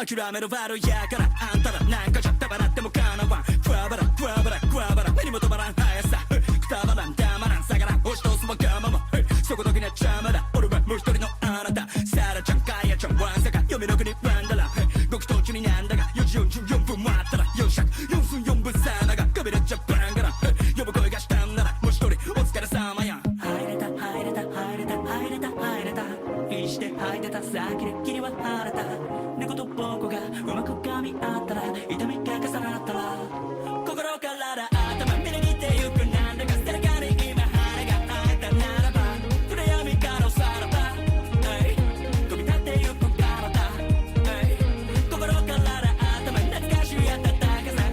諦めろバルやからあんたらなんかじゃたばらってもかなわんクワバラクワバラクワバラ目にも止まらん速さくたばらんたまらん下がらん押し通すわがままそこだけには邪魔だ俺はもう一人のあなたサラちゃんカヤちゃんワンサカ嫁の国ワンダラ極途中になんだが4時44分待ったら4尺4分4分さながカビラジャパンから呼ぶ声がしたんならもう一人お疲れ様や入れた入れた入れた入れた入れた必死で吐いてた先で霧は晴れた猫と僕がうまく噛み合ったら痛みが重なったら心から頭目に似てゆくなんだか背中に今羽が生えたならば暗闇からさらば飛び立ってゆく体心から頭懐かしい暖かさ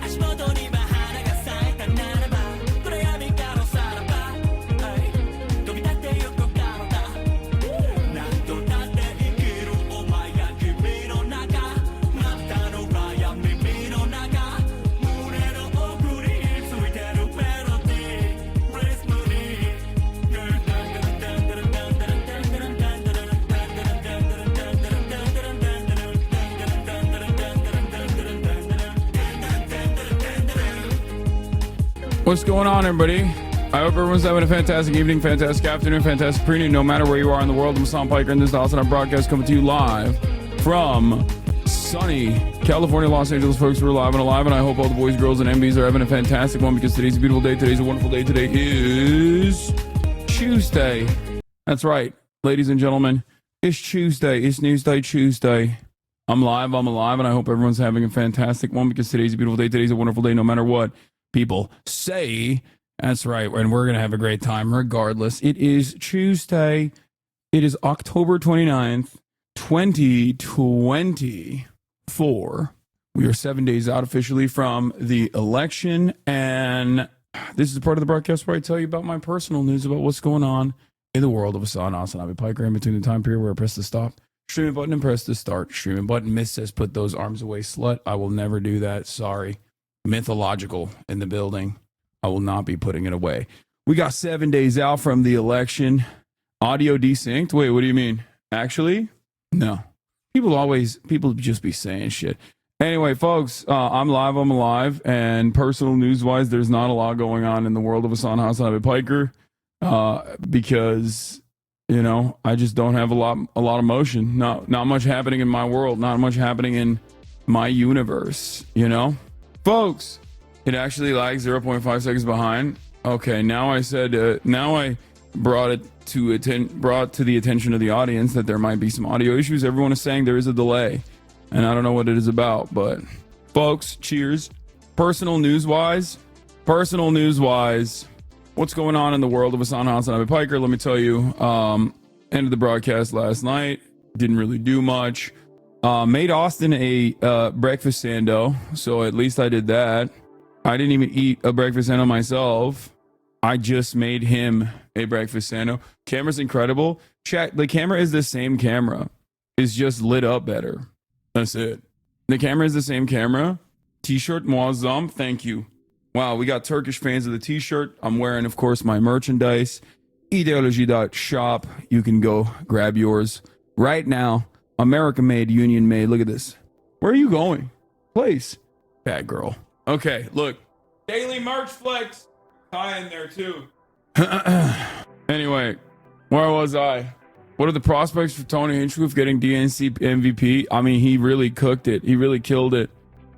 足元に今花が咲いたならば暗闇からさらば飛び立ってゆく体なんとだって生きるお前や君の中またの場や耳の中胸の奥についてるメロディーリズムにWhat's going on, everybody? I hope everyone's having a fantastic evening, fantastic afternoon, fantastic pre-noon, no matter where you are in the world. I'm Hassan Piker, and this is the HasanAbi broadcast coming to you live from sunny California, Los Angeles. Folks, we're live and alive, and I hope all the boys, girls, and MBs are having a fantastic one because today's a beautiful day. Today's a wonderful day. Today is Tuesday. That's right, ladies and gentlemen. It's Tuesday. It's Newsday Tuesday. I'm live, I'm alive, and I hope everyone's having a fantastic one because today's a beautiful day. Today's a wonderful day, no matter what people say. That's right, and we're going to have a great time regardless. It is Tuesday. It is October 29th, 2024. We are 7 days out officially from the election, and this is the part of the broadcast where I tell you about my personal news about what's going on in the world of HasanAbi Piker in between the time period where I press the stop streaming button and press the start streaming button. Miss says, put those arms away, slut. I will never do that. Sorry. Mythological in the building. I will not be putting it away. We got 7 days out from the election. Audio desynced. Wait, what do you mean? Actually, no. People just be saying shit. Anyway, folks, I'm live, I'm alive, and personal news-wise, there's not a lot going on in the world of HasanAbi Piker because, you know, I just don't have a lot of motion. Not much happening in my world. Not much happening in my universe, you know? Folks, it actually lags 0.5 seconds behind. Okay, now I said, now I brought to the attention of the audience that there might be some audio issues. Everyone is saying there is a delay, and I don't know what it is about, but folks, cheers. Personal news-wise, what's going on in the world of HasanAbi Piker? Let me tell you, ended the broadcast last night, didn't really do much. Made Austin a breakfast sando, so at least I did that. I didn't even eat a breakfast sando myself. I just made him a breakfast sando. Camera's incredible. Chat, the camera is the same camera. It's just lit up better. That's it. The camera is the same camera. T-shirt muazzam, thank you. Wow, we got Turkish fans of the t-shirt. I'm wearing, of course, my merchandise. IDEOLOGI.shop. You can go grab yours right now. American made, union made. Look at this. Where are you going? Place. Bad girl. Okay, look. Daily merch flex. Tie in there too. Anyway, where was I? What are the prospects for Tony Hinchcliffe getting DNC MVP? I mean, he really cooked it. He really killed it.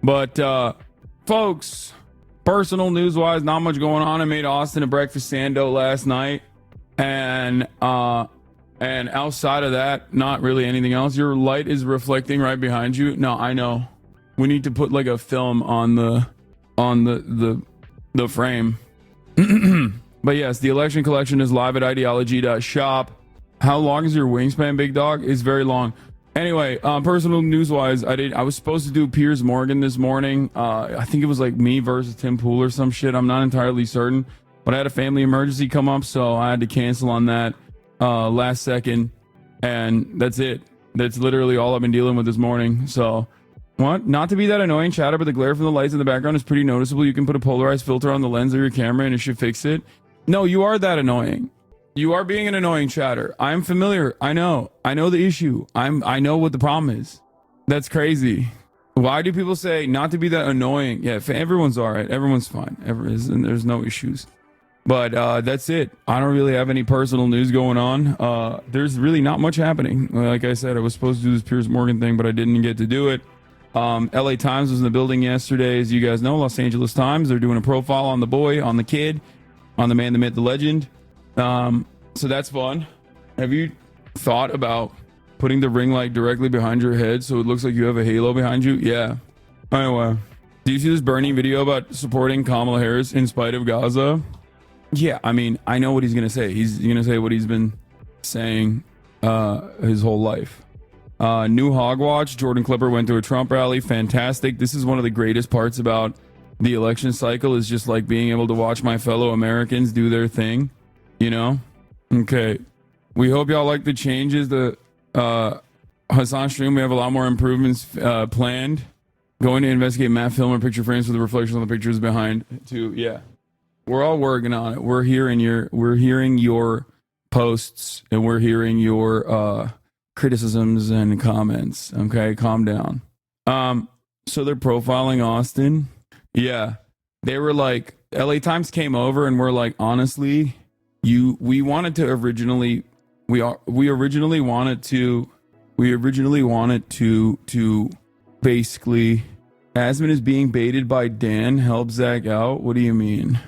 But, folks, personal news-wise, not much going on. I made Austin a breakfast sando last night. And outside of that, not really anything else. Your light is reflecting right behind you. No, I know. We need to put like a film on the frame. But yes, the election collection is live at IDEOLOGI.shop. How long is your wingspan, big dog? It's very long. Anyway, personal news-wise, I was supposed to do Piers Morgan this morning. I think it was like me versus Tim Pool or some shit. I'm not entirely certain. But I had a family emergency come up, so I had to cancel on that last second. And that's it. That's literally all I've been dealing with this morning. So, what? Not to be that annoying, chatter, but the glare from the lights in the background is pretty noticeable. You can put a polarized filter on the lens of your camera and it should fix it. No, you are that annoying. You are being an annoying chatter. I'm familiar. I know the issue. I know what the problem is. That's crazy. Why do people say not to be that annoying? Yeah, everyone's all right. Everyone's fine. And there's no issues. But that's it. I don't really have any personal news going on. There's really not much happening. Like I said, I was supposed to do this Piers Morgan thing, but I didn't get to do it. LA Times was in the building yesterday. As you guys know, Los Angeles Times, they're doing a profile on the boy, on the kid, on the man, the myth, the legend. So that's fun. Have you thought about putting the ring light directly behind your head so it looks like you have a halo behind you? Yeah. Anyway, do you see this Bernie video about supporting Kamala Harris in spite of Gaza? Yeah, I mean, I know what he's going to say. He's going to say what he's been saying his whole life. New Hogwatch, Jordan Clipper went to a Trump rally. Fantastic. This is one of the greatest parts about the election cycle, is just like being able to watch my fellow Americans do their thing, you know? Okay. We hope y'all like the changes. The Hasan stream, we have a lot more improvements planned. Going to investigate matte film or picture frames with the reflection on the pictures behind too. Yeah. We're all working on it. We're hearing your posts, and we're hearing your criticisms and comments. Okay, calm down. So they're profiling Austin. Yeah. They were like, LA Times came over and were like, honestly, we originally wanted to basically, Asman is being baited by Dan, help Zach out. What do you mean?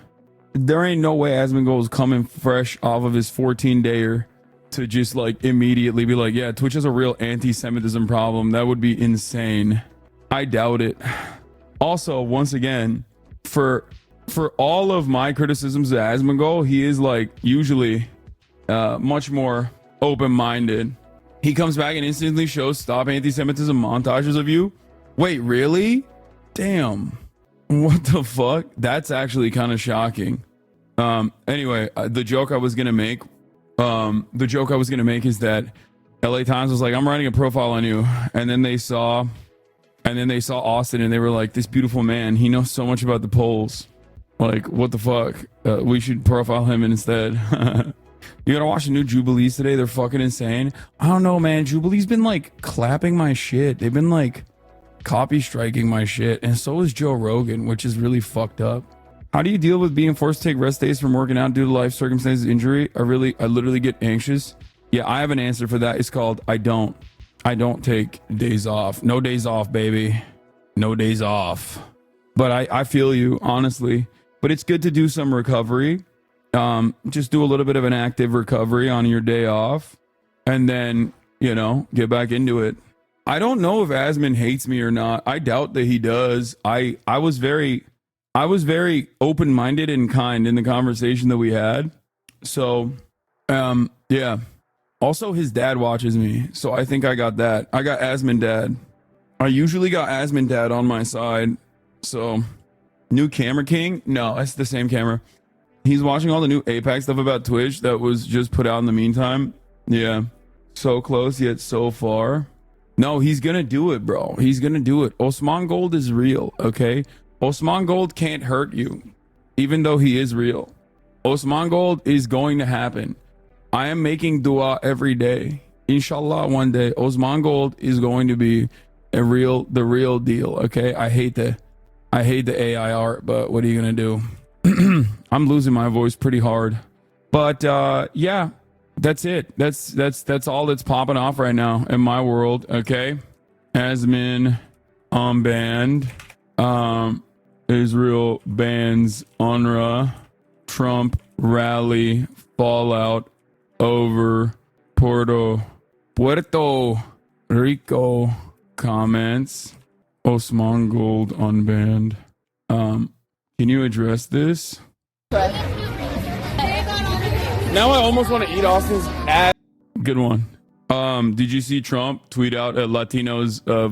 There ain't no way Asmongold is coming fresh off of his 14-dayer to just like immediately be like, yeah, Twitch has a real anti-Semitism problem. That would be insane. I doubt it. Also, once again, for all of my criticisms of Asmongold, he is like usually much more open-minded. He comes back and instantly shows stop anti-Semitism montages of you. Wait, really? Damn. What the fuck? That's actually kind of shocking. Anyway, the joke I was gonna make is that LA Times was like, I'm writing a profile on you, and then they saw Austin, and they were like, this beautiful man, he knows so much about the polls. Like, what the fuck? We should profile him instead. You gotta watch the new Jubilees today. They're fucking insane. I don't know, man. Jubilee's been like clapping my shit. They've been like copy striking my shit, and so is Joe Rogan, which is really fucked up. How do you deal with being forced to take rest days from working out due to life circumstances, injury? I literally get anxious. Yeah, I have an answer for that. It's called I don't take days off. No days off, baby. No days off. But I feel you, honestly. But it's good to do some recovery. Just do a little bit of an active recovery on your day off, and then, you know, get back into it. I don't know if Asman hates me or not. I doubt that he does. I was very open-minded and kind in the conversation that we had. So, yeah. Also, his dad watches me, so I think I got that. I got Asman dad. I usually got Asman dad on my side. So, new camera king? No, it's the same camera. He's watching all the new Apex stuff about Twitch that was just put out in the meantime. Yeah. So close yet so far. No, he's gonna do it, bro. He's gonna do it. Osman Gold is real, okay? Osman Gold can't hurt you, even though he is real. Osman Gold is going to happen. I am making dua every day. Inshallah, one day, Osman Gold is going to be the real deal, okay? I hate the AI art, but what are you gonna do? I'm losing my voice pretty hard. But yeah. That's it. That's all that's popping off right now in my world. Okay, Asman banned. Israel bans UNRWA. Trump rally fallout over Puerto Rico comments. Osman Gold unbanned. Can you address this? Now I almost want to eat Austin's ass. Good one. Did you see Trump tweet out a Latinos a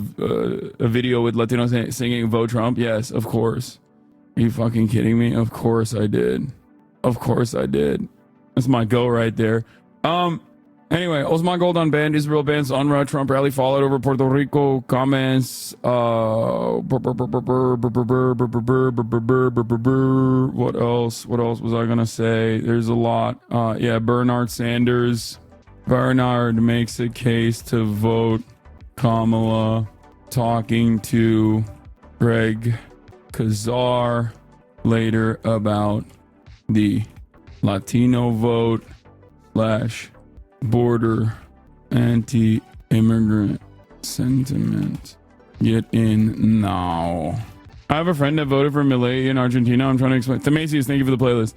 video with Latinos singing "Vote Trump"? Yes, of course. Are you fucking kidding me? Of course I did. Of course I did. That's my go right there. Anyway, Osman Gold unbanned. Israel bans UNRWA. Trump rally fallout over Puerto Rico comments. What else? What else was I gonna say? There's a lot. Yeah, Bernard Sanders. Bernard makes a case to vote Kamala. talking to Greg Kazar later about the Latino vote / border anti-immigrant sentiment. Get in now. I have a friend that voted for Milei in Argentina. I'm trying to explain. Themasius, thank you for the playlist.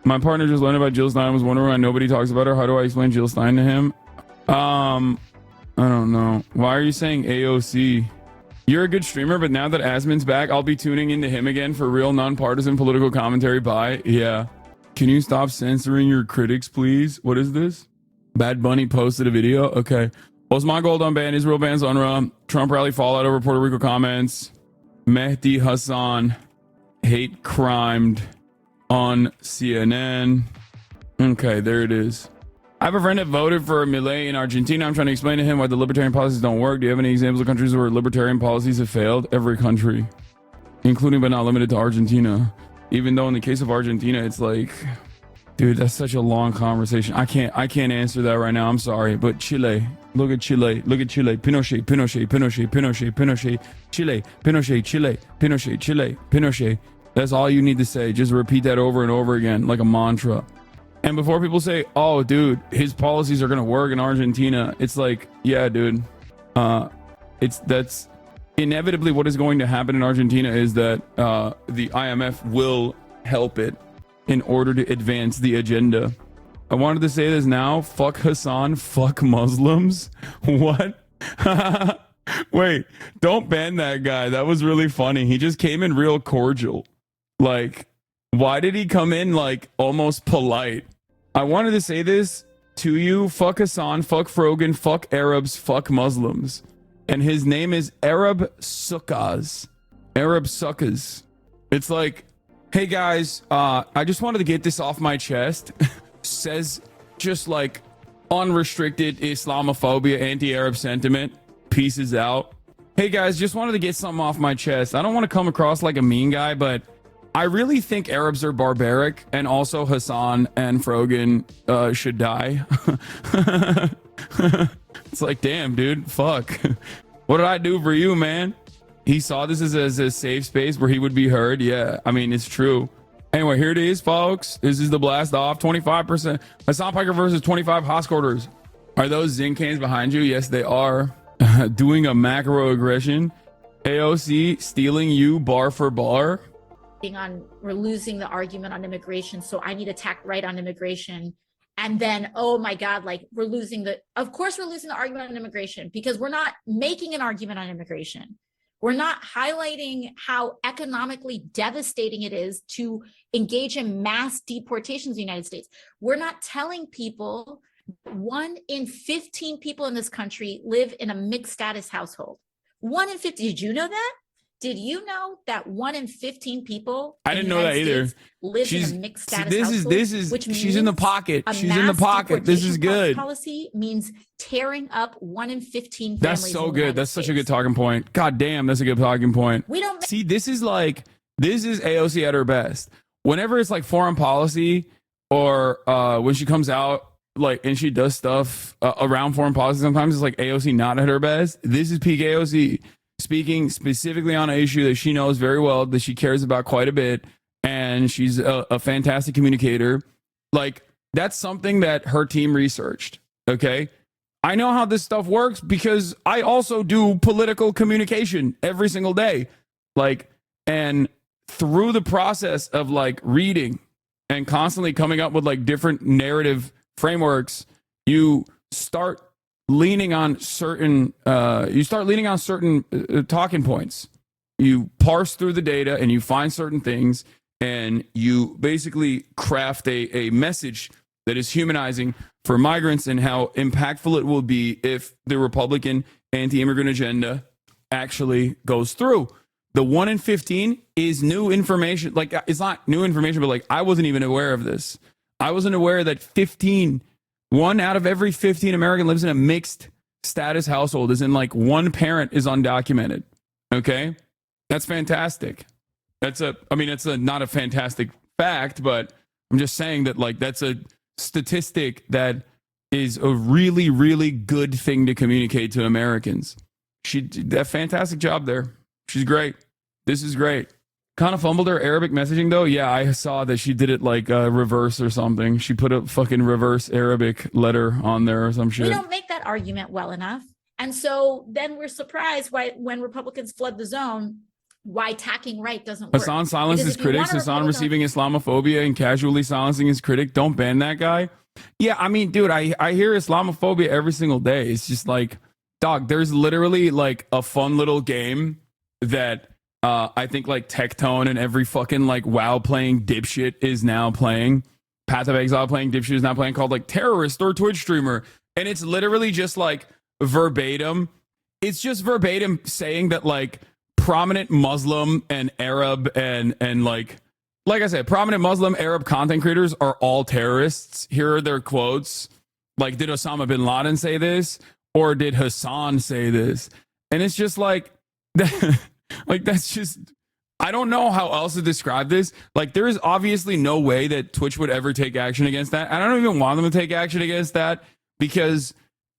My partner just learned about Jill Stein. I was wondering why nobody talks about her. How do I explain Jill Stein to him? I don't know. Why are you saying AOC? You're a good streamer, but now that Asmon's back, I'll be tuning into him again for real nonpartisan political commentary. Bye. Yeah. Can you stop censoring your critics, please? What is this? Bad Bunny posted a video. Okay. Osman Gold unbanned. Israel bans UNRWA. Trump rally fallout over Puerto Rico comments. Mehdi Hassan hate crimed on CNN. Okay, there it is. I have a friend that voted for Milei in Argentina. I'm trying to explain to him why the libertarian policies don't work. Do you have any examples of countries where libertarian policies have failed? Every country, including but not limited to Argentina. Even though in the case of Argentina, it's like, dude, that's such a long conversation. I can't answer that right now. I'm sorry. But Chile, look at Chile. Look at Chile. Pinochet, Pinochet, Pinochet, Pinochet, Pinochet. Chile, Pinochet, Chile, Pinochet, Chile, Pinochet. That's all you need to say. Just repeat that over and over again like a mantra. And before people say, oh, dude, his policies are going to work in Argentina, it's like, yeah, dude, that's inevitably what is going to happen in Argentina is that the IMF will help it in order to advance the agenda. I wanted to say this now. Fuck Hassan. Fuck Muslims. What? Wait, don't ban that guy. That was really funny. He just came in real cordial. Like, why did he come in like almost polite? I wanted to say this to you. Fuck Hassan, fuck Frogan, fuck Arabs, fuck Muslims. And his name is Arab Sukkahs. Arab Sukkahs. It's like, hey guys, I just wanted to get this off my chest. Says just like unrestricted Islamophobia, anti-Arab sentiment. Pieces out. Hey guys, just wanted to get something off my chest. I don't want to come across like a mean guy, but I really think Arabs are barbaric, and also Hassan and Frogan should die. It's like, damn, dude, fuck. What did I do for you, man? He saw this as a safe space where he would be heard. Yeah, I mean, it's true. Anyway, here it is, folks. This is the blast off. 25%. Hassan Piker versus 25 Hosquarters. Are those zinc cans behind you? Yes, they are. Doing a macro aggression. AOC stealing you bar for bar. We're losing the argument on immigration, so I need to tack right on immigration. And then, oh my God, like of course we're losing the argument on immigration because we're not making an argument on immigration. We're not highlighting how economically devastating it is to engage in mass deportations in the United States. We're not telling people 1 in 15 people in this country live in a mixed status household. 1 in 50. Did you know that? Did you know that 1 in 15 people? I didn't know that either. Live in a mixed status household. This is. Which she's in the pocket. She's in the pocket. This is good. Policy means tearing up 1 in 15 families. That's so good. That's such a good talking point. God damn, that's a good talking point. We don't see. This is AOC at her best. Whenever it's like foreign policy or when she comes out like and she does stuff around foreign policy, sometimes it's like AOC not at her best. This is peak AOC. Speaking specifically on an issue that she knows very well, that she cares about quite a bit, and she's a fantastic communicator. Like, that's something that her team researched, okay? I know how this stuff works because I also do political communication every single day. Like, and through the process of, like, reading and constantly coming up with, like, different narrative frameworks, you start leaning on certain talking points. You parse through the data and you find certain things and you basically craft a message that is humanizing for migrants and how impactful it will be if the Republican anti-immigrant agenda actually goes through. The 1 in 15 is new information. Like, it's not new information, but like, I wasn't even aware of this. I wasn't aware that 1 out of every 15 American lives in a mixed status household, as in like one parent is undocumented. Okay. That's fantastic. It's not a fantastic fact, but I'm just saying that like, that's a statistic that is a really, really good thing to communicate to Americans. She did a fantastic job there. She's great. This is great. Kind of fumbled her Arabic messaging though. Yeah, I saw that she did it like reverse or something. She put a fucking reverse Arabic letter on there or some shit. We don't make that argument well enough. And so then we're surprised why when Republicans flood the zone, why tacking right doesn't work. Hasan silenced his critics. Hasan receiving Islamophobia and casually silencing his critic. Don't ban that guy. Yeah, I mean, dude, I hear Islamophobia every single day. It's just like, dog, there's literally like a fun little game that I think like Tectone and every fucking like WoW playing dipshit is now playing. Path of Exile playing dipshit is now playing, called like Terrorist or Twitch Streamer. And it's literally just like verbatim. It's just verbatim saying that like prominent Muslim and Arab and like I said, prominent Muslim Arab content creators are all terrorists. Here are their quotes. Like, did Osama bin Laden say this? Or did Hasan say this? And it's just like, like, that's just, I don't know how else to describe this. Like, there is obviously no way that Twitch would ever take action against that. I don't even want them to take action against that because,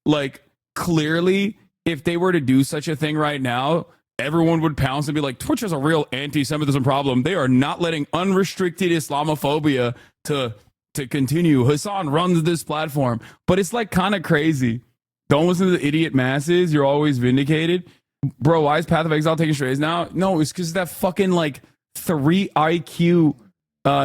like, clearly, if they were to do such a thing right now, everyone would pounce and be like, Twitch has a real anti-Semitism problem. They are not letting unrestricted Islamophobia to continue. Hasan runs this platform. But it's, like, kind of crazy. Don't listen to the idiot masses. You're always vindicated. Bro, why is Path of Exile taking strays now? No, it's because that fucking like 3 IQ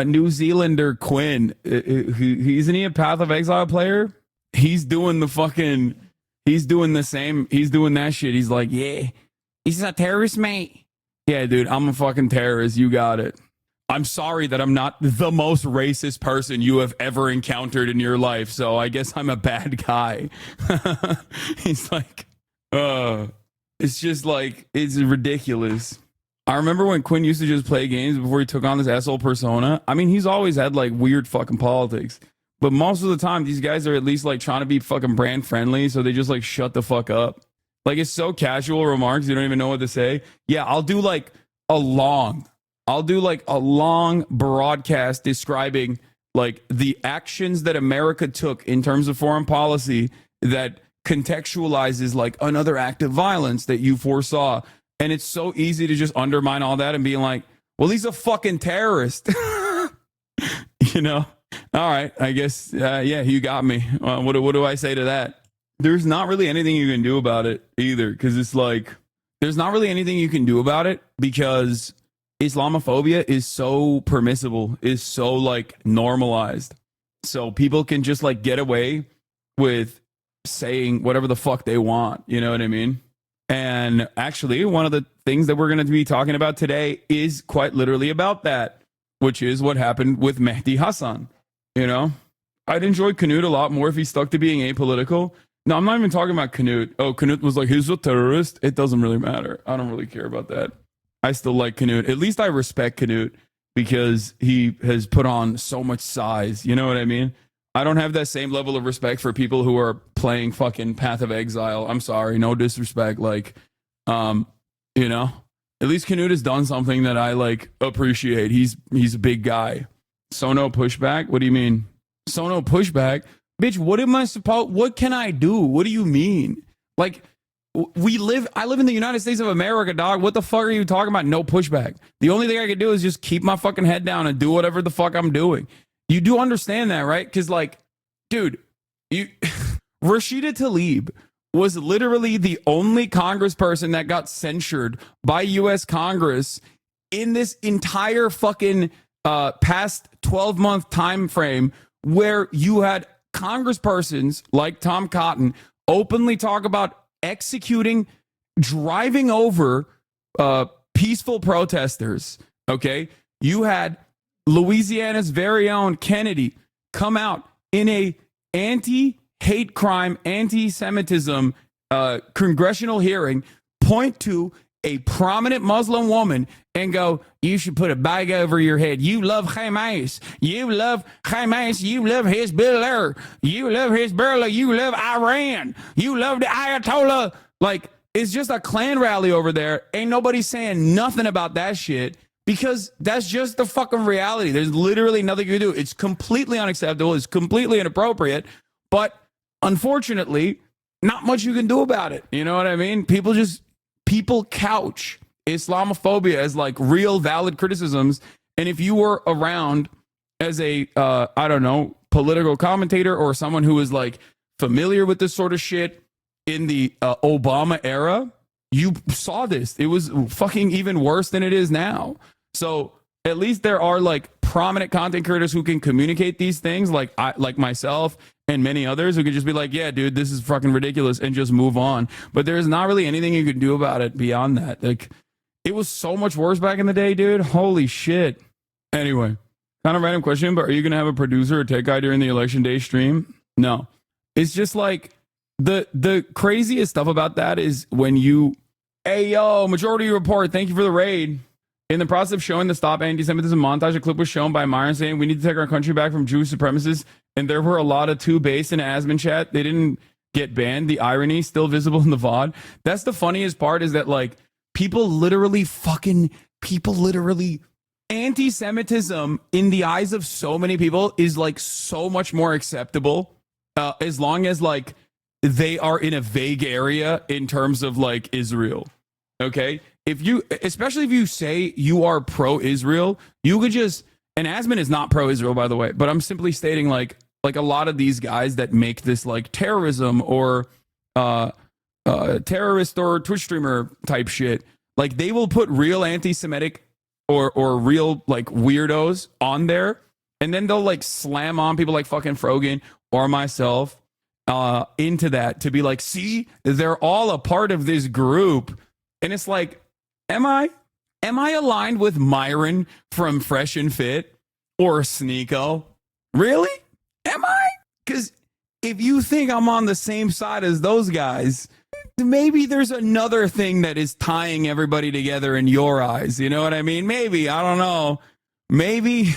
New Zealander Quinn. Isn't he a Path of Exile player? He's doing the fucking, he's doing the same, he's doing that shit. He's like, yeah, he's a terrorist, mate. Yeah, dude, I'm a fucking terrorist. You got it. I'm sorry that I'm not the most racist person you have ever encountered in your life, so I guess I'm a bad guy. He's like, it's just like, it's ridiculous. I remember when Quinn used to just play games before he took on this asshole persona. I mean, he's always had like weird fucking politics, but most of the time these guys are at least like trying to be fucking brand friendly, so they just like shut the fuck up. Like, it's so casual remarks, you don't even know what to say. Yeah, I'll do like a long broadcast describing like the actions that America took in terms of foreign policy that contextualizes like another act of violence that you foresaw. And it's so easy to just undermine all that and be like, well, he's a fucking terrorist. You know? All right, I guess, yeah, you got me. What do I say to that? There's not really anything you can do about it either, because it's like, there's not really anything you can do about it because Islamophobia is so permissible, is so like normalized. So people can just like get away with saying whatever the fuck they want. You know what I mean? And actually, one of the things that we're going to be talking about today is quite literally about that, which is what happened with Mehdi Hasan. You know, I'd enjoy Canute a lot more if he stuck to being apolitical. No, I'm not even talking about Canute. Oh, Canute was like, he's a terrorist. It doesn't really matter. I don't really care about that. I still like Canute. At least I respect Canute because he has put on so much size. You know what I mean? I don't have that same level of respect for people who are playing fucking Path of Exile. I'm sorry. No disrespect. Like, you know, at least Canute has done something that I like appreciate. He's a big guy. Sono pushback? What do you mean? Sono pushback? Bitch, what am I supposed, what can I do? What do you mean? Like, I live in the United States of America, dog. What the fuck are you talking about? No pushback. The only thing I can do is just keep my fucking head down and do whatever the fuck I'm doing. You do understand that, right? Because, like, dude, Rashida Tlaib was literally the only congressperson that got censured by U.S. Congress in this entire fucking past 12-month time frame, where you had congresspersons like Tom Cotton openly talk about executing, driving over peaceful protesters. Okay, you had Louisiana's very own Kennedy come out in a anti-hate crime, anti-Semitism congressional hearing, point to a prominent Muslim woman and go, you should put a bag over your head. You love Hamas. You love Hamas. You love Hezbollah. You love Hezbollah. You love Iran. You love the Ayatollah. Like, it's just a Klan rally over there. Ain't nobody saying nothing about that shit because that's just the fucking reality. There's literally nothing you can do. It's completely unacceptable. It's completely inappropriate. But unfortunately, not much you can do about it. You know what I mean? People just people couch Islamophobia as like real valid criticisms. And if you were around as a, I don't know, political commentator or someone who is like familiar with this sort of shit in the Obama era, you saw this. It was fucking even worse than it is now. So at least there are like prominent content creators who can communicate these things, like myself and many others who could just be like, yeah, dude, this is fucking ridiculous, and just move on. But there's not really anything you can do about it beyond that. Like, it was so much worse back in the day, dude. Holy shit. Anyway, kind of random question, but are you going to have a producer or tech guy during the election day stream? No. It's just like the craziest stuff about that is when you, hey, yo, Majority Report, thank you for the raid. In the process of showing the Stop Anti-Semitism montage, a clip was shown by Myron saying we need to take our country back from Jewish supremacists, and there were a lot of two bass in Asman chat. They didn't get banned. The irony still visible in the VOD. That's the funniest part, is that like people literally anti-Semitism in the eyes of so many people is like so much more acceptable as long as like they are in a vague area in terms of like Israel. Okay, especially if you say you are pro-Israel, you could just, and Asman is not pro-Israel, by the way, but I'm simply stating like a lot of these guys that make this like terrorism or terrorist or Twitch streamer type shit, like they will put real anti-Semitic or real like weirdos on there, and then they'll like slam on people like fucking Frogan or myself into that to be like, see, they're all a part of this group. And it's like, am I aligned with Myron from Fresh and Fit or Sneeko? Really? Am I? Because if you think I'm on the same side as those guys, maybe there's another thing that is tying everybody together in your eyes. You know what I mean? Maybe, I don't know. Maybe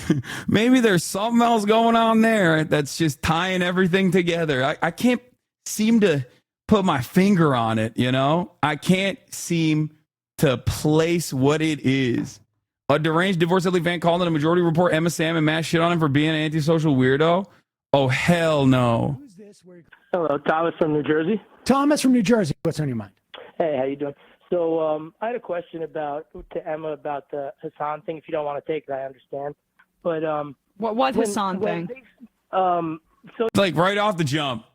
there's something else going on there that's just tying everything together. I can't seem to put my finger on it, you know? I can't seem to place what it is. A deranged divorce Italy fan called in a Majority Report Emma Sam and Matt shit on him for being an antisocial weirdo. Oh, hell no. Who's this? Hello, Thomas from New Jersey. Thomas from New Jersey. What's on your mind? Hey, how you doing? So I had a question to Emma about the Hassan thing. If you don't want to take it, I understand. But what Hassan thing? So like right off the jump,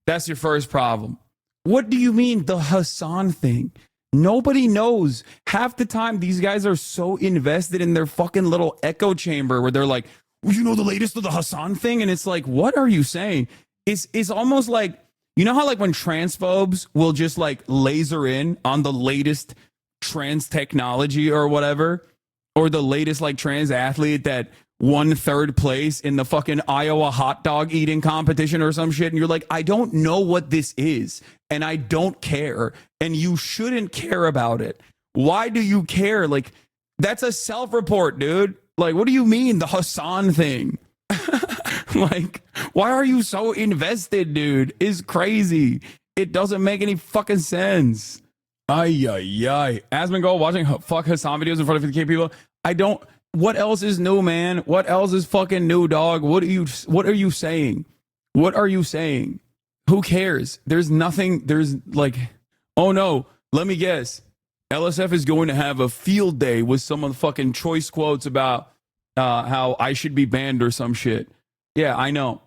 that's your first problem. What do you mean the Hassan thing? Nobody knows. Half the time, these guys are so invested in their fucking little echo chamber where they're like, well, you know the latest of the Hassan thing? And it's like, what are you saying? It's almost like, you know how like when transphobes will just like laser in on the latest trans technology or whatever, or the latest like trans athlete that won third place in the fucking Iowa hot dog eating competition or some shit. And you're like, I don't know what this is. And I don't care. And you shouldn't care about it. Why do you care? Like, that's a self-report, dude. Like, what do you mean, the Hassan thing? Like, why are you so invested, dude? It's crazy. It doesn't make any fucking sense. Ay. Asmongold watching fuck Hassan videos in front of 50K people. I don't. What else is new, man? What else is fucking new, dog? What are you saying? What are you saying? Who cares? There's nothing. There's like, oh no, let me guess. LSF is going to have a field day with some of the fucking choice quotes about how I should be banned or some shit. Yeah, I know.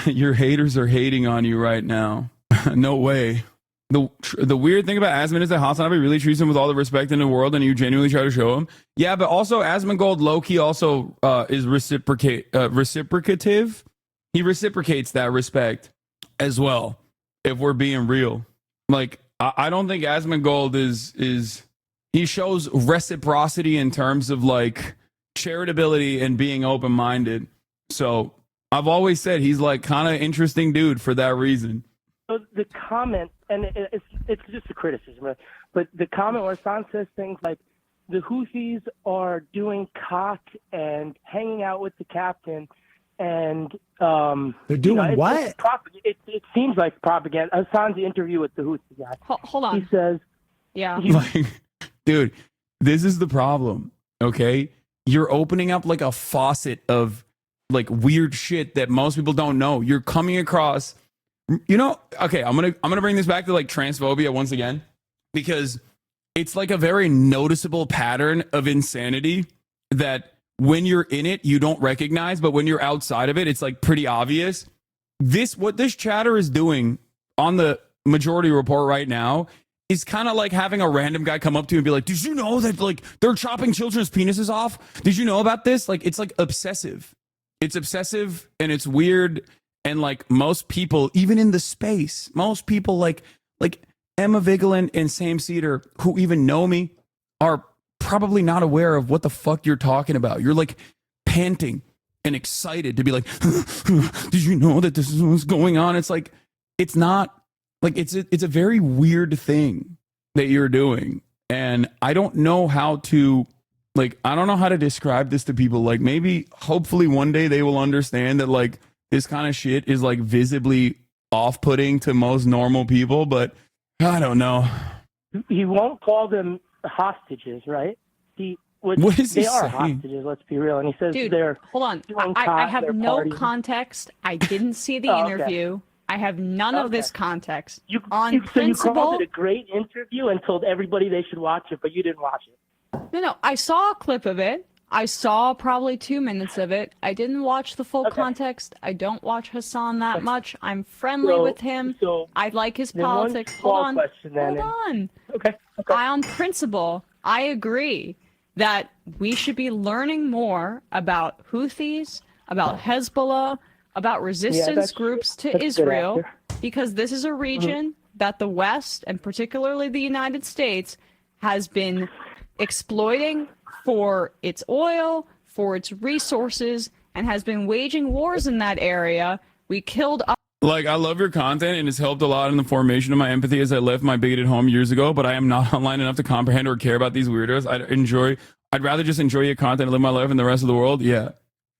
Your haters are hating on you right now. No way. The weird thing about Asman is that HasanAbi really treats him with all the respect in the world, and you genuinely try to show him. Yeah, but also Asmongold low-key also is reciprocative. He reciprocates that respect as well, if we're being real. Like, I don't think Asmongold is he shows reciprocity in terms of like charitability and being open-minded. So I've always said he's like kind of interesting dude for that reason. So the comment, and it's just a criticism, right? But the comment where Hassan says things like the Houthis are doing cock and hanging out with the captain, and they're doing what? It seems like propaganda. Hassan's interview with the Houthi guy. Hold on. He says, yeah, like, dude, this is the problem. Okay, you're opening up like a faucet of like weird shit that most people don't know. You're coming across. You know, okay, I'm gonna bring this back to like transphobia once again. because it's like a very noticeable pattern of insanity that when you're in it, you don't recognize, but when you're outside of it, it's like pretty obvious. What this chatter is doing on the Majority Report right now is kind of like having a random guy come up to you and be like, did you know that like they're chopping children's penises off? Did you know about this? Like, it's like obsessive. It's obsessive and it's weird. And like most people, even in the space, most people like Emma Vigeland and Sam Cedar, who even know me, are probably not aware of what the fuck you're talking about. You're like panting and excited to be like, did you know that this is what's going on? It's like, it's not like, it's a very weird thing that you're doing. And I don't know how to, like, I don't know how to describe this to people. Like, maybe, hopefully one day they will understand that like this kind of shit is like visibly off-putting to most normal people, but I don't know. He won't call them hostages, right? What is he they are saying? hostages, let's be real. And he says Dude, they're hold on. doing I cock, have they're no partying. context. I didn't see the Oh, okay. interview. I have none of this context. You On so you principle, called it a great interview and told everybody they should watch it, but you didn't watch it. no, I saw a clip of it. I saw probably 2 minutes of it. I didn't watch the full context. I don't watch Hasan that much. I'm friendly with him. So I like his then one politics. small Hold on. question then, Hold on. Okay. On principle, I agree that we should be learning more about Houthis, about Hezbollah, about resistance groups to that's a good Israel, answer. because this is a region that the West, and particularly the United States, has been exploiting for its oil, for its resources, and has been waging wars in that area. We killed Like, I love your content and it's helped a lot in the formation of my empathy as I left my bigoted home years ago, but I am not online enough to comprehend or care about these weirdos. I'd rather just enjoy your content and live my life in the rest of the world. Yeah.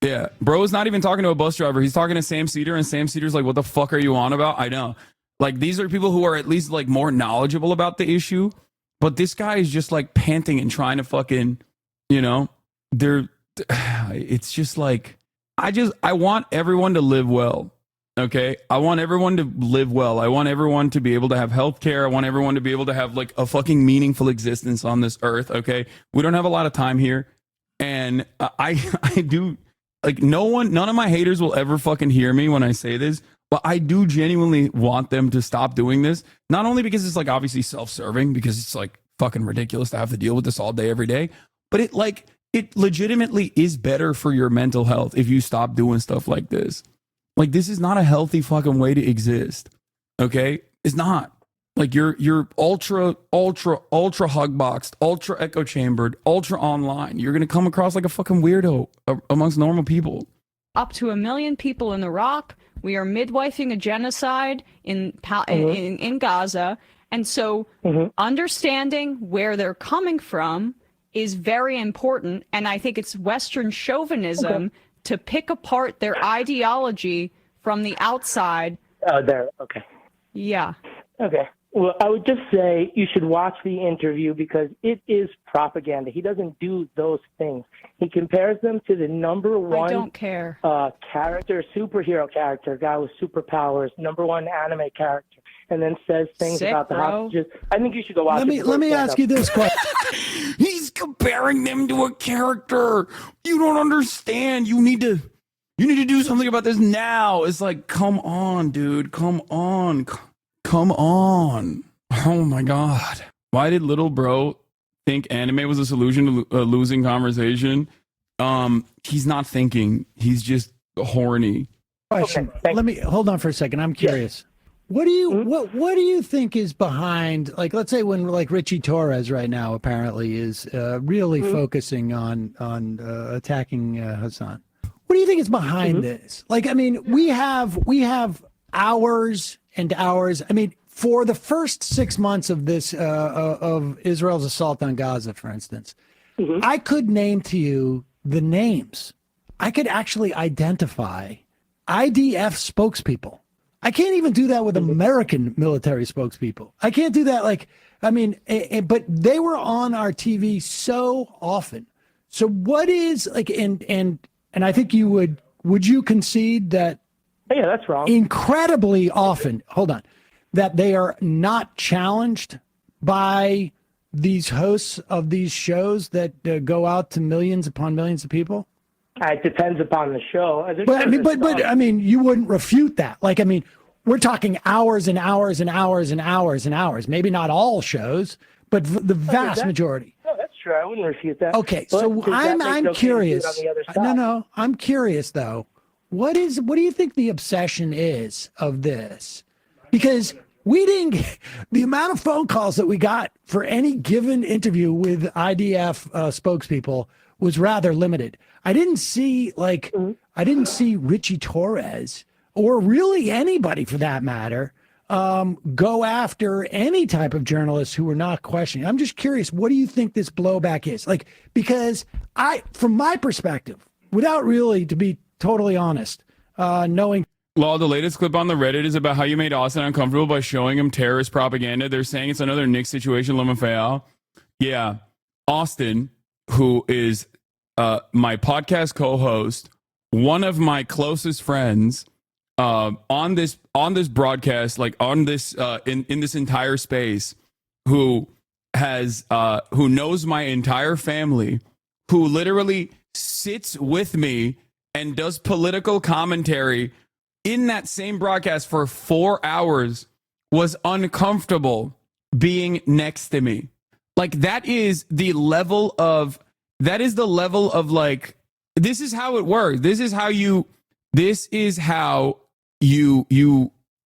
Yeah. Bro is not even talking to a bus driver. He's talking to Sam Cedar, and Sam Cedar's like, what the fuck are you on about? I know. Like, these are people who are at least like more knowledgeable about the issue, but this guy is just like panting and trying to fucking, you know, it's just like, I want everyone to live well. Okay. I want everyone to live well. I want everyone to be able to have health care. I want everyone to be able to have like a fucking meaningful existence on this earth. Okay. We don't have a lot of time here. And I do, like, none of my haters will ever fucking hear me when I say this, but I do genuinely want them to stop doing this. Not only because it's like obviously self-serving, because it's like fucking ridiculous to have to deal with this all day, every day, but it legitimately is better for your mental health if you stop doing stuff like this. Like, this is not a healthy fucking way to exist. Okay? It's not. Like, you're ultra hug boxed, ultra echo chambered, ultra online. You're going to come across like a fucking weirdo amongst normal people. up to 1 million people in Iraq. We are midwifing a genocide in Gaza. And so understanding where they're coming from is very important. And I think it's Western chauvinism to pick apart their ideology from the outside. Oh, there. Okay. Yeah. Okay. Well, I would just say you should watch the interview because it is propaganda. He doesn't do those things. He compares them to the number one I don't care. Character, superhero character, guy with superpowers, number one anime character, and then says things Sick, about the bro. hostages. I think you should go watch it. Let me ask you this question. He's comparing them to a character. You don't understand. You need to do something about this now. It's like, come on, dude. Come on. Come on. Oh my God. Why did little bro think anime was a solution to a losing conversation? He's not thinking. He's just horny. Question. Okay, Let me hold on for a second. I'm curious. What do you what do you think is behind, like, let's say when like Richie Torres right now apparently is really focusing on attacking Hasan. What do you think is behind this? Like, I mean, we have hours and hours. I mean, for the first 6 months of this of Israel's assault on Gaza, for instance, I could name to you the names. I could actually identify IDF spokespeople. I can't even do that with American military spokespeople. I can't do that. Like, I mean, but they were on our TV so often. So what is like, and I think would you concede that? Yeah, that's wrong. Incredibly often, hold on, that they are not challenged by these hosts of these shows that go out to millions upon millions of people? It depends upon the show. But I mean, you wouldn't refute that. Like, I mean, we're talking hours and hours and hours and hours and hours. Maybe not all shows, but the vast majority. No, that's true. I wouldn't refute that. Okay, But so I'm curious. No, I'm curious though. What do you think the obsession is of this? Because we didn't, the amount of phone calls that we got for any given interview with IDF spokespeople was rather limited. I didn't see Richie Torres or really anybody for that matter go after any type of journalists who were not questioning. I'm just curious, what do you think this blowback is? Like, because from my perspective, without really, to be totally honest, knowing. Law, the latest clip on the Reddit is about how you made Austin uncomfortable by showing him terrorist propaganda. They're saying it's another Nick situation, Lemafayal. Yeah. Austin, who is my podcast co-host, one of my closest friends, on this broadcast, like on this in this entire space, who knows my entire family, who literally sits with me and does political commentary in that same broadcast for 4 hours, was uncomfortable being next to me. Like, that is the level of like, this is how it works. This is how you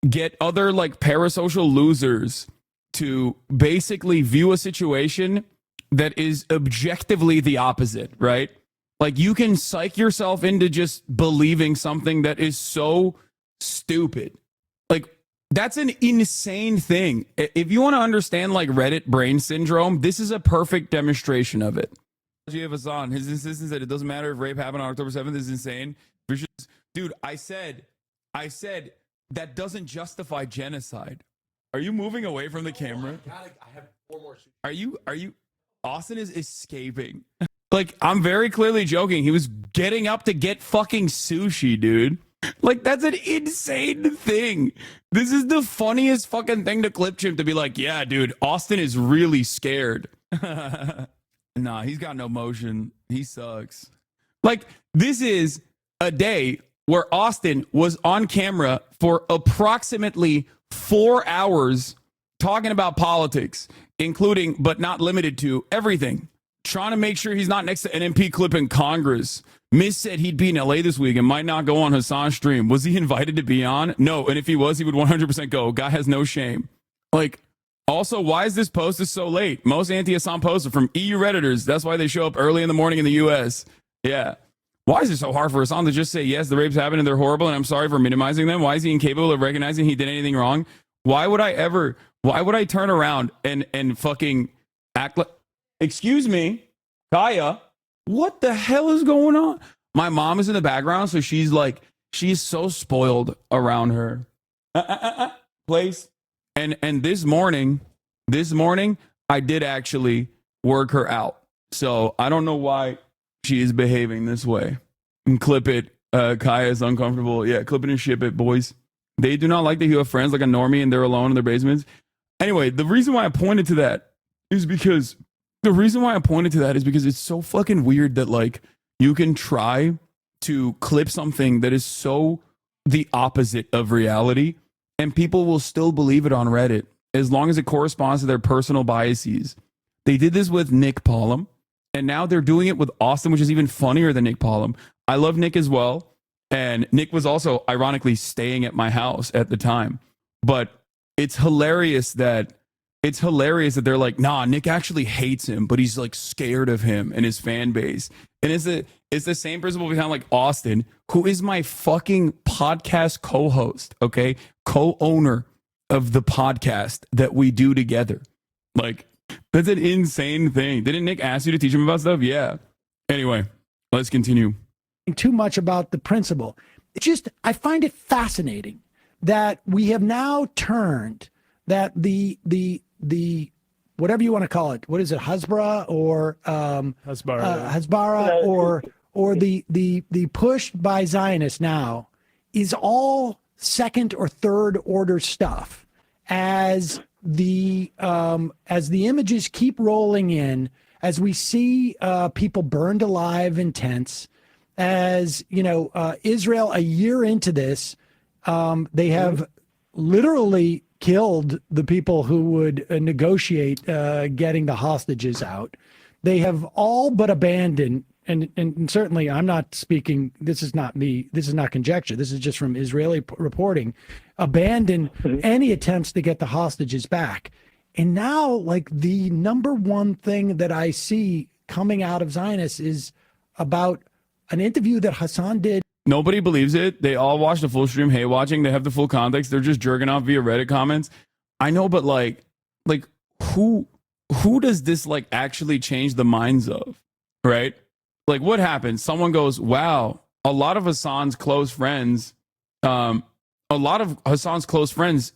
get other like parasocial losers to basically view a situation that is objectively the opposite, right? Like, you can psych yourself into just believing something that is so stupid. Like, that's an insane thing. If you want to understand like Reddit brain syndrome, this is a perfect demonstration of it. Hasan, his insistence that it doesn't matter if rape happened on October 7th is insane. Dude, I said that doesn't justify genocide. Are you moving away from the camera? I have 4 more. Are you? Austin is escaping. Like, I'm very clearly joking. He was getting up to get fucking sushi, dude. Like, that's an insane thing. This is the funniest fucking thing to clip chimp, to be like, yeah, dude, Austin is really scared. Nah, he's got no motion. He sucks. Like, this is a day where Austin was on camera for approximately 4 hours talking about politics, including, but not limited to, everything. Trying to make sure he's not next to NMP clip in Congress. Miss said he'd be in LA this week and might not go on Hasan's stream. Was he invited to be on? No, and if he was, he would 100% go. Guy has no shame. Like, also, why is this post so late? Most anti-Hasan posts are from EU Redditors. That's why they show up early in the morning in the US. Yeah. Why is it so hard for Hasan to just say, yes, the rapes happened and they're horrible and I'm sorry for minimizing them? Why is he incapable of recognizing he did anything wrong? Why would I turn around and fucking act like, excuse me, Kaya, what the hell is going on? My mom is in the background, so she's so spoiled around her place. And this morning, I did actually work her out. So I don't know why she is behaving this way. And clip it. Kaya is uncomfortable. Yeah, clip it and ship it, boys. They do not like that you have friends like a normie and they're alone in their basements. Anyway, the reason why I pointed to that is because it's so fucking weird that like you can try to clip something that is so the opposite of reality and people will still believe it on Reddit as long as it corresponds to their personal biases. They did this with Nick Pollum and now they're doing it with Austin, which is even funnier than Nick Pollum. I love Nick as well. And Nick was also ironically staying at my house at the time. But it's hilarious that they're like, nah, Nick actually hates him, but he's like scared of him and his fan base. And it's the same principle behind like Austin, who is my fucking podcast co-host, okay? Co-owner of the podcast that we do together. Like, that's an insane thing. Didn't Nick ask you to teach him about stuff? Yeah. Anyway, let's continue. Too much about the principle. It's just, I find it fascinating that we have now turned that the whatever you want to call it, what is it, Hasbara or Hasbara or the push by Zionists now is all second or third order stuff, as as the images keep rolling in, as we see people burned alive in tents, as Israel a year into this, they have literally killed the people who would negotiate getting the hostages out. They have all but abandoned, and certainly I'm not speaking, this is not me, this is not conjecture, this is just from Israeli reporting, abandoned any attempts to get the hostages back. And now, like, the number one thing that I see coming out of Zionists is about an interview that Hasan did. Nobody believes it. They all watch the full stream, hate watching. They have the full context. They're just jerking off via Reddit comments. I know, but like who does this like actually change the minds of, right? Like, what happens? Someone goes, wow, a lot of Hasan's close friends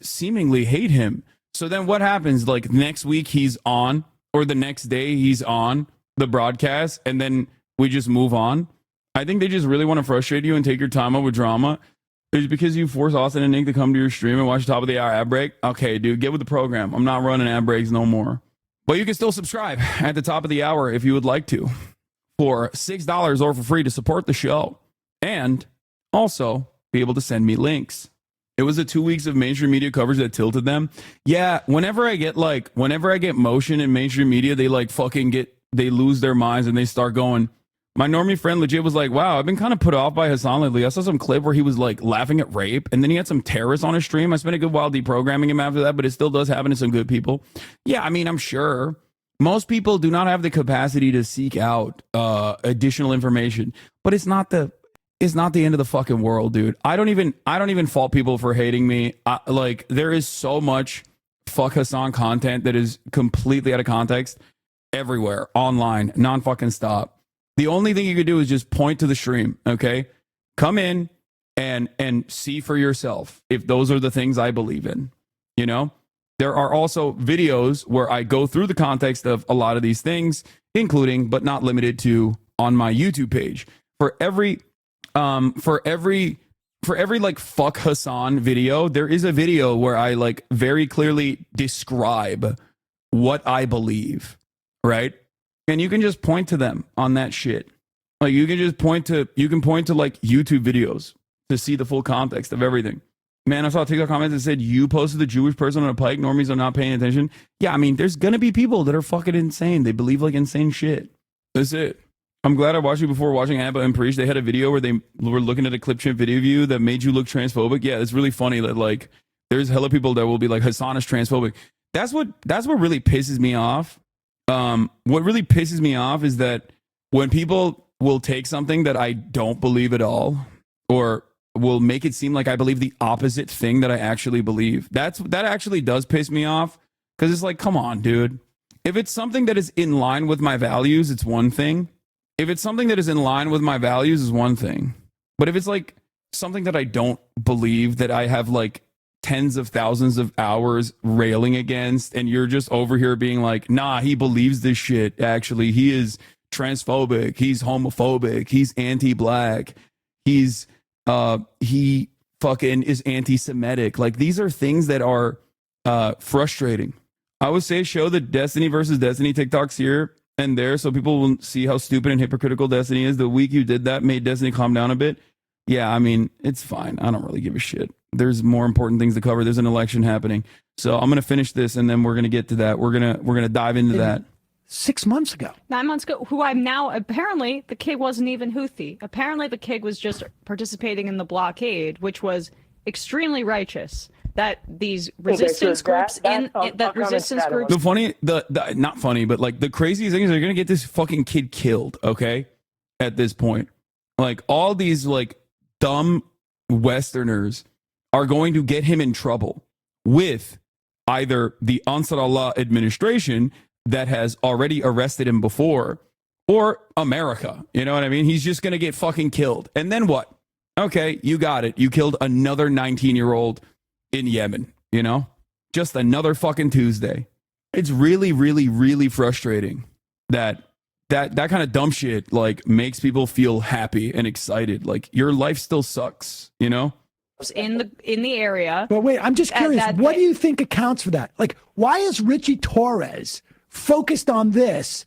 seemingly hate him. So then what happens? Like, next week he's on, or the next day he's on the broadcast, and then we just move on. I think they just really want to frustrate you and take your time up with drama. It's because you force Austin and Nick to come to your stream and watch top of the hour ad break. Okay, dude, get with the program. I'm not running ad breaks no more. But you can still subscribe at the top of the hour if you would like to, for $6 or for free to support the show, and also be able to send me links. It was the 2 weeks of mainstream media coverage that tilted them. Yeah, whenever I get motion in mainstream media, they lose their minds and they start going. My normie friend legit was like, wow, I've been kind of put off by Hasan lately. I saw some clip where he was like laughing at rape, and then he had some terrorists on his stream. I spent a good while deprogramming him after that, but it still does happen to some good people. Yeah, I mean, I'm sure most people do not have the capacity to seek out additional information, but it's not the end of the fucking world, dude. I don't even fault people for hating me. There is so much fuck Hasan content that is completely out of context everywhere, online, non-fucking stop. The only thing you could do is just point to the stream, okay? Come in and see for yourself if those are the things I believe in, you know? There are also videos where I go through the context of a lot of these things, including, but not limited to, on my YouTube page. For every like fuck Hasan video, there is a video where I like very clearly describe what I believe, right? And you can just point to them on that shit. Like, you can point to like YouTube videos to see the full context of everything. Man, I saw a TikTok comment that said, you posted the Jewish person on a pike, normies are not paying attention. Yeah, I mean, there's gonna be people that are fucking insane. They believe like insane shit. That's it. I'm glad I watched you before watching Abba and Preach. They had a video where they were looking at a clip chimp video view that made you look transphobic. Yeah, it's really funny that like there's hella people that will be like, Hasan is transphobic. That's what really pisses me off. What really pisses me off is that when people will take something that I don't believe at all, or will make it seem like I believe the opposite thing that I actually believe. That actually does piss me off, because it's like, come on, dude. If it's something that is in line with my values, it's one thing. If it's something that is in line with my values, is one thing. But if it's like something that I don't believe, that I have like tens of thousands of hours railing against, and you're just over here being like, nah, he believes this shit. Actually, he is transphobic, he's homophobic, he's anti-black, he fucking is anti-Semitic. Like, these are things that are frustrating. I would say show the Destiny versus Destiny TikToks here and there so people will see how stupid and hypocritical Destiny is. The week you did that made Destiny calm down a bit. Yeah, I mean, it's fine. I don't really give a shit. There's more important things to cover. There's an election happening. So I'm going to finish this, and then we're going to get to that. We're going to dive into that. 6 months ago. 9 months ago, who I'm now, apparently the kid wasn't even Houthi. Apparently the kid was just participating in the blockade, which was extremely righteous. That these resistance groups The funny, not funny, but like the crazy thing is they're going to get this fucking kid killed, okay? At this point. Like, all these like dumb Westerners are going to get him in trouble with either the Ansar Allah administration that has already arrested him before, or America. You know what I mean? He's just going to get fucking killed. And then what? Okay, you got it. You killed another 19-year-old in Yemen, you know? Just another fucking Tuesday. It's really, really, really frustrating that kind of dumb shit like makes people feel happy and excited. Like, your life still sucks, you know? in the area. But wait, I'm just curious. that- What do you think accounts for that? Like, why is Richie Torres focused on this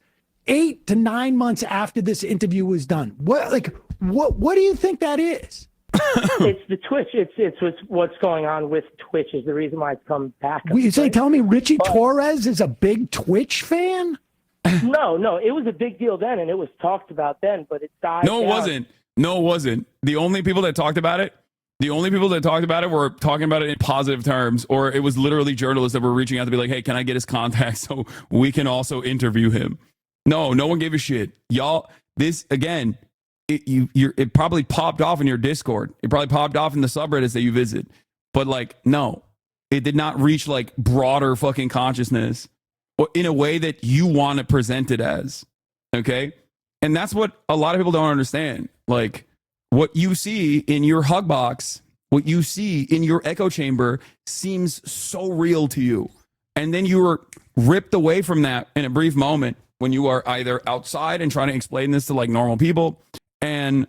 8 to 9 months after this interview was done? What do you think that is? It's the Twitch. It's what's going on with Twitch is the reason why it's come back. You say, tell me Richie Torres is a big Twitch fan? No, it was a big deal then, and it was talked about then, but it died. No, it wasn't. No, it wasn't. The only people that talked about it were talking about it in positive terms, or it was literally journalists that were reaching out to be like, hey, can I get his contact so we can also interview him? No one gave a shit. Y'all, this, again, it probably popped off in your Discord. It probably popped off in the subreddits that you visit. But, like, no, it did not reach, like, broader fucking consciousness in a way that you want to present it as. Okay? And that's what a lot of people don't understand. Like, what you see in your hug box, what you see in your echo chamber seems so real to you. And then you were ripped away from that in a brief moment when you are either outside and trying to explain this to like normal people and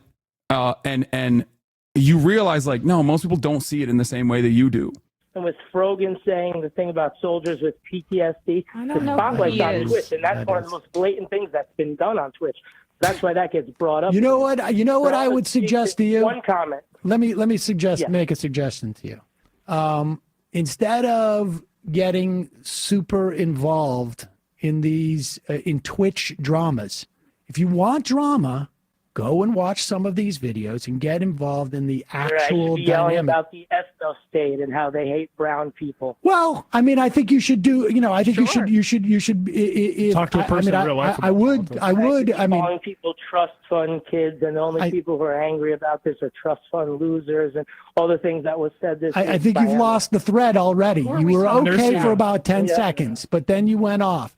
you realize like, no, most people don't see it in the same way that you do. And with Frogan saying the thing about soldiers with PTSD, I don't the know spotlight's who he on is. Twitch, and that's one of the most blatant things that's been done on Twitch. That's why that gets brought up. You know what I would suggest to you? One comment. Let me suggest make a suggestion to you. Instead of getting super involved in these in Twitch dramas, if you want drama, go and watch some of these videos and get involved in the actual yelling dynamic. about the Estel state and how they hate brown people. Well, I mean, I think you should do. I think Sure. you should. If, Talk to a person in real life I about would. politics. I would. I mean, Calling people trust fund kids, and the only people who are angry about this are trust fund losers, and all the things that was said this. I week think by you've Emma. lost the thread already. You were okay for about 10 Yeah. seconds, but then you went off.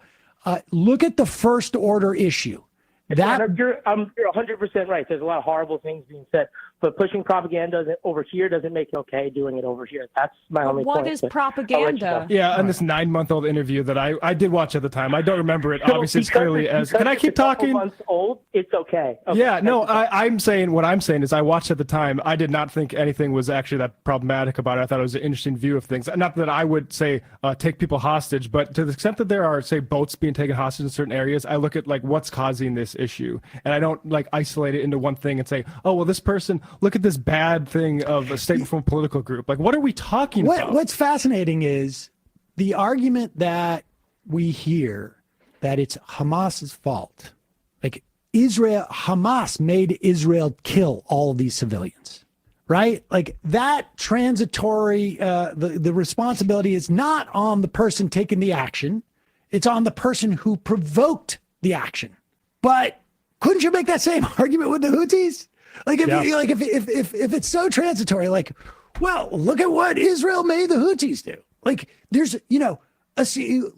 Look at the first order issue. That You're 100% right. There's a lot of horrible things being said, but pushing propaganda over here doesn't make it okay doing it over here. That's my only point. What is I'll let you propaganda? go. Yeah, on this 9-month-old interview that I did watch at the time. I don't remember it. So Obviously, it's because clearly it's- as. because Can I it's keep a couple talking? months old, it's okay. Okay, Yeah, no, thank you. I'm saying what I'm saying is I watched at the time. I did not think anything was actually that problematic about it. I thought it was an interesting view of things. Not that I would say take people hostage, but to the extent that there are, say, boats being taken hostage in certain areas, I look at like what's causing this issue, and I don't like isolate it into one thing and say, oh, well, this person, look at this bad thing of a statement from a political group. Like, what are we talking about? What's fascinating is the argument that we hear that it's Hamas's fault. Like Hamas made Israel kill all of these civilians, right? Like that transitory, the responsibility is not on the person taking the action. It's on the person who provoked the action. But couldn't you make that same argument with the Houthis? Like if it's so transitory, like, well, look at what Israel made the Houthis do. Like there's,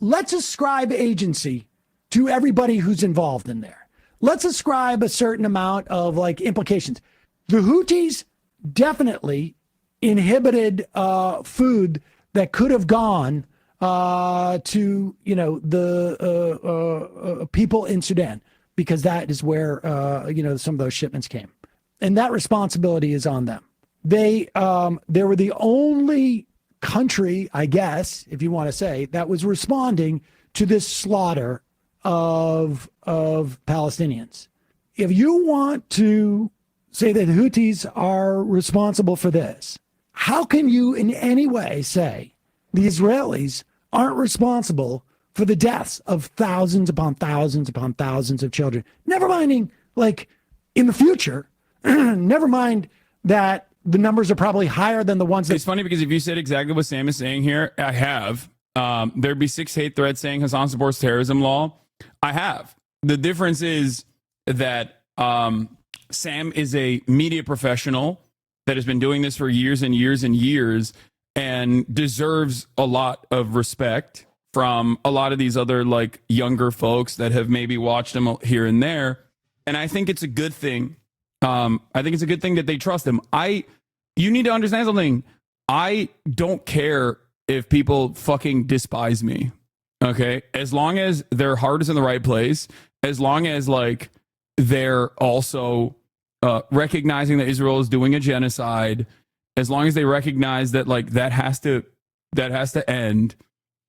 let's ascribe agency to everybody who's involved in there. Let's ascribe a certain amount of like implications. The Houthis definitely inhibited food that could have gone to, the people in Sudan, because that is where, some of those shipments came. And that responsibility is on them. They were the only country, I guess, if you want to say, that was responding to this slaughter of Palestinians. If you want to say that the Houthis are responsible for this, how can you in any way say the Israelis aren't responsible for the deaths of thousands upon thousands upon thousands of children? Never minding, like, in the future, never mind that the numbers are probably higher than the ones that... It's funny because if you said exactly what Sam is saying here, I have. There'd be 6 hate threads saying Hassan supports terrorism law. I have. The difference is that Sam is a media professional that has been doing this for years and years and years and deserves a lot of respect from a lot of these other like younger folks that have maybe watched him here and there. And I think it's a good thing. I think it's a good thing that they trust him. You need to understand something. I don't care if people fucking despise me. Okay. As long as their heart is in the right place, as long as like they're also recognizing that Israel is doing a genocide as long as they recognize that like that has to end.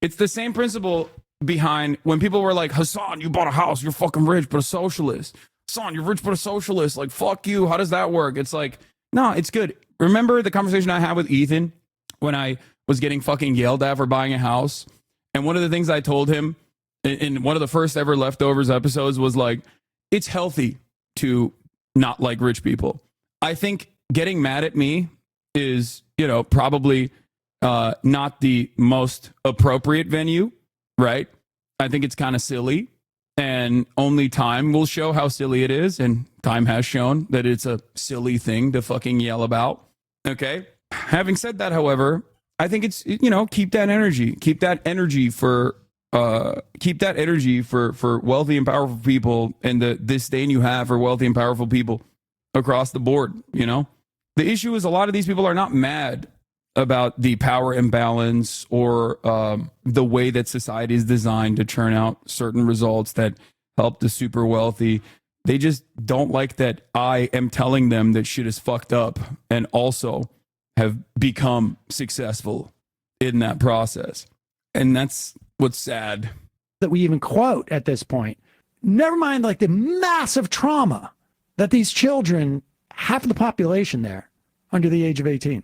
It's the same principle behind when people were like, Hasan, you bought a house, you're fucking rich, but a socialist. Hasan, you're rich, but a socialist. Like, fuck you. How does that work? It's like, no, it's good. Remember the conversation I had with Ethan when I was getting fucking yelled at for buying a house? And one of the things I told him in one of the first ever Leftovers episodes was like, it's healthy to not like rich people. I think getting mad at me is, you know, probably not the most appropriate venue, right? I think it's kind of silly, and only time will show how silly it is, and time has shown that it's a silly thing to fucking yell about. Okay? Having said that, however, I think it's, you know, keep that energy for wealthy and powerful people, and the disdain you have for wealthy and powerful people across the board. You know, the issue is a lot of these people are not mad about the power imbalance or the way that society is designed to churn out certain results that help the super wealthy. They just don't like that I am telling them that shit is fucked up and also have become successful in that process. And that's what's sad. That we even quote at this point. Never mind like the massive trauma that these children, half of the population there under the age of 18,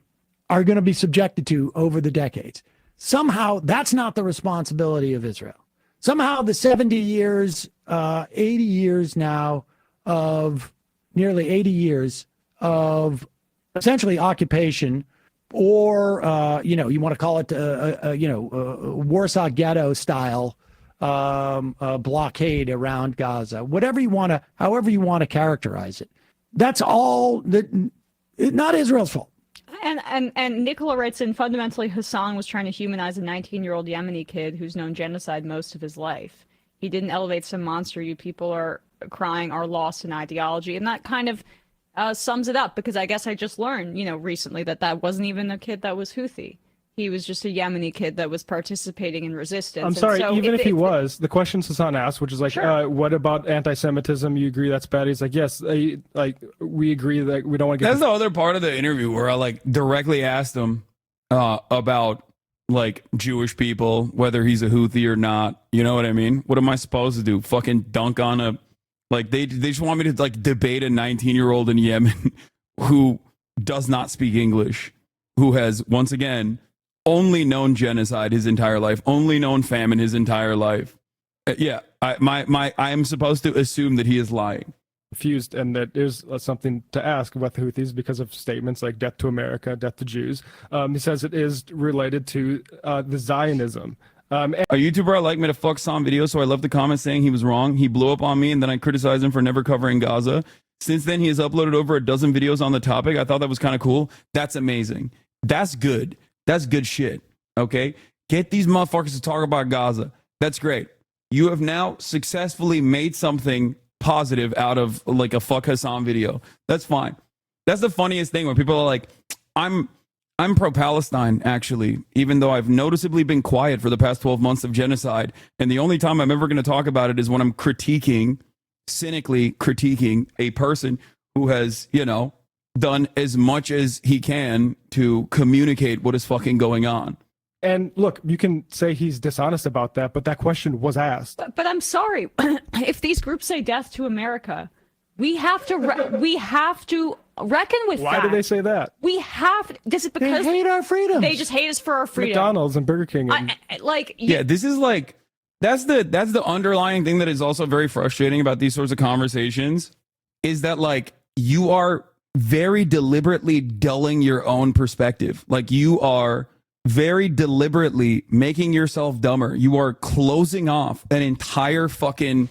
are going to be subjected to over the decades. Somehow that's not the responsibility of Israel. Somehow the 70 years, 80 years now of nearly 80 years of essentially occupation, or, you know, you want to call it, Warsaw Ghetto style blockade around Gaza, however you want to characterize it. That's all not Israel's fault. And Nicola writes in, fundamentally, Hasan was trying to humanize a 19-year-old Yemeni kid who's known genocide most of his life. He didn't elevate some monster you people are crying are lost in ideology. And that kind of sums it up, because I guess I just learned, you know, recently that wasn't even a kid that was Houthi. He was just a Yemeni kid that was participating in resistance. I'm sorry, so even if he was, the question Hasan asked, which is like, sure. What about anti-Semitism? You agree that's bad? He's like, yes, like we agree that we don't want to get... That's the other part of the interview where I like directly asked him about like Jewish people, whether he's a Houthi or not. You know what I mean? What am I supposed to do? Fucking dunk on a... Like they just want me to like debate a 19-year-old in Yemen who does not speak English, who has, once again, only known genocide his entire life, only known famine his entire life. I am supposed to assume that he is lying. Confused, and that is something to ask about the Houthis because of statements like death to America, death to Jews. He says it is related to the Zionism. A YouTuber I like made a fuck Sam video, so I left the comment saying he was wrong. He blew up on me, and then I criticized him for never covering Gaza. Since then, he has uploaded over a dozen videos on the topic. I thought that was kind of cool. That's amazing. That's good. That's good shit. Okay? Get these motherfuckers to talk about Gaza. That's great. You have now successfully made something positive out of like a fuck Hasan video. That's fine. That's the funniest thing when people are like, I'm pro-Palestine, actually, even though I've noticeably been quiet for the past 12 months of genocide. And the only time I'm ever going to talk about it is when I'm cynically critiquing a person who has, you know, done as much as he can to communicate what is fucking going on. And look, you can say he's dishonest about that, but that question was asked. But I'm sorry, if these groups say death to America, we have to reckon with that. Why do they say that? We have. This is because they hate our freedom. They just hate us for our freedom. McDonald's and Burger King. And... This is like that's the underlying thing that is also very frustrating about these sorts of conversations, is that like you are very deliberately dulling your own perspective. Like you are very deliberately making yourself dumber. You are closing off an entire fucking,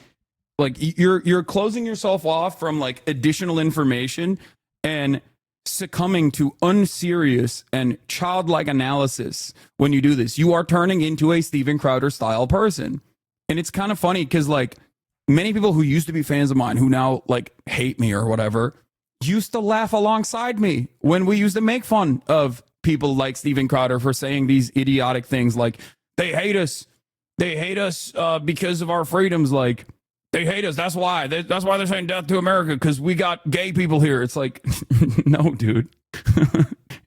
like you're closing yourself off from like additional information and succumbing to unserious and childlike analysis. When you do this, you are turning into a Steven Crowder style person. And it's kind of funny because like many people who used to be fans of mine who now like hate me or whatever used to laugh alongside me when we used to make fun of people like Steven Crowder for saying these idiotic things like they hate us because of our freedoms. Like they hate us. That's why they're saying death to America, because we got gay people here. It's like, no, dude.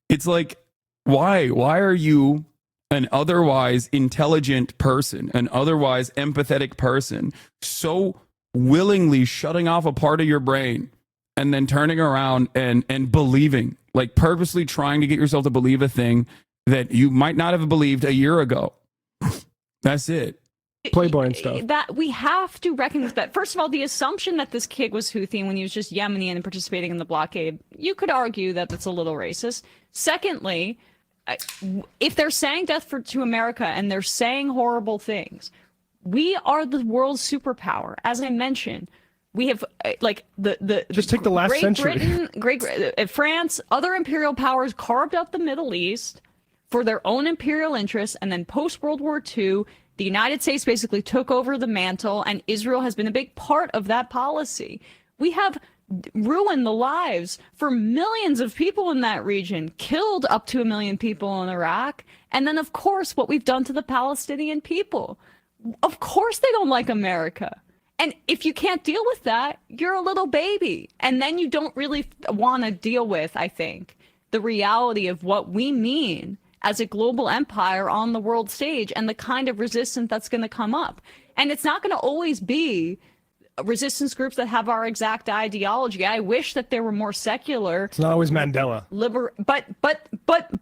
It's like, why? Why are you an otherwise intelligent person, an otherwise empathetic person, so willingly shutting off a part of your brain and then turning around and believing, like purposely trying to get yourself to believe a thing that you might not have believed a year ago? That's it. Playboy and stuff. That we have to recognize that. First of all, the assumption that this kid was Houthi when he was just Yemeni and participating in the blockade, you could argue that that's a little racist. Secondly, if they're saying death to America and they're saying horrible things, we are the world's superpower. As I mentioned, we have like just take the last Great century. Britain, France, other imperial powers carved out the Middle East for their own imperial interests, and then post World War II, the United States basically took over the mantle, and Israel has been a big part of that policy. We have ruined the lives for millions of people in that region, killed up to 1 million people in Iraq, and then, of course, what we've done to the Palestinian people. Of course they don't like America. And if you can't deal with that, you're a little baby. And then you don't really want to deal with, I think, the reality of what we mean as a global empire on the world stage and the kind of resistance that's going to come up. And it's not going to always be resistance groups that have our exact ideology. I wish that there were more secular. It's not always Mandela. But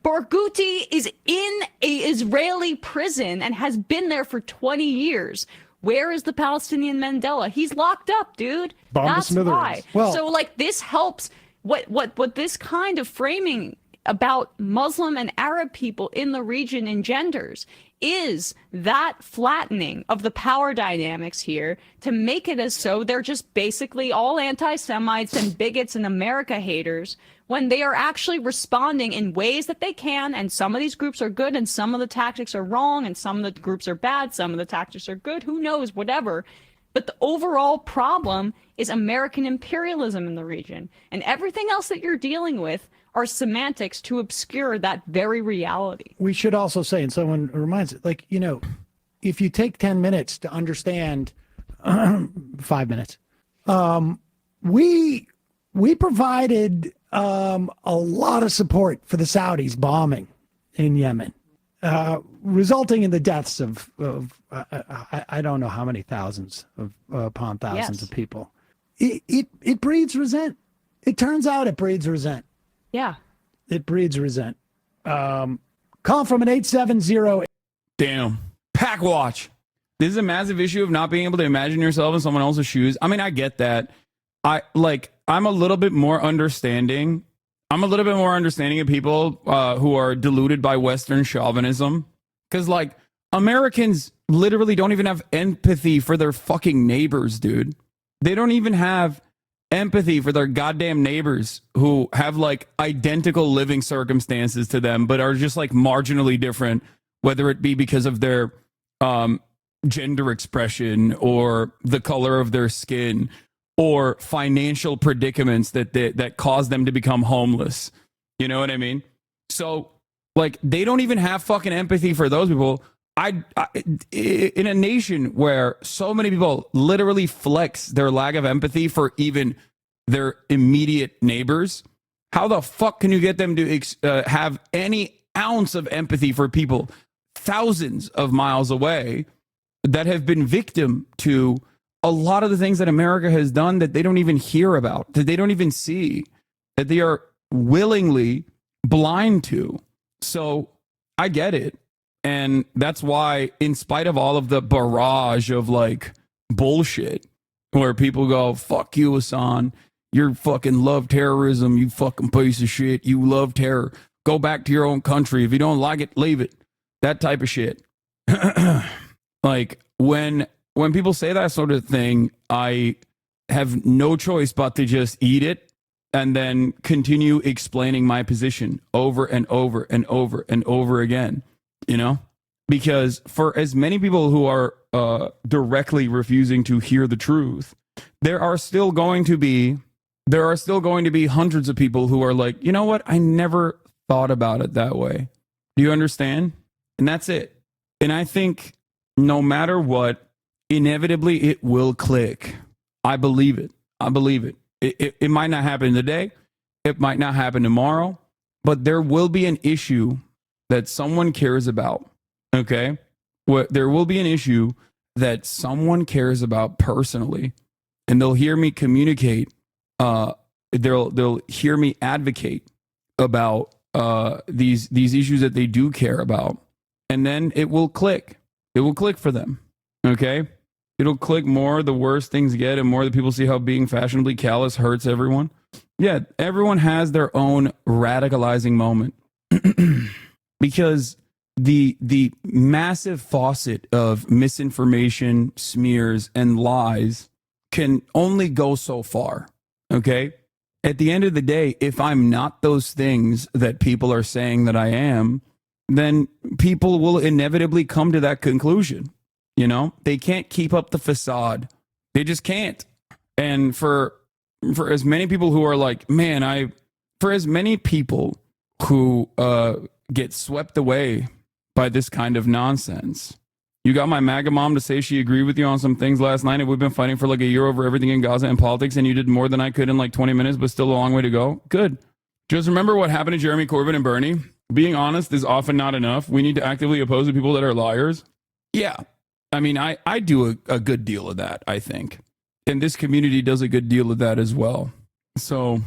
Barghouti is in a Israeli prison and has been there for 20 years. Where is the Palestinian Mandela? He's locked up, dude. That's why. Well, so like this helps what this kind of framing about Muslim and Arab people in the region engenders is that flattening of the power dynamics here to make it as so they're just basically all anti-Semites and bigots and America haters, when they are actually responding in ways that they can. And some of these groups are good and some of the tactics are wrong and some of the groups are bad. Some of the tactics are good. Who knows? Whatever. But the overall problem is American imperialism in the region, and everything else that you're dealing with are semantics to obscure that very reality. We should also say, and someone reminds it, like, you know, if you take 10 minutes to understand 5 minutes, we provided a lot of support for the Saudis bombing in Yemen, resulting in the deaths of I don't know how many thousands upon thousands of people. It breeds resent. It turns out it breeds resent. Yeah. It breeds resent. Call from an 870. Damn. Pack watch. This is a massive issue of not being able to imagine yourself in someone else's shoes. I mean, I get that. I'm a little bit more understanding. I'm a little bit more understanding of people who are deluded by Western chauvinism. Because, like, Americans literally don't even have empathy for their fucking neighbors, dude. They don't even have empathy for their goddamn neighbors who have, like, identical living circumstances to them, but are just, like, marginally different, whether it be because of their gender expression or the color of their skin or financial predicaments that cause them to become homeless. You know what I mean? So, like, they don't even have fucking empathy for those people. In a nation where so many people literally flex their lack of empathy for even their immediate neighbors, how the fuck can you get them to have any ounce of empathy for people thousands of miles away that have been victim to a lot of the things that America has done that they don't even hear about, that they don't even see, that they are willingly blind to? So I get it. And that's why, in spite of all of the barrage of, like, bullshit where people go, fuck you, Hasan, you fucking love terrorism, you fucking piece of shit, you love terror, go back to your own country, if you don't like it, leave it, that type of shit. Like, when people say that sort of thing, I have no choice but to just eat it and then continue explaining my position over and over and over and over again. You know, because for as many people who are directly refusing to hear the truth, there are still going to be hundreds of people who are like, you know what? I never thought about it that way. Do you understand? And that's it. And I think no matter what, inevitably it will click. I believe it. I believe it. It might not happen today. It might not happen tomorrow. but there will be an issue that someone cares about. Okay. There will be an issue that someone cares about personally, and they'll hear me communicate. They'll hear me advocate about these issues that they do care about, and then it will click. It will click for them. Okay, it'll click more the worse things get, and more the people see how being fashionably callous hurts everyone. Yeah, everyone has their own radicalizing moment because the massive faucet of misinformation, smears, and lies can only go so far. Okay, at the end of the day, if I'm not those things that people are saying that I am, then people will inevitably come to that conclusion. You know, they can't keep up the facade. They just can't. And for as many people who are like, man, for as many people who get swept away by this kind of nonsense, you got my MAGA mom to say she agreed with you on some things last night, and we've been fighting for like a year over everything in Gaza and politics, and you did more than I could in like 20 minutes, but still a long way to go. Good. Just remember what happened to Jeremy Corbyn and Bernie. Being honest is often not enough. We need to actively oppose the people that are liars. Yeah. I mean, I do a good deal of that, I think. And this community does a good deal of that as well. So,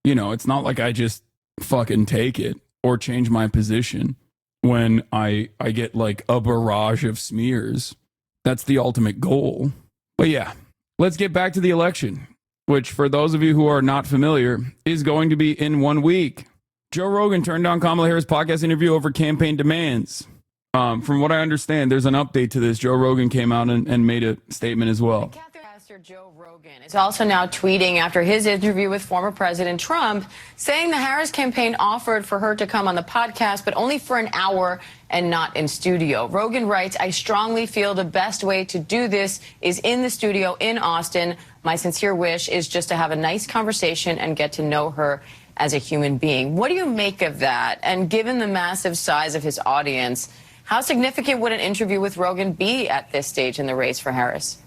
you know, it's not like I just fucking take it or change my position when I get like a barrage of smears. That's the ultimate goal. But yeah, let's get back to the election, which for those of you who are not familiar is going to be in 1 week. Joe Rogan turned down Kamala Harris' podcast interview over campaign demands. From what I understand, there's an update to this. Joe Rogan came out and made a statement as well. Pastor Joe Rogan is also now tweeting after his interview with former President Trump, saying the Harris campaign offered for her to come on the podcast, but only for an hour and not in studio. Rogan writes, I strongly feel the best way to do this is in the studio in Austin. My sincere wish is just to have a nice conversation and get to know her as a human being. What do you make of that? And given the massive size of his audience, how significant would an interview with Rogan be at this stage in the race for Harris?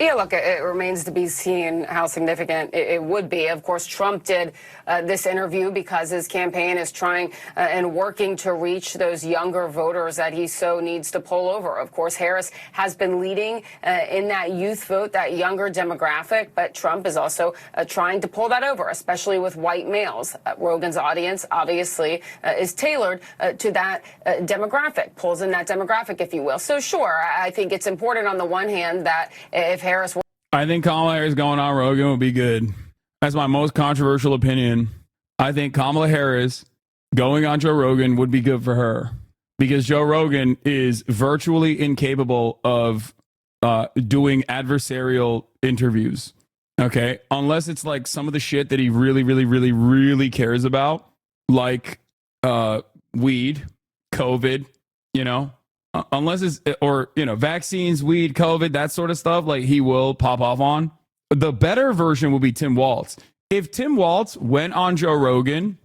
Yeah, look, it remains to be seen how significant it would be. Of course, Trump did this interview because his campaign is trying and working to reach those younger voters that he so needs to pull over. Of course, Harris has been leading in that youth vote, that younger demographic, but Trump is also trying to pull that over, especially with white males. Rogan's audience, obviously, is tailored to that demographic, pulls in that demographic, if you will. So, sure, I think it's important on the one hand that if Harris. I think Kamala Harris going on Rogan would be good. That's my most controversial opinion. I think Kamala Harris going on Joe Rogan would be good for her because Joe Rogan is virtually incapable of doing adversarial interviews. Okay. Unless it's like some of the shit that he really, really, really, really cares about, like weed, COVID, you know. Unless it's, or, you know, vaccines, weed, COVID, that sort of stuff, like he will pop off on. The better version will be Tim Walz. If Tim Walz went on Joe Rogan,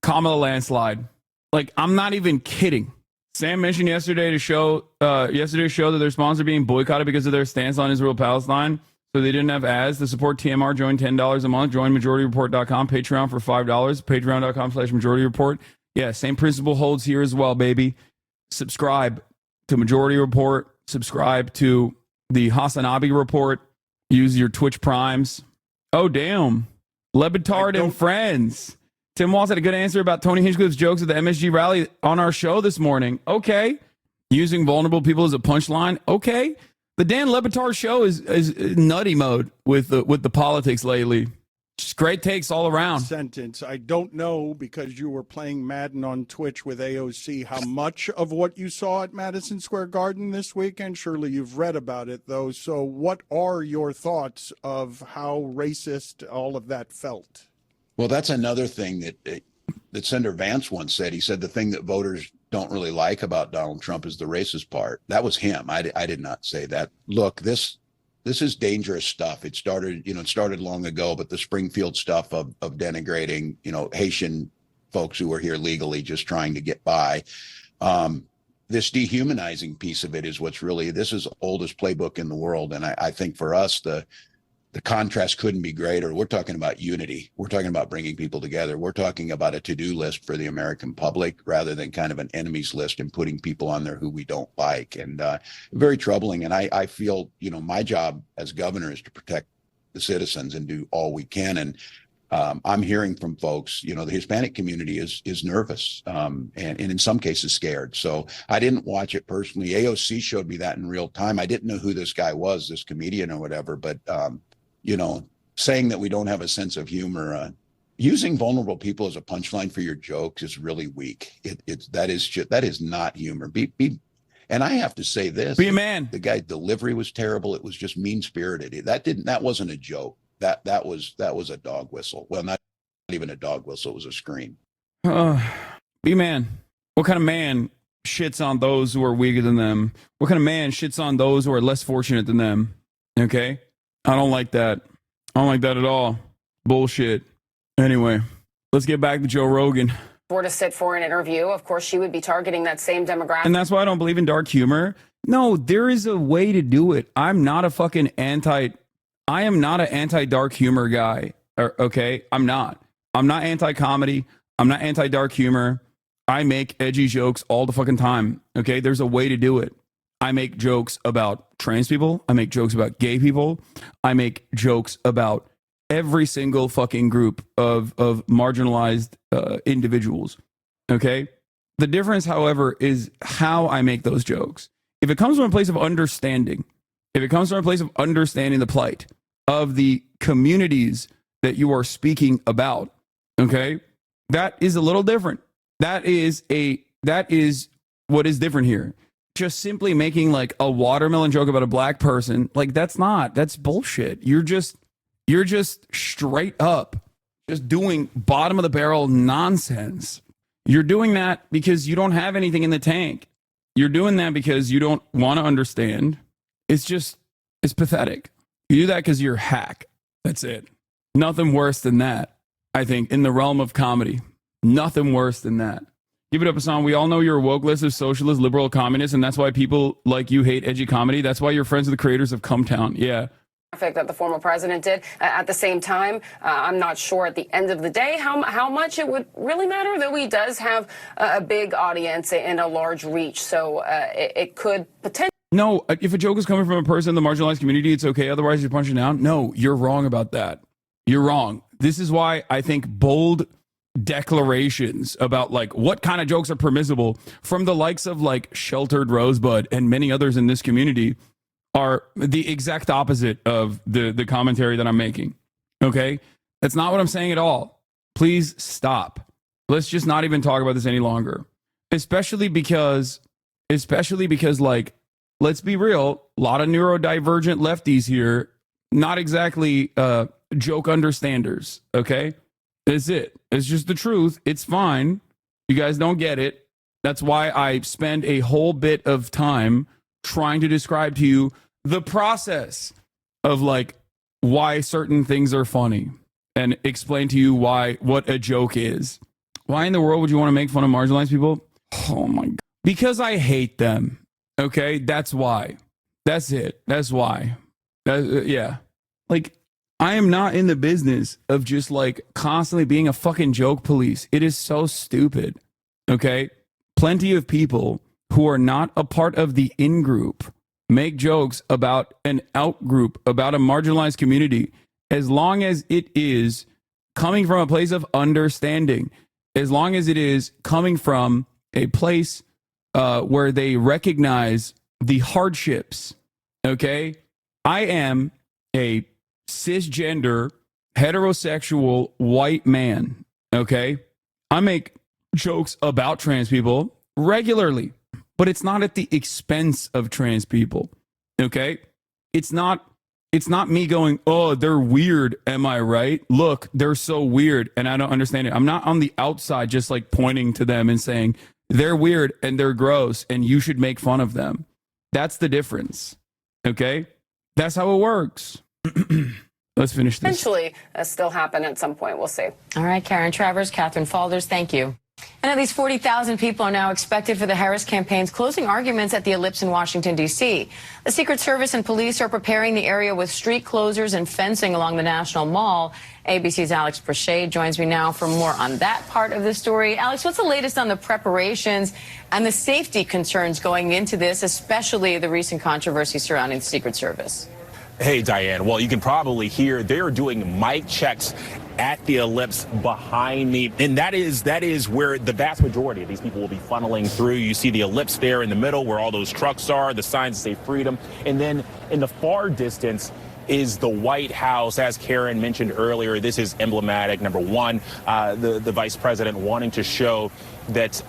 Kamala landslide. Like, I'm not even kidding. Sam mentioned yesterday's show that their sponsor being boycotted because of their stance on Israel-Palestine. So they didn't have ads. To support TMR, join $10 a month. Join MajorityReport.com. Patreon for $5. Patreon.com/MajorityReport. Yeah, same principle holds here as well, baby. Subscribe to Majority Report. Subscribe to the HasanAbi Report. Use your Twitch Primes. Oh, damn. Lebitard and friends. Tim Walz had a good answer about Tony Hinchcliffe's jokes at the MSG rally on our show this morning. Okay. Using vulnerable people as a punchline. Okay. The Dan Lebitard show is nutty mode with the politics lately. Just great takes all around. Sentence. I don't know, because you were playing Madden on Twitch with AOC, how much of what you saw at Madison Square Garden this weekend. Surely you've read about it, though. So what are your thoughts of how racist all of that felt? Well, that's another thing that Senator Vance once said. He said the thing that voters don't really like about Donald Trump is the racist part. That was him. I did not say that. Look, this is dangerous stuff. It started long ago, but the Springfield stuff of denigrating, Haitian folks who are here legally just trying to get by. This dehumanizing piece of it is what's really, this is the oldest playbook in the world. And I think for us, the the contrast couldn't be greater. We're talking about unity. We're talking about bringing people together. We're talking about a to-do list for the American public rather than kind of an enemies list and putting people on there who we don't like. And very troubling. And I feel, my job as governor is to protect the citizens and do all we can. And I'm hearing from folks, the Hispanic community is nervous and in some cases scared. So I didn't watch it personally. AOC showed me that in real time. I didn't know who this guy was, this comedian or whatever, but saying that we don't have a sense of humor, using vulnerable people as a punchline for your jokes is really weak. That is not humor. And I have to say this: be a man. The guy's delivery was terrible. It was just mean spirited. That wasn't a joke. That was a dog whistle. Well, not even a dog whistle. It was a scream. Be a man. What kind of man shits on those who are weaker than them? What kind of man shits on those who are less fortunate than them? Okay. I don't like that. I don't like that at all. Bullshit. Anyway, let's get back to Joe Rogan. Were to sit for an interview, of course, she would be targeting that same demographic. And that's why I don't believe in dark humor. No, there is a way to do it. I am not an anti-dark humor guy. Okay? I'm not anti-comedy. I'm not anti-dark humor. I make edgy jokes all the fucking time. Okay? There's a way to do it. I make jokes about trans people. I make jokes about gay people. I make jokes about every single fucking group of marginalized individuals. Okay? The difference, however, is how I make those jokes. If it comes from a place of understanding, the plight of the communities that you are speaking about, okay, that is a little different. That is what is different here. Just simply making like a watermelon joke about a black person, like that's bullshit. You're just straight up just doing bottom of the barrel nonsense. You're doing that because you don't have anything in the tank. You're doing that because you don't want to understand. It's pathetic. You do that because you're a hack. That's it. Nothing worse than that, I think, in the realm of comedy. Nothing worse than that. Give it up, Hasan. We all know you're a woke list of socialist, liberal, communists, and that's why people like you hate edgy comedy. That's why you're friends with the creators of Cumtown. Yeah. That the former president did. At the same time, I'm not sure at the end of the day how much it would really matter, though he does have a big audience and a large reach. So it could potentially. No, if a joke is coming from a person in the marginalized community, it's okay. Otherwise, you're punching down. No, you're wrong about that. You're wrong. This is why I think bold declarations about like what kind of jokes are permissible from the likes of like Sheltered Rosebud and many others in this community are the exact opposite of the commentary that I'm making. Okay? That's not what I'm saying at all. Please stop. Let's just not even talk about this any longer. Especially because like, let's be real, a lot of neurodivergent lefties here, not exactly joke understanders, okay? That's it. It's just the truth. It's fine. You guys don't get it. That's why I spend a whole bit of time trying to describe to you the process of like why certain things are funny and explain to you what a joke is. Why in the world would you want to make fun of marginalized people? Oh my God. Because I hate them. Okay? That's why. That's it. That's why. Yeah. Like, I am not in the business of just like constantly being a fucking joke police. It is so stupid. Okay? Plenty of people who are not a part of the in-group make jokes about an out-group, about a marginalized community, as long as it is coming from a place of understanding, as long as it is coming from a place where they recognize the hardships. Okay? I am a cisgender, heterosexual, white man. Okay? I make jokes about trans people regularly, but it's not at the expense of trans people. Okay? It's not me going, oh, they're weird. Am I right? Look, they're so weird and I don't understand it. I'm not on the outside just like pointing to them and saying they're weird and they're gross and you should make fun of them. That's the difference. Okay? That's how it works. Let's finish this. Potentially still happen at some point. We'll see. All right, Karen Travers, Catherine Falders, thank you. And at least 40,000 people are now expected for the Harris campaign's closing arguments at the Ellipse in Washington, D.C. The Secret Service and police are preparing the area with street closures and fencing along the National Mall. ABC's Alex Brachet joins me now for more on that part of the story. Alex, what's the latest on the preparations and the safety concerns going into this, especially the recent controversy surrounding the Secret Service? Hey, Diane. Well, you can probably hear they're doing mic checks at the Ellipse behind me. And that is where the vast majority of these people will be funneling through. You see the Ellipse there in the middle where all those trucks are, the signs say freedom. And then in the far distance is the White House. As Karen mentioned earlier, this is emblematic. Number one, the vice president wanting to show that,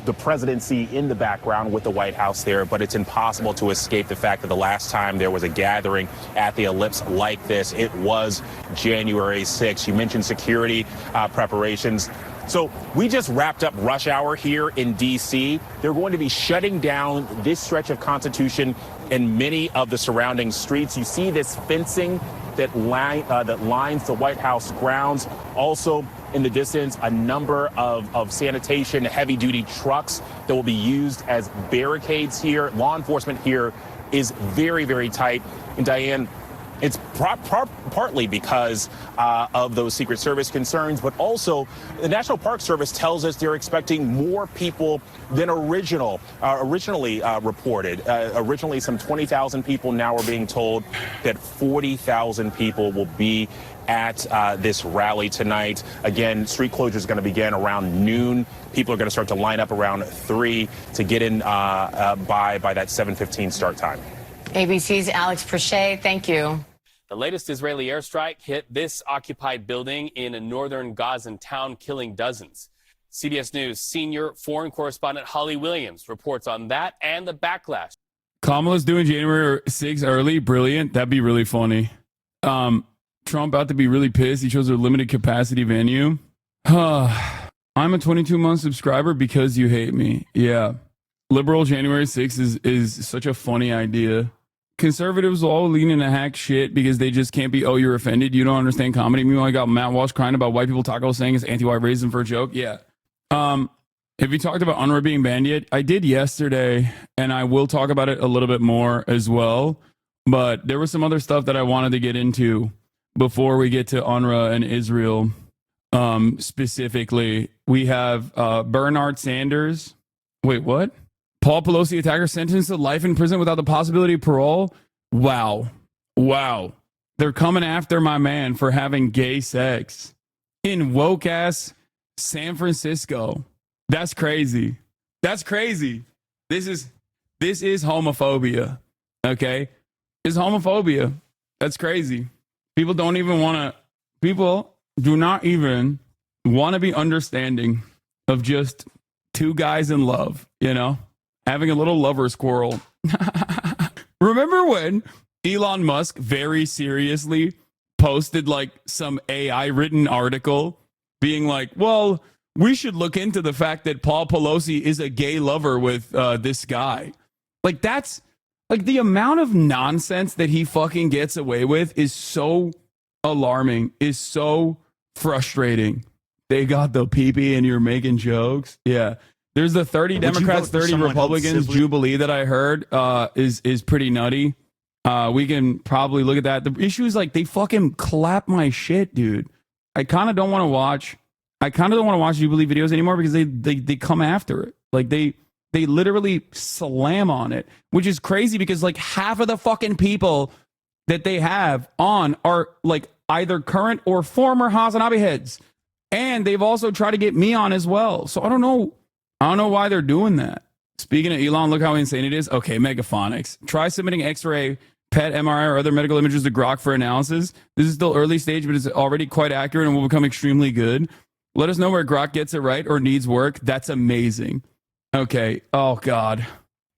the presidency in the background with the White House there, but it's impossible to escape the fact that the last time there was a gathering at the Ellipse like this, it was January 6th. You mentioned security preparations. So we just wrapped up rush hour here in D.C. They're going to be shutting down this stretch of Constitution and many of the surrounding streets. You see this fencing that lines the White House grounds. Also in the distance, a number of sanitation heavy-duty trucks that will be used as barricades here. Law enforcement here is very, very tight. And Diane, it's partly because of those Secret Service concerns, but also the National Park Service tells us they're expecting more people than originally reported. Originally, some 20,000 people. Now we're being told that 40,000 people will be at this rally tonight. Again, street closure is going to begin around noon. People are going to start to line up around 3 to get in by that 7:15 start time. ABC's Alex Brachet, thank you. The latest Israeli airstrike hit this occupied building in a northern Gazan town, killing dozens. CBS News senior foreign correspondent Holly Williams reports on that and the backlash. Kamala's doing January 6th early. Brilliant. That'd be really funny. Trump about to be really pissed. He chose a limited capacity venue. I'm a 22-month subscriber because you hate me. Yeah. Liberal January 6th is such a funny idea. Conservatives all lean into hack shit because they just can't be, oh, you're offended. You don't understand comedy. Meanwhile, I got Matt Walsh crying about white people tacos saying it's anti-white racism for a joke. Yeah. Have you talked about UNRWA being banned yet? I did yesterday, and I will talk about it a little bit more as well. But there was some other stuff that I wanted to get into before we get to UNRWA and Israel. Specifically, we have Bernard Sanders. Wait, what? Paul Pelosi attacker sentenced to life in prison without the possibility of parole? Wow. They're coming after my man for having gay sex in woke-ass San Francisco. That's crazy. This is homophobia, okay? It's homophobia. That's crazy. People do not even want to be understanding of just two guys in love, having a little lover's quarrel. Remember when Elon Musk very seriously posted like some AI written article being like, well, we should look into the fact that Paul Pelosi is a gay lover with this guy. Like, that's like the amount of nonsense that he fucking gets away with is so alarming, is so frustrating. They got the pee-pee and you're making jokes. Yeah. There's the 30 Democrats, 30 Republicans jubilee that I heard is pretty nutty. We can probably look at that. The issue is like they fucking clap my shit, dude. I kind of don't want to watch jubilee videos anymore because they come after it. Like they literally slam on it, which is crazy because like half of the fucking people that they have on are like either current or former HasanAbi heads. And they've also tried to get me on as well. So I don't know why they're doing that. Speaking of Elon, look how insane it is. Okay, Megaphonics. Try submitting X-ray, PET, MRI, or other medical images to Grok for analysis. This is still early stage, but it's already quite accurate and will become extremely good. Let us know where Grok gets it right or needs work. That's amazing. Okay. Oh, God.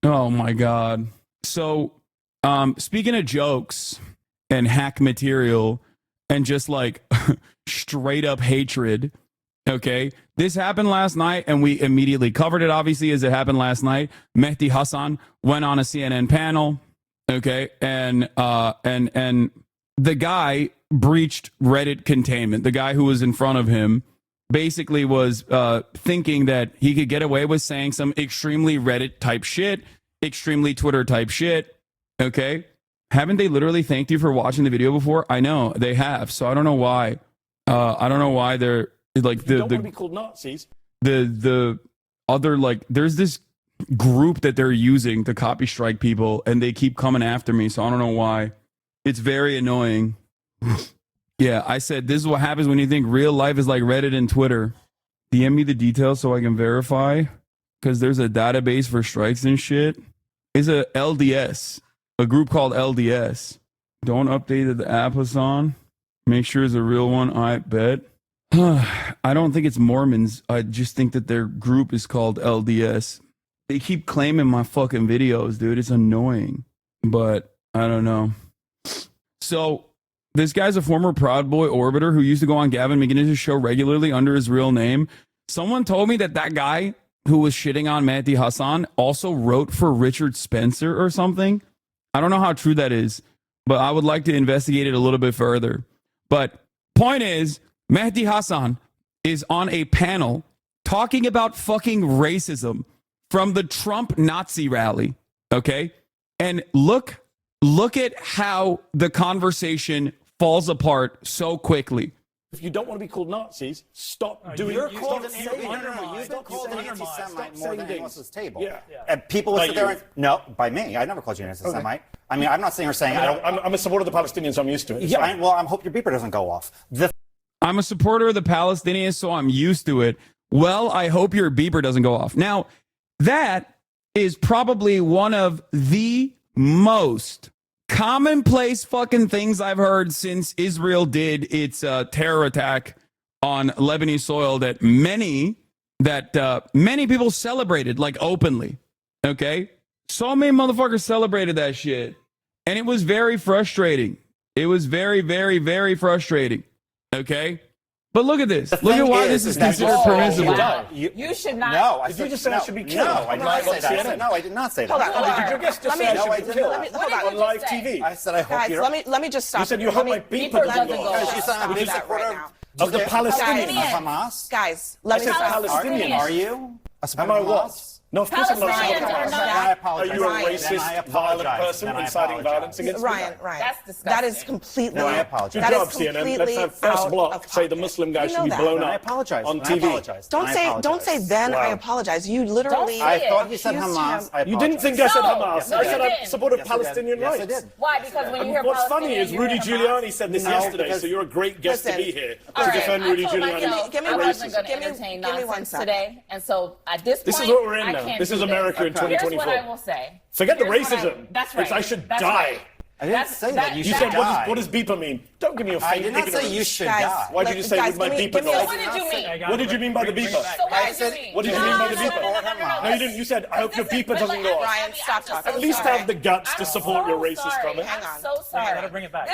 Oh, my God. So, speaking of jokes and hack material and just like straight up hatred, okay, this happened last night and we immediately covered it, obviously, as it happened last night. Mehdi Hasan went on a CNN panel, okay, and the guy breached Reddit containment. The guy who was in front of him basically was thinking that he could get away with saying some extremely Reddit type shit, extremely Twitter type shit. Okay. Haven't they literally thanked you for watching the video before? I know they have. So I don't know why. I don't know why they're like don't want to be called Nazis. The other, like, there's this group that they're using to copy strike people, and they keep coming after me. So I don't know why. It's very annoying. Yeah, I said this is what happens when you think real life is like Reddit and Twitter. DM me the details so I can verify, because there's a database for strikes and shit. It's a LDS, a group called LDS. Don't update the app, Hasan. Make sure it's a real one, I bet. I don't think it's Mormons. I just think that their group is called LDS. They keep claiming my fucking videos, dude. It's annoying. But I don't know. So this guy's a former Proud Boy orbiter who used to go on Gavin McInnes' show regularly under his real name. Someone told me that guy who was shitting on Mehdi Hasan also wrote for Richard Spencer or something. I don't know how true that is, but I would like to investigate it a little bit further. But point is, Mehdi Hasan is on a panel talking about fucking racism from the Trump Nazi rally, okay? And look at how the conversation falls apart so quickly. If you don't want to be called Nazis, stop doing it. You've been called an anti-Semite more than anyone else at this table. Yeah. And people would sit there and, no, by me. I never called you an anti-Semite. Okay. I mean, I'm not sitting here saying I'm a supporter of the Palestinians, so I'm used to it. Yeah, I hope your beeper doesn't go off. I'm a supporter of the Palestinians, so I'm used to it. Well, I hope your beeper doesn't go off. Now, that is probably one of the most commonplace fucking things I've heard since Israel did its terror attack on Lebanese soil that many people celebrated, like, openly. Okay? So many motherfuckers celebrated that shit. And it was very frustrating. It was very, very, very frustrating. Okay? But look at this. Look at why this is considered permissible. Wow. You should not. No, did you just say I should be killed? No, I did not say that. No, I did not say that. Hold on. Did your guest just say I should be killed on live TV? I said I hope you're... Let me just stop. You said you hope my beeper doesn't go off. Because you said I'm a supporter of the Palestinians. Hamas? Guys, let me stop. Palestinians. Are you? Am I what? No, of course I'm not. I apologize. Are you a racist, violent person inciting violence against me? Ryan, that's disgusting. That is completely. No, I apologize. Good job, CNN. Let's have first block say the Muslim guy should be blown up. I apologize. On TV. Don't say then I apologize. You literally. I thought you said Hamas. You didn't think I said Hamas. I said I supported Palestinian rights. Yes, I did. Why? Because when you hear what's funny is Rudy Giuliani said this yesterday, so you're a great guest to be here to defend Rudy Giuliani. I wasn't going to entertain nonsense today, and so at this point, this is what we're in now. This is America in 2024. Here's what I will say. Forget the racism. That's right. I should die. I didn't say that. You said, die. what does beeper mean? Don't give me a fake I did not say you should die. Why did you say with my beeper? What did you mean? What did you mean by the beeper? What did you mean by the beeper? No, you didn't. You said, I hope your beeper doesn't go off. Ryan, stop talking. At least have the guts to support your racist comment. I'm so sorry. I gotta bring it back.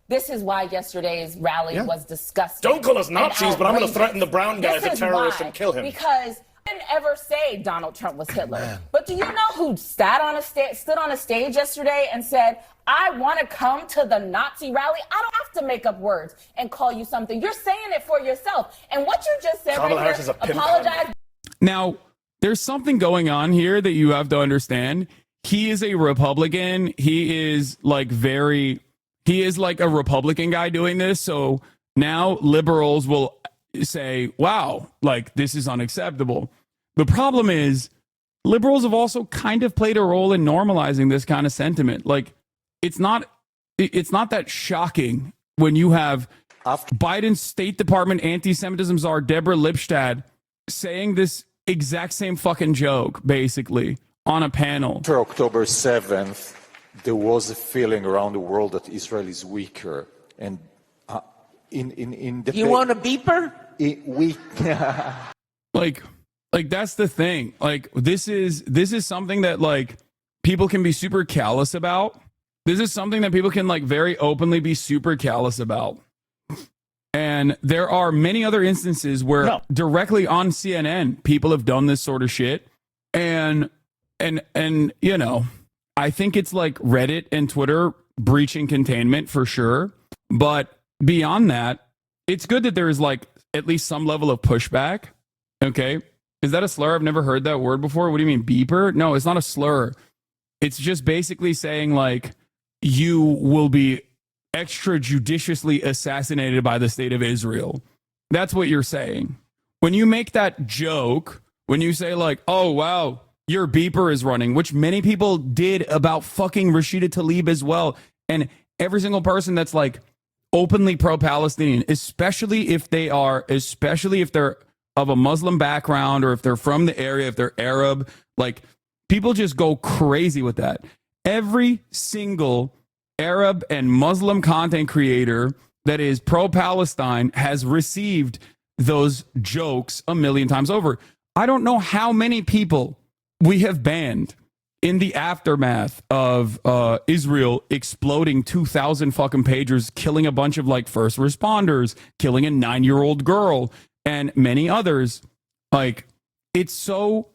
This is why yesterday's rally was disgusting. Don't call us Nazis, but I'm going to threaten the brown guy as a terrorist and kill him. Because I didn't ever say Donald Trump was Hitler. But do you know who stood on a stage yesterday and said, I want to come to the Nazi rally? I don't have to make up words and call you something. You're saying it for yourself. And what you just said right here, apologize. Now, there's something going on here that you have to understand. He is a Republican. He is like a Republican guy doing this. So now liberals will say, wow, like this is unacceptable. The problem is liberals have also kind of played a role in normalizing this kind of sentiment. Like it's not that shocking when you have Biden's State Department anti-Semitism czar Deborah Lipstadt saying this exact same fucking joke, basically, on a panel. After October 7th, there was a feeling around the world that Israel is weaker. And in the... You want a beeper? Like that's the thing. Like this is something that like people can be super callous about. This is something that people can like very openly be super callous about. And there are many other instances where directly on CNN people have done this sort of shit. And you know, I think it's like Reddit and Twitter breaching containment for sure. But beyond that, it's good that there's like at least some level of pushback. Okay. Is that a slur? I've never heard that word before. What do you mean, beeper? No, it's not a slur. It's just basically saying like you will be extrajudiciously assassinated by the state of Israel. That's what you're saying. When you make that joke, when you say like, oh, wow, your beeper is running, which many people did about fucking Rashida Tlaib as well. And every single person that's like openly pro-Palestinian, especially if they're of a Muslim background or if they're from the area, if they're Arab, like people just go crazy with that. Every single Arab and Muslim content creator that is pro-Palestine has received those jokes a million times over. I don't know how many people we have banned in the aftermath of Israel exploding 2,000 fucking pagers, killing a bunch of like first responders, killing a 9-year-old girl, and many others. Like it's so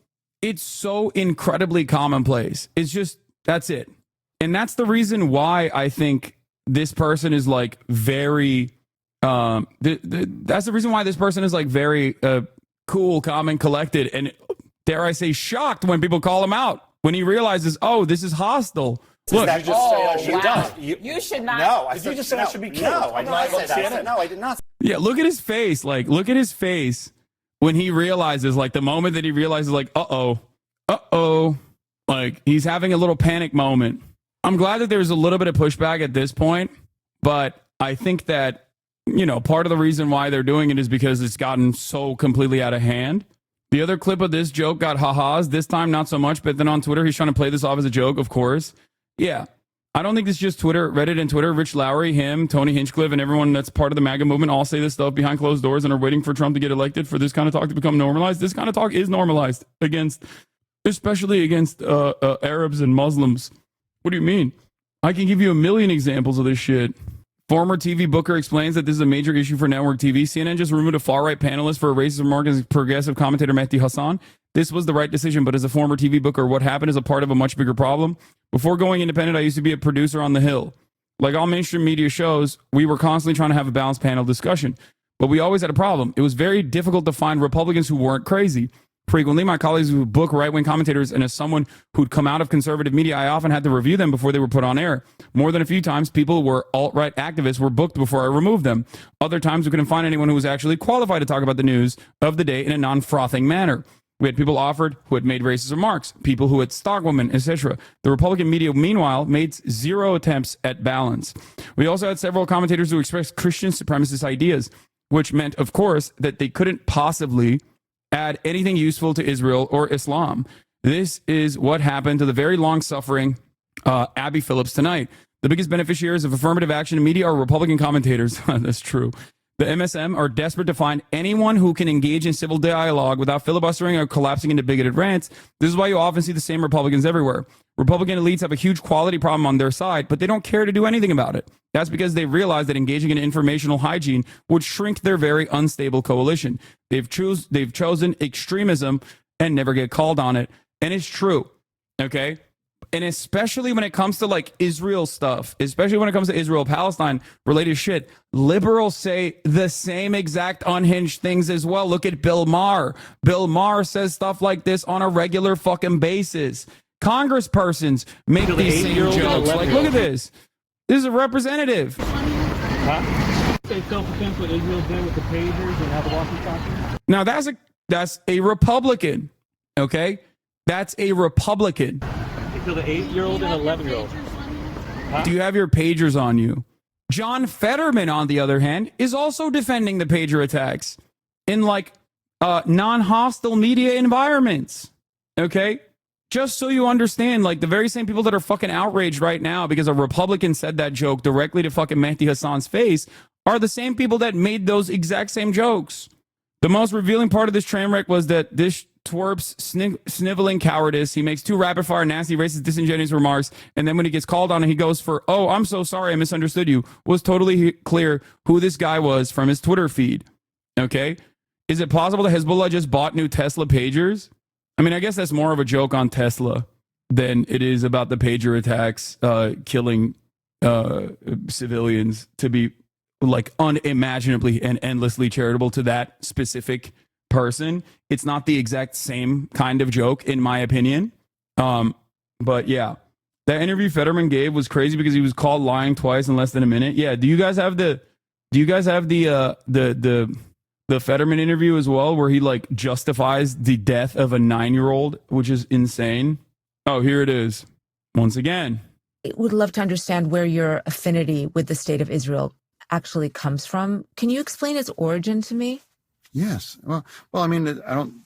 incredibly commonplace. It's just, that's it. And that's the reason why I think this person is like very that's the reason why this person is like very cool, calm, and collected, and dare I say shocked when people call him out, when he realizes, oh, this is hostile. Look, you just say I should wow. You should not. No, I Did you just say I should be killed? No, I did not say that. No, I did not. yeah, look at his face. Like, look at his face when he realizes, like the moment that he realizes, like, uh-oh, like he's having a little panic moment. I'm glad that there's a little bit of pushback at this point, but I think that, you know, part of the reason why they're doing it is because it's gotten so completely out of hand. The other clip of this joke got ha-has, this time not so much, but then on Twitter, he's trying to play this off as a joke, of course. Yeah, I don't think it's just Twitter, Reddit and Twitter. Rich Lowry, him, Tony Hinchcliffe, and everyone that's part of the MAGA movement all say this stuff behind closed doors and are waiting for Trump to get elected for this kind of talk to become normalized. This kind of talk is normalized especially against Arabs and Muslims. What do you mean? I can give you a million examples of this shit. Former TV booker explains that this is a major issue for network TV. CNN just removed a far-right panelist for a racist remark as progressive commentator Mehdi Hassan. This was the right decision, but as a former TV booker, what happened is a part of a much bigger problem. Before going independent, I used to be a producer on The Hill. Like all mainstream media shows, we were constantly trying to have a balanced panel discussion. But we always had a problem. It was very difficult to find Republicans who weren't crazy. Frequently, my colleagues would book right-wing commentators, and as someone who'd come out of conservative media, I often had to review them before they were put on air. More than a few times, people who were alt-right activists were booked before I removed them. Other times, we couldn't find anyone who was actually qualified to talk about the news of the day in a non-frothing manner. We had people offered who had made racist remarks, people who had stalked women, etc. The Republican media, meanwhile, made zero attempts at balance. We also had several commentators who expressed Christian supremacist ideas, which meant, of course, that they couldn't possibly add anything useful to Israel or Islam. This is what happened to the very long-suffering Abby Phillips tonight. The biggest beneficiaries of affirmative action in media are Republican commentators. That's true. The MSM are desperate to find anyone who can engage in civil dialogue without filibustering or collapsing into bigoted rants. This is why you often see the same Republicans everywhere. Republican elites have a huge quality problem on their side, but they don't care to do anything about it. That's because they realize that engaging in informational hygiene would shrink their very unstable coalition. They've chosen extremism and never get called on it. And it's true. Okay? And especially when it comes to like Israel stuff, especially when it comes to Israel-Palestine related shit, liberals say the same exact unhinged things as well. Look at Bill Maher. Bill Maher says stuff like this on a regular fucking basis. Congresspersons make these same jokes. Like, look at this. This is a representative. Huh? Say self-defense what Israel did with the pagers and how the walkie-talkies? Now that's a Republican. Okay? That's a Republican. So the 8-year-old and 11-year-old. Huh? Do you have your pagers on you? John Fetterman, on the other hand, is also defending the pager attacks in like non-hostile media environments. Okay? Just so you understand, like the very same people that are fucking outraged right now because a Republican said that joke directly to fucking Mehdi Hassan's face are the same people that made those exact same jokes. The most revealing part of this train wreck was that this twerp's sniveling cowardice. He makes 2 rapid-fire, nasty, racist, disingenuous remarks, and then when he gets called on and he goes for, oh, I'm so sorry, I misunderstood you, was totally clear who this guy was from his Twitter feed. Okay? Is it possible that Hezbollah just bought new Tesla pagers? I mean, I guess that's more of a joke on Tesla than it is about the pager attacks killing civilians, to be like unimaginably and endlessly charitable to that specific person. It's not the exact same kind of joke, in my opinion. But yeah, that interview Fetterman gave was crazy because he was called lying twice in less than a minute. Yeah. Do you guys have the Fetterman interview as well, where he like justifies the death of a 9-year-old, which is insane? Oh, here it is. Once again. I would love to understand where your affinity with the state of Israel actually comes from. Can you explain its origin to me? Yes. Well, I mean,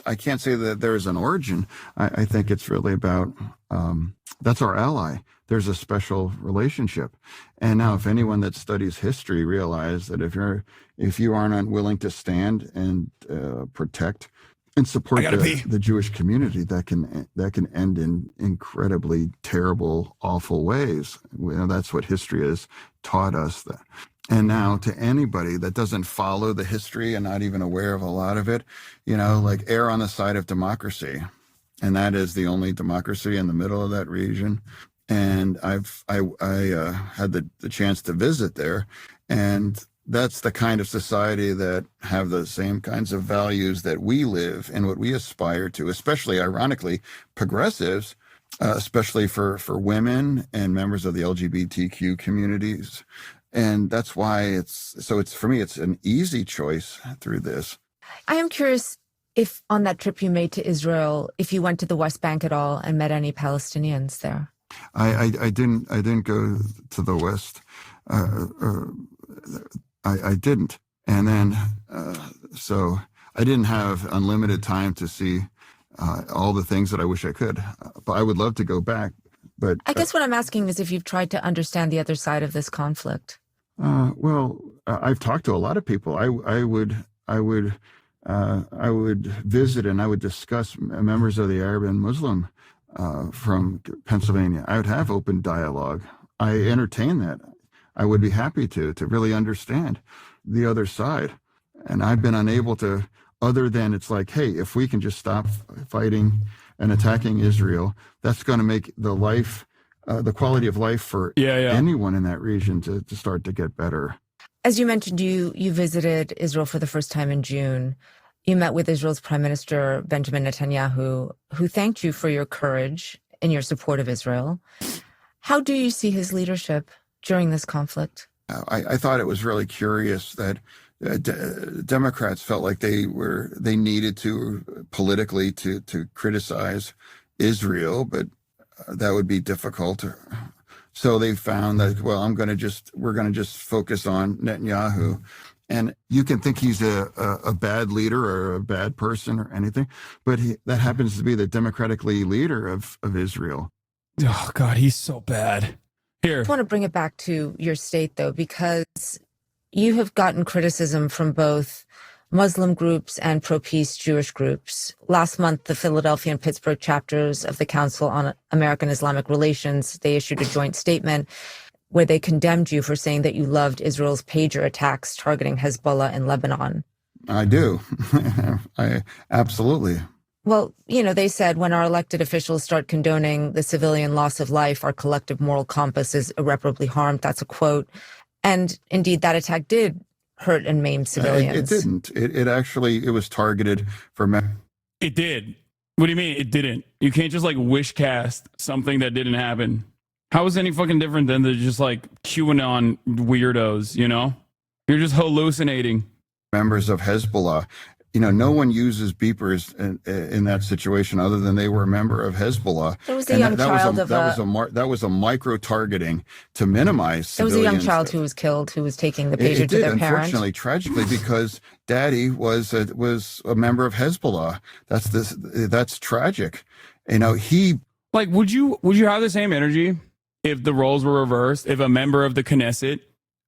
I can't say that there's an origin. I think it's really about, that's our ally. There's a special relationship. And now if anyone that studies history realize that if you aren't unwilling to stand and protect and support the Jewish community, that can end in incredibly terrible, awful ways. That's what history has taught us. That. And now to anybody that doesn't follow the history and not even aware of a lot of it, like err on the side of democracy. And that is the only democracy in the middle of that region. And I had the chance to visit there, and that's the kind of society that have the same kinds of values that we live and what we aspire to, especially, ironically, progressives, especially for women and members of the LGBTQ communities. And that's why for me, it's an easy choice through this. I am curious if on that trip you made to Israel, if you went to the West Bank at all and met any Palestinians there. I didn't go to the West. I didn't. And then, so I didn't have unlimited time to see all the things that I wish I could. But I would love to go back. But I guess what I'm asking is if you've tried to understand the other side of this conflict. I've talked to a lot of people. I would visit and I would discuss members of the Arab and Muslim from Pennsylvania. I would have open dialogue. I entertain that. I would be happy to really understand the other side. And I've been unable to, other than it's like, hey, if we can just stop fighting and attacking Israel, that's going to make the quality of life for anyone in that region to start to get better. As you mentioned, you visited Israel for the first time in June. You met with Israel's Prime Minister, Benjamin Netanyahu, who thanked you for your courage and your support of Israel. How do you see his leadership during this conflict? I thought it was really curious that Democrats felt like they needed to politically to criticize Israel, but that would be difficult. So they found that, well, we're going to just focus on Netanyahu. And you can think he's a bad leader or a bad person or anything, but that happens to be the democratically leader of Israel. Oh, God, he's so bad. Here. I want to bring it back to your state, though, because you have gotten criticism from both Muslim groups and pro-peace Jewish groups. Last month, the Philadelphia and Pittsburgh chapters of the Council on American Islamic Relations, they issued a joint statement where they condemned you for saying that you loved Israel's pager attacks targeting Hezbollah in Lebanon. I do. I absolutely. Well, they said when our elected officials start condoning the civilian loss of life, our collective moral compass is irreparably harmed. That's a quote. And indeed, that attack did hurt and maim civilians. It didn't. It was targeted for men. It did. What do you mean it didn't? You can't just like wish cast something that didn't happen. How is any fucking different than the just like QAnon weirdos, You're just hallucinating. Members of Hezbollah. No one uses beepers in that situation other than they were a member of Hezbollah. There was a young child that was a micro targeting to minimize civilians. There was a young child who was killed who was taking the pager to their parent. Unfortunately, tragically, because Daddy was a member of Hezbollah. That's tragic. He like would you have the same energy if the roles were reversed? If a member of the Knesset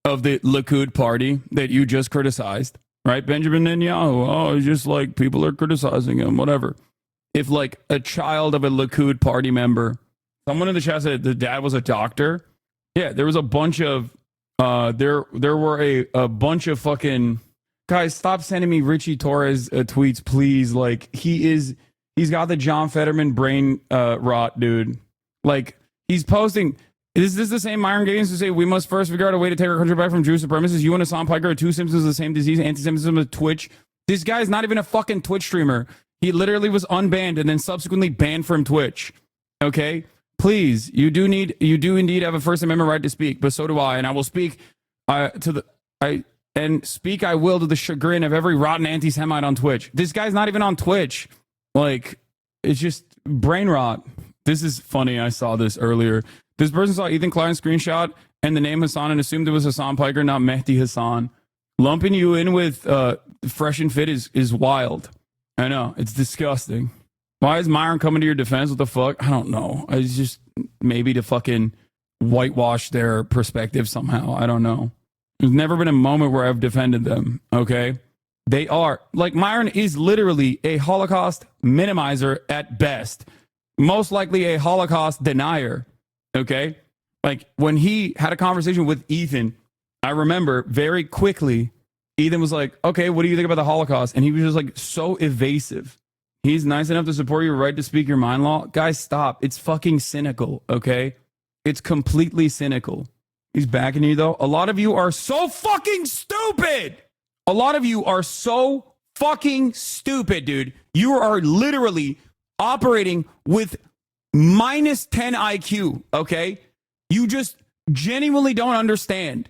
of the Likud party that you just criticized. Right, Benjamin Netanyahu, it's just like people are criticizing him, whatever. If like a child of a Likud party member, someone in the chat said the dad was a doctor. Yeah, there was a bunch of, there were a bunch of fucking, guys, stop sending me Richie Torres tweets, please. Like he's got the John Fetterman brain rot, dude. Like he's posting, Is this the same Myron Gaines who say we must first figure out a way to take our country back from Jewish supremacists? You and Hassan Piker are two symptoms of the same disease, anti-Semitism with Twitch. This guy's not even a fucking Twitch streamer. He literally was unbanned and then subsequently banned from Twitch. Okay? Please, you do indeed have a First Amendment right to speak, but so do I, and I will speak I will to the chagrin of every rotten anti-Semite on Twitch. This guy's not even on Twitch. Like, it's just brain rot. This is funny. I saw this earlier. This person saw Ethan Klein's screenshot and the name Hassan and assumed it was Hassan Piker, not Mehdi Hassan. Lumping you in with Fresh and Fit is wild. I know. It's disgusting. Why is Myron coming to your defense? What the fuck? I don't know. It's just maybe to fucking whitewash their perspective somehow. I don't know. There's never been a moment where I've defended them. Okay? They are. Like, Myron is literally a Holocaust minimizer at best. Most likely a Holocaust denier. Okay? Like, when he had a conversation with Ethan, I remember very quickly, Ethan was like, okay, what do you think about the Holocaust? And he was just like so evasive. He's nice enough to support your right to speak your mind law. Guys, stop. It's fucking cynical, okay? It's completely cynical. He's backing you, though. A lot of you are so fucking stupid. A lot of you are so fucking stupid, dude. You are literally operating with minus 10 IQ, okay? You just genuinely don't understand.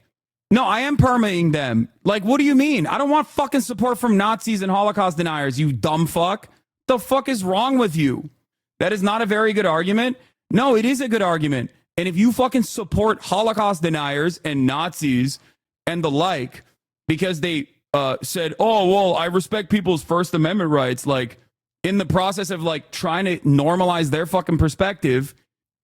No, I am permitting them. Like, what do you mean? I don't want fucking support from Nazis and Holocaust deniers, you dumb fuck. The fuck is wrong with you? That is not a very good argument. No, it is a good argument. And if you fucking support Holocaust deniers and Nazis and the like because they said, oh, well, I respect people's First Amendment rights, like in the process of like trying to normalize their fucking perspective,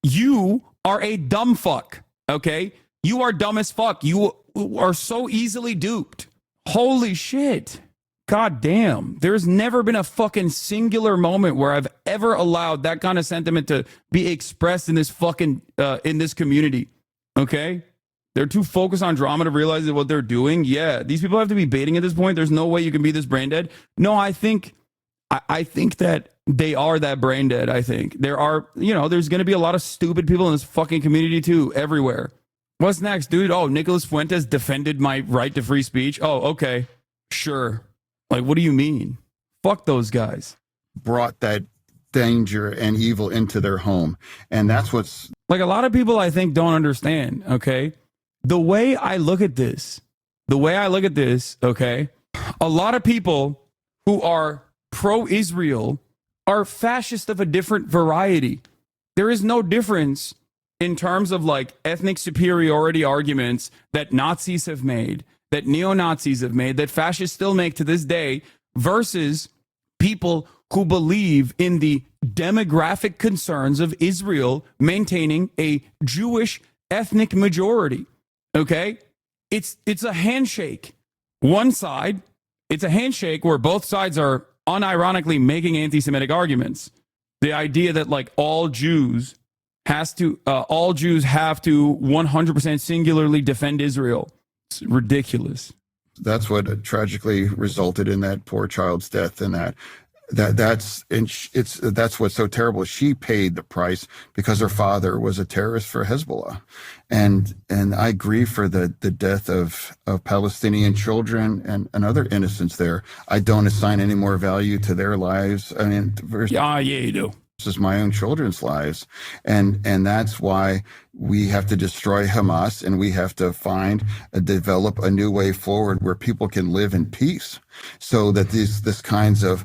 you are a dumb fuck, okay? You are dumb as fuck. You are so easily duped. Holy shit. God damn. There's never been a fucking singular moment where I've ever allowed that kind of sentiment to be expressed in this fucking, in this community. Okay? They're too focused on drama to realize that what they're doing. Yeah, these people have to be baiting at this point. There's no way you can be this brain dead. No, I think that they are that brain dead. I think there are, there's going to be a lot of stupid people in this fucking community too, everywhere. What's next, dude? Oh, Nicholas Fuentes defended my right to free speech. Oh, okay. Sure. Like, what do you mean? Fuck those guys. Brought that danger and evil into their home. And that's what's... Like, a lot of people, I think, don't understand, okay? The way I look at this, okay? A lot of people who are pro-Israel are fascist of a different variety. There is no difference in terms of, like, ethnic superiority arguments that Nazis have made, that neo-Nazis have made, that fascists still make to this day, versus people who believe in the demographic concerns of Israel maintaining a Jewish ethnic majority. Okay? It's a handshake. One side, it's a handshake where both sides are unironically making anti-Semitic arguments. The idea that like all Jews have to 100% singularly defend Israel. It's ridiculous. That's what tragically resulted in that poor child's death, and that's what's so terrible. She paid the price because her father was a terrorist for Hezbollah, and I grieve for the death of Palestinian children and other innocents there. I don't assign any more value to their lives. I mean, yeah, you do. This is my own children's lives, and that's why we have to destroy Hamas, and we have to develop a new way forward where people can live in peace, so that this kinds of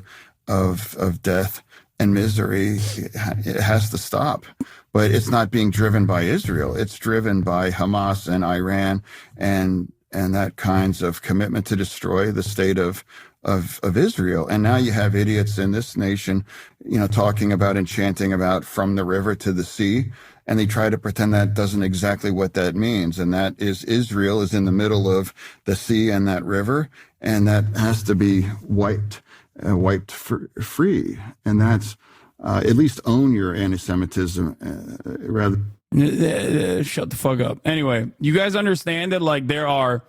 death and misery, it has to stop. But it's not being driven by Israel; it's driven by Hamas and Iran, and that kinds of commitment to destroy the state of Israel. And now you have idiots in this nation, talking about and chanting about from the river to the sea. And they try to pretend that doesn't exactly what that means. And that is Israel is in the middle of the sea and that river. And that has to be wiped free. And that's at least own your anti-Semitism rather. Shut the fuck up. Anyway, you guys understand that like there are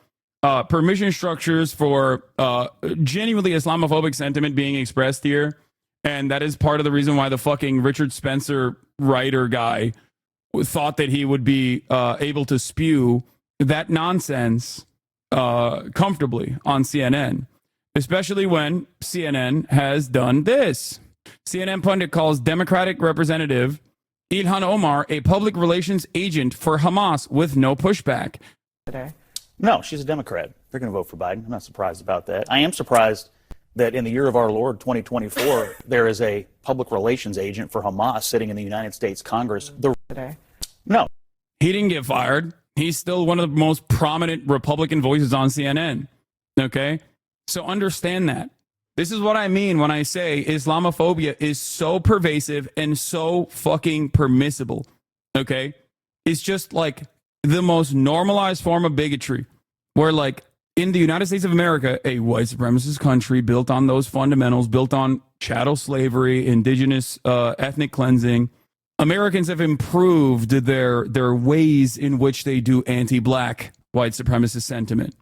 permission structures for genuinely Islamophobic sentiment being expressed here. And that is part of the reason why the fucking Richard Spencer writer guy thought that he would be able to spew that nonsense comfortably on CNN, especially when CNN has done this. CNN pundit calls Democratic Representative Ilhan Omar a public relations agent for Hamas with no pushback. No, she's a Democrat. They're going to vote for Biden. I'm not surprised about that. I am surprised that in the year of our Lord, 2024, there is a public relations agent for Hamas sitting in the United States Congress. No. He didn't get fired. He's still one of the most prominent Republican voices on CNN. Okay? So understand that. This is what I mean when I say Islamophobia is so pervasive and so fucking permissible. Okay? It's just like the most normalized form of bigotry, where like in the United States of America, a white supremacist country built on those fundamentals, built on chattel slavery, indigenous ethnic cleansing, Americans have improved their ways in which they do anti-black white supremacist sentiment.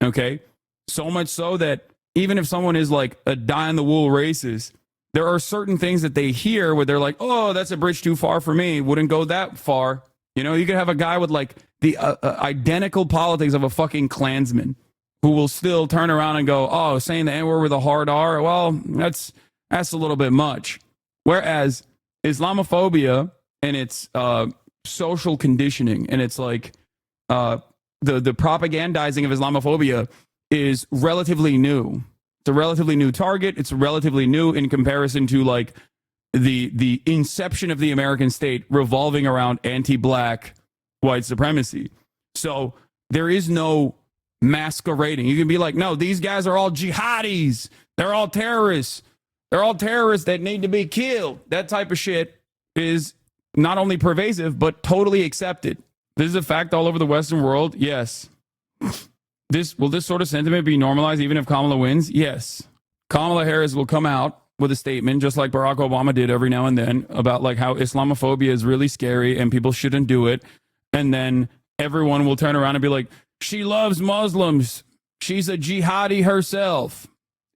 Okay? So much so that even if someone is like a die-in-the-wool racist, there are certain things that they hear where they're like, oh, that's a bridge too far for me. Wouldn't go that far. You know, you could have a guy with like the identical politics of a fucking Klansman who will still turn around and go, oh, saying the N-word with a hard R, well, that's a little bit much. Whereas Islamophobia and its social conditioning and it's like the propagandizing of Islamophobia is relatively new. It's a relatively new target. It's relatively new in comparison to like the inception of the American state revolving around anti-black white supremacy. So there is no masquerading. You can be like, no, these guys are all jihadis. They're all terrorists. They're all terrorists that need to be killed. That type of shit is not only pervasive, but totally accepted. This is a fact all over the Western world. Yes. Will this sort of sentiment be normalized even if Kamala wins? Yes. Kamala Harris will come out with a statement, just like Barack Obama did every now and then, about like how Islamophobia is really scary and people shouldn't do it. And then everyone will turn around and be like, she loves Muslims. She's a jihadi herself.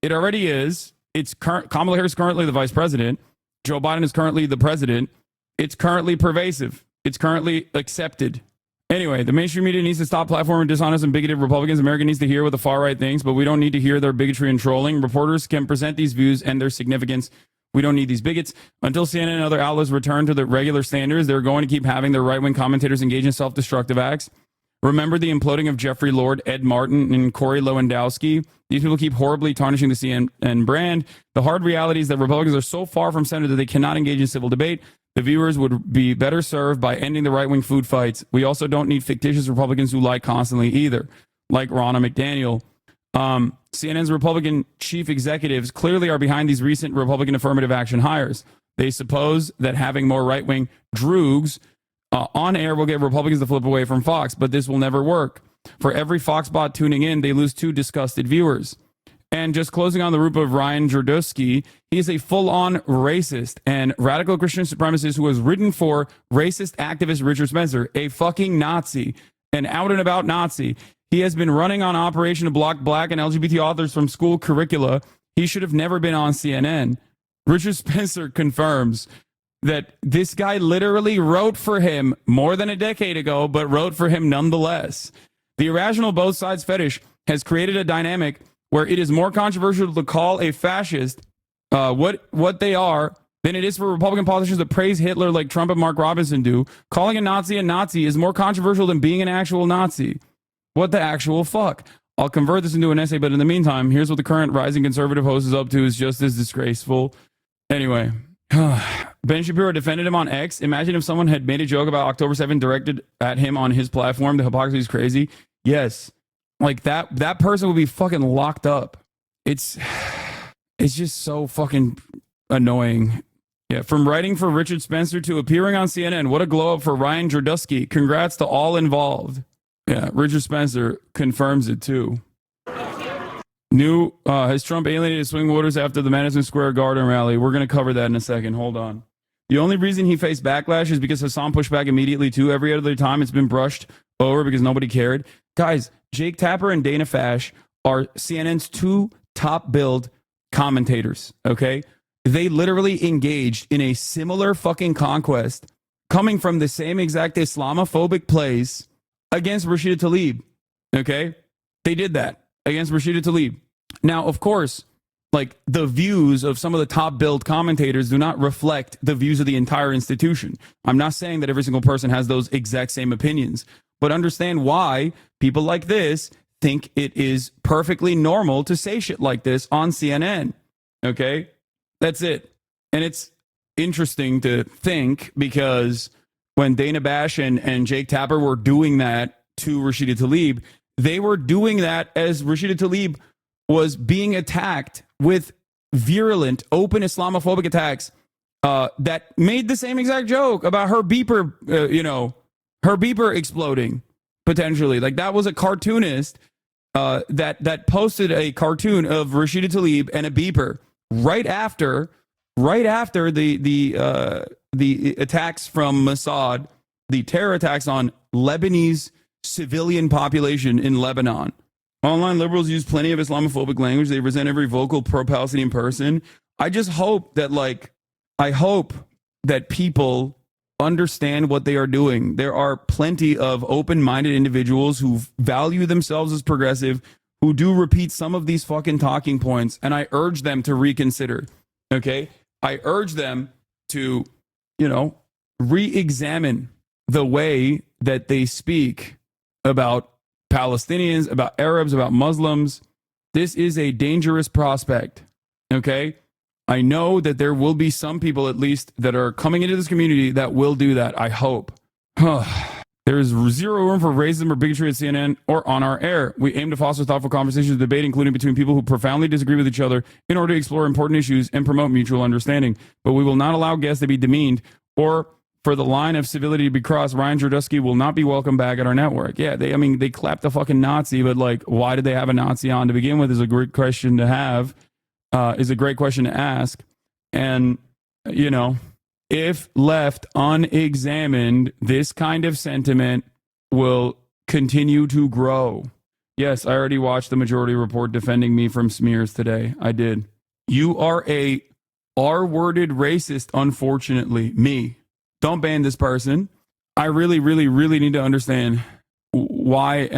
It already is. Kamala Harris is currently the vice president. Joe Biden is currently the president. It's currently pervasive. It's currently accepted. Anyway, the mainstream media needs to stop platforming dishonest and bigoted Republicans. America needs to hear what the far right thinks, but we don't need to hear their bigotry and trolling. Reporters can present these views and their significance. We don't need these bigots. Until CNN and other outlets return to the regular standards, they're going to keep having their right-wing commentators engage in self-destructive acts. Remember the imploding of Jeffrey Lord, Ed Martin, and Corey Lewandowski? These people keep horribly tarnishing the CNN brand. The hard reality is that Republicans are so far from center that they cannot engage in civil debate. The viewers would be better served by ending the right-wing food fights. We also don't need fictitious Republicans who lie constantly either, like Ronna McDaniel. CNN's Republican chief executives clearly are behind these recent Republican affirmative action hires. They suppose that having more right-wing droogs on air will get Republicans to flip away from Fox, but this will never work. For every Fox bot tuning in, they lose 2 disgusted viewers. And just closing on the root of Ryan Jerdusky, he is a full-on racist and radical Christian supremacist who has written for racist activist Richard Spencer, a fucking Nazi, an out-and-about Nazi. He has been running on operation to block black and LGBT authors from school curricula. He should have never been on CNN. Richard Spencer confirms that this guy literally wrote for him more than a decade ago, but wrote for him nonetheless. The irrational both sides fetish has created a dynamic where it is more controversial to call a fascist what they are than it is for Republican politicians to praise Hitler like Trump and Mark Robinson do. Calling a Nazi is more controversial than being an actual Nazi. What the actual fuck? I'll convert this into an essay, but in the meantime, here's what the current rising conservative host is up to is just as disgraceful. Anyway, Ben Shapiro defended him on X. Imagine if someone had made a joke about October 7th directed at him on his platform. The hypocrisy is crazy. Yes. Like that person would be fucking locked up. It's just so fucking annoying. Yeah, from writing for Richard Spencer to appearing on CNN. What a glow up for Ryan Jerdusky. Congrats to all involved. Yeah, Richard Spencer confirms it too. Has Trump alienated swing voters after the Madison Square Garden rally? We're going to cover that in a second. Hold on. The only reason he faced backlash is because Hasan pushed back immediately too. Every other time it's been brushed over because nobody cared. Guys, Jake Tapper and Dana Fash are CNN's 2 top billed commentators, okay? They literally engaged in a similar fucking conquest coming from the same exact Islamophobic place against Rashida Tlaib. Okay? They did that against Rashida Tlaib. Now, of course, like the views of some of the top billed commentators do not reflect the views of the entire institution. I'm not saying that every single person has those exact same opinions, but understand why people like this think it is perfectly normal to say shit like this on CNN. Okay? That's it. And it's interesting to think because when Dana Bash and Jake Tapper were doing that to Rashida Tlaib, they were doing that as Rashida Tlaib was being attacked with virulent, open Islamophobic attacks that made the same exact joke about her beeper, her beeper exploding potentially. Like that was a cartoonist that posted a cartoon of Rashida Tlaib and a beeper right after the attacks from Mossad, the terror attacks on Lebanese civilian population in Lebanon. Online liberals use plenty of Islamophobic language. They resent every vocal pro-Palestinian person. I just hope that, I hope that people understand what they are doing. There are plenty of open-minded individuals who value themselves as progressive, who do repeat some of these fucking talking points, and I urge them to reconsider. Okay? I urge them to, re-examine the way that they speak about Palestinians, about Arabs, about Muslims. This is a dangerous prospect. Okay? I know that there will be some people, at least, that are coming into this community that will do that. I hope. There is zero room for racism or bigotry at CNN or on our air. We aim to foster thoughtful conversations and debate, including between people who profoundly disagree with each other, in order to explore important issues and promote mutual understanding. But we will not allow guests to be demeaned or for the line of civility to be crossed. Ryan Jardusky will not be welcome back at our network. Yeah, they clapped a fucking Nazi, but why did they have a Nazi on to begin with is a great question to have, is a great question to ask. And, if left unexamined, this kind of sentiment will continue to grow. Yes, I already watched the Majority Report defending me from smears today. I did. You are a R-worded racist, unfortunately. Me. Don't ban this person. I really, really, really need to understand why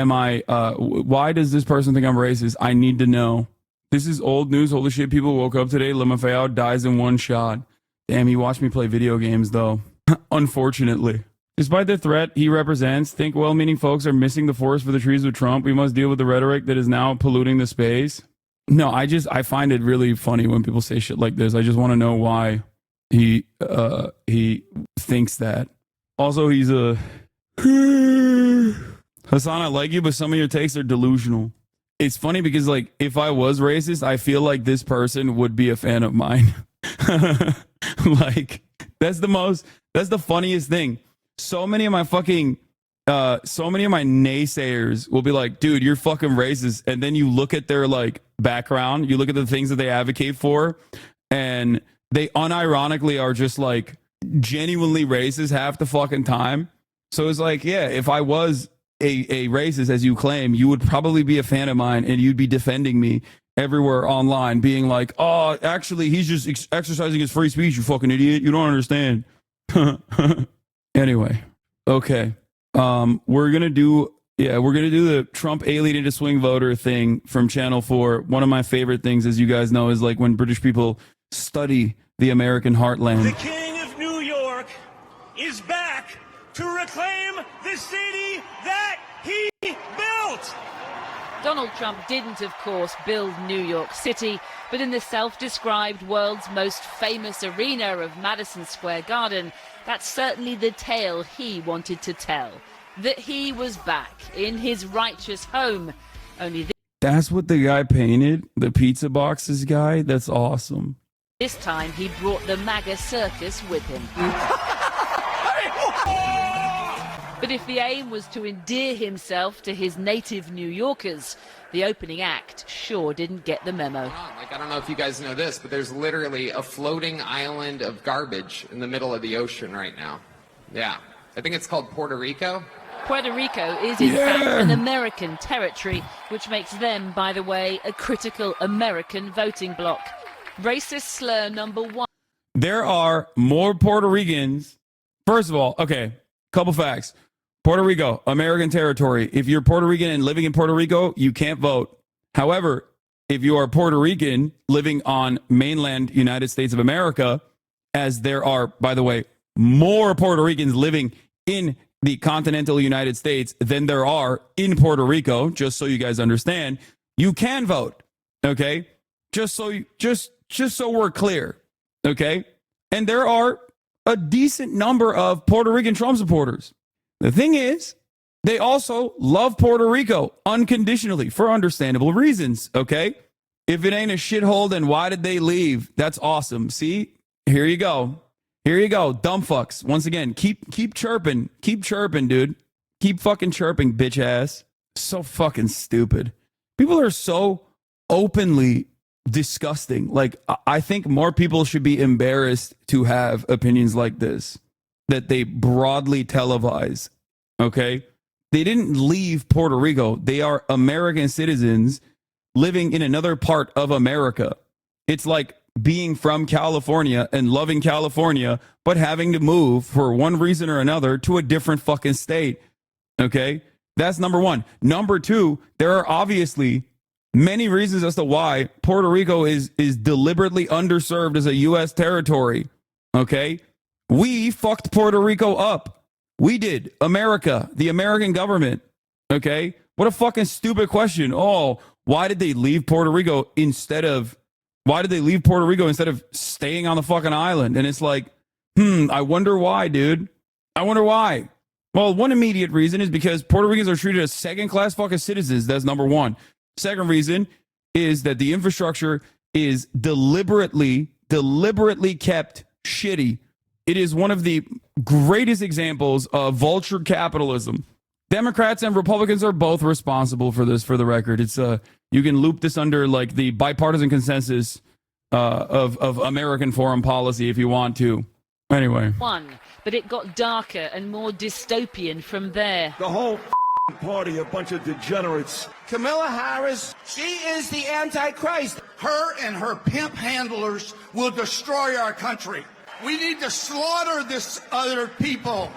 does this person think I'm racist? I need to know. This is old news. Holy shit, people woke up today. LeMafiao dies in one shot. Damn, he watched me play video games, though. Unfortunately. Despite the threat he represents, think well-meaning folks are missing the forest for the trees with Trump. We must deal with the rhetoric that is now polluting the space. No, I find it really funny when people say shit like this. I just want to know why he thinks that. Also, he's a... Hasan, I like you, but some of your takes are delusional. It's funny because, if I was racist, I feel like this person would be a fan of mine. That's the funniest thing. So many of my naysayers will be like, dude, you're fucking racist. And then you look at their background, you look at the things that they advocate for, and they unironically are just genuinely racist half the fucking time. So it's yeah, if I was a racist, as you claim, you would probably be a fan of mine and you'd be defending me everywhere online, being oh, actually, he's just exercising his free speech, you fucking idiot. You don't understand. Anyway, okay. We're gonna do the Trump alienated swing voter thing from Channel 4. One of my favorite things, as you guys know, is when British people study the American heartland. The King of New York is back to reclaim the city that he built. Donald Trump didn't, of course, build New York City, but in the self-described world's most famous arena of Madison Square Garden, that's certainly the tale he wanted to tell. That he was back in his righteous home. That's what the guy painted? The pizza boxes guy? That's awesome. This time he brought the MAGA circus with him. But if the aim was to endear himself to his native New Yorkers, the opening act sure didn't get the memo. I don't know if you guys know this, but there's literally a floating island of garbage in the middle of the ocean right now. Yeah. I think it's called Puerto Rico. Puerto Rico is, in fact, an American territory, which makes them, by the way, a critical American voting bloc. Racist slur number one. There are more Puerto Ricans First of all, okay, couple facts. Puerto Rico, American territory. If you're Puerto Rican and living in Puerto Rico, you can't vote. However, if you are Puerto Rican living on mainland United States of America, as there are, by the way, more Puerto Ricans living in the continental United States than there are in Puerto Rico, just so you guys understand, you can vote. Okay? Just so we're clear. Okay? And there are a decent number of Puerto Rican Trump supporters. The thing is, they also love Puerto Rico unconditionally for understandable reasons, okay? If it ain't a shithole, then why did they leave? That's awesome. See? Here you go. Here you go. Dumb fucks. Once again, keep chirping. Keep chirping, dude. Keep fucking chirping, bitch ass. So fucking stupid. People are so openly disgusting. Like, I think more people should be embarrassed to have opinions like this that they broadly televise. Okay? They didn't leave Puerto Rico. They are American citizens living in another part of America. It's like being from California and loving California, but having to move for one reason or another to a different fucking state. Okay? That's number one. Number two, there are obviously many reasons as to why Puerto Rico is deliberately underserved as a U.S. territory. Okay? We fucked Puerto Rico up. We did. America, the American government. Okay? What a fucking stupid question. Oh, why did they leave Puerto Rico instead of staying on the fucking island? And it's like, I wonder why, dude. I wonder why. Well, one immediate reason is because Puerto Ricans are treated as second-class fucking citizens. That's number one. Second reason is that the infrastructure is deliberately kept shitty. It is one of the greatest examples of vulture capitalism. Democrats and Republicans are both responsible for this, for the record. It's you can loop this under like the bipartisan consensus of American foreign policy if you want to. Anyway. But it got darker and more dystopian from there. The whole party, a bunch of degenerates. Kamala Harris, she is the Antichrist. Her and her pimp handlers will destroy our country. We need to slaughter this other people.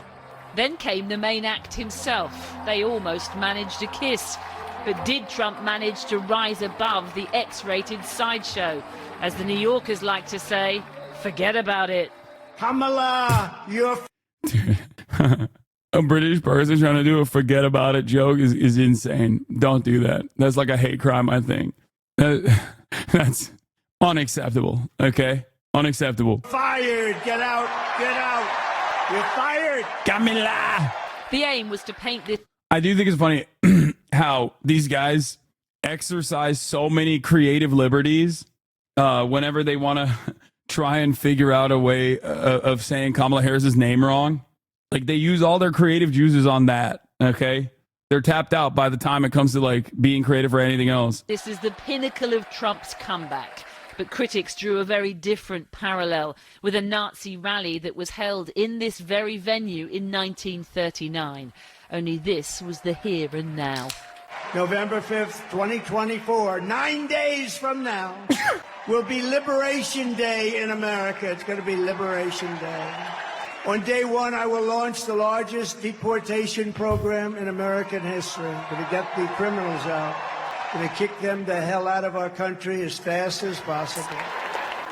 Then came the main act himself. They almost managed a kiss. But did Trump manage to rise above the X-rated sideshow? As the New Yorkers like to say, forget about it. Kamala, you're... A British person trying to do a forget about it joke is insane. Don't do that. That's like a hate crime, I think. That's unacceptable, okay? Unacceptable. Fired! Get out! Get out! You're fired! Camila! The aim was to paint this... I do think it's funny how these guys exercise so many creative liberties whenever they want to try and figure out a way of saying Kamala Harris's name wrong. Like, they use all their creative juices on that, okay? They're tapped out by the time it comes to, like, being creative or anything else. This is the pinnacle of Trump's comeback. But critics drew a very different parallel with a Nazi rally that was held in this very venue in 1939. Only this was the here and now. November 5th, 2024, 9 days from now, will be Liberation Day in America. It's going to be Liberation Day. On day one, I will launch the largest deportation program in American history. Going to get the criminals out. Going to kick them the hell out of our country as fast as possible.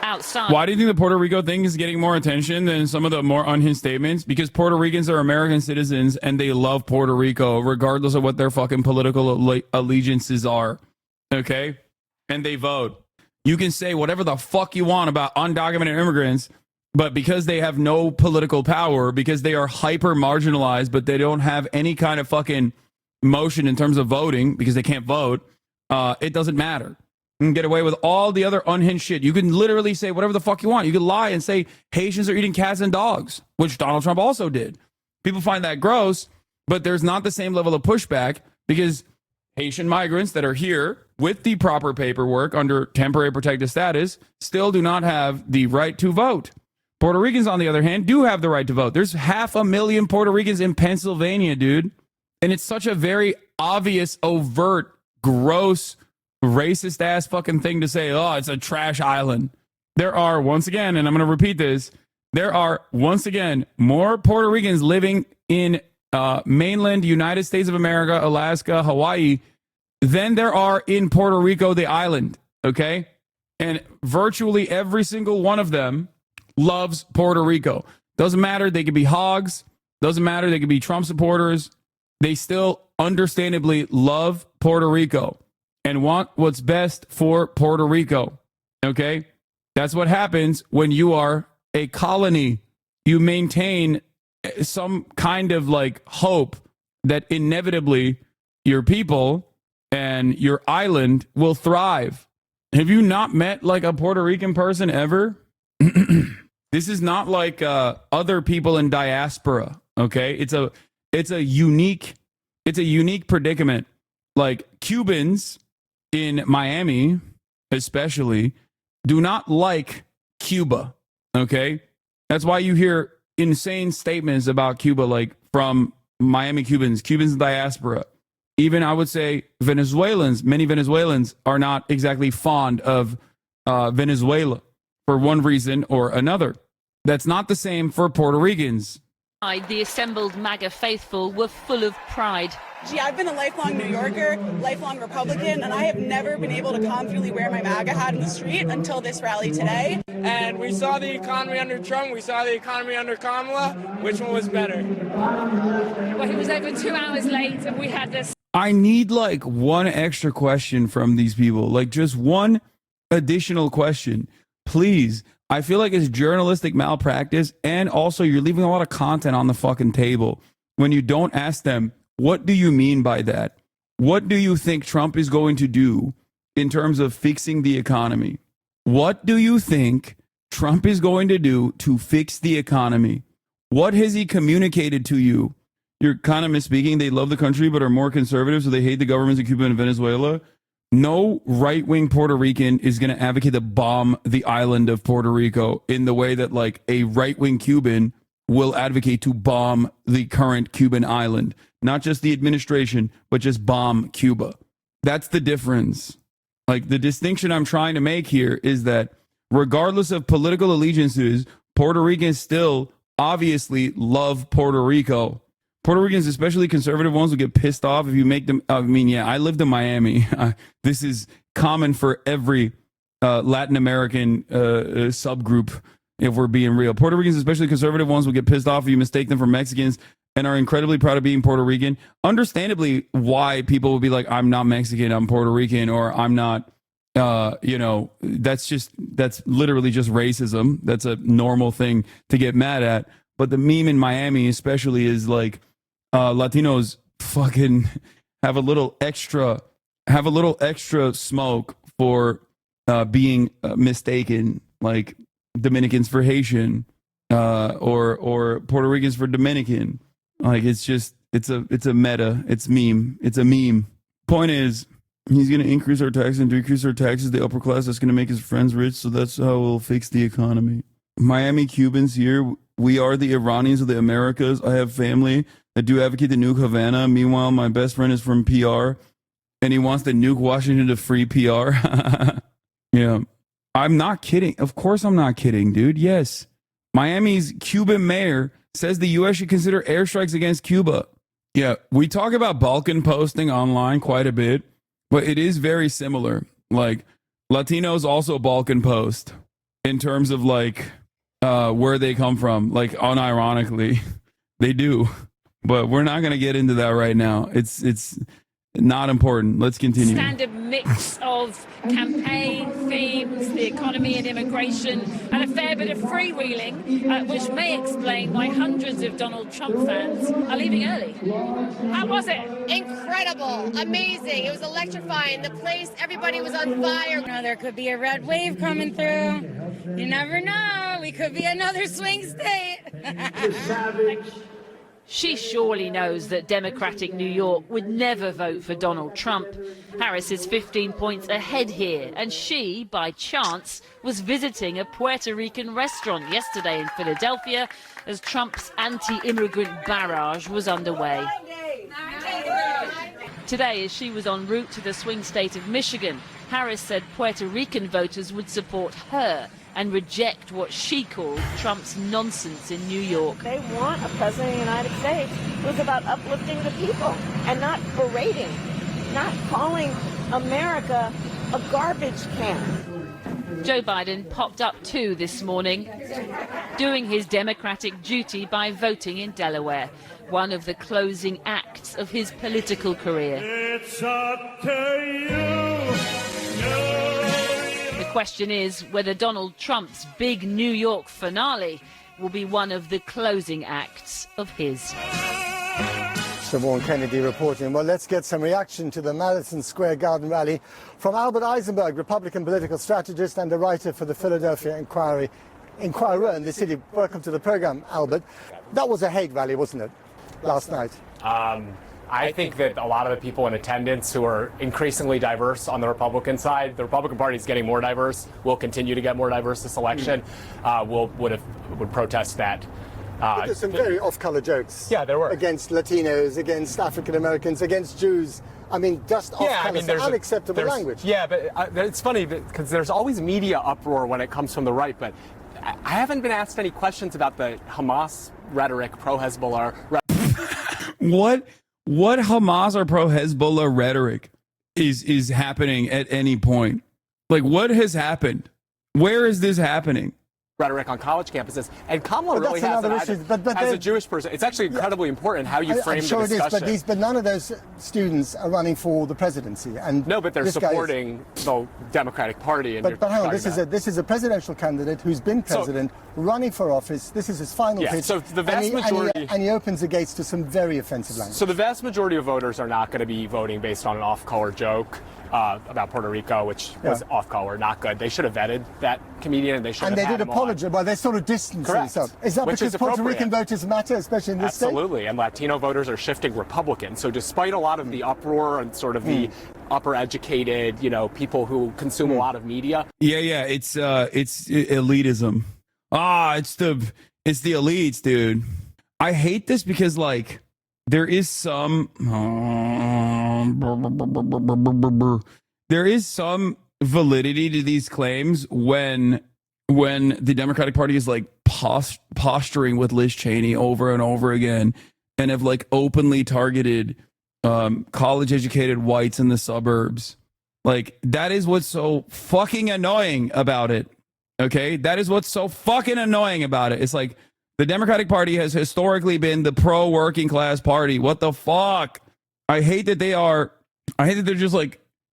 Outside. Why do you think the Puerto Rico thing is getting more attention than some of the more unhinged statements? Because Puerto Ricans are American citizens and they love Puerto Rico, regardless of what their fucking political allegiances are. Okay? And they vote. You can say whatever the fuck you want about undocumented immigrants, but because they have no political power, because they are hyper marginalized, but they don't have any kind of fucking motion in terms of voting because they can't vote, it doesn't matter. You can get away with all the other unhinged shit. You can literally say whatever the fuck you want. You can lie and say Haitians are eating cats and dogs, which Donald Trump also did. People find that gross, but there's not the same level of pushback because Haitian migrants that are here with the proper paperwork under temporary protected status still do not have the right to vote. Puerto Ricans, on the other hand, do have the right to vote. There's 500,000 Puerto Ricans in Pennsylvania, dude. And it's such a very obvious, overt, gross, racist ass fucking thing to say, oh, it's a trash island. There are, once again, and I'm going to repeat this, there are, once again, more Puerto Ricans living in mainland United States of America, Alaska, Hawaii, than there are in Puerto Rico, the island, okay? And virtually every single one of them loves Puerto Rico. Doesn't matter, they could be hogs. Doesn't matter, they could be Trump supporters. They still understandably love Puerto Rico and want what's best for Puerto Rico, okay? That's what happens when you are a colony. You maintain some kind of like hope that inevitably your people and your island will thrive. Have you not met like a Puerto Rican person ever? This is not like other people in diaspora, okay? It's a unique predicament. Like Cubans in Miami, especially, do not like Cuba, okay? That's why you hear insane statements about Cuba, like from Miami Cubans in diaspora. Even I would say Venezuelans, many Venezuelans are not exactly fond of Venezuela for one reason or another. That's not the same for Puerto Ricans. The assembled MAGA faithful were full of pride. Gee, I've been a lifelong New Yorker, lifelong Republican, and I have never been able to confidently wear my MAGA hat in the street until this rally today. And we saw the economy under Trump, we saw the economy under Kamala. Which one was better? Well, he was over 2 hours late, and we had this. I need like one extra question from these people, like just one additional question, please. I feel like it's journalistic malpractice, and also you're leaving a lot of content on the fucking table when you don't ask them, what do you mean by that? What do you think Trump is going to do in terms of fixing the economy? What do you think Trump is going to do to fix the economy? What has he communicated to you? You're kind of misspeaking. They love the country but are more conservative, so they hate the governments of Cuba and Venezuela. No right-wing Puerto Rican is going to advocate to bomb the island of Puerto Rico in the way that like a right-wing Cuban will advocate to bomb the current Cuban island. Not just the administration, but just bomb Cuba. That's the difference. Like the distinction I'm trying to make here is that regardless of political allegiances, Puerto Ricans still obviously love Puerto Rico. Puerto Ricans, especially conservative ones, will get pissed off if you make them. I mean, yeah, I lived in Miami. This is common for every Latin American subgroup, if we're being real. Puerto Ricans, especially conservative ones, will get pissed off if you mistake them for Mexicans and are incredibly proud of being Puerto Rican. Understandably, why people will be like, I'm not Mexican, I'm Puerto Rican, or I'm not, that's literally just racism. That's a normal thing to get mad at. But the meme in Miami especially is like, Latinos fucking have a little extra smoke for being mistaken, like Dominicans for Haitian, or Puerto Ricans for Dominican. Like it's a meta, it's a meme. Point is, he's going to increase our taxes and decrease our taxes. The upper class, that's going to make his friends rich, so that's how we'll fix the economy. Miami Cubans here, we are the Iranians of the Americas. I have family that do advocate to nuke Havana. Meanwhile, my best friend is from PR, and he wants to nuke Washington to free PR. Yeah. I'm not kidding. Of course I'm not kidding, dude. Yes. Miami's Cuban mayor says the U.S. should consider airstrikes against Cuba. Yeah, we talk about Balkan posting online quite a bit, but it is very similar. Like, Latinos also Balkan post in terms of, like, where they come from. Like, unironically, they do. But we're not going to get into that right now. It's not important. Let's continue. Standard mix of campaign themes, the economy and immigration, and a fair bit of freewheeling, which may explain why hundreds of Donald Trump fans are leaving early. How was it? Incredible. Amazing. It was electrifying. The place, everybody was on fire. You know, there could be a red wave coming through. You never know. We could be another swing state. She surely knows that Democratic New York would never vote for Donald Trump. Harris is 15 points ahead here, and she, by chance, was visiting a Puerto Rican restaurant yesterday in Philadelphia as Trump's anti-immigrant barrage was underway. Today, as she was en route to the swing state of Michigan, Harris said Puerto Rican voters would support her and reject what she called Trump's nonsense in New York. They want a president of the United States who's about uplifting the people and not berating, not calling America a garbage can. Joe Biden popped up too this morning, doing his Democratic duty by voting in Delaware, one of the closing acts of his political career. It's up to you. The question is whether Donald Trump's big New York finale will be one of the closing acts of his. Siobhan Kennedy reporting. Well, let's get some reaction to the Madison Square Garden rally from Albert Eisenberg, Republican political strategist and a writer for the Philadelphia Inquirer in the city. Welcome to the program, Albert. That was a hate rally, wasn't it, last night? I think that a lot of the people in attendance who are increasingly diverse on the Republican side, the Republican Party is getting more diverse, will continue to get more diverse this election, would protest that. There's some very off-color jokes. Yeah, there were. Against Latinos, against African Americans, against Jews. I mean, just off-color, unacceptable language. Yeah, but it's funny because there's always media uproar when it comes from the right, but I haven't been asked any questions about the Hamas rhetoric, pro-Hezbollah. What Hamas or pro-Hezbollah rhetoric is happening at any point? Like, what has happened? Where is this happening? Rhetoric on college campuses, and Kamala really has as a Jewish person. It's actually incredibly important how you frame the discussion. It is, but none of those students are running for the presidency. And no, but they're supporting the Democratic Party. And but hang on, this is a presidential candidate who's been president, running for office. This is his final pitch. So the vast majority, and he opens the gates to some very offensive language. So the vast majority of voters are not going to be voting based on an off-color joke about Puerto Rico, which was off-color, not good. They should have vetted that comedian, and they should have had him on. And they did apologize. Well, they sort of distanced themselves. Is that because Puerto Rican voters matter, especially in this state? Absolutely, and Latino voters are shifting Republican. So despite a lot of the uproar and sort of the upper-educated, people who consume a lot of media. Yeah, it's elitism. It's the elites, dude. I hate this because there is some validity to these claims when the Democratic Party is posturing with Liz Cheney over and over again and have openly targeted college educated whites in the suburbs. That is what's so fucking annoying about it. Okay, that is what's so fucking annoying about it. It's the Democratic Party has historically been the pro-working class party. What the fuck? I hate that they're just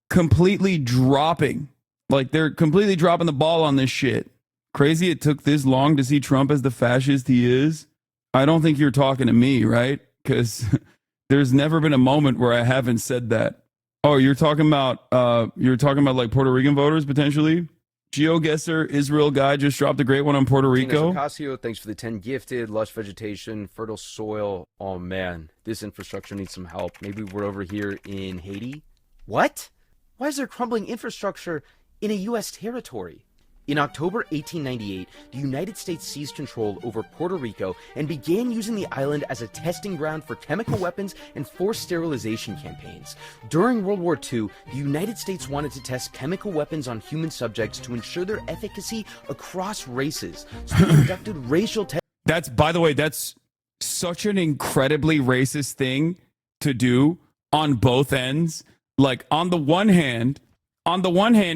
completely dropping. They're completely dropping the ball on this shit. Crazy it took this long to see Trump as the fascist he is. I don't think you're talking to me, right? Because there's never been a moment where I haven't said that. Oh, you're talking about Puerto Rican voters potentially? GeoGuessr Israel guy just dropped a great one on Puerto Rico. Ocasio, thanks for the 10 gifted. Lush vegetation, fertile soil. Oh man, this infrastructure needs some help. Maybe we're over here in Haiti. What? Why is there crumbling infrastructure in a U.S. territory? In October 1898, the United States seized control over Puerto Rico and began using the island as a testing ground for chemical weapons and forced sterilization campaigns. During World War II, the United States wanted to test chemical weapons on human subjects to ensure their efficacy across races. So they conducted racial tests. By the way, that's such an incredibly racist thing to do on both ends. On the one hand,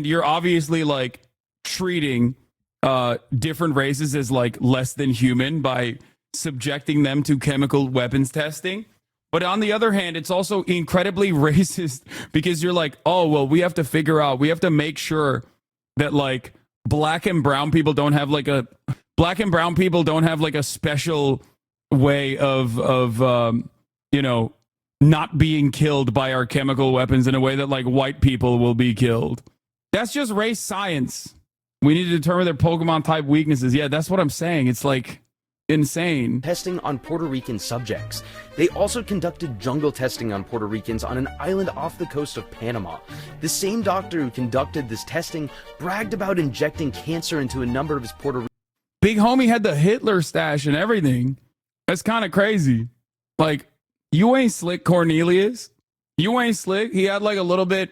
you're obviously treating different races as less than human by subjecting them to chemical weapons testing. But on the other hand, it's also incredibly racist because you're we have to make sure that black and brown people don't have a special way of not being killed by our chemical weapons in a way that white people will be killed. That's just race science. We need to determine their Pokemon type weaknesses. Yeah, that's what I'm saying. It's insane. Testing on Puerto Rican subjects. They also conducted jungle testing on Puerto Ricans on an island off the coast of Panama. The same doctor who conducted this testing bragged about injecting cancer into a number of his Puerto Rican. Big homie had the Hitler stash and everything. That's kind of crazy. You ain't slick, Cornelius. You ain't slick. He had a little bit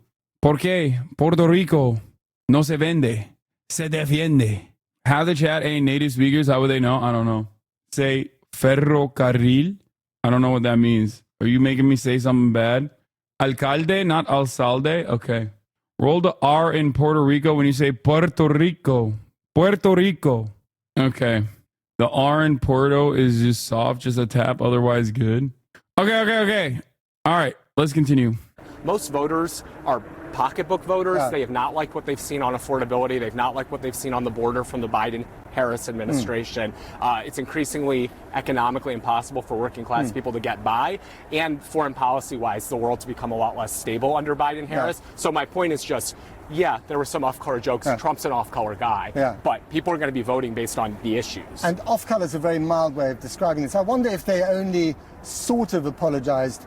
¿Por qué Puerto Rico no se vende? Se defiende. Have the chat any native speakers? How would they know? I don't know. Say ferrocarril. I don't know what that means. Are you making me say something bad? Alcalde, not alcalde? Okay. Roll the R in Puerto Rico when you say Puerto Rico. Puerto Rico. Okay. The R in Puerto is just soft, just a tap, otherwise good. Okay. All right, let's continue. Most voters are pocketbook voters. They have not liked what they've seen on affordability. They've not liked what they've seen on the border from the Biden-Harris administration. It's increasingly economically impossible for working class people to get by, and foreign policy-wise, the world to become a lot less stable under Biden-Harris. So my point is just, there were some off-color jokes. Trump's an off-color guy, but people are going to be voting based on the issues. And off-color is a very mild way of describing this. I wonder if they only sort of apologized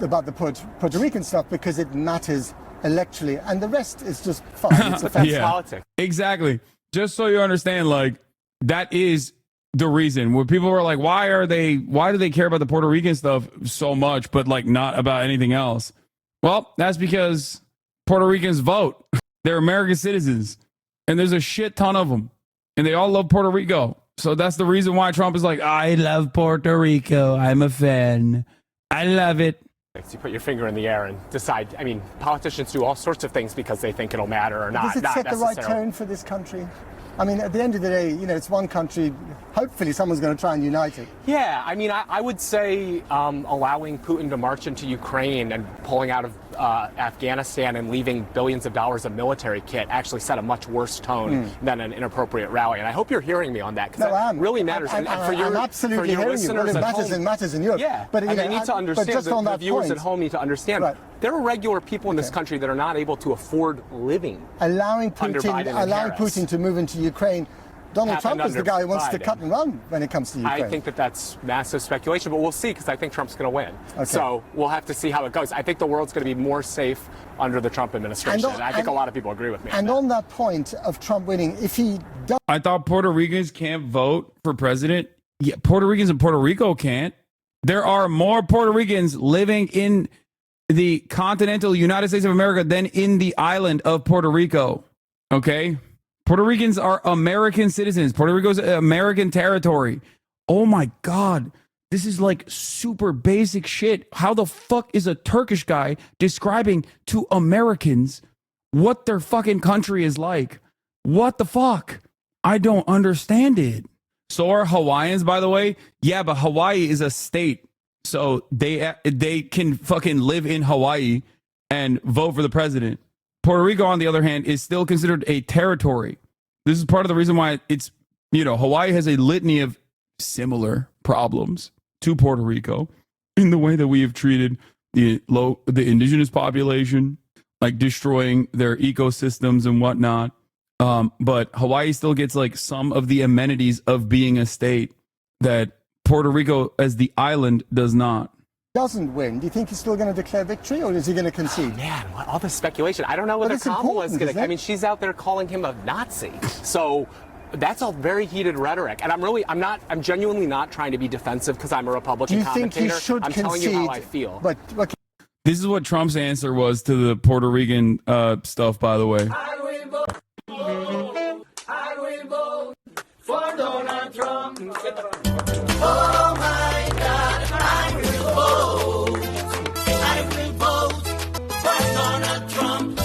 about the Puerto Rican stuff because it matters electorally, and the rest is just fine. It's offensive politics. Exactly. Just so you understand, like, that is the reason where people were like, why do they care about the Puerto Rican stuff so much, but like not about anything else? Well, that's because Puerto Ricans vote. They're American citizens, and there's a shit ton of them, and they all love Puerto Rico. So that's the reason why Trump is like, I love Puerto Rico. I'm a fan. I love it. You put your finger in the air and decide. I mean, politicians do all sorts of things because they think it'll matter or not. Does it set the right tone for this country? I mean, at the end of the day, you know, it's one country. Hopefully someone's going to try and unite it. Yeah, I mean, I would say allowing Putin to march into Ukraine and pulling out of Afghanistan and leaving billions of dollars of military kit actually set a much worse tone than an inappropriate rally. And I hope you're hearing me on that, because that really matters. I'm absolutely hearing you. Well, it matters in Europe. Yeah, but and they need to understand, the viewers at home need to understand, there are regular people in this country that are not able to afford living. Allowing Putin to move into Ukraine. Donald Trump is the guy who wants to cut and run when it comes to Ukraine. I think that's massive speculation, but we'll see, because I think Trump's going to win. Okay. So we'll have to see how it goes. I think the world's going to be more safe under the Trump administration. I think a lot of people agree with me. And on that point of Trump winning, if he does... I thought Puerto Ricans can't vote for president. Yeah, Puerto Ricans in Puerto Rico can't. There are more Puerto Ricans living in the continental United States of America than in the island of Puerto Rico. Okay? Puerto Ricans are American citizens. Puerto Rico's American territory. Oh my God. This is like super basic shit. How the fuck is a Turkish guy describing to Americans what their fucking country is like? What the fuck? I don't understand it. So are Hawaiians, by the way. Yeah, but Hawaii is a state. So they can fucking live in Hawaii and vote for the president. Puerto Rico, on the other hand, is still considered a territory. This is part of the reason why it's, you know, Hawaii has a litany of similar problems to Puerto Rico in the way that we have treated the indigenous population, like destroying their ecosystems and whatnot. But Hawaii still gets like some of the amenities of being a state that Puerto Rico as the island does not. Doesn't win, do you think he's still going to declare victory, or is he going to concede? Oh, man, all this speculation. I don't know whether Kamala is going to. I mean, she's out there calling him a Nazi. So that's all very heated rhetoric. And I'm genuinely not trying to be defensive because I'm a Republican commentator. Do you think he should concede? Telling you how I feel. But okay. This is what Trump's answer was to the Puerto Rican stuff, by the way. I will vote for Donald Trump. Oh my God, I will vote. I will vote for Donald Trump.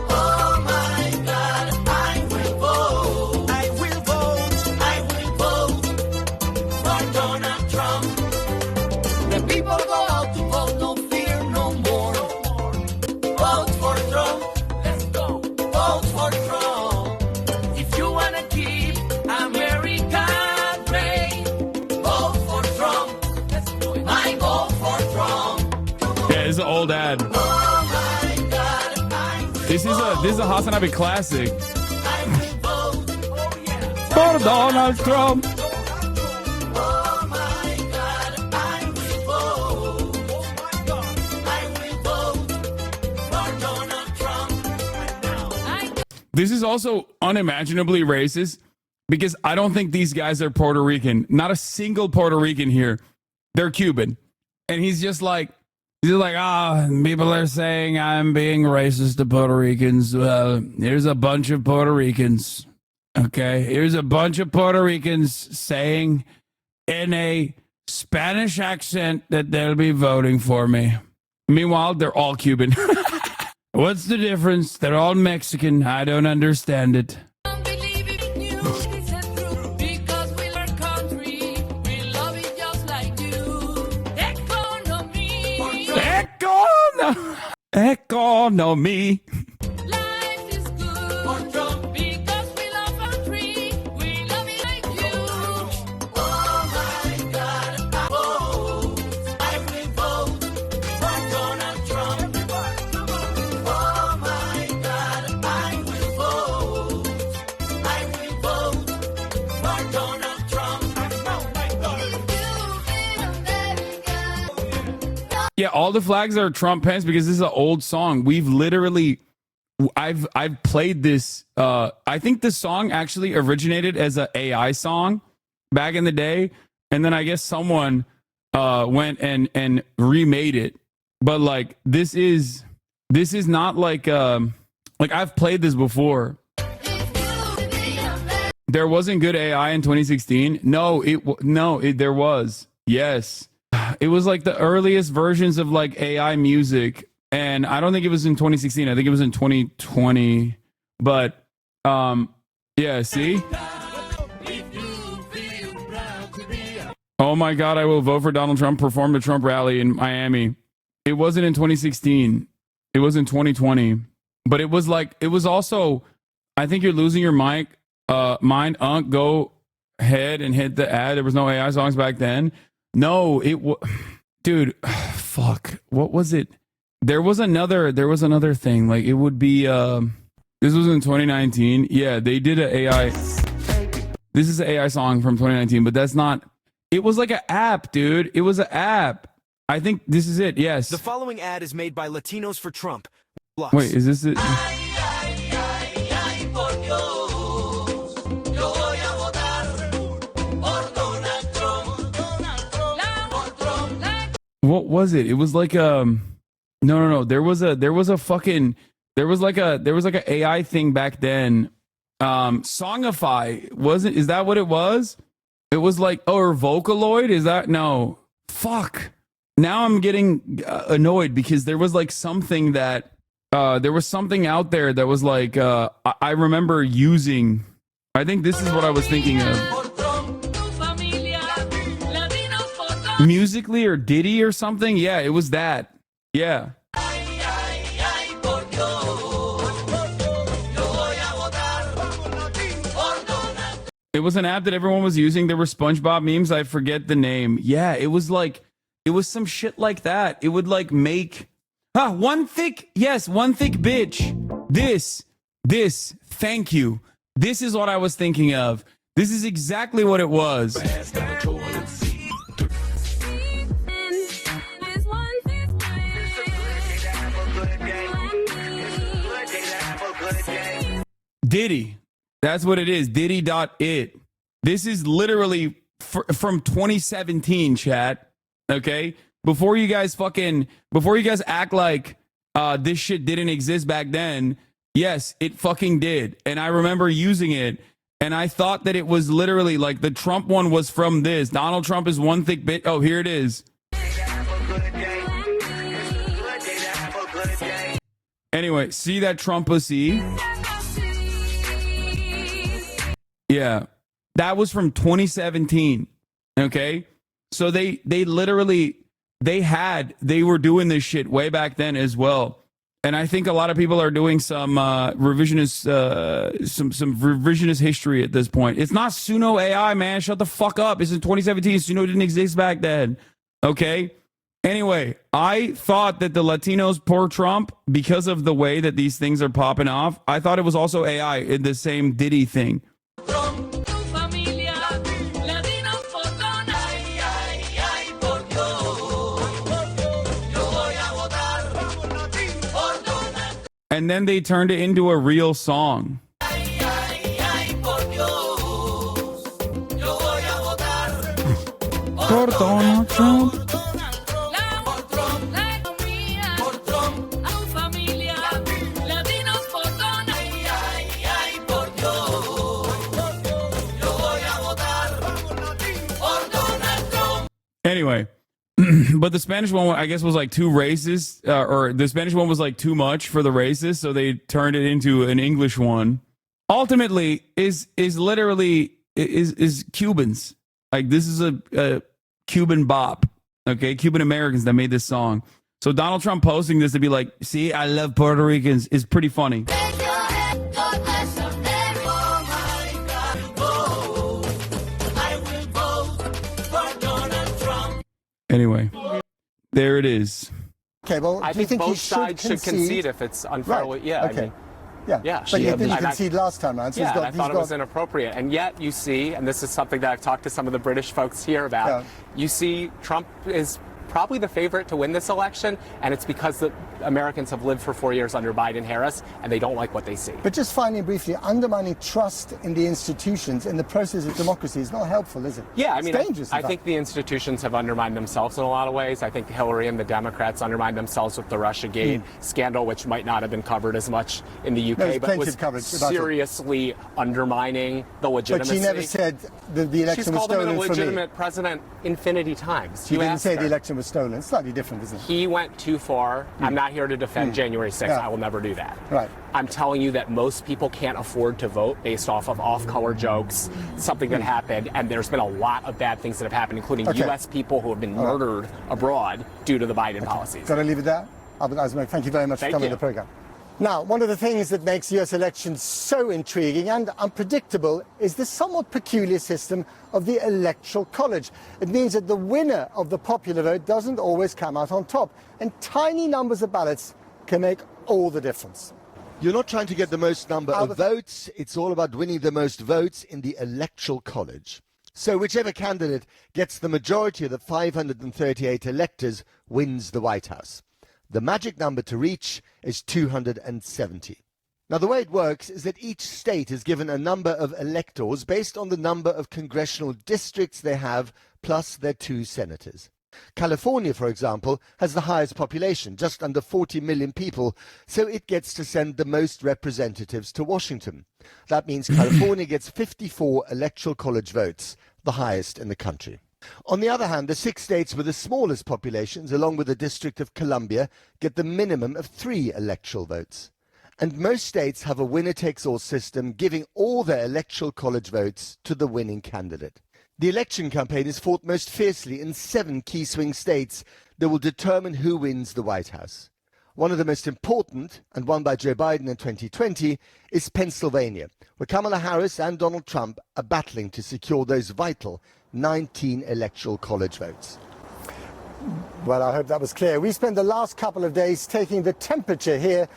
Oh my God, I will vote. I will vote. I will vote for Donald Trump. The people go out to vote, no fear, no more. Vote for Trump. Let's go. Vote for Trump. If you wanna keep America great, vote for Trump. Let's do it. I vote for Trump. Yeah, it's an old ad. Oh my God, This is a HasanAbi classic. I will vote. Oh yeah. For Donald Trump. Oh my God, I will vote. Oh my God, I will vote for Donald Trump. This is also unimaginably racist because I don't think these guys are Puerto Rican. Not a single Puerto Rican here. They're Cuban. And he's like, people are saying I'm being racist to Puerto Ricans. Well, here's a bunch of Puerto Ricans. Okay, here's a bunch of Puerto Ricans saying in a Spanish accent that they'll be voting for me. Meanwhile, they're all Cuban. What's the difference? They're all Mexican. I don't understand it. Economy. Life is good for Trump because we love our country. We love it like you. Oh my God, I will vote for Donald Trump. Oh my God, I will vote for Donald Trump. Yeah, all the flags are Trump pens because this is an old song. We've literally, I've played this. I think the song actually originated as an AI song back in the day, and then I guess someone went and remade it. But like this is not like I've played this before. There wasn't good AI in 2016. No, there was. Yes. it was like the earliest versions of like AI music, and I don't think it was in 2016. I think it was in 2020. But yeah, see? Oh my God, I will vote for Donald Trump, performed a Trump rally in Miami. It wasn't in 2016. It was in 2020. But it was like, it was also, I think you're losing your mind. Go ahead and hit the ad. There was no AI songs back then. No, dude, fuck. What was it? There was another thing. Like it would be, this was in 2019. Yeah, they did an AI. This is an AI song from 2019, but that's not. It was like an app, dude. It was an app. I think this is it. Yes. The following ad is made by Latinos for Trump. Wait, is this it? What was it? It was like no. There was like a AI thing back then. Songify wasn't? Is that what it was? It was like, or Vocaloid? Is that no? Fuck. Now I'm getting annoyed because there was like something that there was something out there that was like I remember using. I think this is what I was thinking of. Musically or Diddy or something? Yeah, it was that. Yeah. It was an app that everyone was using. There were SpongeBob memes. I forget the name. Yeah, it was some shit like that. It would like make one thick bitch. This. Thank you. This is what I was thinking of. This is exactly what it was. Diddy. That's what it is. Diddy.it. This is literally from 2017, chat. Okay? Before you guys act like this shit didn't exist back then, yes, it fucking did. And I remember using it, and I thought that it was literally like the Trump one was from this. Donald Trump is one thick bit. Oh, here it is. Anyway, see that Trump pussy? Yeah, that was from 2017. Okay, so they literally they were doing this shit way back then as well, and I think a lot of people are doing some revisionist revisionist history at this point. It's not Suno AI, man. Shut the fuck up. It's in 2017. Suno didn't exist back then. Okay. Anyway, I thought that the Latinos pour Trump because of the way that these things are popping off. I thought it was also AI in the same Diddy thing. And then they turned it into a real song. For Donald Trump. Anyway, but the Spanish one, I guess, was like too racist, or the Spanish one was like too much for the racists, so they turned it into an English one. Ultimately, is literally Cubans. Like, this is a Cuban bop, okay? Cuban Americans that made this song. So Donald Trump posting this to be like, see, I love Puerto Ricans is pretty funny. Anyway, there it is. Okay, well, I think both sides should concede if it's unfair. Right. Yeah, okay. Yeah. But you didn't concede last time around. So yeah, I thought it was inappropriate. And yet you see, and this is something that I've talked to some of the British folks here about, you see Trump is probably the favorite to win this election, and it's because the Americans have lived for 4 years under Biden-Harris, and they don't like what they see. But just finally, briefly, undermining trust in the institutions in the process of democracy is not helpful, is it? Yeah, I mean, it's dangerous. I think the institutions have undermined themselves in a lot of ways. I think Hillary and the Democrats undermined themselves with the Russiagate scandal, which might not have been covered as much in the UK, but was seriously undermining the legitimacy. But she never said that the election was stolen She's called him a for legitimate me. president infinity times. She didn't say the election was stolen. It's slightly different, isn't it? He went too far. I'm not here to defend January 6th. I will never do that. Right. I'm telling you that most people can't afford to vote based off of off-color jokes, something that happened, and there's been a lot of bad things that have happened, including U.S. people who have been murdered abroad due to the Biden policies. Got to leave it there? Albert Eisenberg, thank you very much for coming to the program. Now, one of the things that makes U.S. elections so intriguing and unpredictable is the somewhat peculiar system of the Electoral College. It means that the winner of the popular vote doesn't always come out on top, and tiny numbers of ballots can make all the difference. You're not trying to get the most number of votes. It's all about winning the most votes in the Electoral College. So whichever candidate gets the majority of the 538 electors wins the White House. The magic number to reach is 270. Now, the way it works is that each state is given a number of electors based on the number of congressional districts they have, plus their 2 senators. California, for example, has the highest population, just under 40 million people, so it gets to send the most representatives to Washington. That means California gets 54 Electoral College votes, the highest in the country. On the other hand, the 6 states with the smallest populations, along with the District of Columbia, get the minimum of 3 electoral votes. And most states have a winner-takes-all system, giving all their Electoral College votes to the winning candidate. The election campaign is fought most fiercely in 7 key swing states that will determine who wins the White House. One of the most important, and won by Joe Biden in 2020, is Pennsylvania, where Kamala Harris and Donald Trump are battling to secure those vital 19 Electoral College votes. Well, I hope that was clear. We spent the last couple of days taking the temperature here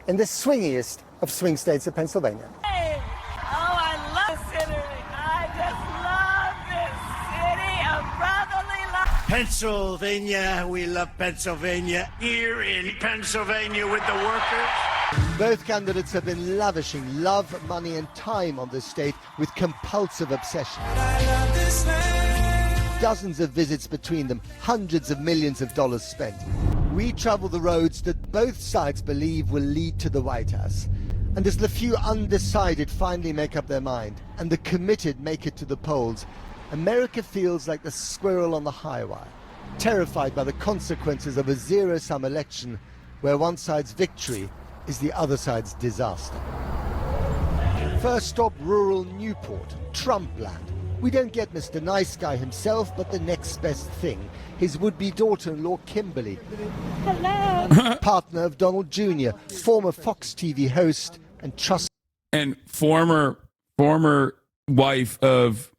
in the swingiest of swing states of Pennsylvania. Hey, oh, I love this city. I just love this city of brotherly love. Pennsylvania, we love Pennsylvania. Here in Pennsylvania with the workers. Both candidates have been lavishing love, money and time on this state with compulsive obsession. Dozens of visits between them, hundreds of millions of dollars spent. We travel the roads that both sides believe will lead to the White House. And as the few undecided finally make up their mind, and the committed make it to the polls, America feels like the squirrel on the high wire, terrified by the consequences of a zero-sum election where one side's victory is the other side's disaster. First stop, rural Newport, Trump land. We don't get Mr. Nice Guy himself, but the next best thing, his would-be daughter-in-law, Kimberly. Hello. Partner of Donald Jr., former Fox TV host and trust... And former wife of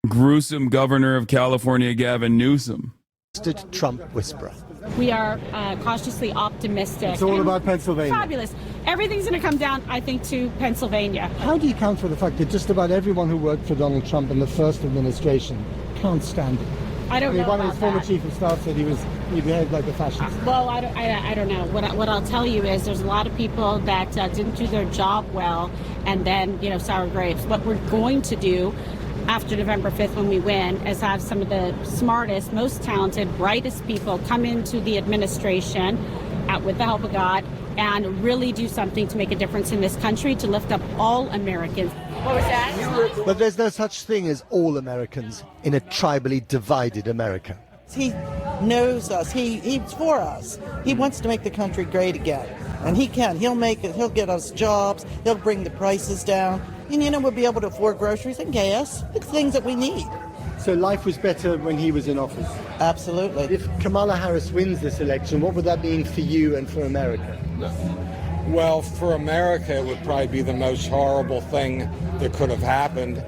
gruesome governor of California, Gavin Newsom. Trump whisperer. We are cautiously optimistic. It's all about Pennsylvania. Fabulous. Everything's going to come down, I think, to Pennsylvania. How do you account for the fact that just about everyone who worked for Donald Trump in the first administration can't stand him? I don't know One of about his former that. chief of staff said he behaved like a fascist. Well, I don't know. What I'll tell you is there's a lot of people that didn't do their job well, and then, sour grapes. What we're going to do after November 5th when we win is have some of the smartest, most talented, brightest people come into the administration with the help of God and really do something to make a difference in this country, to lift up all Americans. What was that? But there's no such thing as all Americans in a tribally divided America. He knows us. He's for us. He wants to make the country great again. And he can. He'll make it. He'll get us jobs. He'll bring the prices down. And, we'll be able to afford groceries and gas, the things that we need. So life was better when he was in office? Absolutely. If Kamala Harris wins this election, what would that mean for you and for America? Well, for America, it would probably be the most horrible thing that could have happened.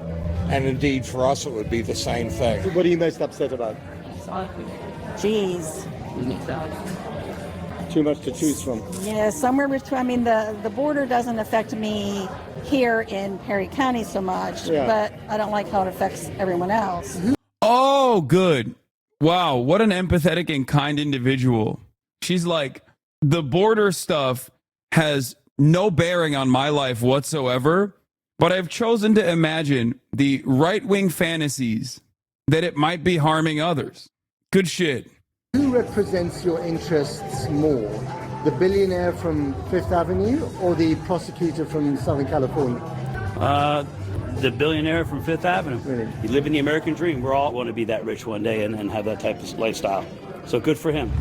And indeed, for us, it would be the same thing. What are you most upset about? Jeez. Too much to choose from. Yeah, somewhere between, the border doesn't affect me here in Perry County so much, but I don't like how it affects everyone else. Oh, good. wow, what an empathetic and kind individual. She's like, the border stuff has no bearing on my life whatsoever, but I've chosen to imagine the right-wing fantasies that it might be harming others. Good shit. Who represents your interests more? The billionaire from Fifth Avenue or the prosecutor from Southern California? The billionaire from Fifth Avenue. Really? He lived in the American dream. We're all going to be that rich one day and have that type of lifestyle. So good for him.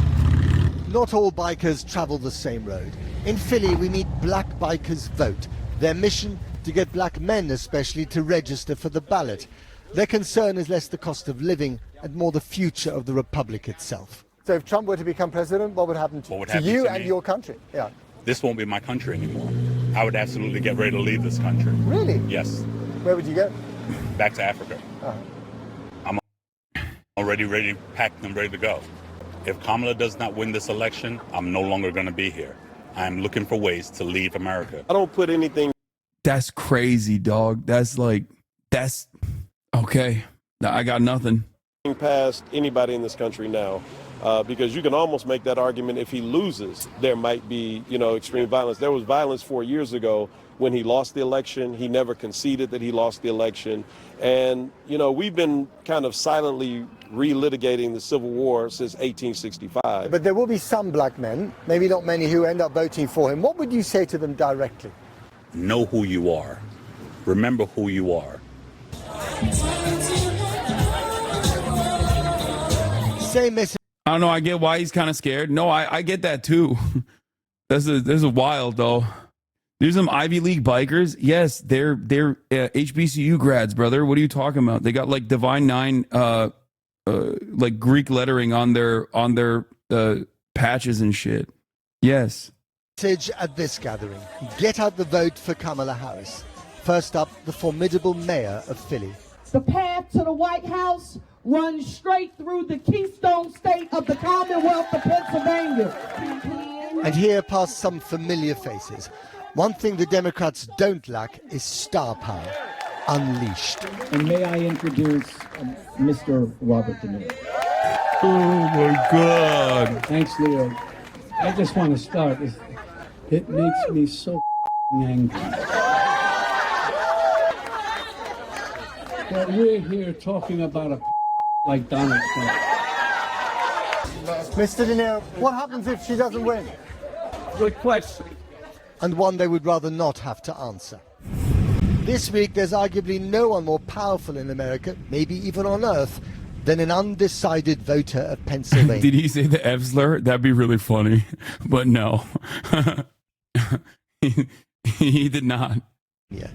Not all bikers travel the same road. In Philly, we meet Black Bikers Vote. Their mission, to get black men especially to register for the ballot. Their concern is less the cost of living and more the future of the republic itself. So if Trump were to become president, what would happen to you and your country? Yeah. This won't be my country anymore. I would absolutely get ready to leave this country. Really? Yes. Where would you go? Back to Africa. I'm already ready, packed and ready to go. If Kamala does not win this election, I'm no longer going to be here. I'm looking for ways to leave America. I don't put anything. That's crazy, dog. That's okay. I got nothing. Past anybody in this country now, because you can almost make that argument if he loses, there might be, extreme violence. There was violence 4 years ago when he lost the election. He never conceded that he lost the election. And, we've been kind of silently relitigating the Civil War since 1865. But there will be some black men, maybe not many, who end up voting for him. What would you say to them directly? Know who you are. Remember who you are. Same message. I don't know. I get why he's kind of scared. No, I get that too. This is wild though. There's some Ivy League bikers. Yes, they're HBCU grads, brother. What are you talking about? They got like Divine Nine, like Greek lettering on their patches and shit. Yes. Message at this gathering: get out the vote for Kamala Harris. First up, the formidable mayor of Philly. The path to the White House runs straight through the Keystone State of the Commonwealth of Pennsylvania. And here past some familiar faces. One thing the Democrats don't lack is star power, unleashed. And may I introduce Mr. Robert De Niro. Oh my God. Thanks, Leo. I just want to start. It makes me so angry that we're here talking about a like Donald Trump. Mr. De Niro, what happens if she doesn't win? Good question. And one they would rather not have to answer. This week, there's arguably no one more powerful in America, maybe even on Earth, than an undecided voter of Pennsylvania. Did he say the F slur? That'd be really funny. But no. he did not. Yeah.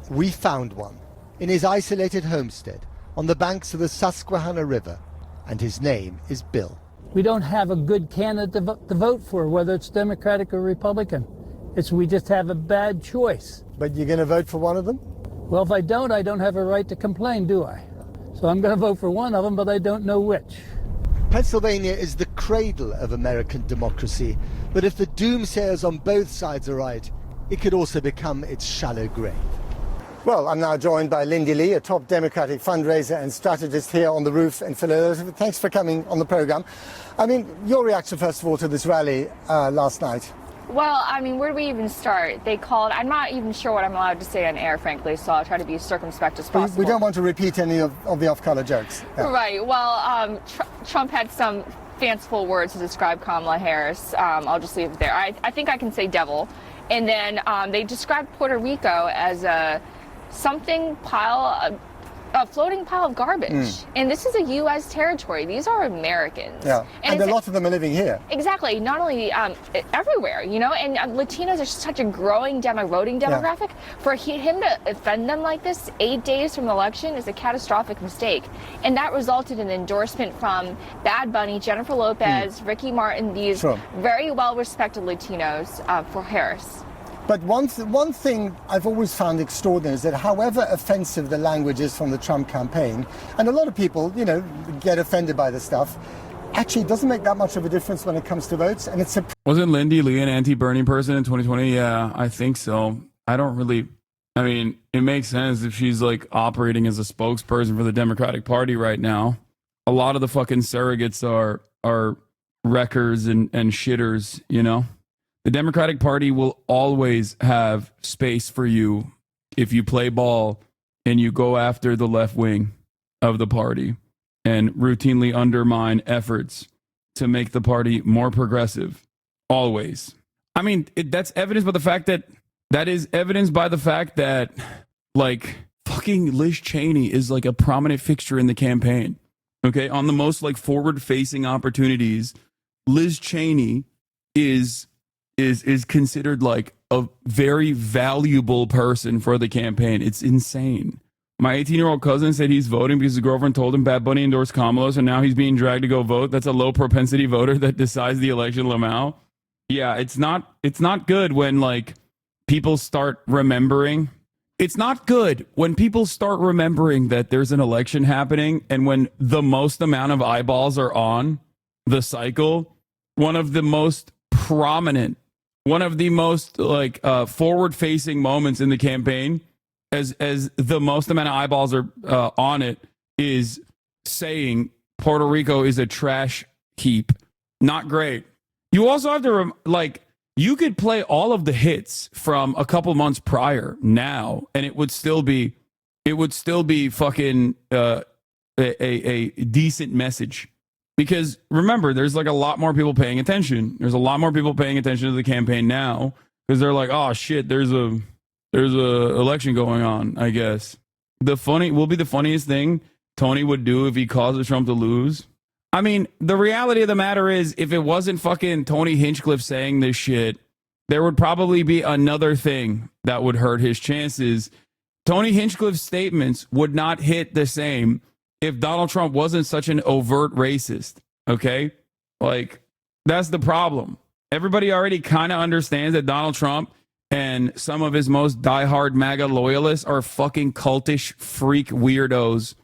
We found one in his isolated homestead on the banks of the Susquehanna River, and his name is Bill. We don't have a good candidate to vote for, whether it's Democratic or Republican. We just have a bad choice. But you're going to vote for one of them? Well, if I don't have a right to complain, do I? So I'm going to vote for one of them, but I don't know which. Pennsylvania is the cradle of American democracy, but if the doomsayers on both sides are right, it could also become its shallow grave. Well, I'm now joined by Lindy Lee, a top Democratic fundraiser and strategist here on the roof in Philadelphia. Thanks for coming on the program. I mean, your reaction, first of all, to this rally last night? Well, I mean, where do we even start? They called, I'm not even sure what I'm allowed to say on air, frankly, so I'll try to be as circumspect as possible. We don't want to repeat any of the off-color jokes. Yeah. Right. Well, Trump had some fanciful words to describe Kamala Harris. I'll just leave it there. I think I can say devil. And then they described Puerto Rico as a floating pile of garbage. And this is a U.S. territory. These are Americans. Yeah, and a lot of them are living here. Exactly. Not only everywhere, and Latinos are such a growing voting demographic. Yeah. For him to offend them like this 8 days from the election is a catastrophic mistake. And that resulted in endorsement from Bad Bunny, Jennifer Lopez, Ricky Martin, these very well-respected Latinos for Harris. But one thing I've always found extraordinary is that however offensive the language is from the Trump campaign, and a lot of people, get offended by this stuff, actually it doesn't make that much of a difference when it comes to votes. And it's Wasn't Lindy Lee an anti-Bernie person in 2020? Yeah, I think so. It makes sense if she's like operating as a spokesperson for the Democratic Party right now. a lot of the fucking surrogates are wreckers and shitters, you know? The Democratic Party will always have space for you if you play ball and you go after the left wing of the party and routinely undermine efforts to make the party more progressive. Always. I mean, that's evidenced by the fact that like fucking Liz Cheney is like a prominent fixture in the campaign. Okay, on the most like forward-facing opportunities, Liz Cheney is considered like a very valuable person for the campaign. It's insane. My 18-year-old cousin said he's voting because his girlfriend told him Bad Bunny endorsed Kamala, so now he's being dragged to go vote. That's a low propensity voter that decides the election, Lamau. Yeah, it's not good when like people start remembering. It's not good when people start remembering that there's an election happening, and when the most amount of eyeballs are on the cycle, one of the most prominent, one of the most like forward-facing moments in the campaign, as the most amount of eyeballs are on it, is saying Puerto Rico is a trash heap. Not great. You also have to you could play all of the hits from a couple months prior now, and it would still be fucking a decent message. Because remember, there's like a lot more people paying attention. There's a lot more people paying attention to the campaign now because they're like, oh shit, there's a election going on. I guess the funniest thing Tony would do if he causes Trump to lose. I mean, the reality of the matter is, if it wasn't fucking Tony Hinchcliffe saying this shit, there would probably be another thing that would hurt his chances. Tony Hinchcliffe's statements would not hit the same if Donald Trump wasn't such an overt racist. Okay? Like, that's the problem. Everybody already kind of understands that Donald Trump and some of his most diehard MAGA loyalists are fucking cultish freak weirdos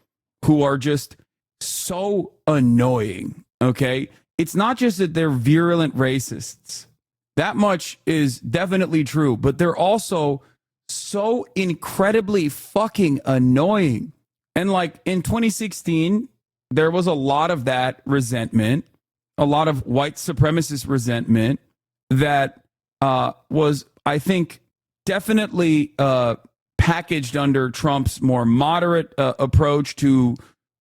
who are just so annoying, okay? It's not just that they're virulent racists. That much is definitely true, but they're also so incredibly fucking annoying. And like in 2016, there was a lot of that resentment, a lot of white supremacist resentment that was, I think, definitely packaged under Trump's more moderate approach to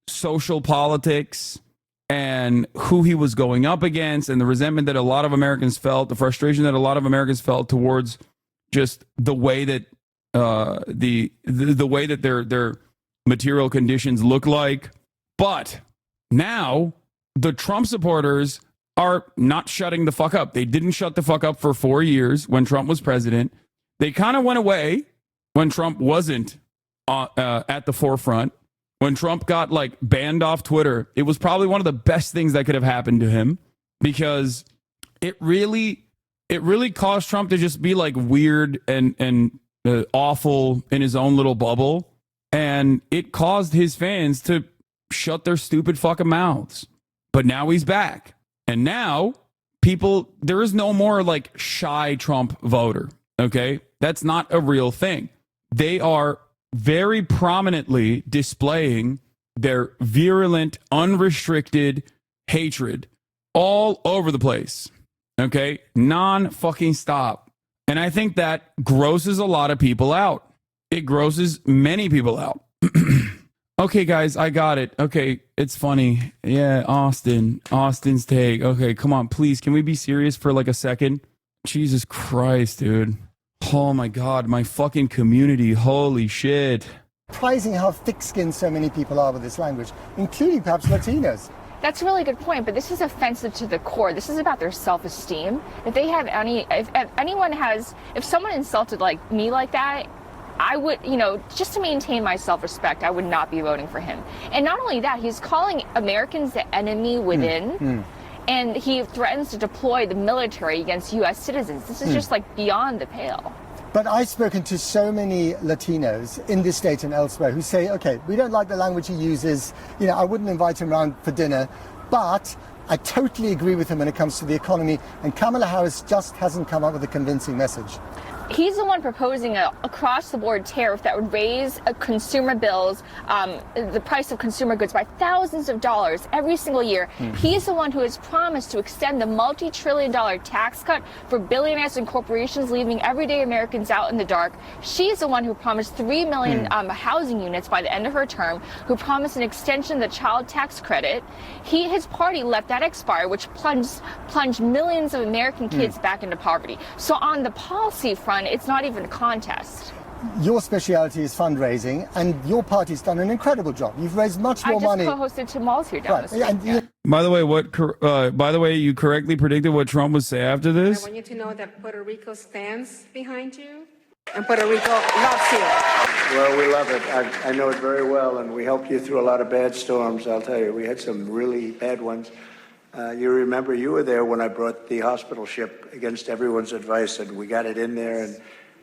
social politics and who he was going up against, and the resentment that a lot of Americans felt, the frustration that a lot of Americans felt towards just the way that the way that their material conditions look like. But now the Trump supporters are not shutting the fuck up. They didn't shut the fuck up for 4 years when Trump was president. They kind of went away when Trump wasn't at the forefront. When Trump got like banned off Twitter, it was probably one of the best things that could have happened to him, because it really caused Trump to just be like weird and awful in his own little bubble. And it caused his fans to shut their stupid fucking mouths. But now he's back. And now there is no more like shy Trump voter. Okay. That's not a real thing. They are very prominently displaying their virulent, unrestricted hatred all over the place. Okay? Non-fucking stop. And I think that grosses a lot of people out. It grosses many people out. Okay, guys, I got it. Okay, it's funny. Yeah, Austin's take. Okay, come on, please. Can we be serious for like a second? Jesus Christ, dude. Oh my God, my fucking community. Holy shit. Surprising how thick-skinned so many people are with this language, including perhaps Latinos. That's a really good point, but this is offensive to the core. This is about their self-esteem. If someone insulted like me like that, I would, just to maintain my self-respect, I would not be voting for him. And not only that, he's calling Americans the enemy within. And he threatens to deploy the military against U.S. citizens. This is just like beyond the pale. But I've spoken to so many Latinos in this state and elsewhere who say, okay, we don't like the language he uses. I wouldn't invite him around for dinner. But I totally agree with him when it comes to the economy. And Kamala Harris just hasn't come up with a convincing message. He's the one proposing a across-the-board tariff that would raise consumer bills, the price of consumer goods by thousands of dollars every single year. He's the one who has promised to extend the multi-trillion-dollar tax cut for billionaires and corporations, leaving everyday Americans out in the dark. She's the one who promised 3 million housing units by the end of her term, who promised an extension of the child tax credit. His party let that expire, which plunged millions of American kids back into poverty. So on the policy front, it's not even a contest. Your speciality is fundraising, and your party's done an incredible job. You've raised much more money. I just co-hosted two malls here down the street. By the way, you correctly predicted what Trump would say after this. I want you to know that Puerto Rico stands behind you, and Puerto Rico loves you. Well, we love it. I know it very well, and we helped you through a lot of bad storms, I'll tell you. We had some really bad ones. You remember you were there when I brought the hospital ship against everyone's advice, and we got it in there and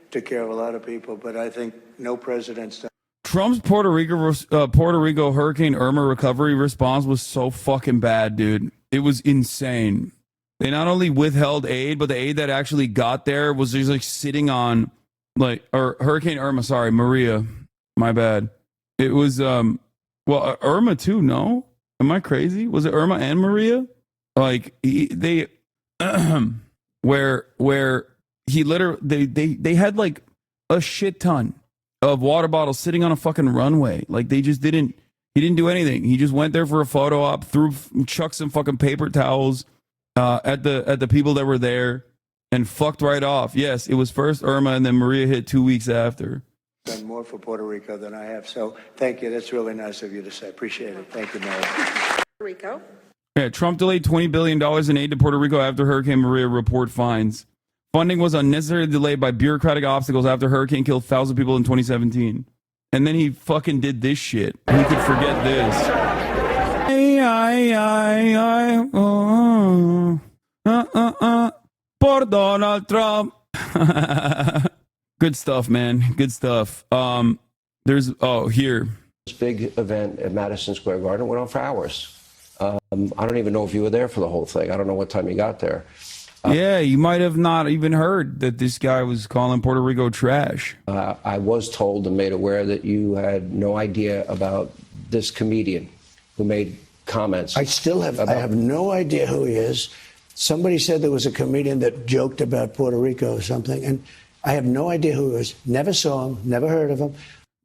took care of a lot of people. But I think no president's done. Trump's Puerto Rico Hurricane Irma recovery response was so fucking bad, dude. It was insane. They not only withheld aid, but the aid that actually got there was just like sitting on, or Hurricane Irma, sorry, Maria, my bad. It was, Irma too, no? Am I crazy? Was it Irma and Maria? Like, they had like a shit ton of water bottles sitting on a fucking runway. Like, he didn't do anything. He just went there for a photo op, chucked some fucking paper towels at the people that were there, and fucked right off. Yes, it was first Irma, and then Maria hit 2 weeks after. Done more for Puerto Rico than I have. So thank you. That's really nice of you to say. Appreciate it. Thank you, Mary. Puerto Rico. Yeah, Trump delayed $20 billion in aid to Puerto Rico after Hurricane Maria, report finds. Funding was unnecessarily delayed by bureaucratic obstacles after hurricane killed thousands of people in 2017. And then he fucking did this shit. Who could forget this? Por Donald Trump. Good stuff, man. Good stuff. Here. This big event at Madison Square Garden went on for hours. I don't even know if you were there for the whole thing. I don't know what time you got there. Yeah, you might have not even heard that this guy was calling Puerto Rico trash. I was told and made aware that you had no idea about this comedian who made comments. I have no idea who he is. Somebody said there was a comedian that joked about Puerto Rico or something, and I have no idea who he is. Never saw him, never heard of him.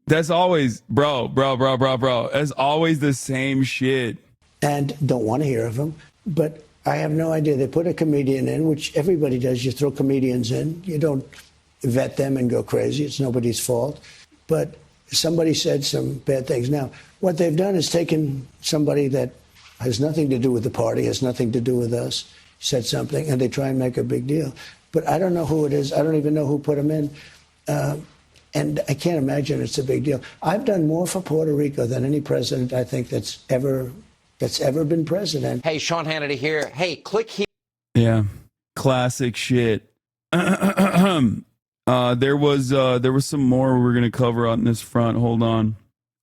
That's always, bro. That's always the same shit. And don't want to hear of him, but I have no idea. They put a comedian in, which everybody does. You throw comedians in. You don't vet them and go crazy. It's nobody's fault. But somebody said some bad things. Now, what they've done is taken somebody that has nothing to do with the party, has nothing to do with us, said something, and they try and make a big deal. But I don't know who it is. I don't even know who put him in. And I can't imagine it's a big deal. I've done more for Puerto Rico than any president, I think, that's ever been president. Hey, Sean Hannity here. Hey, click here. Yeah, classic shit. There was some more we're gonna cover on this front. Hold on.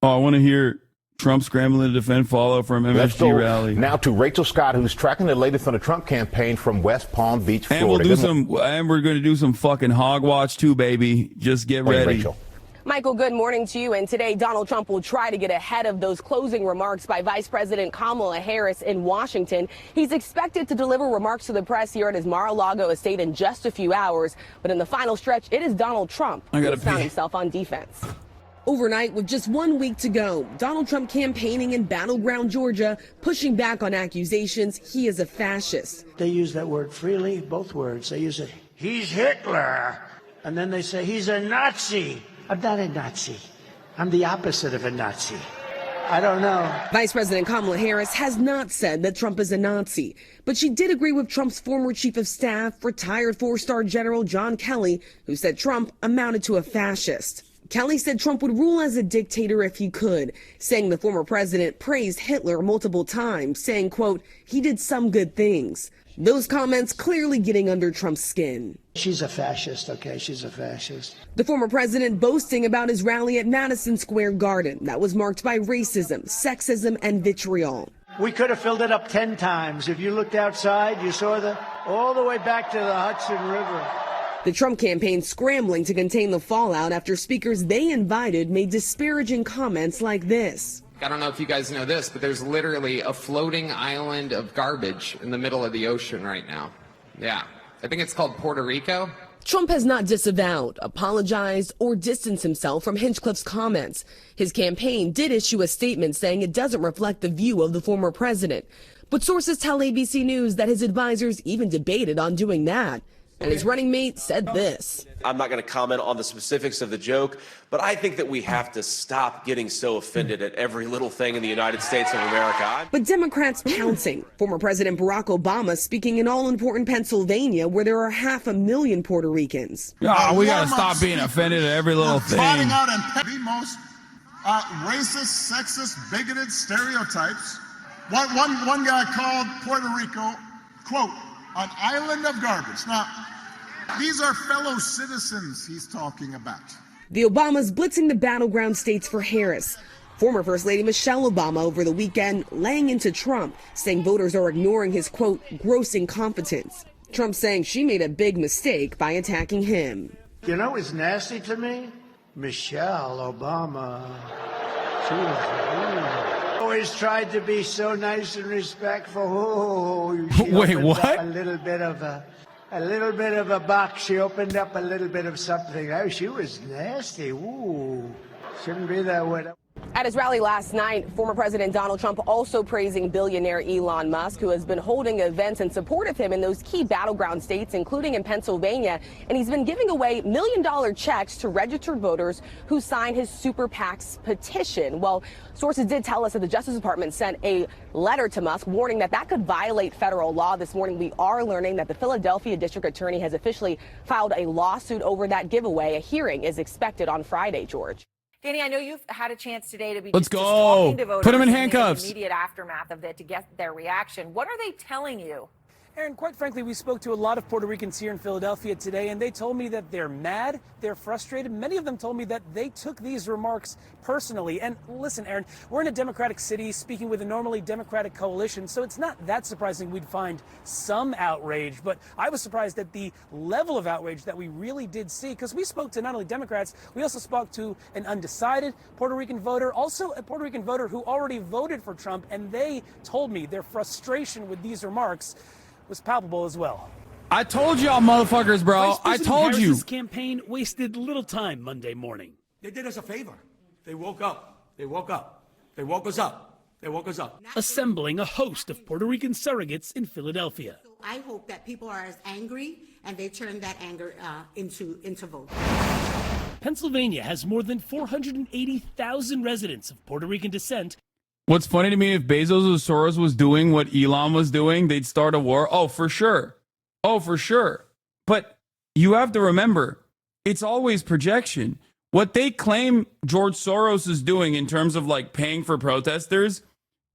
Oh, I want to hear Trump scrambling to defend fallout from MSG rally. Now to Rachel Scott, who's tracking the latest on the Trump campaign from West Palm Beach, Florida. And we're gonna do some fucking hog watch too, baby. Just get ready. Rachel. Michael, good morning to you. And today, Donald Trump will try to get ahead of those closing remarks by Vice President Kamala Harris in Washington. He's expected to deliver remarks to the press here at his Mar-a-Lago estate in just a few hours. But in the final stretch, it is Donald Trump who has found himself on defense. Overnight, with just 1 week to go, Donald Trump campaigning in battleground Georgia, pushing back on accusations he is a fascist. They use that word freely, both words. They use it. He's Hitler. And then they say he's a Nazi. I'm not a Nazi. I'm the opposite of a Nazi. I don't know. Vice President Kamala Harris has not said that Trump is a Nazi, but she did agree with Trump's former chief of staff, retired four-star General John Kelly, who said Trump amounted to a fascist. Kelly said Trump would rule as a dictator if he could, saying the former president praised Hitler multiple times, saying, quote, he did some good things. Those comments clearly getting under Trump's skin. She's a fascist, okay? She's a fascist. The former president boasting about his rally at Madison Square Garden that was marked by racism, sexism, and vitriol. We could have filled it up 10 times. If you looked outside, you saw all the way back to the Hudson River. The Trump campaign scrambling to contain the fallout after speakers they invited made disparaging comments like this. I don't know if you guys know this, but there's literally a floating island of garbage in the middle of the ocean right now. Yeah, I think it's called Puerto Rico. Trump has not disavowed, apologized, or distanced himself from Hinchcliffe's comments. His campaign did issue a statement saying it doesn't reflect the view of the former president. But sources tell ABC News that his advisors even debated on doing that. And his running mate said this. I'm not going to comment on the specifics of the joke, but I think that we have to stop getting so offended at every little thing in the United States of America. But Democrats pouncing. Former President Barack Obama speaking in all-important Pennsylvania, where there are 500,000 Puerto Ricans. Oh, we got to stop being offended at every little thing. Trotting out the most racist, sexist, bigoted stereotypes. One guy called Puerto Rico, quote, an island of garbage. Now, these are fellow citizens he's talking about. The Obamas blitzing the battleground states for Harris. Former First Lady Michelle Obama over the weekend laying into Trump, saying voters are ignoring his, quote, gross incompetence. Trump saying she made a big mistake by attacking him. You know what's nasty to me? Michelle Obama. She was always tried to be so nice and respectful. Oh, wait, what? A little bit of a box. She opened up a little bit of something. Oh, she was nasty. Ooh, shouldn't be that way. At his rally last night, former President Donald Trump also praising billionaire Elon Musk, who has been holding events in support of him in those key battleground states, including in Pennsylvania. And he's been giving away $1 million checks to registered voters who signed his Super PAC's petition. Well, sources did tell us that the Justice Department sent a letter to Musk warning that could violate federal law. This morning, we are learning that the Philadelphia District Attorney has officially filed a lawsuit over that giveaway. A hearing is expected on Friday, George. Danny, I know you've had a chance today to be Let's just go. talking to voters Put them in the handcuffs. immediate aftermath of it to get their reaction. What are they telling you? Aaron, quite frankly, we spoke to a lot of Puerto Ricans here in Philadelphia today, and they told me that they're mad, they're frustrated. Many of them told me that they took these remarks personally. And listen, Aaron, we're in a Democratic city speaking with a normally Democratic coalition, so it's not that surprising we'd find some outrage. But I was surprised at the level of outrage that we really did see, because we spoke to not only Democrats, we also spoke to an undecided Puerto Rican voter, also a Puerto Rican voter who already voted for Trump, and they told me their frustration with these remarks was palpable as well. I told y'all motherfuckers, bro. I told you. Harris's campaign wasted little time Monday morning. They did us a favor. They woke up. They woke up. They woke us up. They woke us up. Assembling a host of Puerto Rican surrogates in Philadelphia. I hope that people are as angry and they turn that anger into vote. Pennsylvania has more than 480,000 residents of Puerto Rican descent. What's funny to me, if Bezos or Soros was doing what Elon was doing, they'd start a war. Oh, for sure. Oh, for sure. But you have to remember, it's always projection. What they claim George Soros is doing in terms of like paying for protesters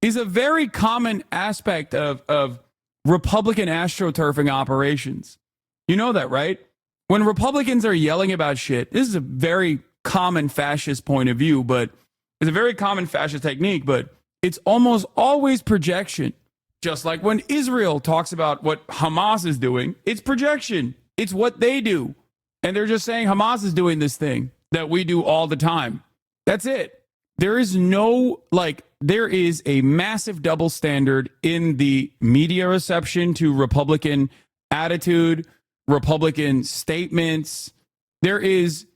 is a very common aspect of Republican astroturfing operations. You know that, right? When Republicans are yelling about shit, this is a very common fascist point of view, but it's a very common fascist technique, but it's almost always projection. Just like when Israel talks about what Hamas is doing, it's projection. It's what they do. And they're just saying Hamas is doing this thing that we do all the time. That's it. There is there is a massive double standard in the media reception to Republican attitude, Republican statements. There is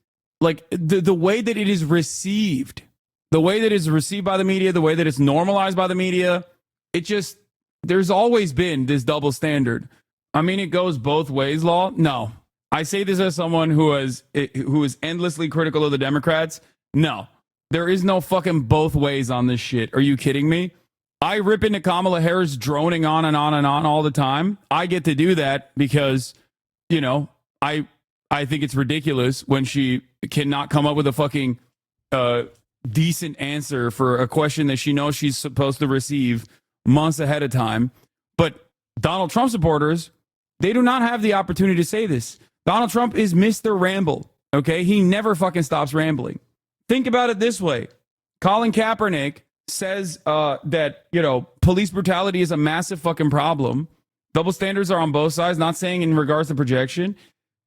the way that it is received. The way that it's received by the media, the way that it's normalized by the media, there's always been this double standard. I mean, it goes both ways, Law. No, I say this as someone who is endlessly critical of the Democrats. No, there is no fucking both ways on this shit. Are you kidding me? I rip into Kamala Harris droning on and on and on all the time. I get to do that because, I think it's ridiculous when she cannot come up with a fucking decent answer for a question that she knows she's supposed to receive months ahead of time. But Donald Trump supporters, they do not have the opportunity to say this. Donald Trump is Mr. Ramble, okay? He never fucking stops rambling. Think about it this way. Colin Kaepernick says that, police brutality is a massive fucking problem. Double standards are on both sides, not saying in regards to projection.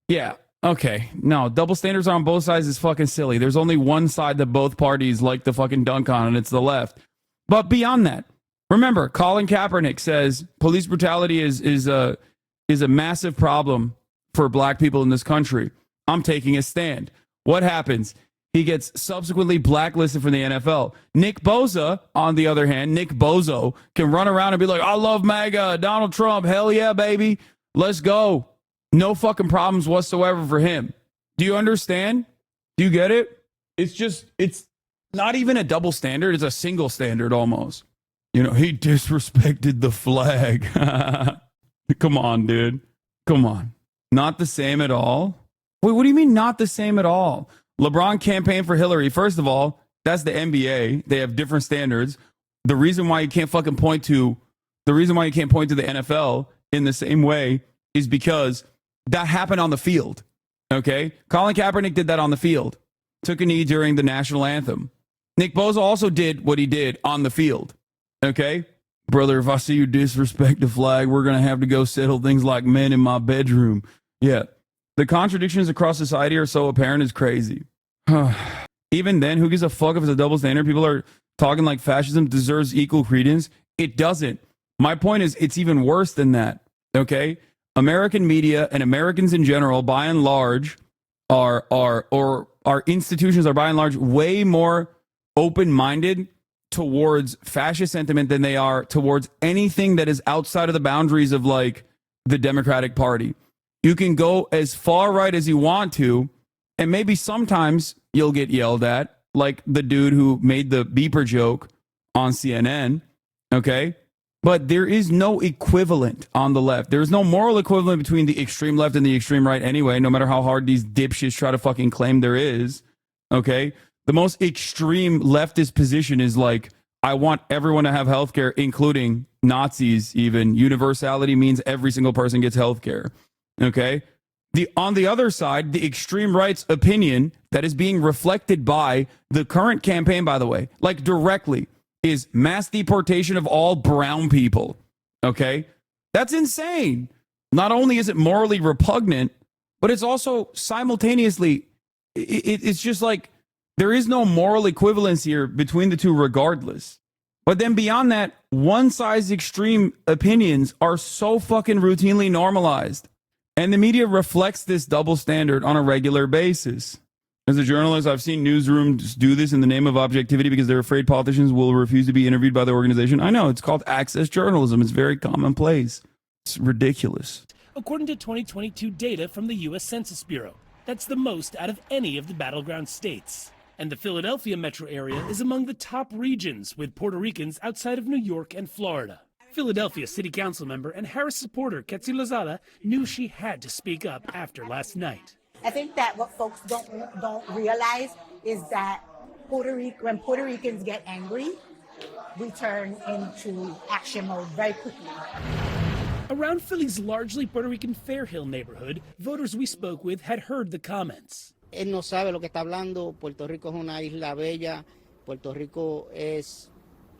Yeah, Okay, no, double standards on both sides is fucking silly. There's only one side that both parties like to fucking dunk on, and it's the left. But beyond that, remember, Colin Kaepernick says police brutality is a massive problem for black people in this country. I'm taking a stand. What happens? He gets subsequently blacklisted from the NFL. Nick Bosa, on the other hand, Nick Bozo, can run around and be like, I love MAGA, Donald Trump, hell yeah, baby, let's go. No fucking problems whatsoever for him. Do you understand? Do you get it? It's not even a double standard. It's a single standard almost. You know, he disrespected the flag. Come on, dude. Come on. Not the same at all? Wait, what do you mean not the same at all? LeBron campaigned for Hillary. First of all, that's the NBA. They have different standards. The reason why you can't point to the NFL in the same way is because that happened on the field. Okay? Colin Kaepernick did that on the field. Took a knee during the national anthem. Nick Bosa also did what he did on the field. Okay? Brother, if I see you disrespect the flag, we're going to have to go settle things like men in my bedroom. Yeah. The contradictions across society are so apparent, it's crazy. Even then, who gives a fuck if it's a double standard? People are talking like fascism deserves equal credence. It doesn't. My point is, it's even worse than that. Okay? American media and Americans in general, by and large, our institutions are by and large way more open-minded towards fascist sentiment than they are towards anything that is outside of the boundaries of like the Democratic Party. You can go as far right as you want to, and maybe sometimes you'll get yelled at, like the dude who made the beeper joke on CNN, okay? But there is no equivalent on the left. There is no moral equivalent between the extreme left and the extreme right anyway, no matter how hard these dipshits try to fucking claim there is, okay? The most extreme leftist position is like, I want everyone to have healthcare, including Nazis even. Universality means every single person gets healthcare, okay? On the other side, the extreme right's opinion that is being reflected by the current campaign, by the way, like directly, is mass deportation of all brown people, okay? That's insane. Not only is it morally repugnant, but it's also simultaneously, it's just like, there is no moral equivalence here between the two regardless. But then beyond that, one-size extreme opinions are so fucking routinely normalized. And the media reflects this double standard on a regular basis. As a journalist, I've seen newsrooms do this in the name of objectivity because they're afraid politicians will refuse to be interviewed by the organization. I know, it's called access journalism. It's very commonplace. It's ridiculous. According to 2022 data from the U.S. Census Bureau, that's the most out of any of the battleground states. And the Philadelphia metro area is among the top regions with Puerto Ricans outside of New York and Florida. Philadelphia City Council member and Harris supporter Ketsi Lozada knew she had to speak up after last night. I think that what folks don't realize is that when Puerto Ricans get angry, we turn into action mode very quickly. Around Philly's largely Puerto Rican Fairhill neighborhood, voters we spoke with had heard the comments. Él no sabe lo que está hablando. Puerto Rico es una isla bella. Puerto Rico es...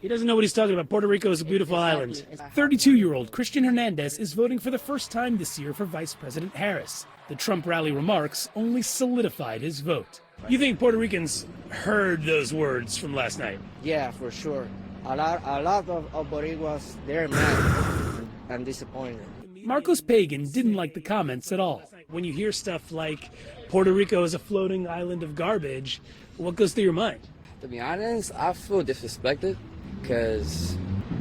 He doesn't know what he's talking about. Puerto Rico is a beautiful island. 32-year-old Christian Hernandez is voting for the first time this year for Vice President Harris. The Trump rally remarks only solidified his vote. You think Puerto Ricans heard those words from last night? Yeah, for sure. A lot of Boricuas, they're mad and disappointed. Marcos Pagan didn't like the comments at all. When you hear stuff like Puerto Rico is a floating island of garbage, what goes through your mind? To be honest, I feel disrespected because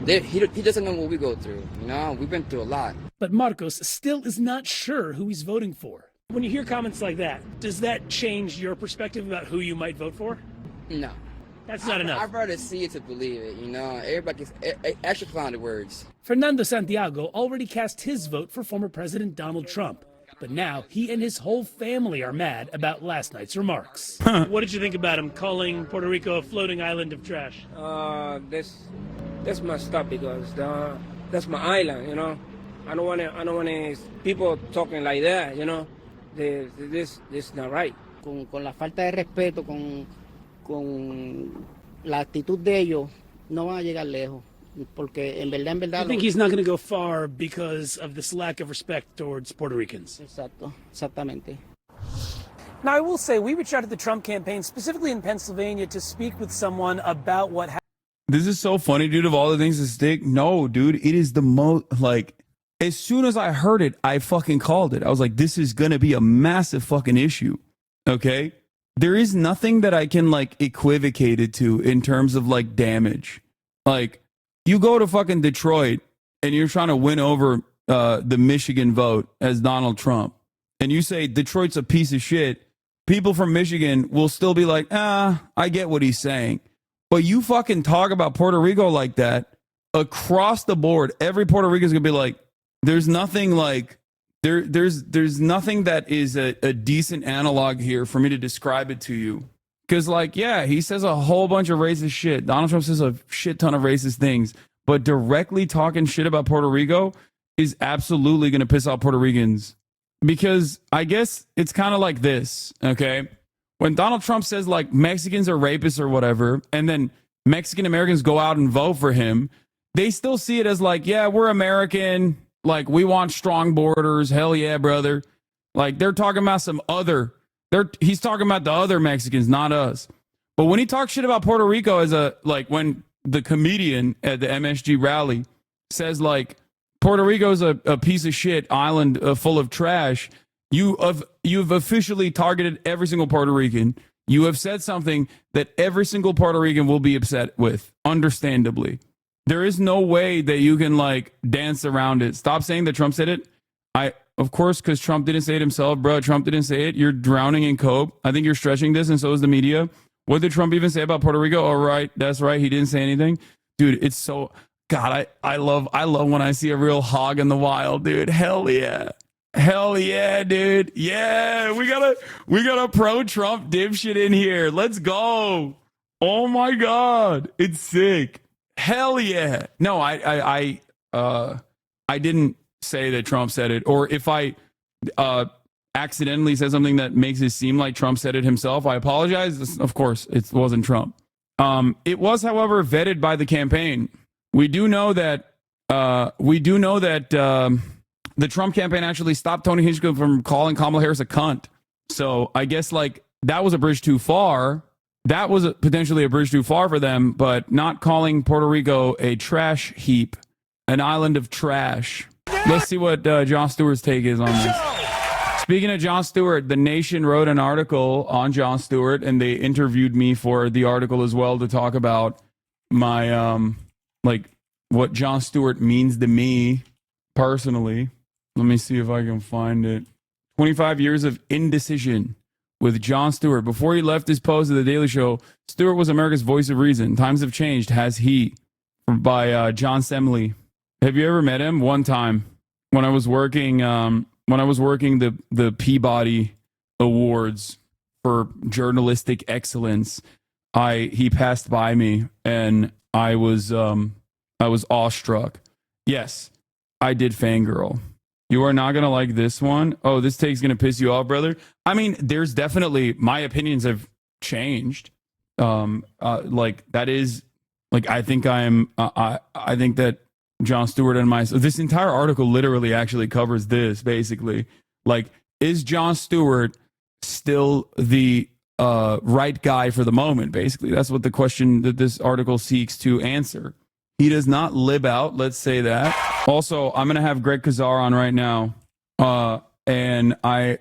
he doesn't know what we go through. You know, we've been through a lot. But Marcos still is not sure who he's voting for. When you hear comments like that, does that change your perspective about who you might vote for? No. That's not enough. I'd rather see it to believe it, you know. Everybody gets extra clouded words. Fernando Santiago already cast his vote for former President Donald Trump. But now he and his whole family are mad about last night's remarks. What did you think about him calling Puerto Rico a floating island of trash? That's messed up because that's my island, you know. I don't want people talking like that, you know. This is not right. Con la falta de respeto, con la actitud de ellos, no van a llegar lejos. Porque en verdad. I think he's not going to go far because of this lack of respect towards Puerto Ricans. Exactamente. Now, I will say, we reached out to the Trump campaign, specifically in Pennsylvania, to speak with someone about what happened. This is so funny, dude, of all the things to stick. No, dude, it is the most, like, as soon as I heard it, I fucking called it. I was like, this is going to be a massive fucking issue. Okay? There is nothing that I can, like, equivocate it to in terms of, like, damage. Like, you go to fucking Detroit and you're trying to win over the Michigan vote as Donald Trump, and you say Detroit's a piece of shit, people from Michigan will still be like, I get what he's saying. But you fucking talk about Puerto Rico like that, across the board, every Puerto Rican's gonna be like, there's nothing like, there's nothing that is a decent analog here for me to describe it to you. Because, like, yeah, he says a whole bunch of racist shit. Donald Trump says a shit ton of racist things. But directly talking shit about Puerto Rico is absolutely going to piss off Puerto Ricans. Because I guess it's kind of like this, okay? When Donald Trump says, like, Mexicans are rapists or whatever, and then Mexican Americans go out and vote for him, they still see it as like, yeah, we're American. Like, we want strong borders. Hell yeah, brother. Like, they're talking about some other... He's talking about the other Mexicans, not us. But when he talks shit about Puerto Rico as a, like, when the comedian at the MSG rally says, like, Puerto Rico's a piece of shit island full of trash, you've officially targeted every single Puerto Rican. You have said something that every single Puerto Rican will be upset with, understandably. There is no way that you can, like, dance around it. Stop saying that Trump said it. Of course, because Trump didn't say it himself, bro. Trump didn't say it. You're drowning in coke. I think you're stretching this, and so is the media. What did Trump even say about Puerto Rico? Oh, right. That's right. He didn't say anything. Dude, it's so... God, I love when I see a real hog in the wild, dude. Hell yeah. Hell yeah, dude. Yeah, we got a pro-Trump dipshit in here. Let's go. Oh, my God. It's sick. Hell yeah. No, I didn't say that Trump said it, or if I accidentally said something that makes it seem like Trump said it himself, I apologize. Of course, it wasn't Trump. It was, however, vetted by the campaign. We do know that the Trump campaign actually stopped Tony Hinchcliffe from calling Kamala Harris a cunt. So I guess, like, that was a bridge too far. That was potentially a bridge too far for them, but not calling Puerto Rico a trash heap, an island of trash. Let's see what Jon Stewart's take is on this. Speaking of Jon Stewart, The Nation wrote an article on Jon Stewart, and they interviewed me for the article as well to talk about my, like, what Jon Stewart means to me personally. Let me see if I can find it. 25 years of indecision with Jon Stewart. Before he left his post at The Daily Show, Stewart was America's voice of reason. Times have changed, has he? By John Semley. Have you ever met him? One time when I was working the Peabody Awards for journalistic excellence, he passed by me and I was awestruck. Yes, I did fangirl. You are not gonna like this one. Oh, this take's gonna piss you off, brother. I mean, there's definitely, my opinions have changed. Like, that is, like, I think I think that Jon Stewart and this entire article literally actually covers this, basically. Like, is Jon Stewart still the right guy for the moment, basically? That's what the question that this article seeks to answer. He does not lib out, let's say that. Also, I'm going to have Greg Kazar on right now, and I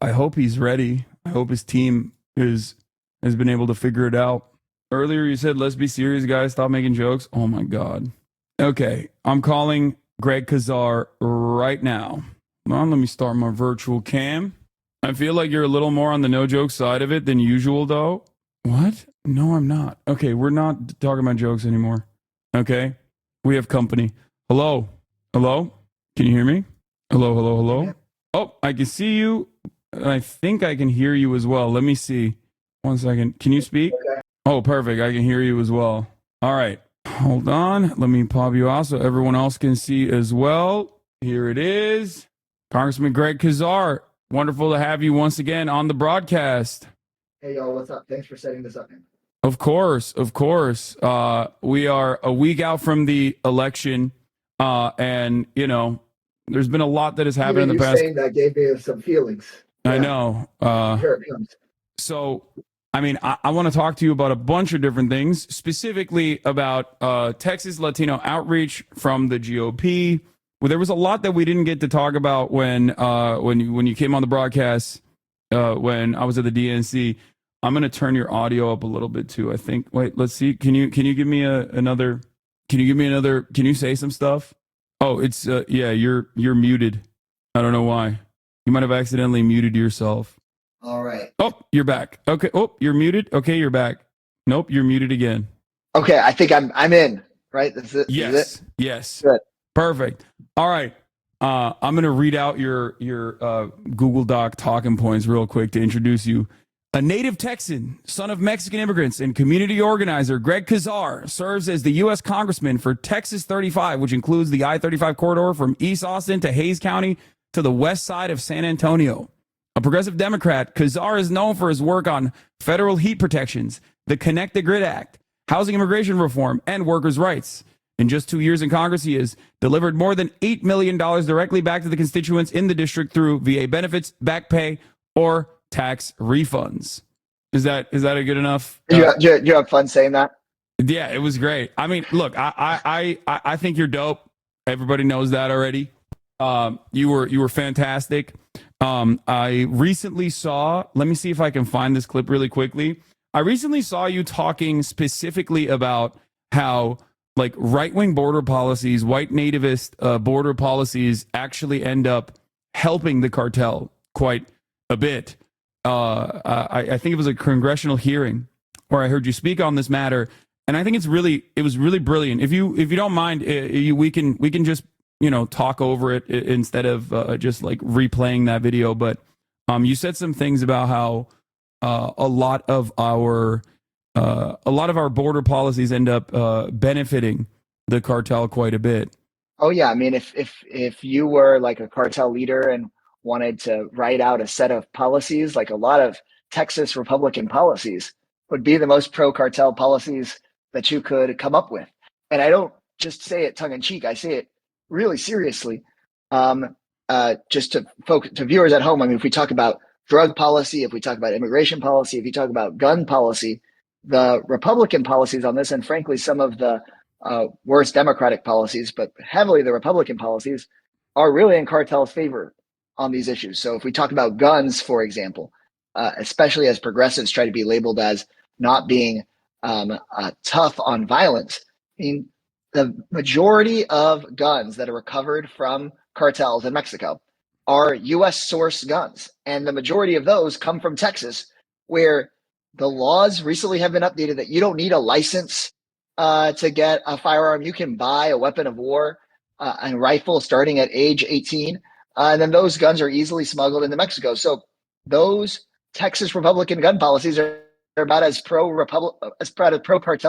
hope he's ready. I hope his team has been able to figure it out. Earlier you said, let's be serious, guys. Stop making jokes. Oh, my God. Okay, I'm calling Greg Kazar right now. Well, let me start my virtual cam. I feel like you're a little more on the no-joke side of it than usual, though. What? No, I'm not. Okay, we're not talking about jokes anymore. Okay? We have company. Hello? Hello? Can you hear me? Hello, hello, hello? Oh, I can see you. I think I can hear you as well. Let me see. 1 second. Can you speak? Oh, perfect. I can hear you as well. All right. Hold on. Let me pop you out so everyone else can see as well. Here it is. Congressman Greg Kazar. Wonderful to have you once again on the broadcast. Hey, y'all. What's up? Thanks for setting this up, man. Of course. Of course. We are a week out from the election. And, you know, there's been a lot that has happened in the past. Saying that gave me some feelings. I know. Here it comes. So, I mean, I want to talk to you about a bunch of different things, specifically about Texas Latino outreach from the GOP. Well, there was a lot that we didn't get to talk about when you came on the broadcast when I was at the DNC. I'm going to turn your audio up a little bit too, I think. Wait, let's see. Can you give me another? Can you say some stuff? Oh, it's yeah, you're muted. I don't know why. You might have accidentally muted yourself. All right. Oh, you're back. Okay. Oh, you're muted. Okay, you're back. Nope, you're muted again. Okay, I think I'm in. Right? That's it. Yes. Is it? Yes. Good. Perfect. All right. I'm going to read out your Google Doc talking points real quick to introduce you. A native Texan, son of Mexican immigrants, and community organizer Greg Kazar serves as the U.S. Congressman for Texas 35, which includes the I-35 corridor from East Austin to Hays County to the west side of San Antonio. A progressive Democrat, Kazar is known for his work on federal heat protections, the Connect the Grid Act, housing immigration reform, and workers' rights. In just 2 years in Congress, he has delivered more than $8 million directly back to the constituents in the district through VA benefits, back pay, or tax refunds. Is that a good enough? You have fun saying that? Yeah, it was great. I mean, look, I think you're dope. Everybody knows that already. You were fantastic. I recently saw. Let me see if I can find this clip really quickly. I recently saw you talking specifically about how like right-wing border policies, white nativist border policies actually end up helping the cartel quite a bit. I think it was a congressional hearing where I heard you speak on this matter, and I think it was really brilliant. If you don't mind, we can just talk over it instead of just like replaying that video. But you said some things about how a lot of our border policies end up benefiting the cartel quite a bit. Oh yeah, I mean, if you were like a cartel leader and wanted to write out a set of policies, like a lot of Texas Republican policies would be the most pro-cartel policies that you could come up with. And I don't just say it tongue in cheek; I say it really seriously. Just to viewers at home, I mean, if we talk about drug policy, if we talk about immigration policy, if you talk about gun policy, the Republican policies on this, and frankly, some of the worst Democratic policies, but heavily the Republican policies, are really in cartel's favor on these issues. So if we talk about guns, for example, especially as progressives try to be labeled as not being tough on violence, I mean, the majority of guns that are recovered from cartels in Mexico are U.S. sourced guns. And the majority of those come from Texas, where the laws recently have been updated that you don't need a license to get a firearm. You can buy a weapon of war and rifle starting at age 18. And then those guns are easily smuggled into Mexico. So those Texas Republican gun policies are about as pro-cartel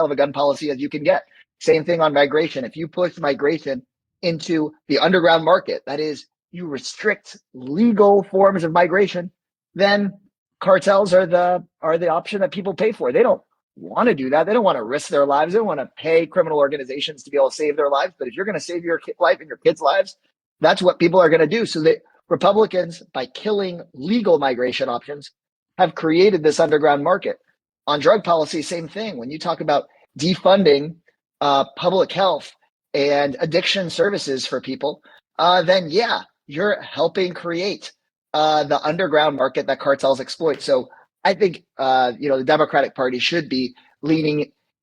of a gun policy as you can get. Same thing on migration. If you push migration into the underground market, that is, you restrict legal forms of migration, then cartels are the option that people pay for. They don't want to do that. They don't want to risk their lives. They don't want to pay criminal organizations to be able to save their lives. But if you're going to save your life and your kids' lives, that's what people are going to do. So that Republicans, by killing legal migration options, have created this underground market. On drug policy, same thing. When you talk about defunding public health and addiction services for people, then yeah, you're helping create the underground market that cartels exploit. So I think the Democratic Party should be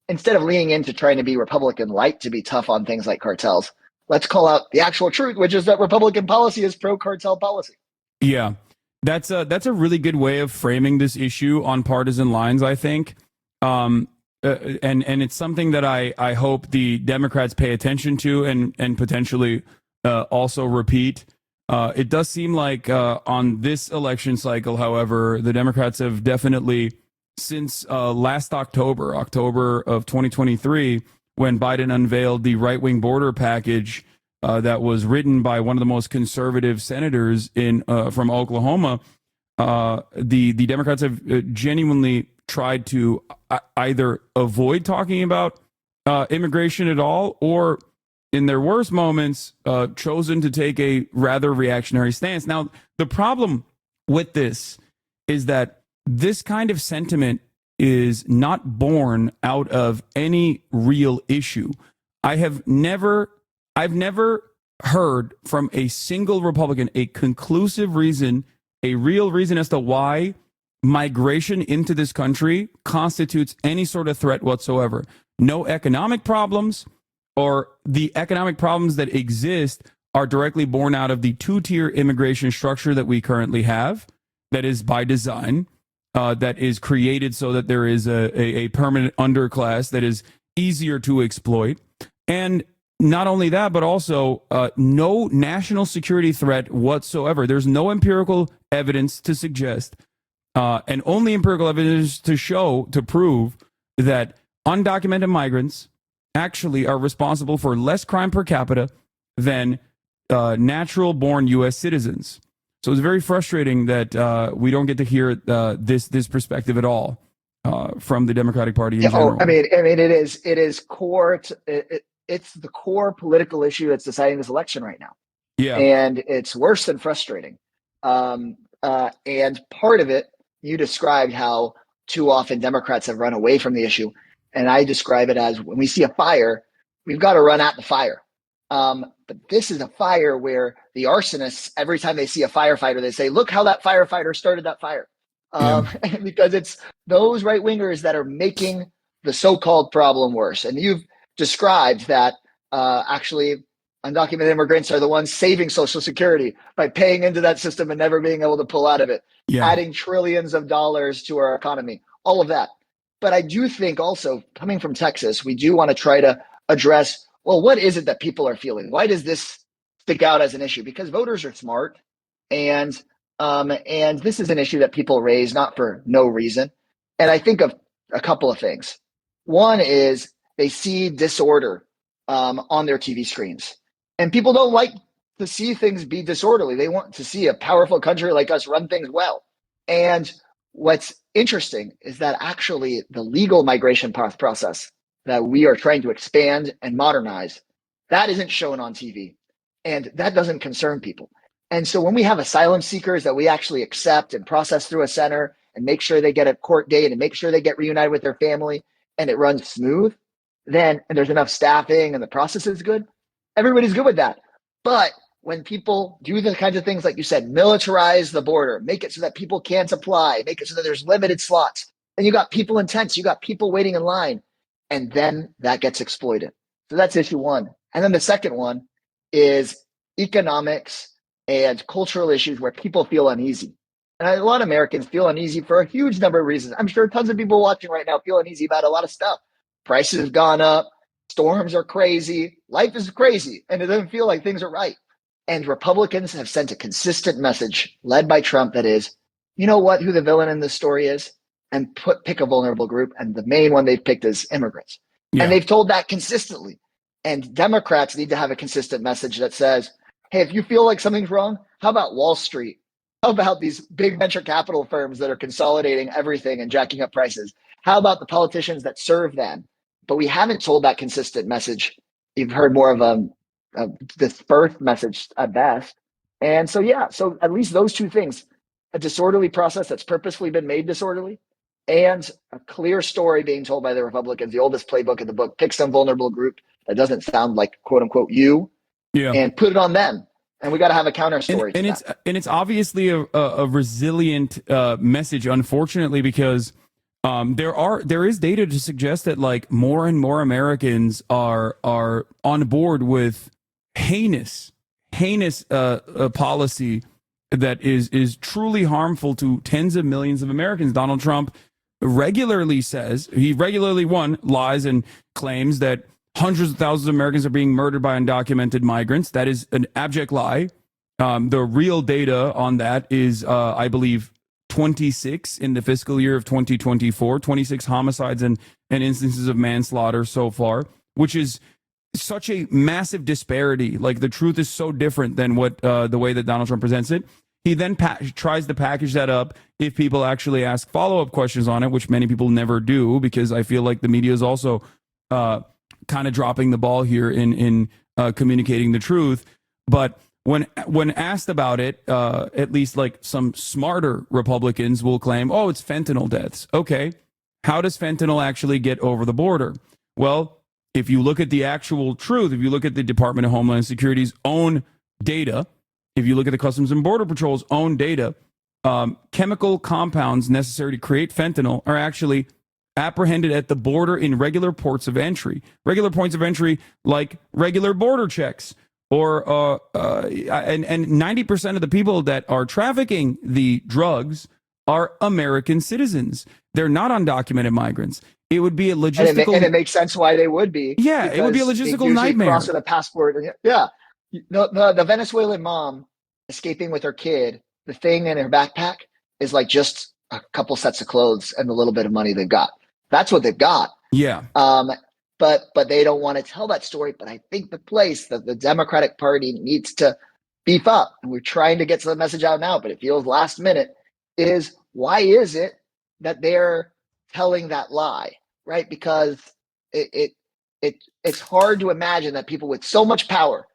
instead of leaning into trying to be Republican light to be tough on things like cartels, let's call out the actual truth, which is that Republican policy is pro-cartel policy. Yeah, that's a really good way of framing this issue on partisan lines, I think. And it's something that I hope the Democrats pay attention to and potentially also repeat. It does seem like on this election cycle, however, the Democrats have definitely, since last October of 2023, when Biden unveiled the right-wing border package that was written by one of the most conservative senators from Oklahoma, the Democrats have genuinely tried to either avoid talking about immigration at all, or in their worst moments, chosen to take a rather reactionary stance. Now, the problem with this is that this kind of sentiment is not born out of any real issue. I've never heard from a single Republican a conclusive reason, a real reason as to why migration into this country constitutes any sort of threat whatsoever. No economic problems, or the economic problems that exist are directly born out of the two-tier immigration structure that we currently have, that is by design, that is created so that there is a permanent underclass that is easier to exploit. And not only that, but also no national security threat whatsoever. There's no empirical evidence to suggest, and only empirical evidence to prove that undocumented migrants actually are responsible for less crime per capita than natural-born U.S. citizens. So it's very frustrating that we don't get to hear this perspective at all from the Democratic Party in general. I mean, it is core. It's the core political issue that's deciding this election right now. Yeah, and it's worse than frustrating. And part of it, you described how too often Democrats have run away from the issue, and I describe it as when we see a fire, we've got to run at the fire. But this is a fire where the arsonists, every time they see a firefighter, they say, look how that firefighter started that fire. Because it's those right wingers that are making the so-called problem worse. And you've described that actually undocumented immigrants are the ones saving Social Security by paying into that system and never being able to pull out of it, adding trillions of dollars to our economy, all of that. But I do think also, coming from Texas, we do want to try to address, well, what is it that people are feeling? Why does this stick out as an issue? Because voters are smart, and this is an issue that people raise not for no reason. And I think of a couple of things. One is they see disorder on their TV screens, and people don't like to see things be disorderly. They want to see a powerful country like us run things well. And what's interesting is that actually the legal migration process that we are trying to expand and modernize, that isn't shown on TV, and that doesn't concern people. And so when we have asylum seekers that we actually accept and process through a center and make sure they get a court date and make sure they get reunited with their family and it runs smooth, then, and there's enough staffing and the process is good, everybody's good with that. But when people do the kinds of things, like you said, militarize the border, make it so that people can't apply, make it so that there's limited slots, and you got people in tents, you got people waiting in line, and then that gets exploited. So that's issue one. And then the second one is economics and cultural issues where people feel uneasy. And a lot of Americans feel uneasy for a huge number of reasons. I'm sure tons of people watching right now feel uneasy about a lot of stuff. Prices have gone up, storms are crazy, life is crazy, and it doesn't feel like things are right. And Republicans have sent a consistent message led by Trump that is, you know what, who the villain in this story is? And pick a vulnerable group. And the main one they've picked is immigrants. Yeah. And they've told that consistently. And Democrats need to have a consistent message that says, hey, if you feel like something's wrong, how about Wall Street? How about these big venture capital firms that are consolidating everything and jacking up prices? How about the politicians that serve them? But we haven't told that consistent message. You've heard more of a dispersed message at best. And so, yeah, so at least those two things, a disorderly process that's purposefully been made disorderly, and a clear story being told by the Republicans, the oldest playbook in the book, pick some vulnerable group that doesn't sound like, quote unquote, you, and put it on them. And we got to have a counter story. And it's obviously a resilient message, unfortunately, because there is data to suggest that like more and more Americans are on board with heinous policy that is truly harmful to tens of millions of Americans. Donald Trump regularly says, he regularly lies and claims that hundreds of thousands of Americans are being murdered by undocumented migrants. That is an abject lie. The real data on that is, I believe, 26 in the fiscal year of 2024, 26 homicides and instances of manslaughter so far, which is such a massive disparity. Like, the truth is so different than what the way that Donald Trump presents it. He then tries to package that up if people actually ask follow-up questions on it, which many people never do, because I feel like the media is also kind of dropping the ball here in communicating the truth. But when asked about it, at least like some smarter Republicans will claim, oh, it's fentanyl deaths. Okay, how does fentanyl actually get over the border? Well, if you look at the actual truth, if you look at the Department of Homeland Security's own data, if you look at the Customs and Border Patrol's own data, chemical compounds necessary to create fentanyl are actually apprehended at the border in regular ports of entry. Regular points of entry like regular border checks. And 90% of the people that are trafficking the drugs are American citizens. They're not undocumented migrants. It would be a logistical... And it makes sense why they would be. Yeah, it would be a logistical nightmare. Cross with a passport. Yeah. The Venezuelan mom escaping with her kid, the thing in her backpack is like just a couple sets of clothes and the little bit of money they've got. That's what they've got. Yeah. But they don't want to tell that story. But I think the place that the Democratic Party needs to beef up, and we're trying to get the message out now, but it feels last minute, is why is it that they're telling that lie, right? Because it's hard to imagine that people with so much power,